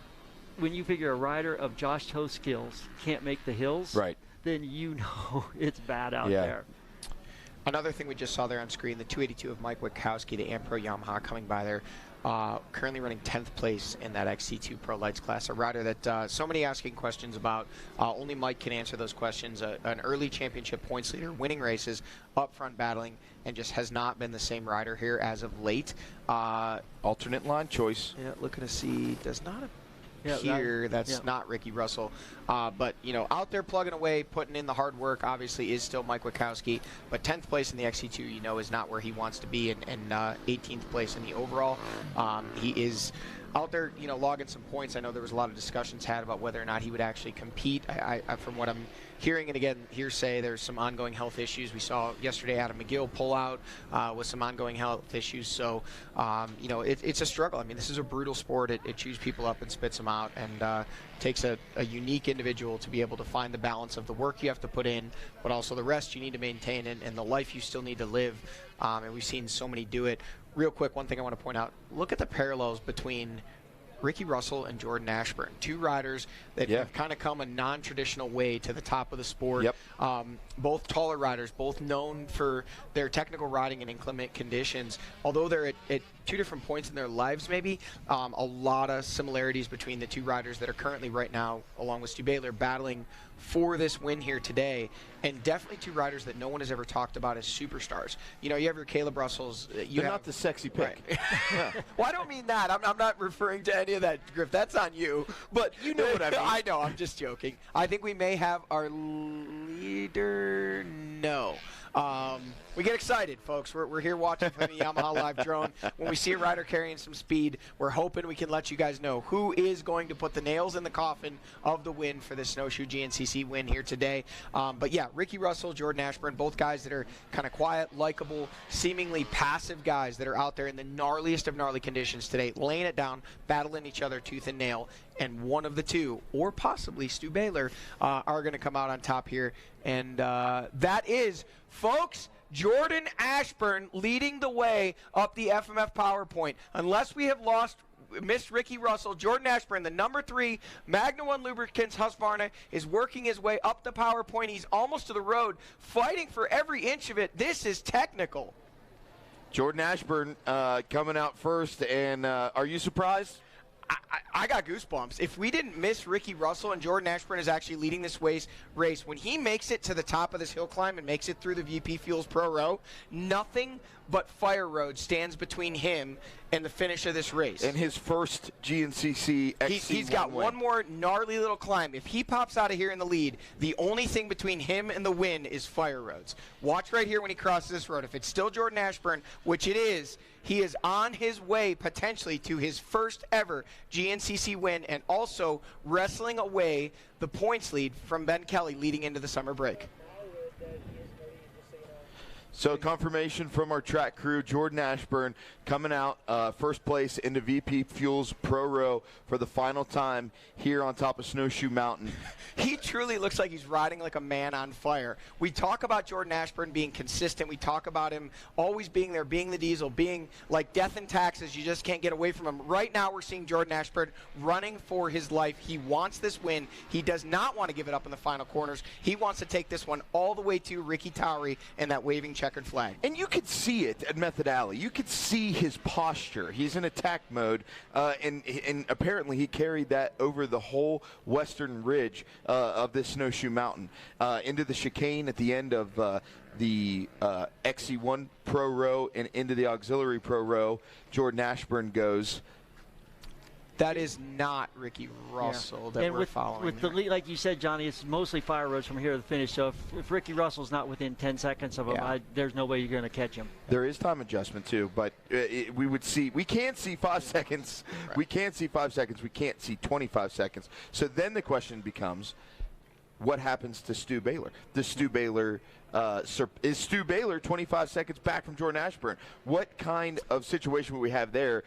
when you figure a rider of Josh Toth's skills can't make the hills, right, then it's bad out there. Another thing we just saw there on screen, the 282 of Mike Witkowski, the Ampro Yamaha coming by there, currently running 10th place in that XC2 Pro Lights class, a rider that so many asking questions about. Only Mike can answer those questions. An early championship points leader, winning races, up front battling, and just has not been the same rider here as of late. Alternate line choice. Yeah, looking to see, does not appear. That's not Ricky Russell. But, out there plugging away, putting in the hard work, obviously, is still Mike Witkowski. But 10th place in the XC2, is not where he wants to be, and 18th place in the overall. He is out there, logging some points. I know there was a lot of discussions had about whether or not he would actually compete. I from what I'm hearing, and again, hearsay, there's some ongoing health issues. We saw yesterday Adam McGill pull out with some ongoing health issues. So, it's a struggle. I mean, this is a brutal sport. It chews people up and spits them out, and takes a unique individual to be able to find the balance of the work you have to put in, but also the rest you need to maintain and the life you still need to live. And we've seen so many do it. Real quick, one thing I want to point out, look at the parallels between Ricky Russell and Jordan Ashburn, two riders that have kind of come a non-traditional way to the top of the sport. Yep. Both taller riders, both known for their technical riding in inclement conditions. Although they're at two different points in their lives, maybe, a lot of similarities between the two riders that are currently right now, along with Stu Baylor, battling for this win here today, and definitely two riders that no one has ever talked about as superstars. You have your Caleb Russells. You're not the sexy pick. Right. Yeah. Well, I don't mean that. I'm not referring to any of that, Griff. That's on you. But you know what I mean. I know. I'm just joking. I think we may have our leader. No. We get excited, folks. We're here watching from the Yamaha Live drone. When we see a rider carrying some speed, we're hoping we can let you guys know who is going to put the nails in the coffin of the win for the Snowshoe GNCC win here today. But yeah, Ricky Russell, Jordan Ashburn, both guys that are kind of quiet, likable, seemingly passive guys that are out there in the gnarliest of gnarly conditions today, laying it down, battling each other tooth and nail. And one of the two, or possibly Stu Baylor, are going to come out on top here. And that is, folks, Jordan Ashburn leading the way up the FMF PowerPoint. Unless we have missed Ricky Russell, Jordan Ashburn, the number 3 Magna 1 Lubricants Husqvarna, is working his way up the PowerPoint. He's almost to the road, fighting for every inch of it. This is technical. Jordan Ashburn coming out first, and are you surprised? I got goosebumps. If we didn't miss Ricky Russell, and Jordan Ashburn is actually leading this race, when he makes it to the top of this hill climb and makes it through the VP Fuels Pro Row, nothing but fire road stands between him and the finish of this race. And his first GNCC XC1 He's got win. one more gnarly little climb. If he pops out of here in the lead, the only thing between him and the win is fire roads. Watch right here when he crosses this road. If it's still Jordan Ashburn, which it is, he is on his way potentially to his first ever GNCC win, and also wrestling away the points lead from Ben Kelly leading into the summer break. So confirmation from our track crew, Jordan Ashburn coming out first place into VP Fuels Pro Row for the final time here on top of Snowshoe Mountain. He truly looks like he's riding like a man on fire. We talk about Jordan Ashburn being consistent. We talk about him always being there, being the diesel, being like death and taxes. You just can't get away from him. Right now we're seeing Jordan Ashburn running for his life. He wants this win. He does not want to give it up in the final corners. He wants to take this one all the way to Ricky Towery and that waving checkered flag. And you could see it at Method Alley. You could see his posture. He's in attack mode, and apparently he carried that over the whole western ridge of this Snowshoe Mountain into the chicane at the end of the XC1 Pro Row and into the Auxiliary Pro Row. Jordan Ashburn goes. That is not Ricky Russell that we're following. With the lead, like you said, Johnny, it's mostly fire roads from here to the finish. So if Ricky Russell's not within 10 seconds of him, there's no way you're going to catch him. There is time adjustment too, but we can't see 5 seconds. Right. We can't see 5 seconds. We can't see 25 seconds. So then the question becomes, what happens to Stu Baylor? Does Stu Baylor is Stu Baylor 25 seconds back from Jordan Ashburn? What kind of situation would we have there?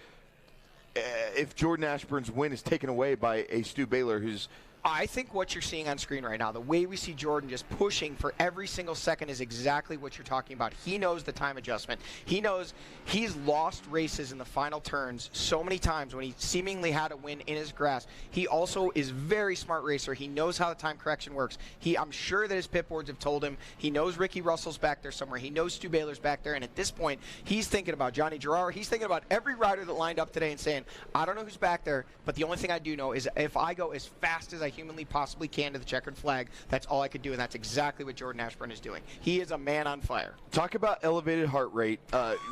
If Jordan Ashburn's win is taken away by a Stu Baylor who's... I think what you're seeing on screen right now, the way we see Jordan just pushing for every single second, is exactly what you're talking about. He knows the time adjustment. He knows he's lost races in the final turns so many times when he seemingly had a win in his grasp. He also is a very smart racer. He knows how the time correction works. I'm sure that his pit boards have told him. He knows Ricky Russell's back there somewhere. He knows Stu Baylor's back there. And at this point, he's thinking about Johnny Gerard. He's thinking about every rider that lined up today and saying, I don't know who's back there, but the only thing I do know is if I go as fast as I humanly possibly can to the checkered flag, that's all I could do, and that's exactly what Jordan Ashburn is doing. He is a man on fire. Talk about elevated heart rate.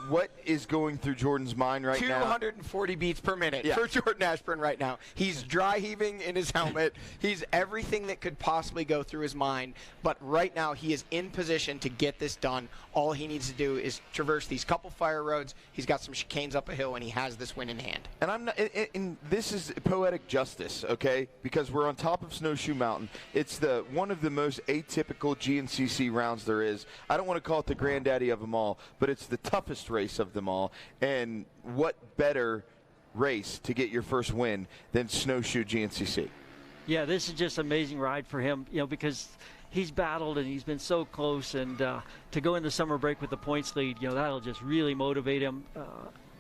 What is going through Jordan's mind right now? 240 beats per minute for Jordan Ashburn right now. He's dry heaving in his helmet. He's everything that could possibly go through his mind, but right now he is in position to get this done. All he needs to do is traverse these couple fire roads. He's got some chicanes up a hill, and he has this win in hand. And I'm not. And this is poetic justice, okay? Because we're on top of Snowshoe Mountain. It's one of the most atypical GNCC rounds there is. I don't want to call it the granddaddy of them all, but it's the toughest race of them all. And what better race to get your first win than Snowshoe GNCC? Yeah, this is just an amazing ride for him, because he's battled and he's been so close, and to go into summer break with the points lead, that'll just really motivate him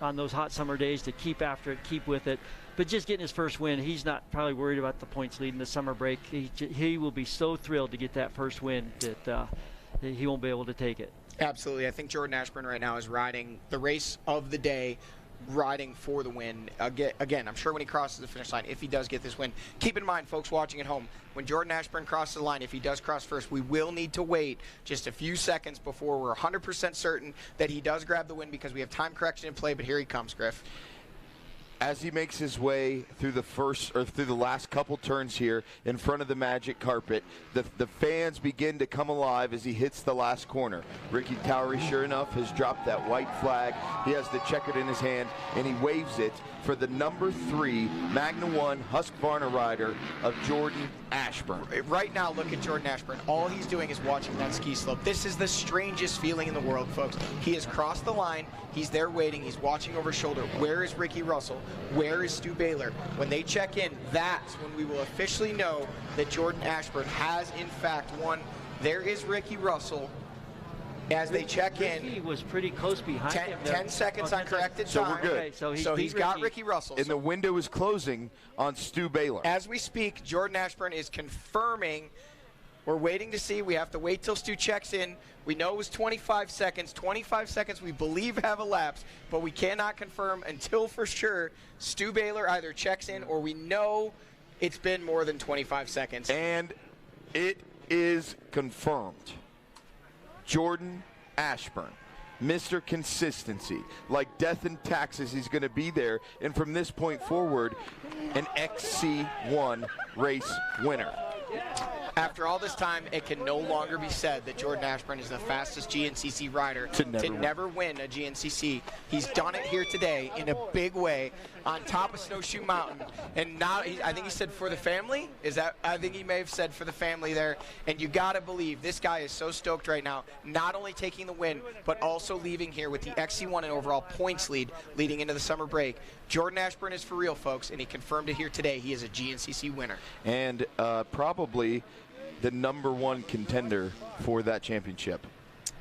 on those hot summer days to keep after it, keep with it. But just getting his first win, he's not probably worried about the points lead in the summer break. He will be so thrilled to get that first win that he won't be able to take it. Absolutely. I think Jordan Ashburn right now is riding the race of the day, riding for the win. Again, I'm sure when he crosses the finish line, if he does get this win, keep in mind, folks watching at home, when Jordan Ashburn crosses the line, if he does cross first, we will need to wait just a few seconds before we're 100% certain that he does grab the win, because we have time correction in play. But here he comes, Griff. as he makes his way through the last couple turns here in front of the magic carpet, the fans begin to come alive as he hits the last corner. Ricky Towery, sure enough, has dropped that white flag. He has the checkered in his hand, and he waves it for the number 3 Magna 1 Husqvarna rider of Jordan Ashburn. Right now, look at Jordan Ashburn. All he's doing is watching that ski slope. This is the strangest feeling in the world, folks. He has crossed the line. He's there waiting. He's watching over his shoulder. Where is Ricky Russell? Where is Stu Baylor? When they check in, that's when we will officially know that Jordan Ashburn has, in fact, won. There is Ricky Russell. As they check in, Ricky was pretty close behind him. 10 seconds on corrected time. So we're good. Okay, so he's got Ricky Russell. And the window is closing on Stu Baylor. As we speak, Jordan Ashburn is confirming. We're waiting to see. We have to wait till Stu checks in. We know it was 25 seconds. 25 seconds we believe have elapsed, but we cannot confirm until for sure Stu Baylor either checks in or we know it's been more than 25 seconds. And it is confirmed. Jordan Ashburn, Mr. Consistency. Like death and taxes, he's going to be there. And from this point forward, an XC1 race winner. After all this time, it can no longer be said that Jordan Ashburn is the fastest GNCC rider to never win a GNCC. He's done it here today in a big way on top of Snowshoe Mountain. And now, I think he said for the family. I think he may have said for the family there. And you got to believe this guy is so stoked right now, not only taking the win, but also leaving here with the XC1 and overall points lead leading into the summer break. Jordan Ashburn is for real, folks, and he confirmed it here today. He is a GNCC winner. And probably the number 1 contender for that championship.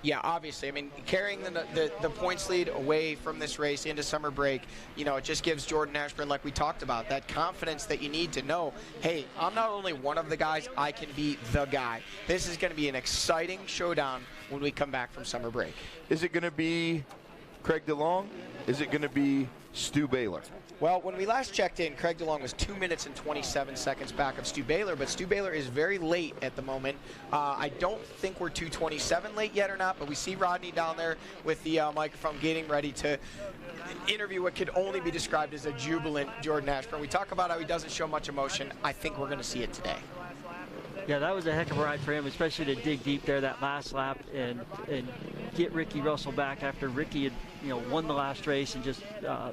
Yeah, obviously. I mean, carrying the points lead away from this race into summer break, you know, it just gives Jordan Ashburn, like we talked about, that confidence that you need to know, hey, I'm not only one of the guys, I can be the guy. This is going to be an exciting showdown when we come back from summer break. Is it going to be Craig DeLong? Is it going to be Stu Baylor? Well, when we last checked in, Craig DeLong was 2 minutes and 27 seconds back of Stu Baylor, but Stu Baylor is very late at the moment. I don't think we're 2:27 late yet or not, but we see Rodney down there with the microphone getting ready to interview what could only be described as a jubilant Jordan Ashburn. We talk about how he doesn't show much emotion. I think we're going to see it today. Yeah, that was a heck of a ride for him, especially to dig deep there that last lap and get Ricky Russell back after Ricky had won the last race and just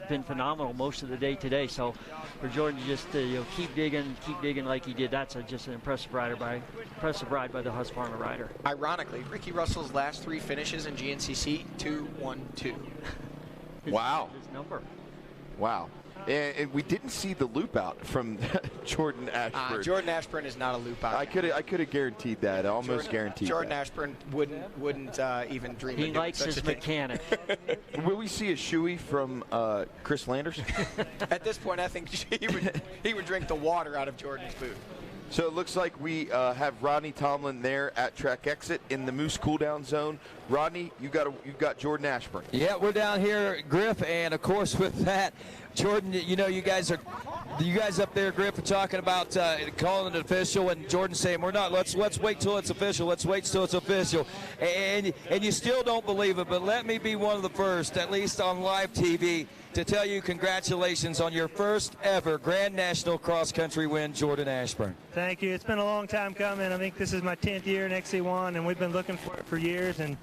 been phenomenal most of the day today. So for Jordan to just keep digging like he did, that's just an impressive ride by the Husqvarna rider. Ironically, Ricky Russell's last 3 finishes in GNCC 2-1-2. Wow. His number. Wow. And we didn't see the loop out from Jordan Ashburn. Jordan Ashburn is not a loop out. I could have guaranteed that. Almost guaranteed. Jordan that. Ashburn wouldn't even dream. He likes his mechanic. Will we see a shoey from Chris Landers? At this point, I think he would drink the water out of Jordan's boot. So it looks like we have Rodney Tomlin there at track exit in the Moose cooldown zone. Rodney, you've got Jordan Ashburn. Yeah, we're down here, Griff, and of course with that, Jordan, you guys up there, Griff, are talking about calling it official, and Jordan saying we're not. Let's wait till it's official. Let's wait till it's official, and you still don't believe it. But let me be one of the first, at least on live TV, to tell you congratulations on your first ever Grand National Cross Country win, Jordan Ashburn. Thank you. It's been a long time coming. I think this is my 10th year in XC1, and we've been looking for it for years. And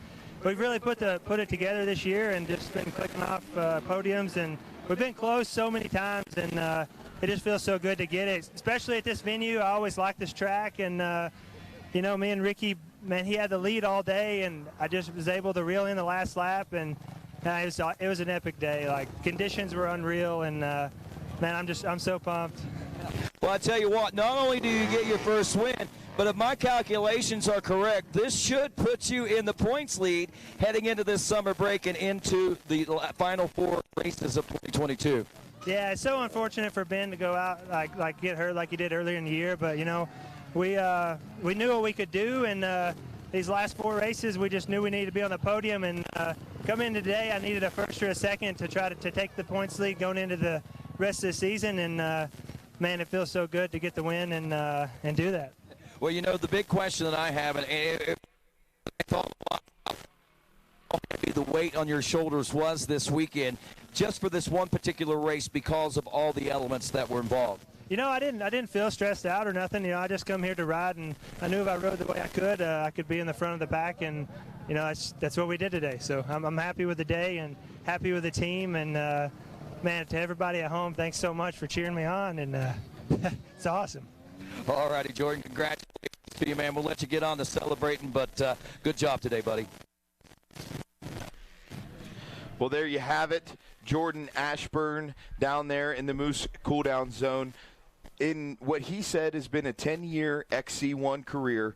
we've really put it together this year, and just been clicking off podiums. And we've been close so many times, and it just feels so good to get it, especially at this venue. I always like this track, and me and Ricky, man, he had the lead all day, and I just was able to reel in the last lap, and it was an epic day. Like, conditions were unreal, and man, I'm so pumped. Well, I tell you what, not only do you get your first win, but if my calculations are correct, this should put you in the points lead heading into this summer break and into the final 4 races of 2022. Yeah, it's so unfortunate for Ben to go out like get hurt like he did earlier in the year, but we knew what we could do, and these last 4 races we just knew we needed to be on the podium, and coming in today I needed a first or a second to try to take the points lead going into the rest of the season, and man, it feels so good to get the win and do that. Well, the big question that I have, and I thought how heavy the weight on your shoulders was this weekend, just for this one particular race because of all the elements that were involved? You know, I didn't feel stressed out or nothing. You know, I just come here to ride, and I knew if I rode the way I could be in the front of the back, and you know, that's what we did today. So I'm happy with the day and happy with the team, and man, to everybody at home, thanks so much for cheering me on, and it's awesome. All righty, Jordan, congratulations to you, man. We'll let you get on to celebrating, but good job today, buddy. Well, there you have it. Jordan Ashburn down there in the Moose cooldown zone. In what he said has been a 10-year XC1 career,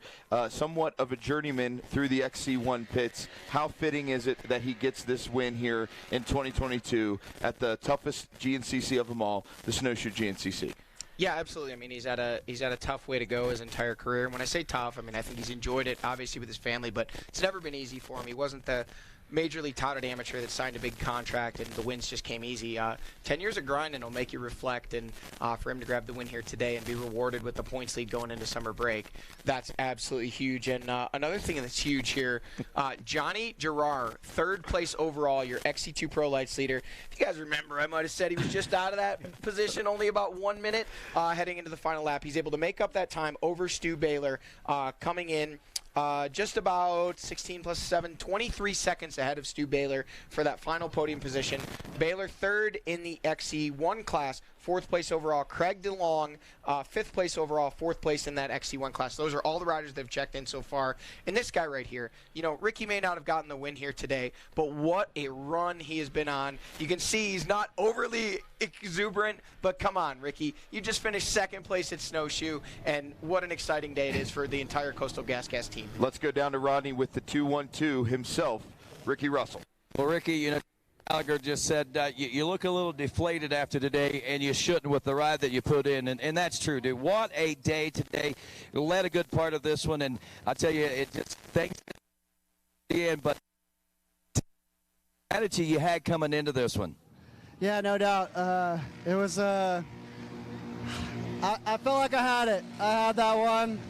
somewhat of a journeyman through the XC1 pits. How fitting is it that he gets this win here in 2022 at the toughest GNCC of them all, the Snowshoe GNCC? Yeah, absolutely. I mean, he's had a tough way to go his entire career. And when I say tough, I mean, I think he's enjoyed it, obviously, with his family, but it's never been easy for him. He wasn't the majorly touted amateur that signed a big contract and the wins just came easy. 10 years of grinding will make you reflect, and for him to grab the win here today and be rewarded with the points lead going into summer break, that's absolutely huge. And another thing that's huge here, Johnny Gerard, 3rd place overall, your XC2 Pro Lights leader. If you guys remember, I might have said he was just out of that position, only about 1 minute heading into the final lap. He's able to make up that time over Stu Baylor, coming in just about 16 plus 7, 23 seconds ahead of Stu Baylor for that final podium position. Baylor 3rd in the XC1 class, 4th place overall. Craig DeLong, 5th place overall, 4th place in that XC1 class. Those are all the riders that have checked in so far. And this guy right here, you know, Ricky may not have gotten the win here today, but what a run he has been on. You can see he's not overly exuberant, but come on, Ricky. You just finished 2nd place at Snowshoe, and what an exciting day it is for the entire Coastal Gas team. Let's go down to Rodney with the 212 himself, Ricky Russell. Well, Ricky, you know, Gallagher just said you look a little deflated after today, and you shouldn't with the ride that you put in, and that's true, dude. What a day today. You led a good part of this one, and I tell you, it just thanks to the end, but the attitude you had coming into this one. Yeah, no doubt. It was, I felt like I had it. I had that one.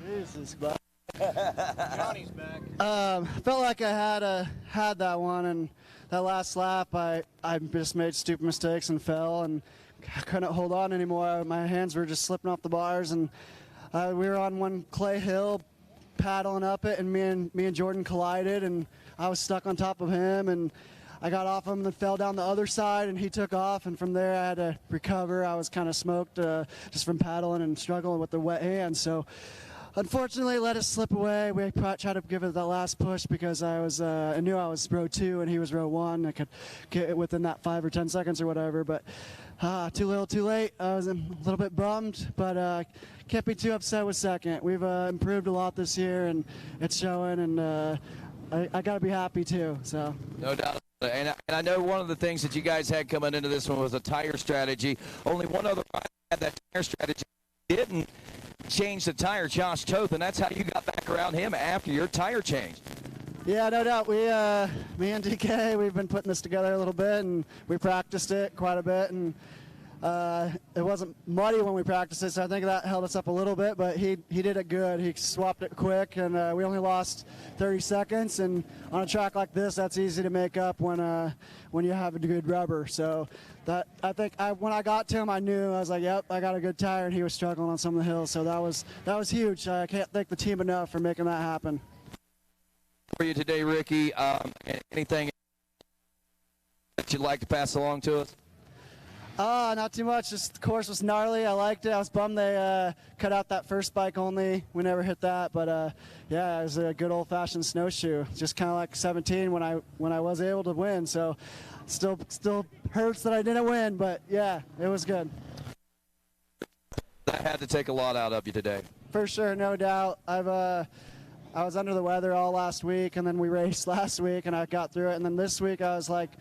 Jesus, bud. Johnny's back. Felt like I had that one, and that last lap I just made stupid mistakes and fell, and I couldn't hold on anymore. My hands were just slipping off the bars, and we were on one clay hill paddling up it, and me and Jordan collided, and I was stuck on top of him, and I got off him and fell down the other side, and he took off, and from there I had to recover. I was kind of smoked just from paddling and struggling with the wet hands, so unfortunately let it slip away. We tried to give it that last push because I knew I was row 2 and he was row 1. I could get it within that 5 or 10 seconds or whatever, but too little too late. I was a little bit bummed, but can't be too upset with 2nd. We've improved a lot this year, and it's showing, and I got to be happy too. So no doubt. And I know one of the things that you guys had coming into this one was a tire strategy. Only one other rider had that tire strategy. Didn't change the tire, Josh Toth, and that's how you got back around him after your tire change. Yeah, no doubt. Me and DK, we've been putting this together a little bit, and we practiced it quite a bit, and it wasn't muddy when we practiced it, so I think that held us up a little bit, but he did it good. He swapped it quick, and we only lost 30 seconds, and on a track like this, that's easy to make up when you have a good rubber. So that I think when I got to him, I knew. I was like, yep, I got a good tire, and he was struggling on some of the hills, so that was huge. I can't thank the team enough for making that happen. For you today, Ricky, anything that you'd like to pass along to us? Not too much. Just the course was gnarly. I liked it. I was bummed they cut out that first bike only. We never hit that, but yeah, it was a good old-fashioned snowshoe. Just kind of like 17 when I was able to win. So still hurts that I didn't win, but yeah, it was good. That had to take a lot out of you today. For sure, no doubt. I was under the weather all last week, and then we raced last week, and I got through it. And then this week I was like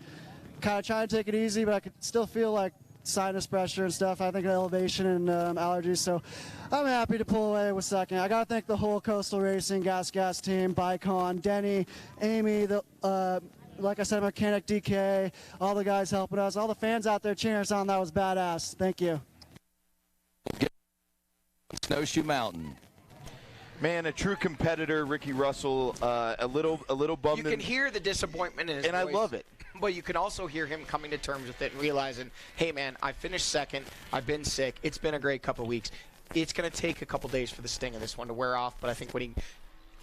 kind of trying to take it easy, but I could still feel like sinus pressure and stuff. I think elevation and allergies, so I'm happy to pull away with 2nd. I got to thank the whole Coastal Racing Gas team, Bicon, Denny, Amy, like I said, mechanic DK, all the guys helping us, all the fans out there cheering us on. That was badass. Thank you. Snowshoe Mountain. Man, a true competitor, Ricky Russell. A little bummed. You can hear the disappointment in his voice. voice. I love it. But you can also hear him coming to terms with it and realizing, hey, man, I finished second. I've been sick. It's been a great couple of weeks. It's going to take a couple days for the sting of this one to wear off, but I think when he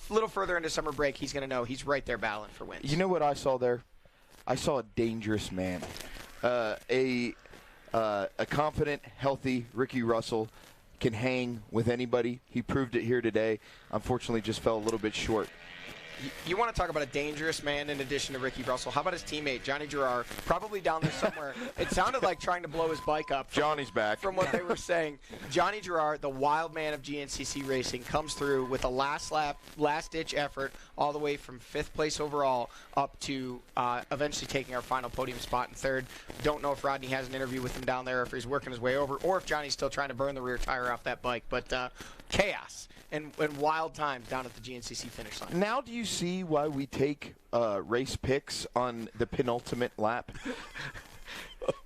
a little further into summer break, he's going to know he's right there battling for wins. You know what I saw there? I saw a dangerous man. A confident, healthy Ricky Russell can hang with anybody. He proved it here today. Unfortunately, just fell a little bit short. You want to talk about a dangerous man in addition to Ricky Russell. How about his teammate, Johnny Girard, probably down there somewhere. It sounded like trying to blow his bike up. Johnny's back. From what they were saying. Johnny Girard, the wild man of GNCC Racing, comes through with a last lap, last-ditch effort all the way from 5th place overall up to eventually taking our final podium spot in 3rd. Don't know if Rodney has an interview with him down there, if he's working his way over, or if Johnny's still trying to burn the rear tire off that bike. But chaos and wild times down at the GNCC finish line. Now do you see why we take race picks on the penultimate lap?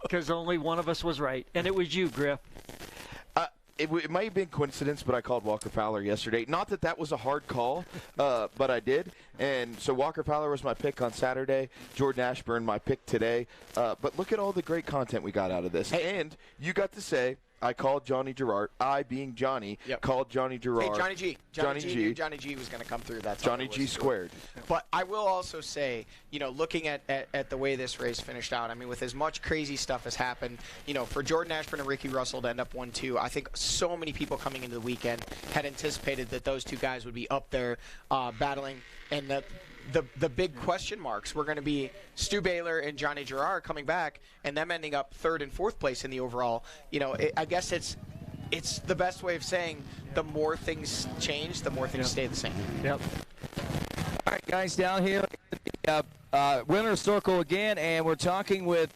Because only one of us was right, and it was you, Griff. It might have been coincidence, but I called Walker Fowler yesterday. Not that that was a hard call, but I did. And so Walker Fowler was my pick on Saturday. Jordan Ashburn, my pick today. But look at all the great content we got out of this. And you got to say, I called Johnny Girard. I, being Johnny, called Johnny Girard. Hey, Johnny G. Johnny G. Johnny G was going to come through. That's Johnny G squared. But I will also say, you know, looking at the way this race finished out, I mean, with as much crazy stuff as happened, you know, for Jordan Ashburn and Ricky Russell to end up 1-2, I think so many people coming into the weekend had anticipated that those two guys would be up there battling, and that the big question marks were going to be Stu Baylor and Johnny Girard coming back and them ending up 3rd and 4th place in the overall. You know, I guess it's the best way of saying the more things change, the more things stay the same. Yep. All right, guys, down here at the winner's circle again, and we're talking with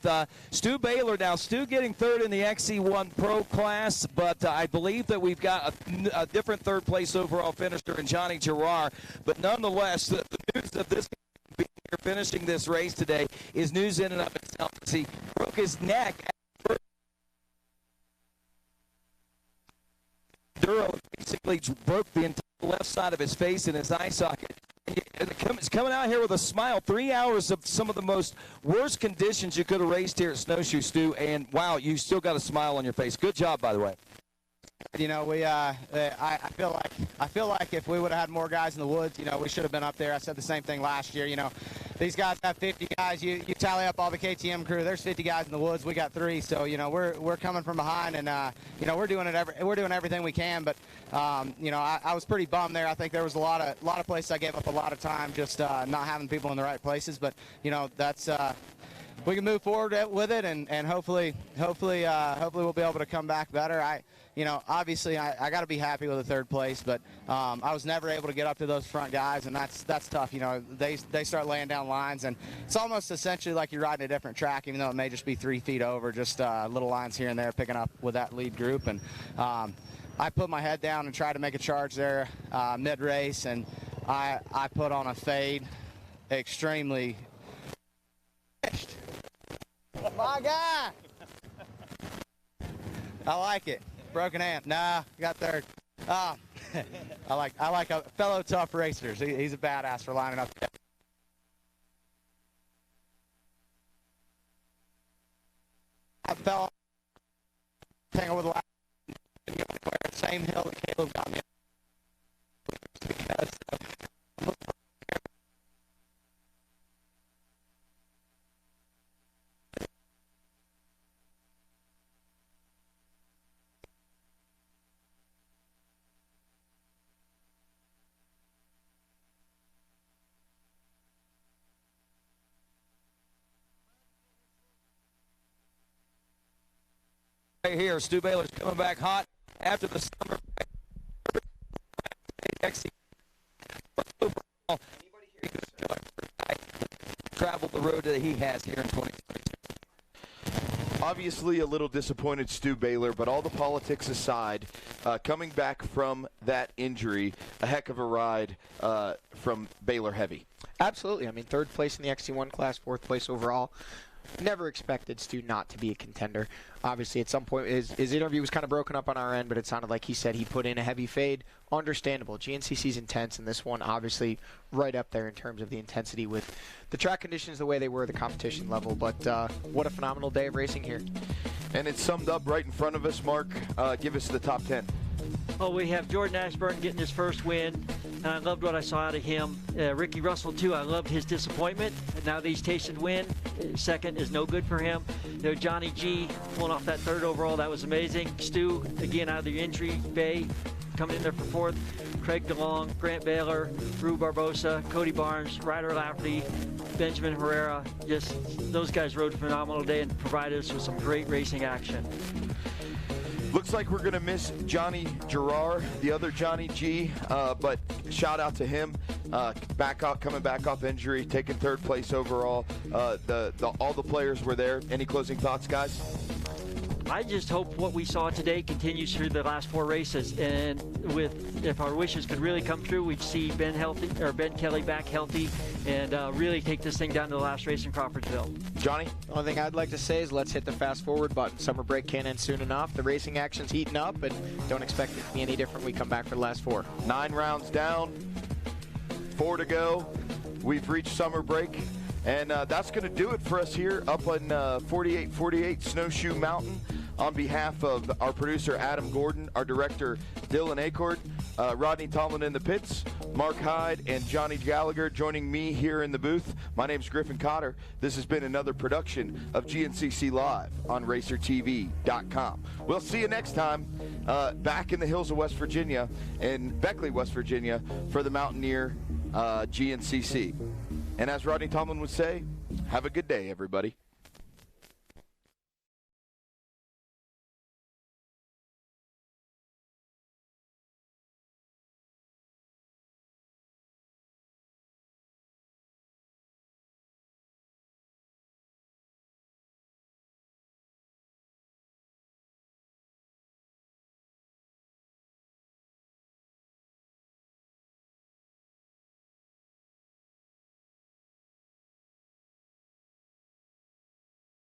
Stu Baylor. Now, Stu getting 3rd in the XC1 Pro class, but I believe that we've got a different 3rd place overall finisher in Johnny Girard. But nonetheless, the news of this being here finishing this race today is news in and of itself. He broke his neck. Duro basically broke the entire left side of his face and his eye socket. It's coming out here with a smile. 3 hours of some of the most worst conditions you could have raced here at Snowshoe, Stu, and wow, you still got a smile on your face. Good job, by the way. You know, I feel like if we would have had more guys in the woods, you know, we should have been up there. I said the same thing last year. You know, these guys have 50 guys. You tally up all the KTM crew. There's 50 guys in the woods. We got 3. So you know, we're coming from behind, and you know, we're doing everything we can. But you know, I was pretty bummed there. I think there was a lot of places I gave up a lot of time just not having people in the right places. But you know, that's. We can move forward with it, and hopefully we'll be able to come back better. You know, obviously I got to be happy with the 3rd place, but I was never able to get up to those front guys, and that's tough. You know, they start laying down lines, and it's almost essentially like you're riding a different track, even though it may just be 3 feet over, just little lines here and there, picking up with that lead group. And I put my head down and tried to make a charge there mid-race, and I put on a fade, extremely. My guy. I like it. Broken hand. Nah, got 3rd. I like a fellow tough racers. He's a badass for lining up. I fell hang over the last same hill that Caleb got me. Right here, Stu Baylor's coming back hot after the summer. Travel the road that he has here in 2022. Obviously a little disappointed Stu Baylor, but all the politics aside, coming back from that injury, a heck of a ride from Baylor Heavy. Absolutely. I mean, 3rd place in the XC1 class, 4th place overall. never expected Stu not to be a contender. Obviously, at some point, his interview was kind of broken up on our end, but it sounded like he said he put in a heavy fade. Understandable. GNCC's intense, and this one obviously right up there in terms of the intensity with the track conditions the way they were, the competition level. But what a phenomenal day of racing here. And it's summed up right in front of us. Mark, give us the top 10. Well, we have Jordan Ashburn getting his first win, and I loved what I saw out of him. Ricky Russell, too, I loved his disappointment. Now that he's tasted win, second is no good for him. Johnny G pulling off that third overall, that was amazing. Stu, again, out of the entry bay, coming in there for fourth. Craig DeLong, Grant Baylor, Rue Barbosa, Cody Barnes, Ryder Lafferty, Benjamin Herrera. Just those guys rode a phenomenal day and provided us with some great racing action. Looks like we're going to miss Johnny Gerard, the other Johnny G, but shout out to him. Coming back off injury, taking third place overall. All the players were there. Any closing thoughts, guys? I just hope what we saw today continues through the last 4 races, and if our wishes could really come true, we'd see Ben Kelly back healthy and really take this thing down to the last race in Crawfordsville. Johnny? The only thing I'd like to say is let's hit the fast forward button. Summer break can't end soon enough. The racing action's heating up, and don't expect it to be any different when we come back for the last 4. 9 rounds down, 4 to go. We've reached summer break. And that's going to do it for us here up on 4848 Snowshoe Mountain. On behalf of our producer, Adam Gordon, our director, Dylan Acord, Rodney Tomlin in the pits, Mark Hyde, and Johnny Gallagher joining me here in the booth. My name's Griffin Cotter. This has been another production of GNCC Live on RacerTV.com. We'll see you next time back in the hills of West Virginia, in Beckley, West Virginia, for the Mountaineer GNCC. And as Rodney Tomlin would say, have a good day, everybody.